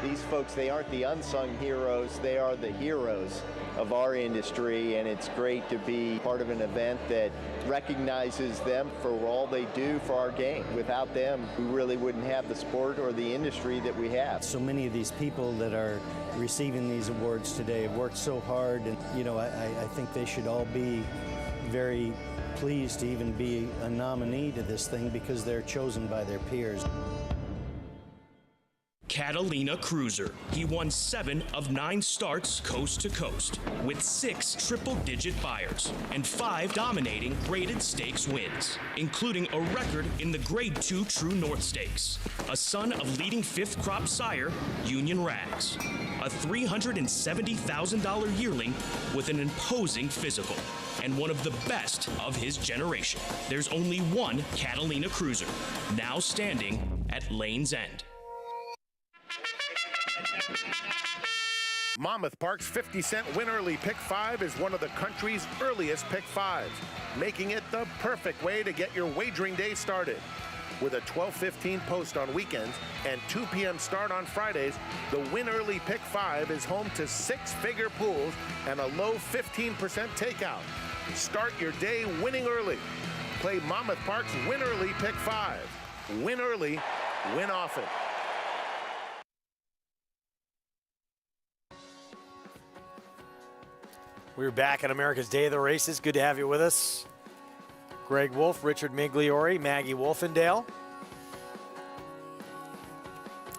These folks, they aren't the unsung heroes, they are the heroes of our industry, and it's great to be part of an event that recognizes them for all they do for our game. Without them, we really wouldn't have the sport or the industry that we have.
So many of these people that are receiving these awards today have worked so hard, and I think they should all be very pleased to even be a nominee to this thing because they're chosen by their peers.
Catalina Cruiser. He won 7 of 9 starts coast to coast with 6 triple-digit buyers and 5 dominating graded stakes wins, including a record in the Grade 2 True North Stakes. A son of leading 5th crop sire, Union Rags. A $370,000 yearling with an imposing physical and one of the best of his generation. There's only one Catalina Cruiser, now standing at Lane's End.
Monmouth Park's 50-cent Win Early Pick 5 is one of the country's earliest Pick 5s, making it the perfect way to get your wagering day started. With a 12:15 post on weekends and 2 p.m. start on Fridays, the Win Early Pick 5 is home to 6-figure pools and a low 15% takeout. Start your day winning early. Play Monmouth Park's Win Early Pick 5. Win early, win often.
We're back at America's Day of the Races. Good to have you with us. Greg Wolf, Richard Migliori, Maggie Wolfendale.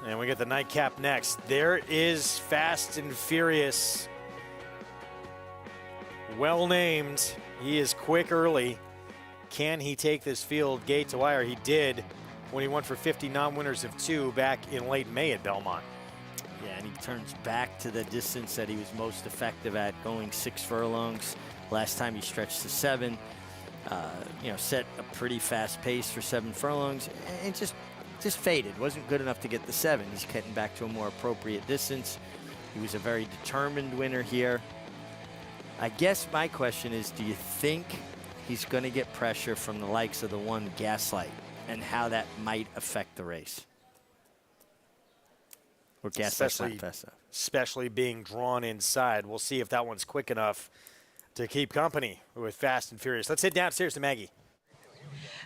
And we get the nightcap next. There is Fast and Furious. Well named. He is quick early. Can he take this field gate to wire? He did when he won for 50 non-winners of 2 back in late May at Belmont.
Yeah, and he turns back to the distance that he was most effective at, going 6 furlongs. Last time he stretched to 7. Set a pretty fast pace for 7 furlongs, and just faded. Wasn't good enough to get the 7. He's getting back to a more appropriate distance. He was a very determined winner here. I guess my question is, do you think he's going to get pressure from the likes of the one Gaslight, and how that might affect the race? Or Gaslight's not fast enough.
Especially being drawn inside. We'll see if that one's quick enough to keep company with Fast and Furious. Let's head downstairs to Maggie.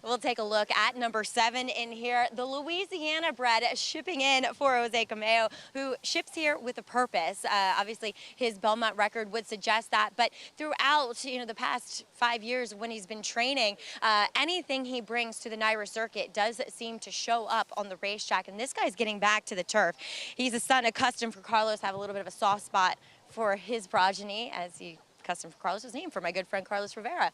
We'll take a look at number 7 in here, the Louisiana bred shipping in for Jose Cameo, who ships here with a purpose. Obviously, his Belmont record would suggest that, but throughout, the past 5 years when he's been training, anything he brings to the NYRA circuit does seem to show up on the racetrack, and this guy's getting back to the turf. He's a son accustomed for Carlos, have a little bit of a soft spot for his progeny, as he custom for Carlos' name, for my good friend Carlos Rivera.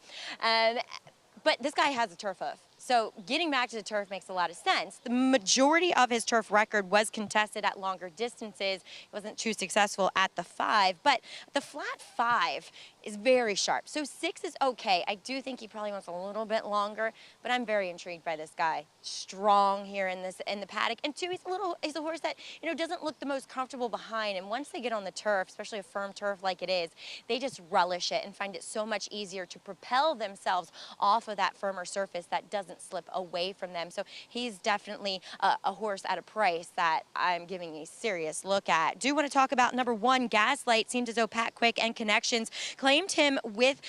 But this guy has a turf hoof. So getting back to the turf makes a lot of sense. The majority of his turf record was contested at longer distances. He wasn't too successful at the 5, but the flat 5 is very sharp. So 6 is okay. I do think he probably wants a little bit longer, but I'm very intrigued by this guy. Strong here in the paddock. And 2, he's a horse that, doesn't look the most comfortable behind. And once they get on the turf, especially a firm turf like it is, they just relish it and find it so much easier to propel themselves off of that firmer surface that doesn't slip away from them. So he's definitely a horse at a price that I'm giving a serious look at. Do want to talk about number 1, Gaslight. Seems as though Pat Quick and Connections claimed him with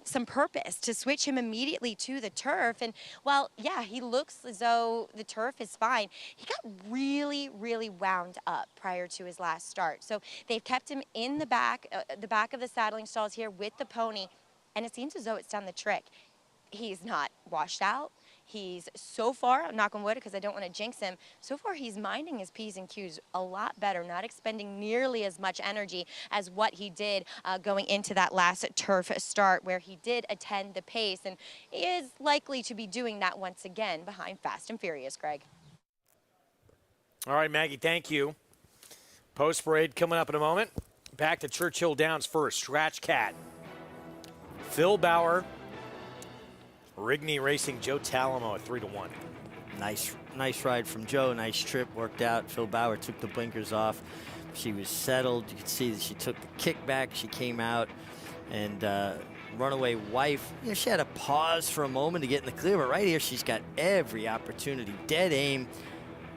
some purpose to switch him immediately to the turf. And while, yeah, he looks as though the turf is fine, he got really, really wound up prior to his last start. So they've kept him in the back of the saddling stalls here with the pony, and it seems as though it's done the trick. He's not washed out. He's so far, knock on wood because I don't want to jinx him, so far he's minding his P's and Q's a lot better, not expending nearly as much energy as what he did going into that last turf start where he did attend the pace, and he is likely to be doing that once again behind Fast and Furious, Greg.
All right, Maggie, thank you. Post parade coming up in a moment. Back to Churchill Downs first. Scratch Cat. Phil Bauer. Rigney Racing, Joe Talamo at 3-1.
Nice ride from Joe. Nice trip, worked out. Phil Bauer took the blinkers off. She was settled. You could see that she took the kick back. She came out, and Runaway Wife, she had to pause for a moment to get in the clear, but right here she's got every opportunity. Dead aim,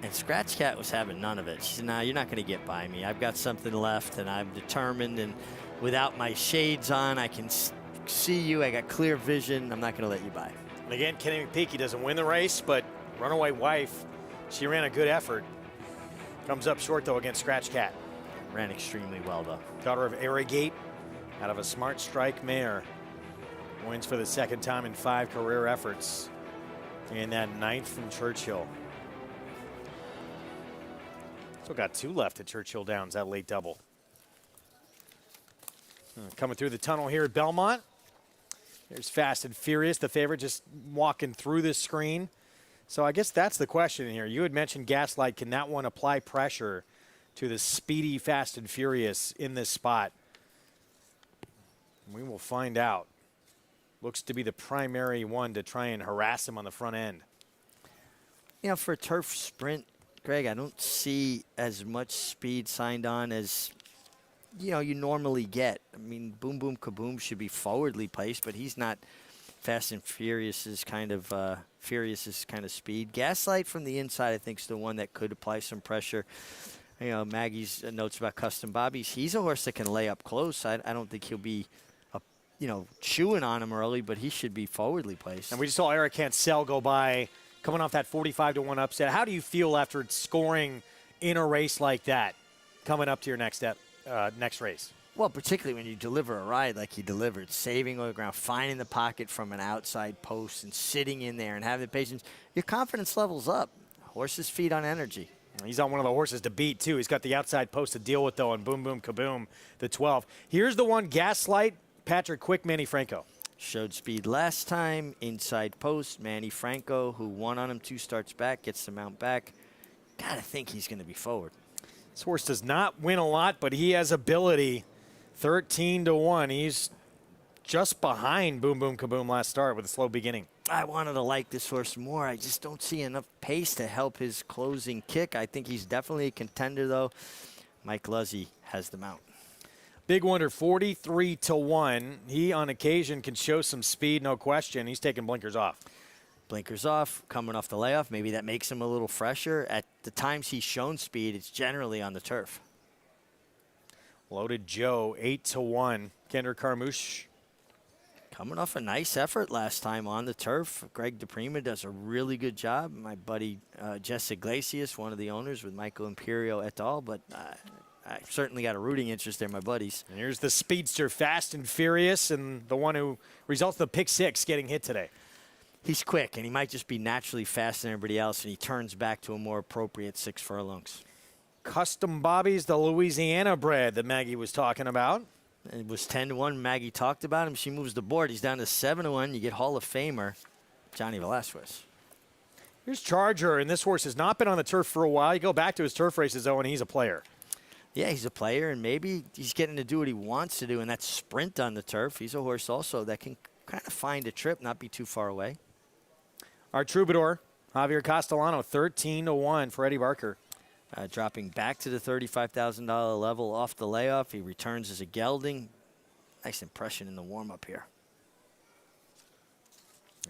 and Scratch Cat was having none of it. She said, "No, you're not going to get by me. I've got something left, and I'm determined, and without my shades on, I can see you. I got clear vision. I'm not going to let you by."
And again, Kenny McPeaky doesn't win the race, but Runaway Wife, she ran a good effort. Comes up short, though, against Scratch Cat.
Ran extremely well, though.
Daughter of Arrogate, out of a Smart Strike mare. Wins for the second time in 5 career efforts. And that 9th from Churchill. Still got 2 left at Churchill Downs, that late double. Coming through the tunnel here at Belmont. Here's Fast and Furious, the favorite, just walking through the screen. So I guess that's the question here. You had mentioned Gaslight. Can that one apply pressure to the speedy Fast and Furious in this spot? We will find out. Looks to be the primary one to try and harass him on the front end.
For a turf sprint, Greg, I don't see as much speed signed on as you normally get. I mean, Boom Boom Kaboom should be forwardly placed, but he's not Fast and Furious's kind of speed. Gaslight from the inside, I think, is the one that could apply some pressure. Maggie's notes about Custom Bobby's. He's a horse that can lay up close. I don't think he'll be, chewing on him early, but he should be forwardly placed.
And we just saw Eric Cancel go by, coming off that 45-1 upset. How do you feel after scoring in a race like that, coming up to your next step? Next race?
Well, particularly when you deliver a ride like he delivered, saving on the ground, finding the pocket from an outside post and sitting in there and having the patience, your confidence level's up. Horses feed on energy.
He's on one of the horses to beat, too. He's got the outside post to deal with, though, on Boom Boom Kaboom, the 12. Here's the one, Gaslight, Patrick Quick, Manny Franco.
Showed speed last time, inside post. Manny Franco, who won on him 2 starts back, gets the mount back. Gotta think he's going to be forward.
This horse does not win a lot, but he has ability. 13-1. He's just behind Boom Boom Kaboom last start with a slow beginning.
I wanted to like this horse more. I just don't see enough pace to help his closing kick. I think he's definitely a contender, though. Mike Luzzy has the mount.
Big Wonder, 43-1. He, on occasion, can show some speed, no question. He's taking blinkers off.
Blinkers off, coming off the layoff. Maybe that makes him a little fresher. At the times he's shown speed, it's generally on the turf.
Loaded Joe, 8-1. Kendra Carmouche
Coming off a nice effort last time on the turf. Greg DePrima does a really good job. My buddy Jess Iglesias, one of the owners with Michael Imperio et al. But I certainly got a rooting interest there, my buddies.
And here's the speedster, fast and furious, and the one who results in the pick six getting hit today.
He's quick, and he might just be naturally faster than everybody else, and he turns back to a more appropriate 6 furlongs.
Custom Bobby's the Louisiana bred that Maggie was talking about.
It was 10-1. Maggie talked about him. She moves the board. He's down to 7-1. You get Hall of Famer Johnny Velasquez.
Here's Charger, and this horse has not been on the turf for a while. You go back to his turf races, though, and he's a player.
Yeah, he's a player, and maybe he's getting to do what he wants to do, and that's sprint on the turf. He's a horse also that can kind of find a trip, not be too far away.
Our troubadour, Javier Castellano, 13-1 for Eddie Barker.
Dropping back to the $35,000 level off the layoff. He returns as a gelding. Nice impression in the warm-up here.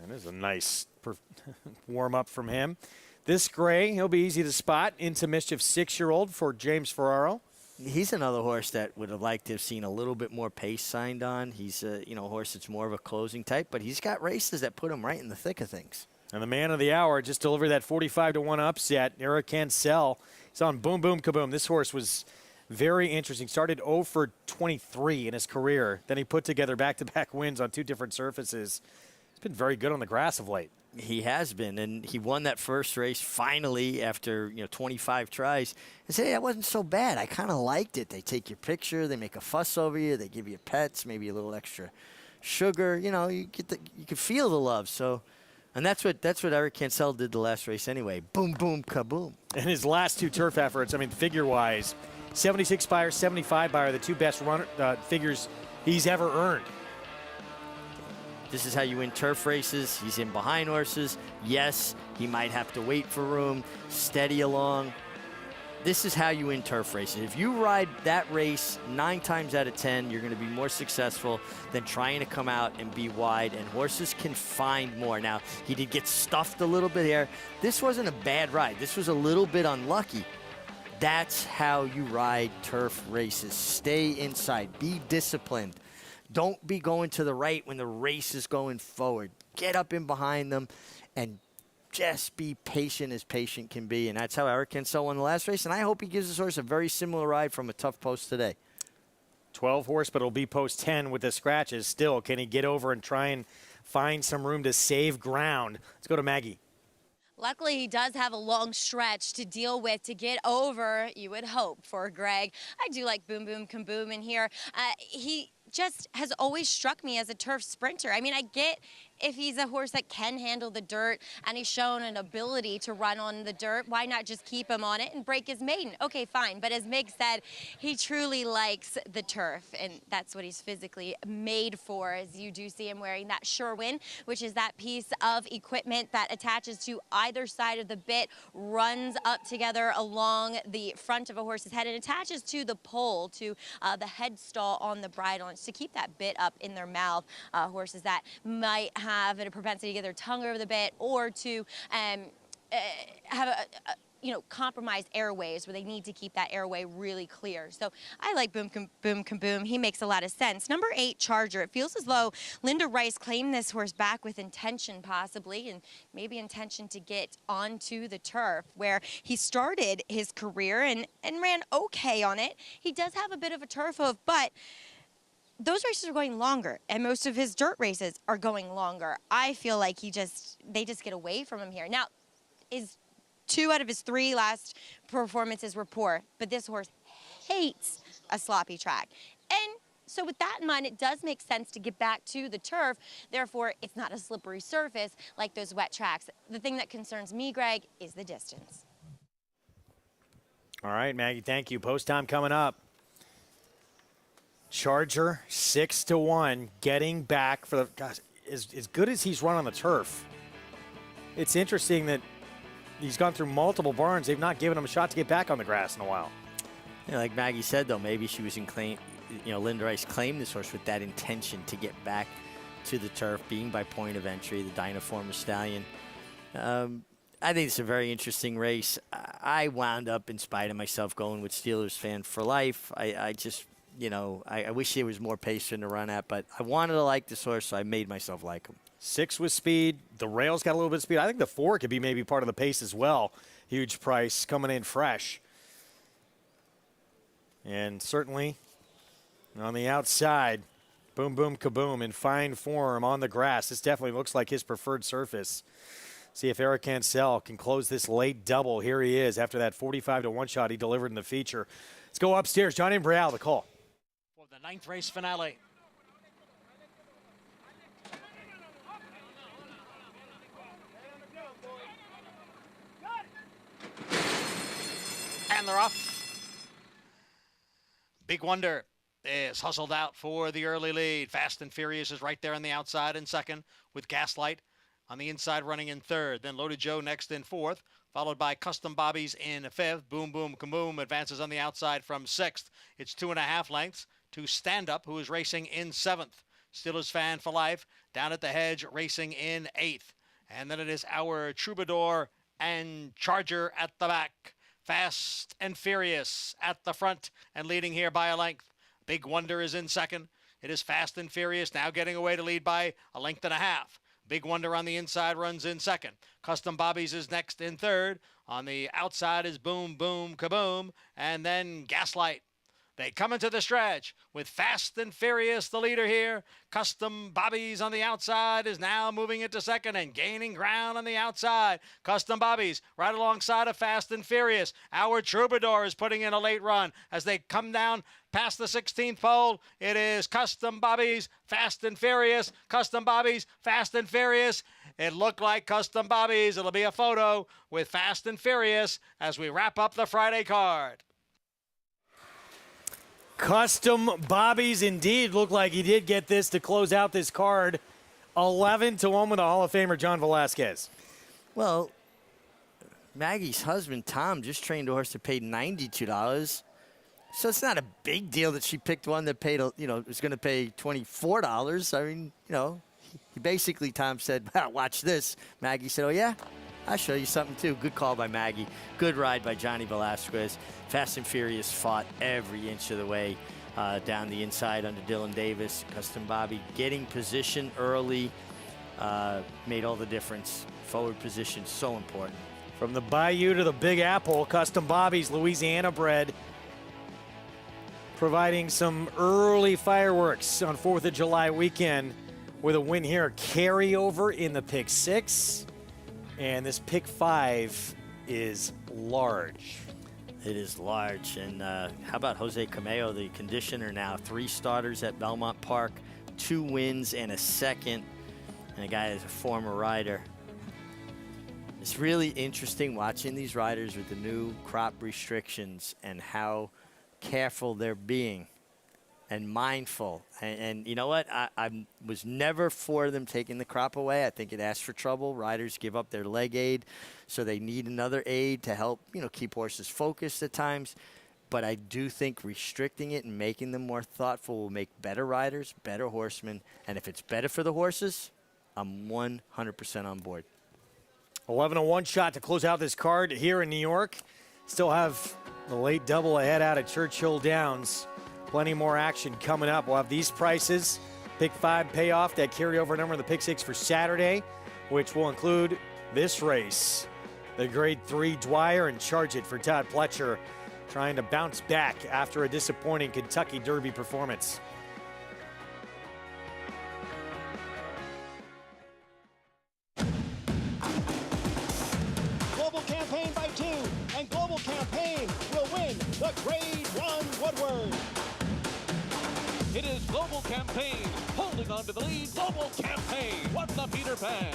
That is a nice warm-up from him. This gray, he'll be easy to spot. Into Mischief 6-year-old for James Ferraro.
He's another horse that would have liked to have seen a little bit more pace signed on. He's a horse that's more of a closing type, but he's got races that put him right in the thick of things.
And the man of the hour just delivered that 45-1 upset. Eric Cancel. He's on Boom Boom Kaboom. This horse was very interesting. Started 0 for 23 in his career. Then he put together back-to-back wins on 2 different surfaces. He's been very good on the grass of late.
He has been, and he won that first race finally after 25 tries. And said, hey, that wasn't so bad. I kind of liked it. They take your picture, they make a fuss over you, they give you pets, maybe a little extra sugar. You can feel the love. So, and that's what Eric Cancel did the last race anyway. Boom, boom, kaboom.
And his last 2 turf efforts, I mean, figure-wise, 76 Buyer, 75 Buyer, the 2 best figures he's ever earned.
This is how you win turf races. He's in behind horses. Yes, he might have to wait for room, steady along. This is how you win turf races. If you ride that race 9 times out of 10, you're going to be more successful than trying to come out and be wide, and horses can find more. Now, he did get stuffed a little bit here. This wasn't a bad ride. This was a little bit unlucky. That's how you ride turf races. Stay inside. Be disciplined. Don't be going to the right when the race is going forward. Get up in behind them and just be patient as patient can be. And that's how Eric Cancel won the last race. And I hope he gives this horse a very similar ride from a tough post today.
12 horse, but it'll be post 10 with the scratches. Still, can he get over and try and find some room to save ground? Let's go to Maggie.
Luckily, he does have a long stretch to deal with to get over, you would hope, for Greg. I do like Boom Boom Kaboom in here. He just has always struck me as a turf sprinter. I mean, I get if he's a horse that can handle the dirt and he's shown an ability to run on the dirt, why not just keep him on it and break his maiden? Okay, fine. But as Mig said, he truly likes the turf, and that's what he's physically made for, as you do see him wearing that Sherwin, which is that piece of equipment that attaches to either side of the bit, runs up together along the front of a horse's head, and attaches to the pole, to the head stall on the bridle, and it's to keep that bit up in their mouth. Horses that might have a propensity to get their tongue over the bit, or to have compromised airways where they need to keep that airway really clear. So I like Boom Boom Kaboom. He makes a lot of sense. Number 8, Charger. It feels as though Linda Rice claimed this horse back with intention, possibly, and maybe intention to get onto the turf, where he started his career and ran okay on it. He does have a bit of a turf hoof, but those races are going longer, and most of his dirt races are going longer. I feel like they just get away from him here. Now, 2 out of his 3 last performances were poor, but this horse hates a sloppy track. And so with that in mind, it does make sense to get back to the turf. Therefore, it's not a slippery surface like those wet tracks. The thing that concerns me, Greg, is the distance.
All right, Maggie, thank you. Post time coming up. Charger 6-1, getting back for the gosh, as good as he's run on the turf. It's interesting that he's gone through multiple barns. They've not given him a shot to get back on the grass in a while.
Yeah, like Maggie said, though, maybe she was Linda Rice claimed this horse with that intention to get back to the turf, being by point of entry, the Dynaformer Stallion. I think it's a very interesting race. I wound up, in spite of myself, going with Steelers fan for life. I just you know, I wish there was more pace in the run at, but I wanted to like this horse, so I made myself like him.
6 with speed. The rail's got a little bit of speed. I think the 4 could be maybe part of the pace as well. Huge price coming in fresh. And certainly on the outside, Boom Boom Kaboom in fine form on the grass. This definitely looks like his preferred surface. See if Eric Cancel can close this late double. Here he is after that 45-1 shot he delivered in the feature. Let's go upstairs. Johnny and Brielle, the call.
For the 9th race finale. And they're off. Big Wonder is hustled out for the early lead. Fast and Furious is right there on the outside in second, with Gaslight on the inside running in third. Then Loaded Joe next in fourth, followed by Custom Bobbies in fifth. Boom Boom Kaboom advances on the outside from sixth. It's 2.5 lengths to Stand Up, who is racing in seventh. Steelers Fan for Life down at the hedge, racing in eighth. And then it is our Troubadour and Charger at the back. Fast and Furious at the front and leading here by a length. Big Wonder is in second. It is Fast and Furious now getting away to lead by 1.5 lengths. Big Wonder on the inside runs in second. Custom Bobbies is next in third. On the outside is Boom Boom Kaboom, and then Gaslight. They come into the stretch with Fast and Furious, the leader here. Custom Bobbies on the outside is now moving into second and gaining ground on the outside. Custom Bobbies right alongside of Fast and Furious. Our Troubadour is putting in a late run as they come down past the 16th pole. It is Custom Bobbies, Fast and Furious. Custom Bobbies, Fast and Furious. It looked like Custom Bobbies. It'll be a photo with Fast and Furious as we wrap up the Friday card.
Custom Bobbies indeed. Looked like he did get this to close out this card. 11-1 with the Hall of Famer John Velasquez.
Well, Maggie's husband, Tom, just trained a horse that paid $92. So it's not a big deal that she picked one that paid, you know, was going to pay $24. I mean, you know, he basically, Tom said, well, watch this. Maggie said, oh, yeah? I'll show you something, too. Good call by Maggie. Good ride by Johnny Velasquez. Fast and Furious fought every inch of the way down the inside under Dylan Davis. Custom Bobby getting position early made all the difference. Forward position, so important.
From the Bayou to the Big Apple, Custom Bobby's Louisiana bred, providing some early fireworks on 4th of July weekend with a win here. Carryover in the pick 6. And this pick 5 is large.
It is large. And how about Jose Cameo, the conditioner now? 3 starters at Belmont Park, 2 wins and a second. And a guy is a former rider. It's really interesting watching these riders with the new crop restrictions and how careful they're being and mindful. And you know what? I was never for them taking the crop away. I think it asks for trouble. Riders give up their leg aid, so they need another aid to help, you know, keep horses focused at times. But I do think restricting it and making them more thoughtful will make better riders, better horsemen. And if it's better for the horses, I'm 100% on board.
11-1 shot to close out this card here in New York. Still have the late double ahead out at Churchill Downs. Plenty more action coming up. We'll have these prices. Pick 5 payoff, that carryover number in the pick 6 for Saturday, which will include this race. The grade 3 Dwyer and Charge It for Todd Pletcher, trying to bounce back after a disappointing Kentucky Derby performance.
Global Campaign by 2, and Global Campaign will win the Grade 1 Woodward. It is Global Campaign holding on to the lead. Global Campaign won the Peter Pan.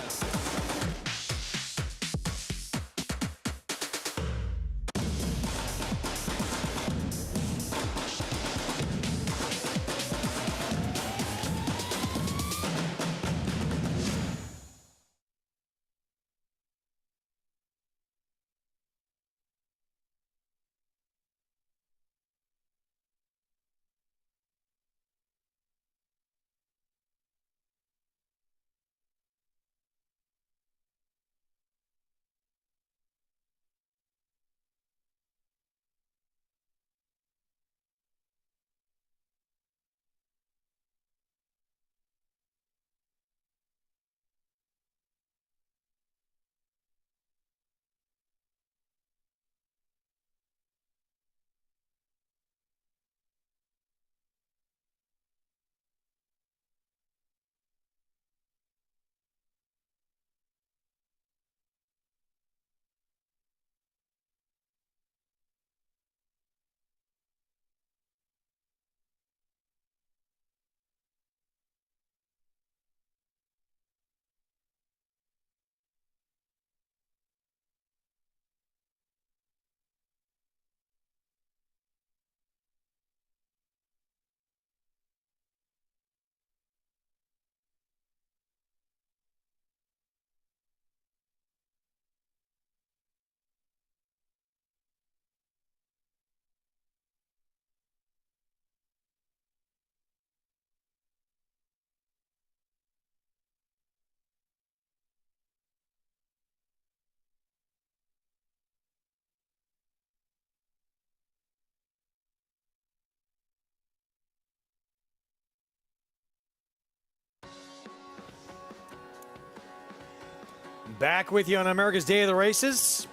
Back with you on America's Day of the Races.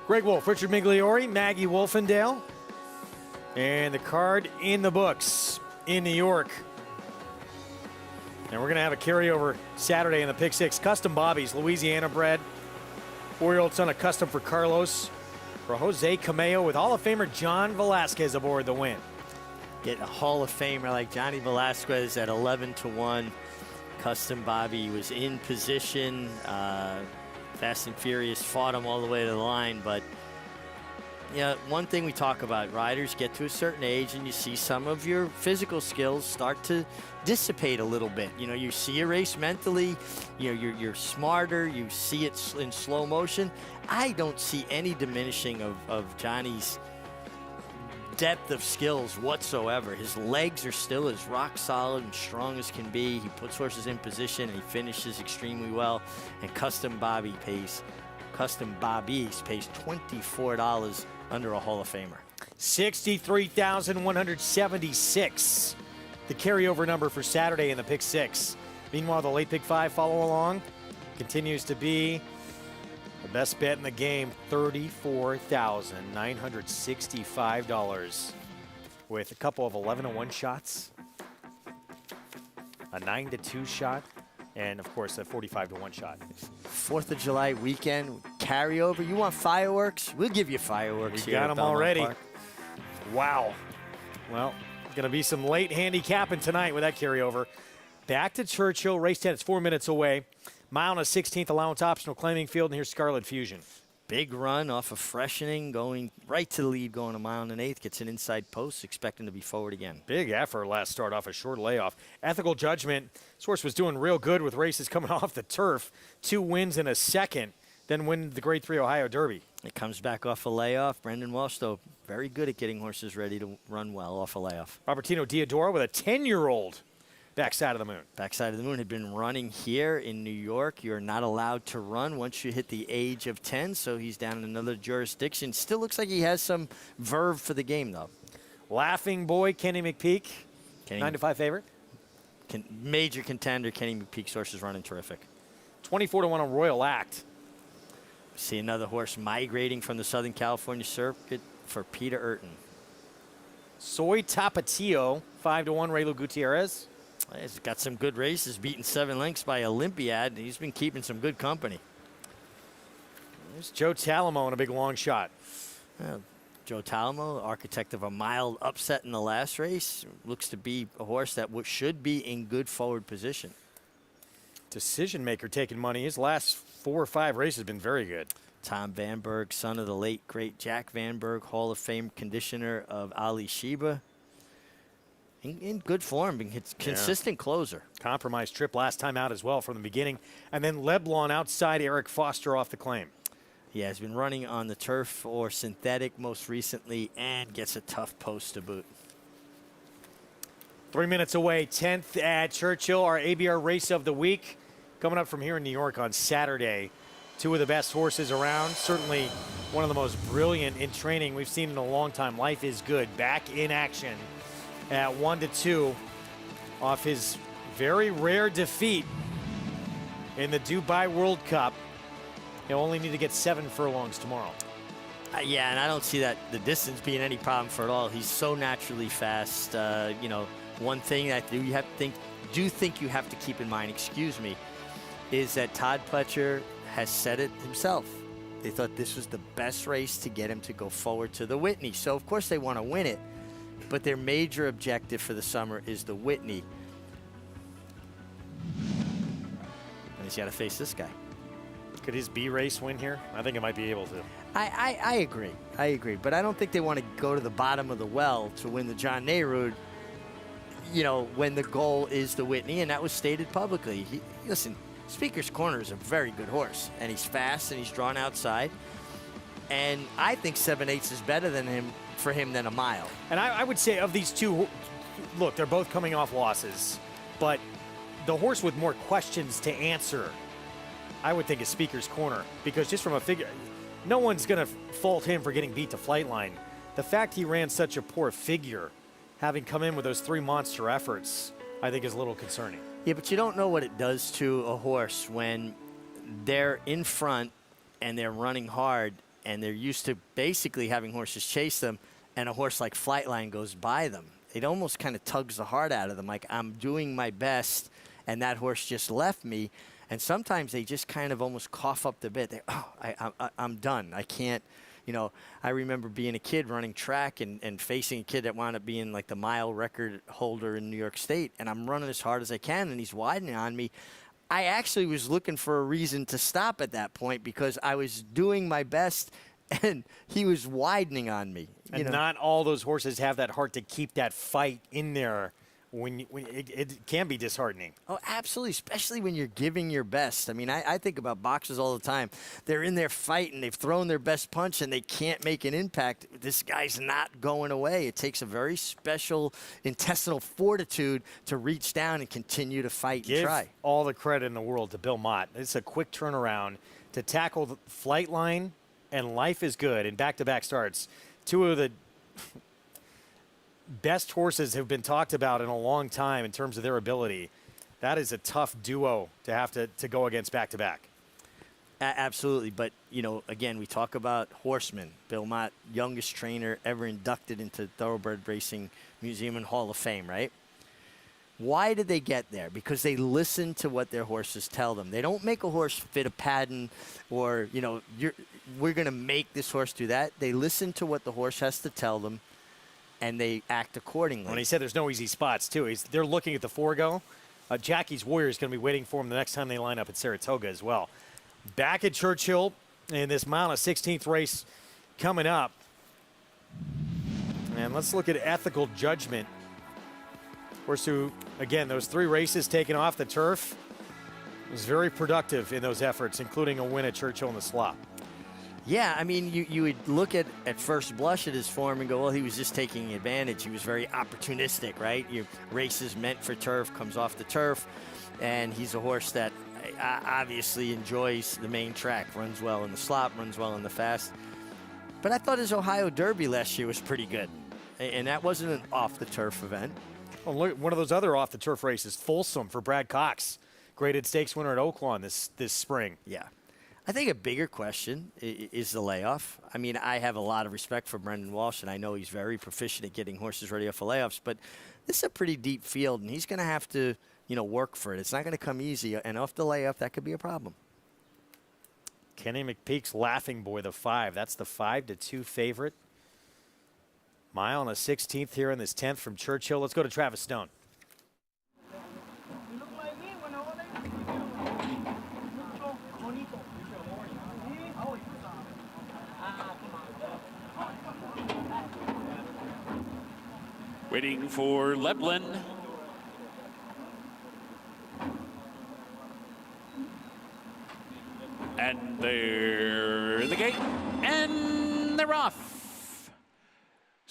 Greg Wolf, Richard Migliori, Maggie Wolfendale. And the card in the books in New York. And we're going to have a carryover Saturday in the Pick 6. Custom Bobbies, Louisiana bred. 4-year-old son of Custom for Carlos. For Jose Cameo with Hall of Famer John Velasquez aboard the win.
Get a Hall of Famer like Johnny Velasquez at 11-1. Custom Bobby was in position. Fast and Furious fought him all the way to the line. But, yeah, one thing we talk about, riders get to a certain age and you see some of your physical skills start to dissipate a little bit. You know, you see a race mentally, you know, you're smarter, you see it in slow motion. I don't see any diminishing of Johnny's depth of skills whatsoever. His legs are still as rock solid and strong as can be. He puts horses in position and he finishes extremely well. And Custom Bobbies pays $24 under a Hall of Famer.
63,176. The carryover number for Saturday in the Pick 6. Meanwhile, the late Pick 5 follow along continues to be the best bet in the game, $34,965 with a couple of 11-1 shots, a 9-2 shot, and of course a 45-1 shot.
4th of July weekend carryover. You want fireworks? We'll give you fireworks.
We got them already. Wow. Well, going to be some late handicapping tonight with that carryover. Back to Churchill. Race 10. It's 4 minutes away. Mile and a 16th allowance optional claiming field, and here's Scarlet Fusion.
Big run off of freshening, going right to the lead, going a mile and an eighth, gets an inside post, expecting to be forward again.
Big effort last start off a short layoff. Ethical Judgment. This horse was doing real good with races coming off the turf. 2 wins in a second, then win the Grade 3 Ohio Derby.
It comes back off a layoff. Brendan Walsh, though, very good at getting horses ready to run well off a layoff.
Robertino Diodoro with a 10-year-old. Backside of the Moon.
Backside of the Moon had been running here in New York. You're not allowed to run once you hit the age of 10, so he's down in another jurisdiction. Still looks like he has some verve for the game, though.
Laughing Boy, Kenny McPeak, 9-5 favorite.
Major contender, Kenny McPeak's horse is running terrific.
24-1 on Royal Act.
See another horse migrating from the Southern California circuit for Peter Urton.
Soy Tapatio, 5-1, Raylu Gutierrez.
He's got some good races, beaten 7 lengths by Olympiad. He's been keeping some good company.
There's Joe Talamo in a big long shot.
Joe Talamo, architect of a mild upset in the last race, looks to be a horse that should be in good forward position.
Decision maker taking money. His last 4 or 5 races have been very good.
Tom Vanberg, son of the late, great Jack Vanberg, Hall of Fame conditioner of Ali Sheba. In good form, consistent closer.
Compromised trip last time out as well from the beginning. And then Leblon outside Eric Foster off the claim.
He has been running on the turf or synthetic most recently and gets a tough post to boot.
3 minutes away, 10th at Churchill, our ABR race of the week. Coming up from here in New York on Saturday. 2 of the best horses around. Certainly one of the most brilliant in training we've seen in a long time. Life is Good back in action at 1-2 off his very rare defeat in the Dubai World Cup. He'll only need to get 7 furlongs tomorrow.
Yeah, and I don't see that the distance being any problem for it all. He's so naturally fast. You know, one thing I do think you have to keep in mind, is that Todd Pletcher has said it himself. They thought this was the best race to get him to go forward to the Whitney. So, of course, they want to win it. But their major objective for the summer is the Whitney. And he's got to face this guy.
Could his B race win here? I think it might be able to.
I agree. But I don't think they want to go to the bottom of the well to win the John Nehru, you know, when the goal is the Whitney. And that was stated publicly. Listen, Speaker's Corner is a very good horse. And he's fast and he's drawn outside. And I think 7/8 is better for him than a mile.
And I would say of these two, look, they're both coming off losses, but the horse with more questions to answer, I would think, is Speaker's Corner, because just from a figure, no one's going to fault him for getting beat to Flightline. The fact he ran such a poor figure, having come in with those 3 monster efforts, I think is a little concerning.
Yeah, but you don't know what it does to a horse when they're in front and they're running hard and they're used to basically having horses chase them, and a horse like Flightline goes by them. It almost kind of tugs the heart out of them, like I'm doing my best and that horse just left me. And sometimes they just kind of almost cough up the bit. I'm done. I can't, you know. I remember being a kid running track and facing a kid that wound up being like the mile record holder in New York State, and I'm running as hard as I can, and he's widening on me. I actually was looking for a reason to stop at that point because I was doing my best, and he was widening on me.
And not all those horses have that heart to keep that fight in there. When it can be disheartening.
Oh, absolutely, especially when you're giving your best. I mean, I think about boxers all the time. They're in there fighting. They've thrown their best punch, and they can't make an impact. This guy's not going away. It takes a very special intestinal fortitude to reach down and continue to fight and try.
Give all the credit in the world to Belmont. It's a quick turnaround to tackle the Flightline and Life is Good in back-to-back starts. Two of the best horses have been talked about in a long time in terms of their ability. That is a tough duo to have to go against back-to-back.
Absolutely. But, you know, again, we talk about horsemen. Belmont, youngest trainer ever inducted into Thoroughbred Racing Museum and Hall of Fame, right? Why did they get there? Because they listen to what their horses tell them. They don't make a horse fit a pattern or, you know, we're going to make this horse do that. They listen to what the horse has to tell them, and they act accordingly.
When he said there's no easy spots, too, they're looking at the forego. Jackie's Warrior is going to be waiting for him the next time they line up at Saratoga as well. Back at Churchill in this mile of 16th race coming up. And let's look at Ethical Judgment. Horse who, again, those 3 races taken off the turf, was very productive in those efforts, including a win at Churchill in the slop.
Yeah, I mean, you would look at first blush at his form and go, well, he was just taking advantage. He was very opportunistic, right? Your race is meant for turf, comes off the turf, and he's a horse that obviously enjoys the main track, runs well in the slop, runs well in the fast. But I thought his Ohio Derby last year was pretty good, and that wasn't an off-the-turf event.
Well, look, one of those other off-the-turf races, Folsom for Brad Cox, graded stakes winner at Oaklawn this spring.
Yeah. I think a bigger question is the layoff. I mean, I have a lot of respect for Brendan Walsh, and I know he's very proficient at getting horses ready off of layoffs, but this is a pretty deep field, and he's going to have to, you know, work for it. It's not going to come easy, and off the layoff, that could be a problem.
Kenny McPeak's Laughing Boy, the 5. That's the 5-2 favorite. Mile and a 16th here in this 10th from Churchill. Let's go to Travis Stone.
Waiting for Leblin. And they're in the gate. And they're off.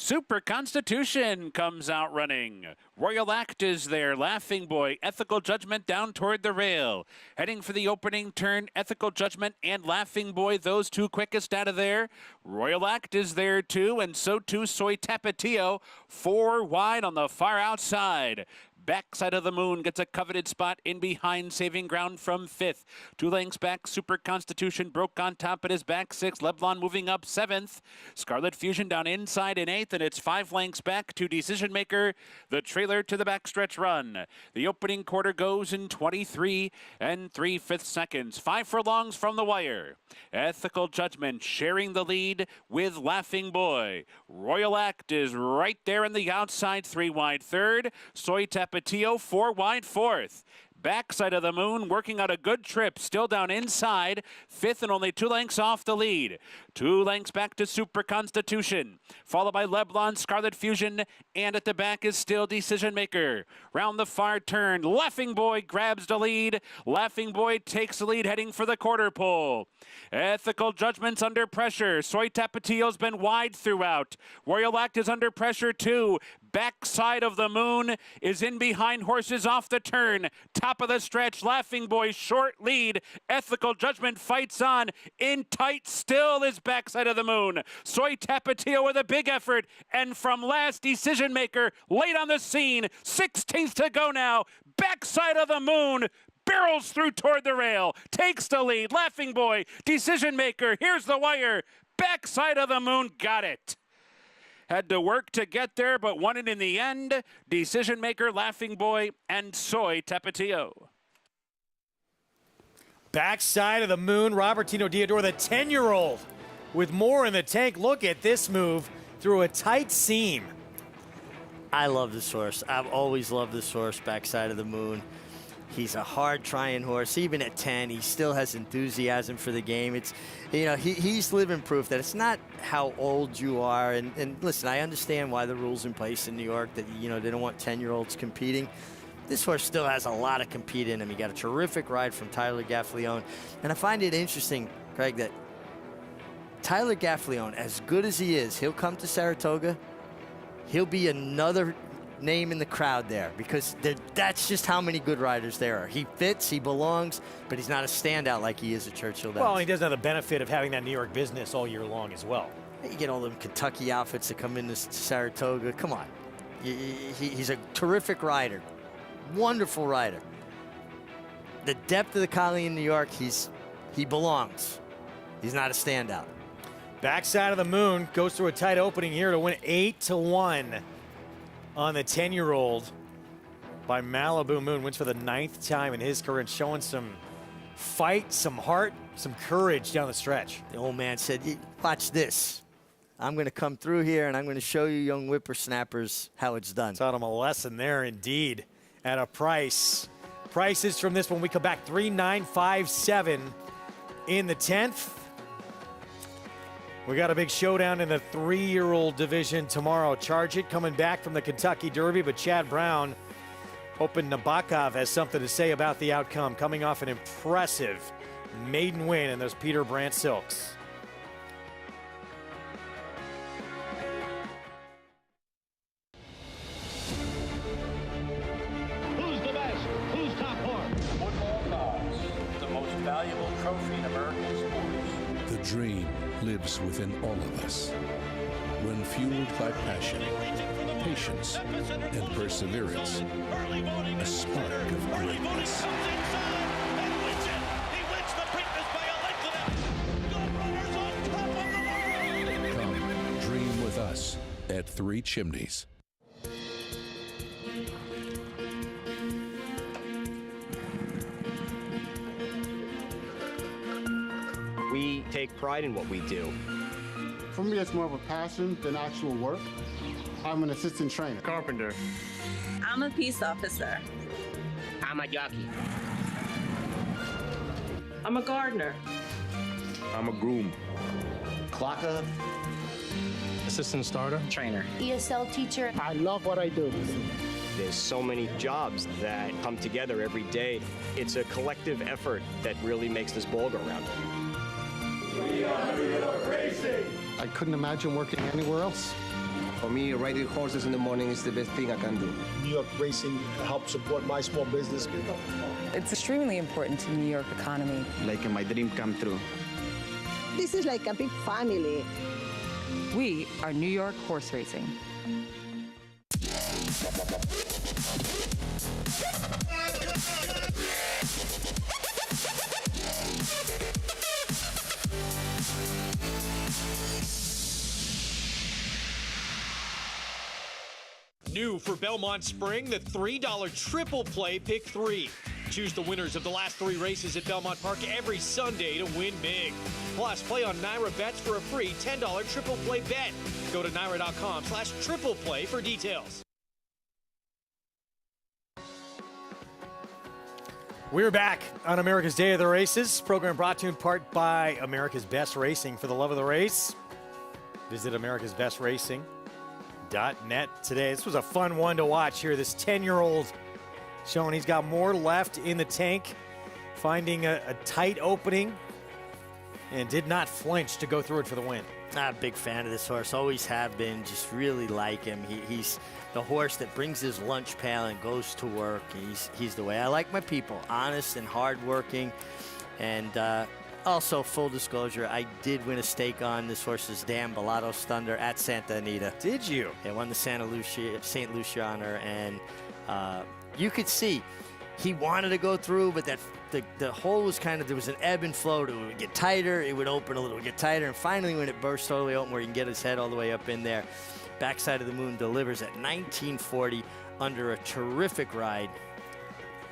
Super Constitution comes out running. Royal Act is there. Laughing Boy. Ethical Judgment down toward the rail. Heading for the opening turn. Ethical Judgment and Laughing Boy, those 2 quickest out of there. Royal Act is there too, and so too Soy Tapatio. 4 wide on the far outside. Backside of the Moon gets a coveted spot in behind, saving ground from 5th. 2 lengths back, Super Constitution broke on top at his back 6th. Leblon moving up 7th. Scarlet Fusion down inside in 8th, and it's 5 lengths back to Decision Maker, the trailer to the backstretch run. The opening quarter goes in 23 3/5 seconds. 5 furlongs from the wire. Ethical Judgment sharing the lead with Laughing Boy. Royal Act is right there in the outside, 3 wide 3rd. Soy Tapatio 4 wide 4th. Backside of the Moon working out a good trip, still down inside, 5th and only 2 lengths off the lead. 2 lengths back to Super Constitution, followed by Leblon, Scarlet Fusion, and at the back is still Decision Maker. Round the far turn, Laughing Boy grabs the lead. Laughing Boy takes the lead heading for the quarter pole. Ethical Judgment's under pressure. Soy Tapatio's been wide throughout. Royal Act is under pressure too. Backside of the Moon is in behind horses off the turn. Top of the stretch, Laughing Boy short lead. Ethical Judgment fights on. In tight still is Backside of the Moon. Soy Tapatio with a big effort. And from last, Decision Maker late on the scene. 16th to go now. Backside of the Moon barrels through toward the rail, takes the lead. Laughing Boy, Decision Maker, here's the wire. Backside of the Moon, got it. Had to work to get there, but won it in the end. Decision Maker, Laughing Boy, and Soy Tapatio.
Backside of the Moon, Robertino Diodoro, the 10-year-old, with more in the tank. Look at this move through a tight seam.
I love this horse. I've always loved this horse, Backside of the Moon. He's a hard-trying horse. Even at 10, he still has enthusiasm for the game. It's, you know, he's living proof that it's not how old you are. And listen, I understand why the rules in place in New York that, you know, they don't want 10-year-olds competing. This horse still has a lot of compete in him. He got a terrific ride from Tyler Gaffalione. And I find it interesting, Craig, that Tyler Gaffalione, as good as he is, he'll come to Saratoga. He'll be another name in the crowd there because that's just how many good riders there are. He fits, he belongs, but he's not a standout like he is at Churchill.
Well, he doesn't have the benefit of having that New York business all year long as well.
You get all them Kentucky outfits that come into Saratoga. Come on. He's a terrific rider. Wonderful rider. The depth of the collie in New York, he belongs. He's not a standout.
Backside of the Moon goes through a tight opening here to win 8-1 on the 10-year-old by Malibu Moon. Wins for the 9th time in his career and showing some fight, some heart, some courage down the stretch.
The old man said, watch this. I'm going to come through here and I'm going to show you young whippersnappers how it's done.
Taught him a lesson there indeed at a price. Prices from this one, we come back 3-9-5-7 in the 10th. We got a big showdown in the 3-year-old division tomorrow. Charge It coming back from the Kentucky Derby, but Chad Brown hoping Nabokov has something to say about the outcome, coming off an impressive maiden win in those Peter Brandt Silks.
Who's the best? Who's top horse?
Football gods, the most valuable trophy in American sports.
The dream lives within all of us. When fueled by passion, patience, and perseverance, a spark of greatness. Come, dream with us at Three Chimneys.
We take pride in what we do.
For me, it's more of a passion than actual work. I'm an assistant trainer.
Carpenter.
I'm a peace officer.
I'm a jockey.
I'm a gardener.
I'm a groom.
Clocker.
Assistant starter. Trainer.
ESL teacher.
I love what I do.
There's so many jobs that come together every day. It's a collective effort that really makes this ball go round.
We are New York Racing. I couldn't imagine working anywhere else.
For me, riding horses in the morning is the best thing I can do.
New York Racing helps support my small business.
It's extremely important to the New York economy.
Like my dream come true.
This is like a big family. We are New York Horse Racing.
New for Belmont Spring, the $3 triple play pick 3. Choose the winners of the last 3 races at Belmont Park every Sunday to win big. Plus, play on Naira Bets for a free $10 triple play bet. Go to Naira.com/triple play for details.
We're back on America's Day of the Races. Program brought to you in part by America's Best Racing. For the love of the race, visit americasbestracing.net today. This was a fun one to watch here. This 10-year-old showing he's got more left in the tank, finding a tight opening, and did not flinch to go through it for the win.
I'm a big fan of this horse. Always have been. Just really like him. He's the horse that brings his lunch pail and goes to work. He's the way I like my people. Honest and hardworking. And also, full disclosure, I did win a stake on this horse's dam, Balados Thunder, at Santa Anita.
Did you?
I won the St. Lucia honor, and you could see he wanted to go through, but that the hole was kind of, there was an ebb and flow to it. It would get tighter, it would open a little, get tighter, and finally when it burst all the way open where he can get his head all the way up in there, Backside of the Moon delivers at 1940 under a terrific ride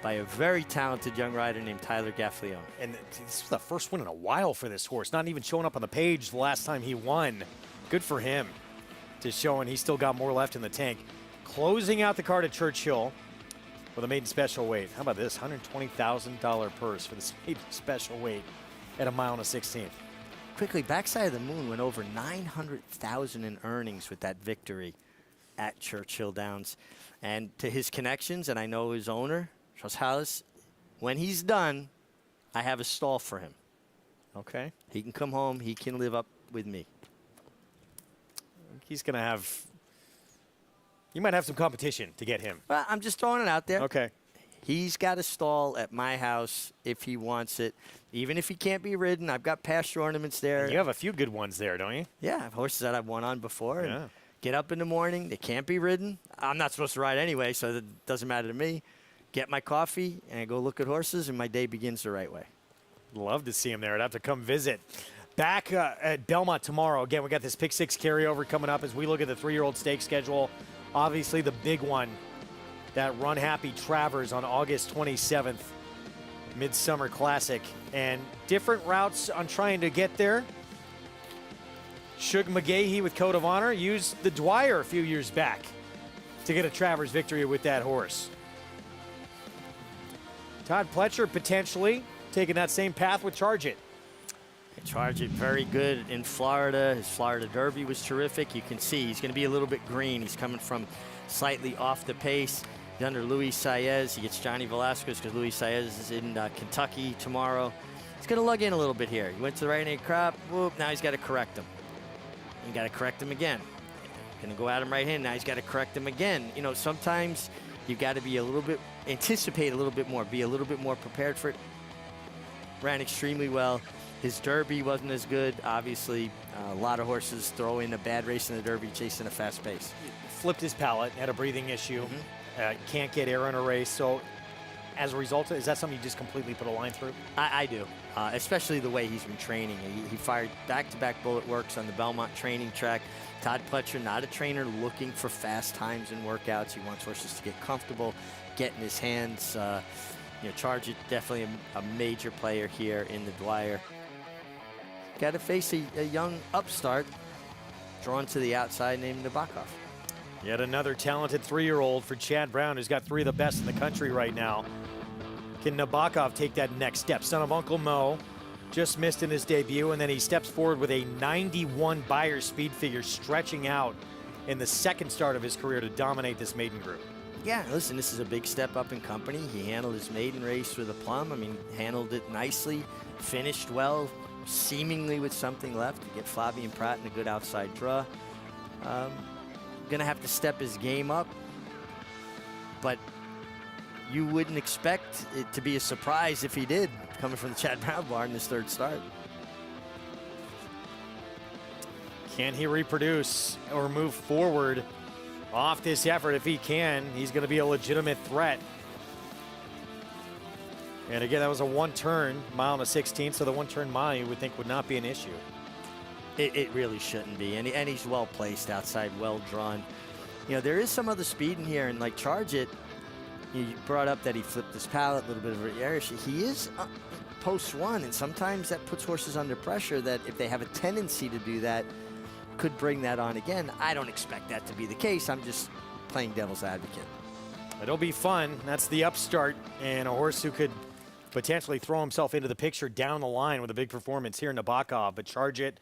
by a very talented young rider named Tyler Gaffalione.
And this was the first win in a while for this horse, not even showing up on the page the last time he won. Good for him. Just showing he's still got more left in the tank. Closing out the card at Churchill with a maiden special weight. How about this? $120,000 purse for this maiden special weight at 1 16th.
Quickly, Backside of the Moon went over $900,000 in earnings with that victory at Churchill Downs. And to his connections, and I know his owner, Charles Hallis, when he's done, I have a stall for him.
Okay.
He can come home. He can live up with me.
He's going to have, you might have some competition to get him.
Well, I'm just throwing it out there.
Okay.
He's got a stall at my house if he wants it. Even if he can't be ridden, I've got pasture ornaments there.
And you have a few good ones there, don't you?
Yeah, I have horses that I've won on before.
Yeah.
And get up in the morning. They can't be ridden. I'm not supposed to ride anyway, so it doesn't matter to me. Get my coffee, and I go look at horses, and my day begins the right way.
Love to see him there. I'd have to come visit. Back at Belmont tomorrow. Again, we got this Pick 6 carryover coming up as we look at the 3-year-old stake schedule. Obviously, the big one, that Run Happy Travers on August 27th, Midsummer Classic. And different routes on trying to get there. Shug McGahee with Code of Honor used the Dwyer a few years back to get a Travers victory with that horse. Todd Pletcher potentially taking that same path with Charge It.
Charge It very good in Florida. His Florida Derby was terrific. You can see he's going to be a little bit green. He's coming from slightly off the pace. He's under Luis Saez. He gets Johnny Velasquez because Luis Saez is in Kentucky tomorrow. He's going to lug in a little bit here. He went to the right-hand crop. Whoop, now he's got to correct him. You got to correct him again. Going to go at him right hand. Now he's got to correct him again. You know, sometimes you've got to be a little bit, anticipate a little bit more, be a little bit more prepared for it. Ran extremely well. His Derby wasn't as good. Obviously, a lot of horses throw in a bad race in the Derby, chasing a fast pace.
Flipped his palate, had a breathing issue. Can't get air in a race. So as a result, is that something you just completely put a line through?
I do, especially the way he's been training. He fired back-to-back bullet works on the Belmont training track. Todd Pletcher, not a trainer looking for fast times in workouts. He wants horses to get comfortable, get in his hands. You know, Charge It, definitely a major player here in the Dwyer. Got to face a young upstart drawn to the outside named Nabokov.
Yet another talented 3-year-old for Chad Brown, who's got 3 of the best in the country right now. Can Nabokov take that next step? Son of Uncle Mo, just missed in his debut, and then he steps forward with a 91 Beyer speed figure, stretching out in the second start of his career to dominate this maiden group.
Yeah, listen, this is a big step up in company. He handled his maiden race with aplomb. I mean, handled it nicely, finished well, seemingly with something left to get Flavien Prat in a good outside draw. Gonna have to step his game up, but you wouldn't expect it to be a surprise if he did, coming from the Chad Brown barn in his 3rd start.
Can he reproduce or move forward off this effort? If he can, he's going to be a legitimate threat. And again, that was a 1-turn mile and a 16th, so the 1-turn mile you would think would not be an issue.
It really shouldn't be, and he's well placed outside, well drawn. You know, there is some other speed in here, and like Charge It, you brought up that he flipped his palate, a little bit of air. He is post-run, and sometimes that puts horses under pressure that if they have a tendency to do that, could bring that on again. I don't expect that to be the case. I'm just playing devil's advocate.
It'll be fun. That's the upstart, and a horse who could potentially throw himself into the picture down the line with a big performance here in Nabokov. But Charge It,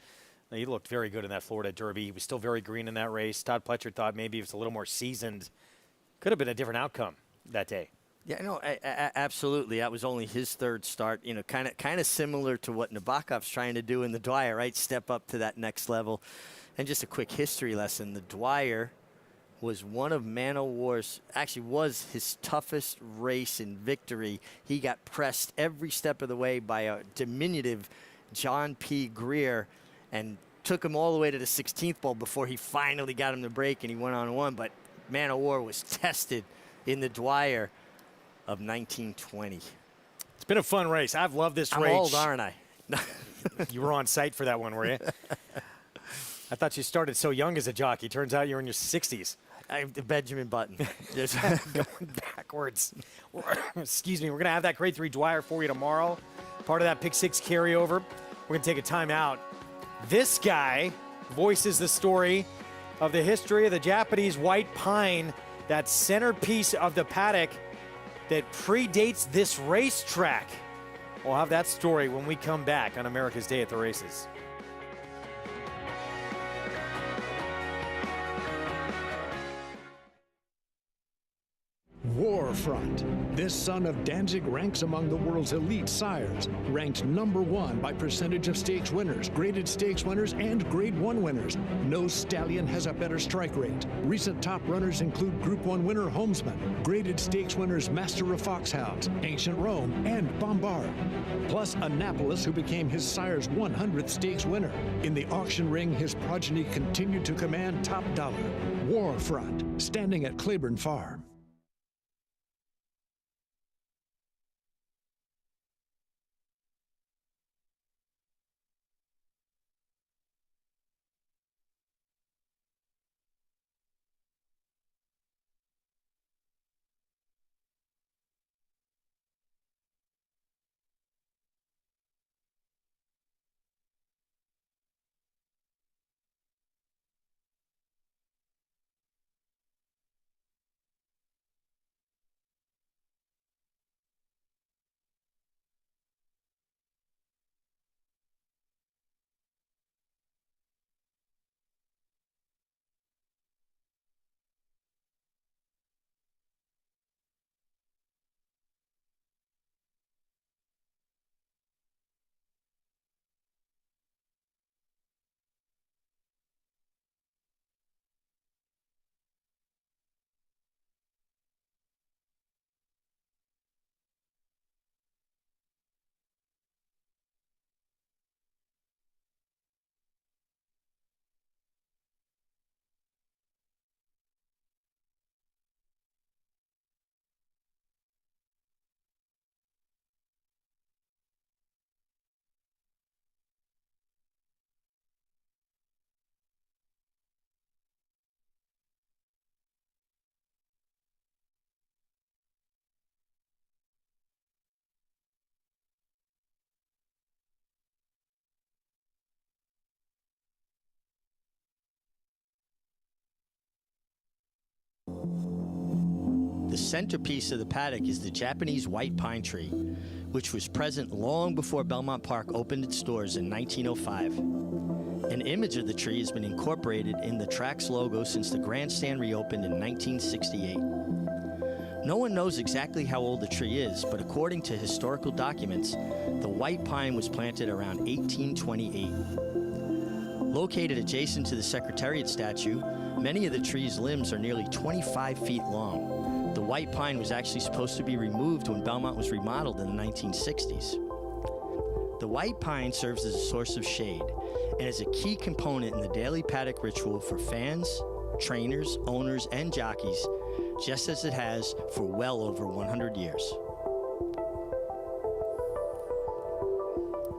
he looked very good in that Florida Derby. He was still very green in that race. Todd Pletcher thought maybe he was a little more seasoned. Could have been a different outcome that day.
Yeah, no, absolutely. That was only his 3rd start. You know, kind of similar to what Nabokov's trying to do in the Dwyer, right? Step up to that next level. And just a quick history lesson: the Dwyer was one of Man O' War's, actually was his toughest race in victory. He got pressed every step of the way by a diminutive John P. Greer, and took him all the way to the 16th bowl before he finally got him to break, and he went on one. But Man O' War was tested in the Dwyer. of 1920.
It's been a fun race. I've loved this race.
I'm old, aren't I?
You were on site for that one, were you? I thought you started so young as a jockey. Turns out you're in your 60s.
I'm the Benjamin Button.
Just going backwards. Excuse me. We're going to have that grade 3 Dwyer for you tomorrow. Part of that pick 6 carryover. We're going to take a timeout. This guy voices the story of the history of the Japanese white pine, that centerpiece of the paddock that predates this racetrack. We'll have that story when we come back on America's Day at the Races.
Warfront. This son of Danzig ranks among the world's elite sires, ranked #1 by percentage of stakes winners, graded stakes winners, and Grade 1 winners. No stallion has a better strike rate. Recent top runners include Group 1 winner Homesman, graded stakes winners Master of Foxhounds, Ancient Rome, and Bombard. Plus Annapolis, who became his sire's 100th stakes winner. In the auction ring, his progeny continued to command top dollar. Warfront, standing at Claiborne Farm.
The centerpiece of the paddock is the Japanese white pine tree, which was present long before Belmont Park opened its doors in 1905. An image of the tree has been incorporated in the track's logo since the grandstand reopened in 1968. No one knows exactly how old the tree is, but according to historical documents, the white pine was planted around 1828. Located adjacent to the Secretariat statue, many of the tree's limbs are nearly 25 feet long. The white pine was actually supposed to be removed when Belmont was remodeled in the 1960s. The white pine serves as a source of shade and is a key component in the daily paddock ritual for fans, trainers, owners, and jockeys, just as it has for well over 100 years.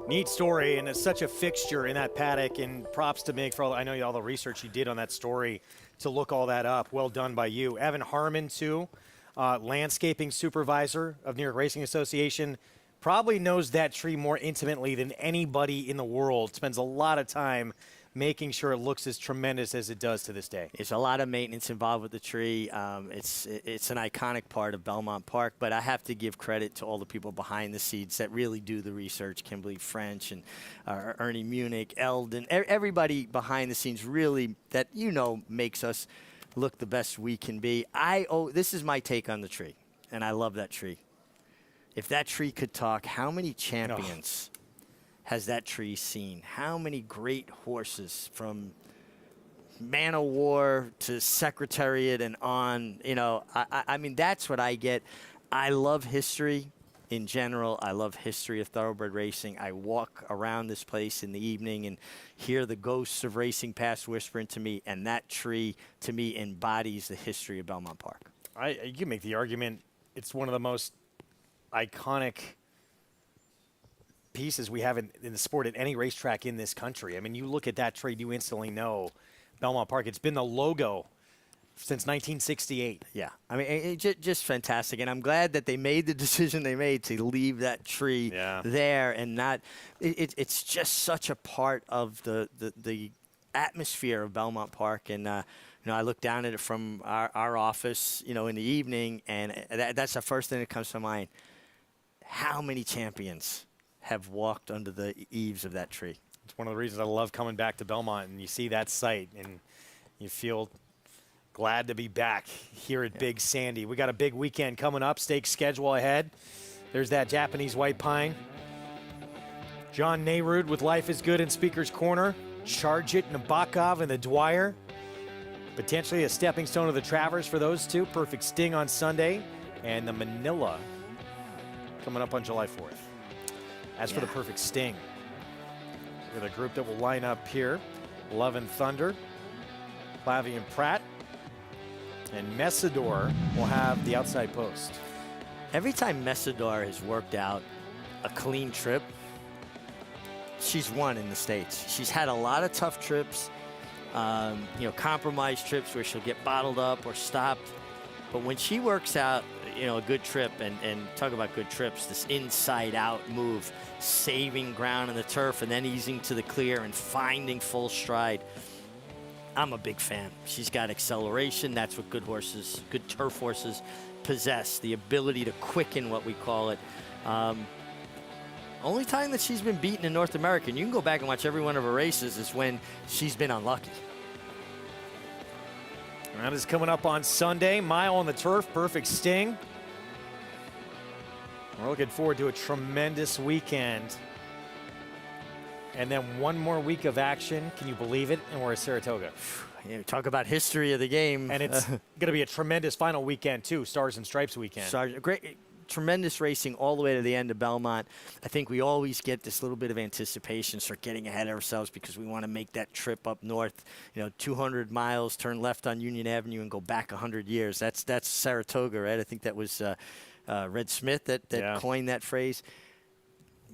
Neat story, and it's such a fixture in that paddock, and props to Mig for all, I know all the research you did on that story to look all that up. Well done by you. Evan Harmon, too, landscaping supervisor of New York Racing Association, probably knows that tree more intimately than anybody in the world. Spends a lot of time making sure it looks as tremendous as it does to this day.
There's a lot of maintenance involved with the tree. It's an iconic part of Belmont Park, but I have to give credit to all the people behind the scenes that really do the research. Kimberly French and Ernie Munich, Eldon, everybody behind the scenes really that makes us look the best we can be. This is my take on the tree, and I love that tree. If that tree could talk, how many champions has that tree seen? How many great horses from Man of War to Secretariat and on? I mean, that's what I get. I love history in general. I love history of thoroughbred racing. I walk around this place in the evening and hear the ghosts of racing past whispering to me, and that tree, to me, embodies the history of Belmont Park.
You can make the argument it's one of the most iconic pieces we have in the sport at any racetrack in this country. I mean, you look at that tree, you instantly know Belmont Park. It's been the logo since 1968.
Yeah, I mean, just fantastic. And I'm glad that they made the decision they made to leave that tree there and not – it's just such a part of the atmosphere of Belmont Park. And, I look down at it from our office, in the evening, and that's the first thing that comes to mind. How many champions have walked under the eaves of that tree?
It's one of the reasons I love coming back to Belmont, and you see that site, and you feel glad to be back here at Big Sandy. We got a big weekend coming up, stake schedule ahead. There's that Japanese white pine. John Nayrud with Life is Good in Speaker's Corner. Charge It, Nabokov, and the Dwyer. Potentially a stepping stone of the Travers for those two. Perfect Sting on Sunday, and the Manila coming up on July 4th. As for the Perfect Sting, with a group that will line up here, Love and Thunder, Clavian Pratt, and Messidor will have the outside post.
Every time Messidor has worked out a clean trip, she's won in the States. She's had a lot of tough trips, compromised trips where she'll get bottled up or stopped. But when she works out, a good trip, and talk about good trips, this inside-out move, saving ground on the turf and then easing to the clear and finding full stride. I'm a big fan. She's got acceleration. That's what good turf horses possess, the ability to quicken, what we call it. Only time that she's been beaten in North America, and you can go back and watch every one of her races, is when she's been unlucky.
Round is coming up on Sunday. Mile on the turf, Perfect Sting. We're looking forward to a tremendous weekend. And then one more week of action. Can you believe it? And we're at Saratoga.
Talk about history of the game.
And it's going to be a tremendous final weekend, too. Stars and Stripes weekend.
Great. Tremendous racing all the way to the end of Belmont. I think we always get this little bit of anticipation, start getting ahead of ourselves because we want to make that trip up north, 200 miles, turn left on Union Avenue and go back 100 years. That's Saratoga, right? I think that was Red Smith that coined that phrase.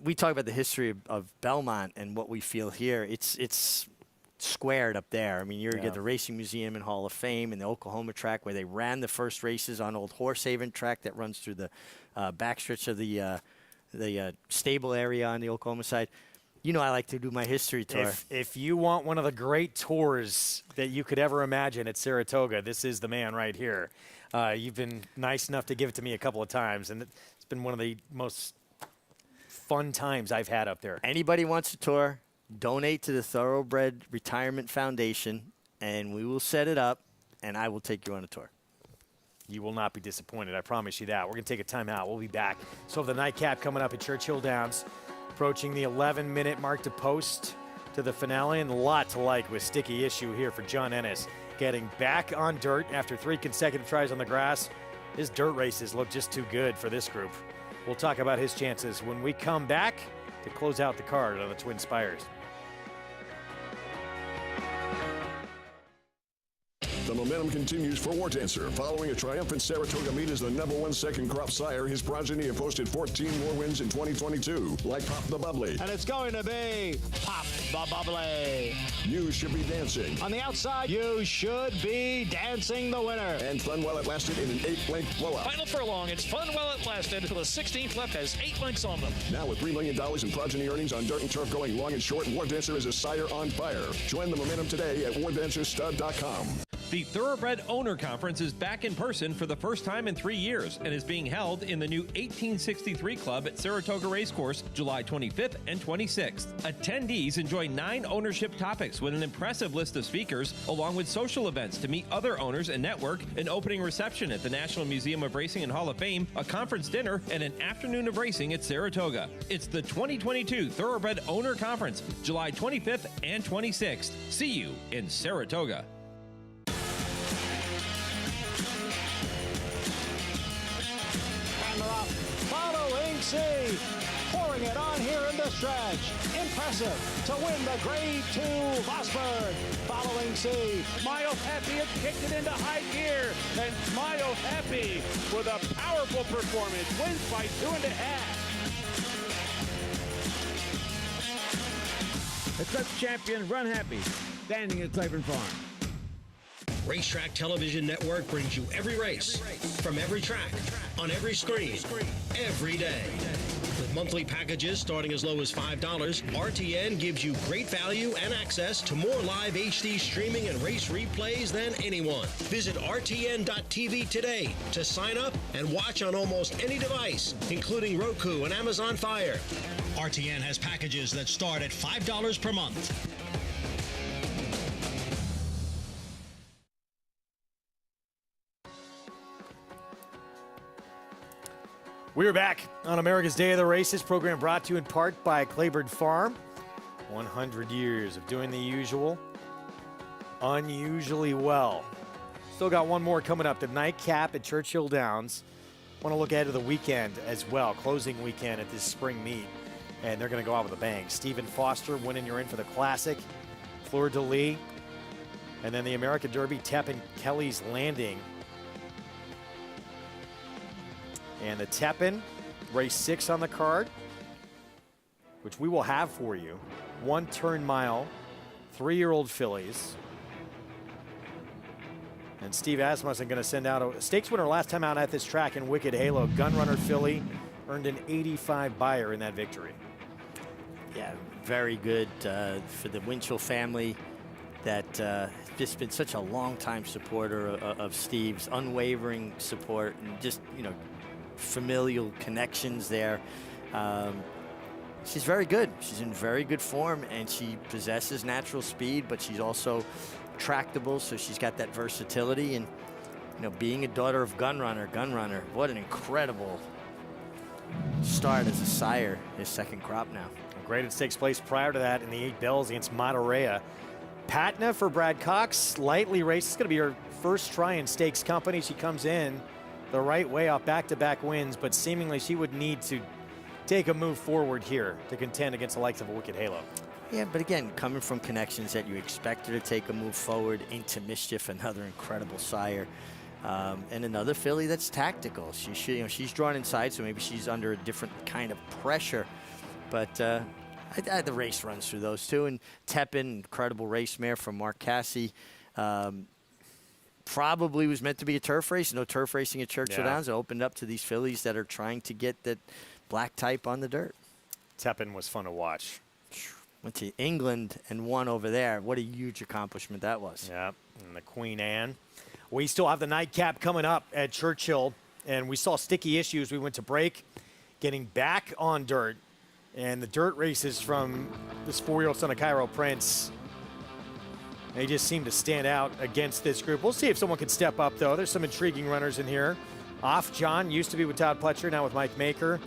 We talk about the history of Belmont and what we feel here. It's squared up there. I mean, you get the Racing Museum and Hall of Fame and the Oklahoma track where they ran the first races on Old Horsehaven track that runs through the backstretch of the stable area on the Oklahoma side. I like to do my history tour.
If you want one of the great tours that you could ever imagine at Saratoga, this is the man right here. You've been nice enough to give it to me a couple of times, and it's been one of the most fun times I've had up there.
Anybody wants a tour, donate to the Thoroughbred Retirement Foundation, and we will set it up, and I will take you on a tour.
You will not be disappointed, I promise you that. We're going to take a timeout. We'll be back. So the nightcap coming up at Churchill Downs, approaching the 11-minute mark to post to the finale, and a lot to like with Sticky Issue here for John Ennis. Getting back on dirt after 3 consecutive tries on the grass. His dirt races look just too good for this group. We'll talk about his chances when we come back to close out the card on the Twin Spires.
The momentum continues for War Dancer. Following a triumphant Saratoga meet as the #1 second crop sire, his progeny have posted 14 more wins in 2022, like Pop the Bubbly.
And it's going to be Pop the Bubbly.
You Should Be Dancing.
On the outside, You Should Be Dancing, the winner.
And Fun While It Lasted in an 8-length blowout.
Final furlong, it's Fun While It Lasted until the 16th left has 8 lengths on them.
Now with $3 million in progeny earnings on dirt and turf going long and short, War Dancer is a sire on fire. Join the momentum today at wardancerstud.com.
The Thoroughbred Owner Conference is back in person for the first time in 3 years and is being held in the new 1863 Club at Saratoga Racecourse, July 25th and 26th. Attendees enjoy 9 ownership topics with an impressive list of speakers, along with social events to meet other owners and network, an opening reception at the National Museum of Racing and Hall of Fame, a conference dinner, and an afternoon of racing at Saratoga. It's the 2022 Thoroughbred Owner Conference, July 25th and 26th. See you in Saratoga.
Following
C. Pouring it on here in the stretch. Impressive to win the Grade 2 Mossberg. Following C.
Smile Happy has kicked it into high gear. And Smile Happy with a powerful performance wins by 2.5.
Eclipse champion Run Happy, standing at Claiborne Farm.
Racetrack Television Network brings you every race, from every track, on every screen, every day. With monthly packages starting as low as $5, RTN gives you great value and access to more live HD streaming and race replays than anyone. Visit RTN.tv today to sign up and watch on almost any device, including Roku and Amazon Fire. RTN has packages that start at $5 per month.
We're back on America's Day of the Races, program brought to you in part by Claiborne Farm. 100 years of doing the usual, unusually well. Still got one more coming up, the nightcap at Churchill Downs. Want to look ahead to the weekend as well, closing weekend at this spring meet. And they're going to go out with a bang. Stephen Foster winning, you're in for the Classic. Fleur de Lis. And then the American Derby, Tepin Kelly's Landing. And the Tepin, race 6 on the card, which we will have for you. 1 turn mile, 3-year-old fillies. And Steve Asmussen going to send out a stakes winner last time out at this track in Wicked Halo. Gunrunner filly earned an 85 buyer in that victory.
Yeah, very good for the Winchell family that just been such a long-time supporter of Steve's, unwavering support, and just, you know, familial connections there. She's very good. She's in very good form, and she possesses natural speed, but she's also tractable, so she's got that versatility. And, you know, being a daughter of Gunrunner, what an incredible start as a sire, his second crop now.
Graded stakes place prior to that in the 8 bells against Monterey. Patna for Brad Cox, lightly raced. It's going to be her first try in stakes company. She comes in the right way off back-to-back wins, but seemingly she would need to take a move forward here to contend against the likes of a Wicked Halo.
Yeah, but again, coming from connections that you expect her to take a move forward into Mischief, another incredible sire, and another filly that's tactical. She's drawn inside, so maybe she's under a different kind of pressure, but the race runs through those two. And Tepin, incredible race mare from Mark Casse. Probably was meant to be a turf race. No turf racing at Churchill Downs. It opened up to these fillies that are trying to get that black type on the dirt.
Tepin was fun to watch.
Went to England and won over there. What a huge accomplishment that was.
Yeah, and the Queen Anne. We still have the nightcap coming up at Churchill, and we saw sticky issues. We went to break, getting back on dirt, and the dirt races from this 4-year-old son of Cairo Prince, they just seem to stand out against this group. We'll see if someone can step up, though. There's some intriguing runners in here. Off John used to be with Todd Pletcher, now with Mike Maker.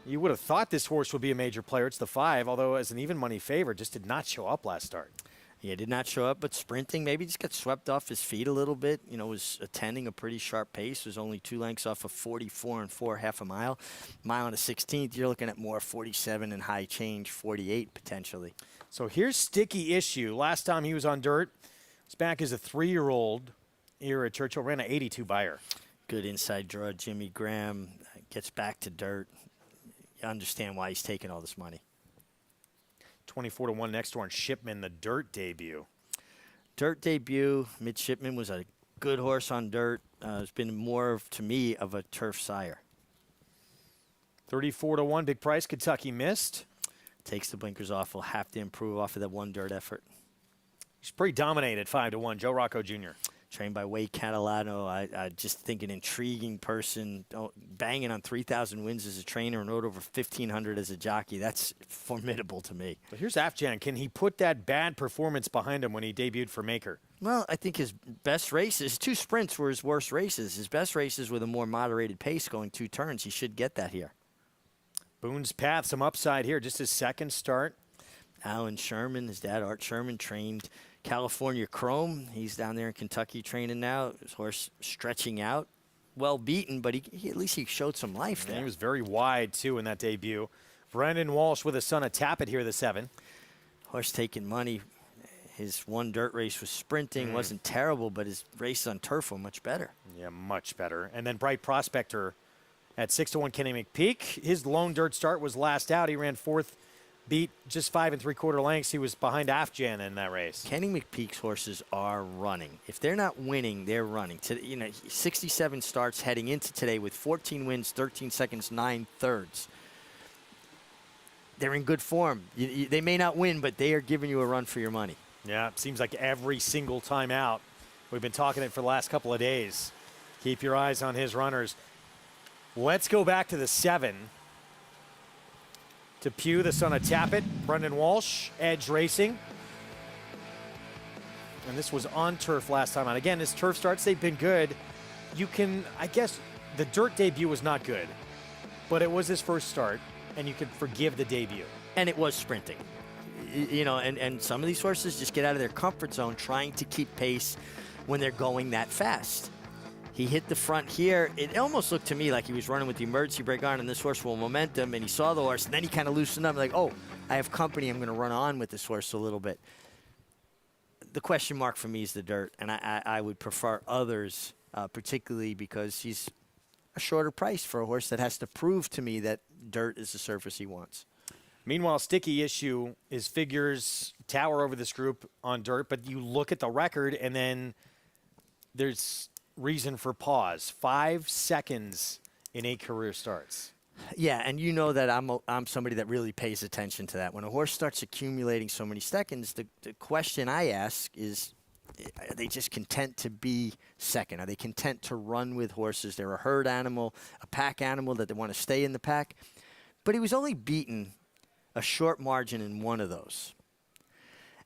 You would have thought this horse would be a major player. It's the 5, although as an even money favorite, just did not show up last start.
Yeah, did not show up, but sprinting maybe just got swept off his feet a little bit. You know, was attending a pretty sharp pace. Was only 2 lengths off of 44 and 4, half a mile. Mile and a 16th, you're looking at more 47 and high change, 48 potentially.
So here's sticky issue. Last time he was on dirt, he's back as a 3-year-old here at Churchill. Ran an 82 buyer.
Good inside draw. Jimmy Graham gets back to dirt. You understand why he's taking all this money.
24-1 next door on Shipman, the dirt debut.
Dirt debut. Midshipman was a good horse on dirt. It's been more, to me, of a turf sire.
34-1, big price. Kentucky missed.
Takes the blinkers off. Will have to improve off of that one dirt effort.
He's pretty dominated, 5-1. Joe Rocco Jr.
Trained by Wade Catalano. I just think an intriguing person, banging on 3,000 wins as a trainer and rode over 1,500 as a jockey. That's formidable to me.
But here's Afjan. Can he put that bad performance behind him when he debuted for Maker?
Well, I think his best races, 2 sprints were his worst races. His best races with a more moderated pace going 2 turns. He should get that here.
Boone's Path, some upside here. Just his second start.
Alan Sherman, his dad, Art Sherman, trained California Chrome. He's down there in Kentucky training now. His horse stretching out. well beaten, but he at least he showed some life there.
He was very wide, too, in that debut. Brendan Walsh with a son of Tappet here, the 7.
Horse taking money. His one dirt race was sprinting. Wasn't terrible, but his race on turf were much better.
Yeah, much better. And then Bright Prospector at 6-1 Kenny McPeak. His lone dirt start was last out. He ran 4th, beat just 5 3/4 lengths. He was behind Afjan in that race.
Kenny McPeak's horses are running. If they're not winning, they're running. 67 starts heading into today with 14 wins, 13 seconds, 9 thirds. They're in good form. They may not win, but they are giving you a run for your money.
Yeah, it seems like every single time out. We've been talking it for the last couple of days. Keep your eyes on his runners. Let's go back to the 7. To Pugh, the son of Tappet, Brendan Walsh, Edge Racing. And this was on turf last time out. Again, his turf starts, they've been good. You can, I guess, the dirt debut was not good, but it was his first start, and you could forgive the debut.
And it was sprinting. And some of these horses just get out of their comfort zone trying to keep pace when they're going that fast. He hit the front here. It almost looked to me like he was running with the emergency brake on, and this horse will momentum, and he saw the horse, and then he kind of loosened up, like, oh, I have company. I'm going to run on with this horse a little bit. The question mark for me is the dirt, and I would prefer others, particularly because he's a shorter price for a horse that has to prove to me that dirt is the surface he wants.
Meanwhile, sticky issue is figures tower over this group on dirt, but you look at the record, and then there's reason for pause. 5 seconds in 8 career starts.
Yeah, and you know that I'm somebody that really pays attention to that. When a horse starts accumulating so many seconds, the question I ask is, are they just content to be second? Are they content to run with horses? They're a herd animal, a pack animal that they want to stay in the pack. But he was only beaten a short margin in one of those.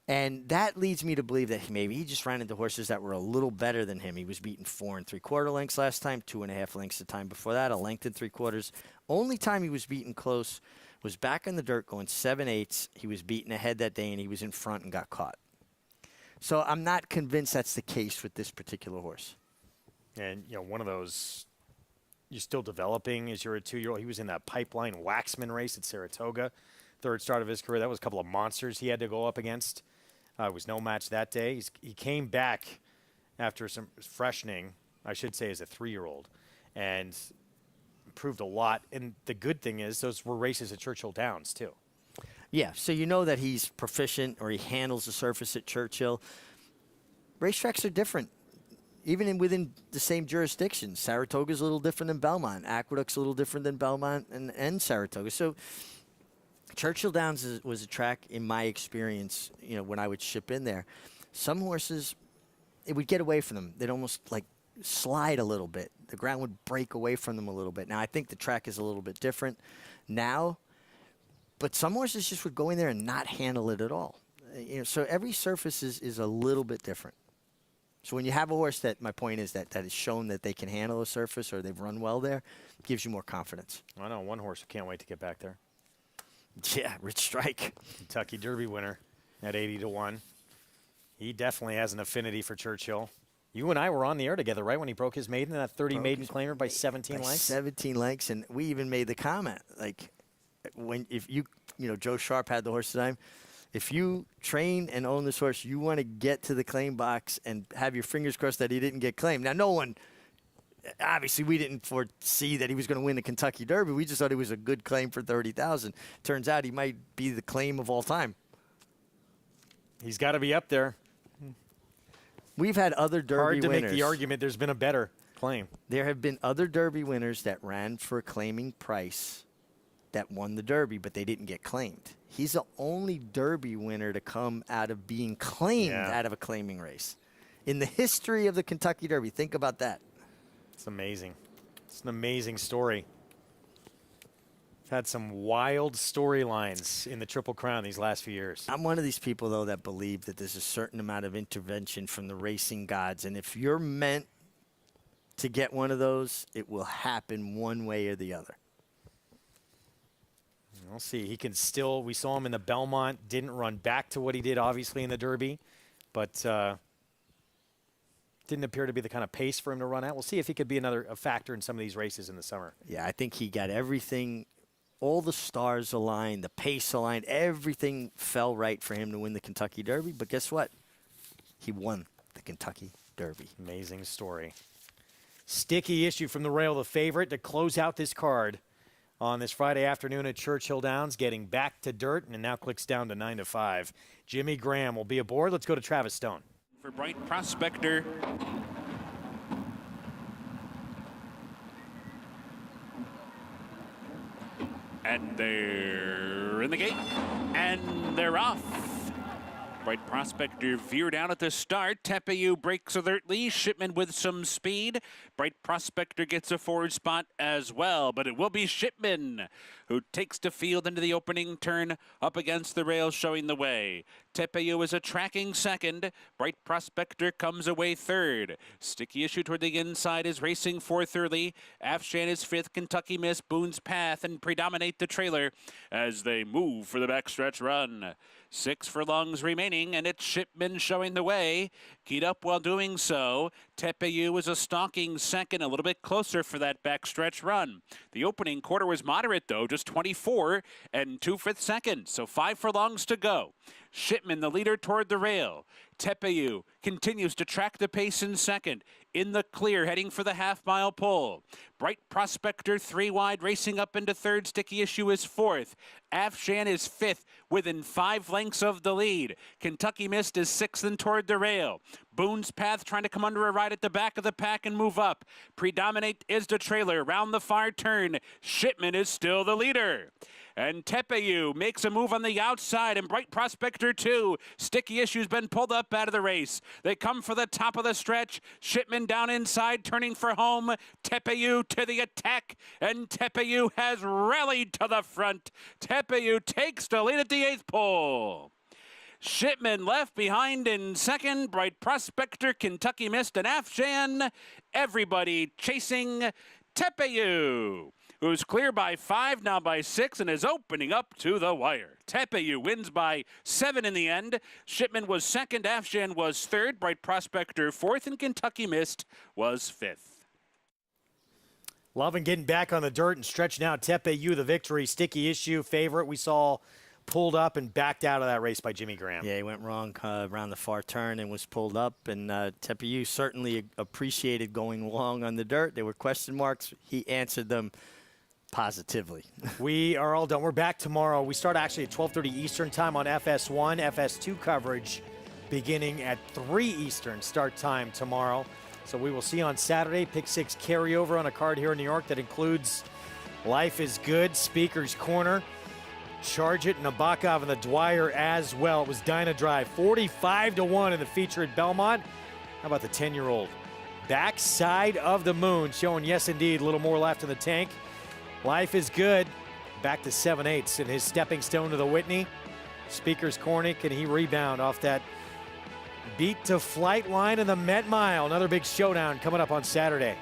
And that leads me to believe that maybe he just ran into horses that were a little better than him. He was beaten 4 3/4 lengths last time, 2.5 lengths the time before that, a length and 3/4. Only time he was beaten close was back on the dirt going 7/8. He was beaten ahead that day, and he was in front and got caught. So I'm not convinced that's the case with this particular horse.
And, one of those you're still developing as you're a 2-year-old. He was in that Pipeline Waxman race at Saratoga, 3rd start of his career. That was a couple of monsters he had to go up against. It was no match that day. He came back after some freshening, I should say, as a 3-year-old, and improved a lot. And the good thing is those were races at Churchill Downs, too.
Yeah, so you know that he's proficient or he handles the surface at Churchill. Racetracks are different, even within the same jurisdiction. Saratoga's a little different than Belmont. Aqueduct's a little different than Belmont and Saratoga. So Churchill Downs was a track, in my experience, when I would ship in there. Some horses, it would get away from them. They'd almost like slide a little bit. The ground would break away from them a little bit. Now, I think the track is a little bit different now, but some horses just would go in there and not handle it at all. So every surface is a little bit different. So when you have a horse my point is that has shown that they can handle a surface or they've run well there, it gives you more confidence.
I know one horse who can't wait to get back there.
Yeah, Rich Strike.
Kentucky Derby winner at 80-1. He definitely has an affinity for Churchill. You and I were on the air together, right, when he broke his maiden, that 30 maiden claimer by 17 lengths?
17 lengths, and we even made the comment, like, if Joe Sharp had the horse tonight, if you train and own this horse, you want to get to the claim box and have your fingers crossed that he didn't get claimed. Now, obviously, we didn't foresee that he was going to win the Kentucky Derby. We just thought it was a good claim for $30,000. Turns out he might be the claim of all time.
He's got to be up there.
We've had other Derby
winners. Hard to make the argument there's been a better claim.
There have been other Derby winners that ran for a claiming price that won the Derby, but they didn't get claimed. He's the only Derby winner to come out of being claimed out of a claiming race. In the history of the Kentucky Derby, think about that.
It's amazing. It's an amazing story. Had some wild storylines in the Triple Crown these last few years.
I'm one of these people, though, that believe that there's a certain amount of intervention from the racing gods. And if you're meant to get one of those, it will happen one way or the other.
We'll see. He can still, we saw him in the Belmont, didn't run back to what he did, obviously, in the Derby. But Didn't appear to be the kind of pace for him to run at. We'll see if he could be a factor in some of these races in the summer.
Yeah, I think he got everything, all the stars aligned, the pace aligned, everything fell right for him to win the Kentucky Derby. But guess what? He won the Kentucky Derby.
Amazing story. Sticky Issue from the rail, the favorite to close out this card on this Friday afternoon at Churchill Downs, getting back to dirt, and now clicks down to 9-5. Jimmy Graham will be aboard. Let's go to Travis Stone.
For Bright Prospector. And they're in the gate, and they're off. Bright Prospector veered out at the start. Tepeyu breaks alertly. Shipman with some speed. Bright Prospector gets a forward spot as well, but it will be Shipman who takes the field into the opening turn up against the rail, showing the way. Tepeyu is a tracking second. Bright Prospector comes away third. Sticky Issue toward the inside is racing fourth early. Afshan is fifth. Kentucky Miss, Boone's Path, and predominate the trailer as they move for the backstretch run. 6 furlongs remaining, and it's Shipman showing the way. Keyed up while doing so. Tepeyu is a stalking second, a little bit closer for that backstretch run. The opening quarter was moderate, though, just 24 and 2/5 seconds, so 5 furlongs to go. Shipman, the leader, toward the rail. Tepeyu continues to track the pace in second. In the clear, heading for the half-mile pull. Bright Prospector 3 wide, racing up into third. Sticky Issue is fourth. Afshan is fifth, within 5 lengths of the lead. Kentucky Mist is sixth and toward the rail. Boone's Path trying to come under a ride at the back of the pack and move up. Predominate is the trailer. Round the far turn, Shipman is still the leader. And Tepeyu makes a move on the outside, and Bright Prospector 2. Sticky Issue's been pulled up out of the race. They come for the top of the stretch. Shipman down inside, turning for home. Tepeyu to the attack, and Tepeyu has rallied to the front. Tepeyu takes the lead at the 8th pole. Shipman left behind in second. Bright Prospector, Kentucky Mist, and Afshan. Everybody chasing Tepeyu, who's clear by 5, now by 6, and is opening up to the wire. Tepeyu wins by 7 in the end. Shipman was second, Afshan was third, Bright Prospector fourth, and Kentucky Mist was fifth.
Loving getting back on the dirt and stretching out. Tepeyu the victory. Sticky Issue favorite. We saw pulled up and backed out of that race by Jimmy Graham.
Yeah, he went wrong around the far turn and was pulled up. And Tepeyu certainly appreciated going long on the dirt. There were question marks. He answered them positively.
We are all done. We're back tomorrow. We start actually at 12:30 Eastern time on FS1. FS2 coverage beginning at 3 Eastern start time tomorrow. So we will see on Saturday. Pick 6 carryover on a card here in New York that includes Life is Good, Speaker's Corner, Charge It, Nabokov, and the Dwyer as well. It was Dinah Drive, 45-1 in the feature at Belmont. How about the 10-year-old? Backside of the Moon, showing, yes, indeed, a little more left in the tank. Life is Good, back to 7/8 in his stepping stone to the Whitney. Speaker's Corner, can he rebound off that beat to flight line in the Met Mile? Another big showdown coming up on Saturday.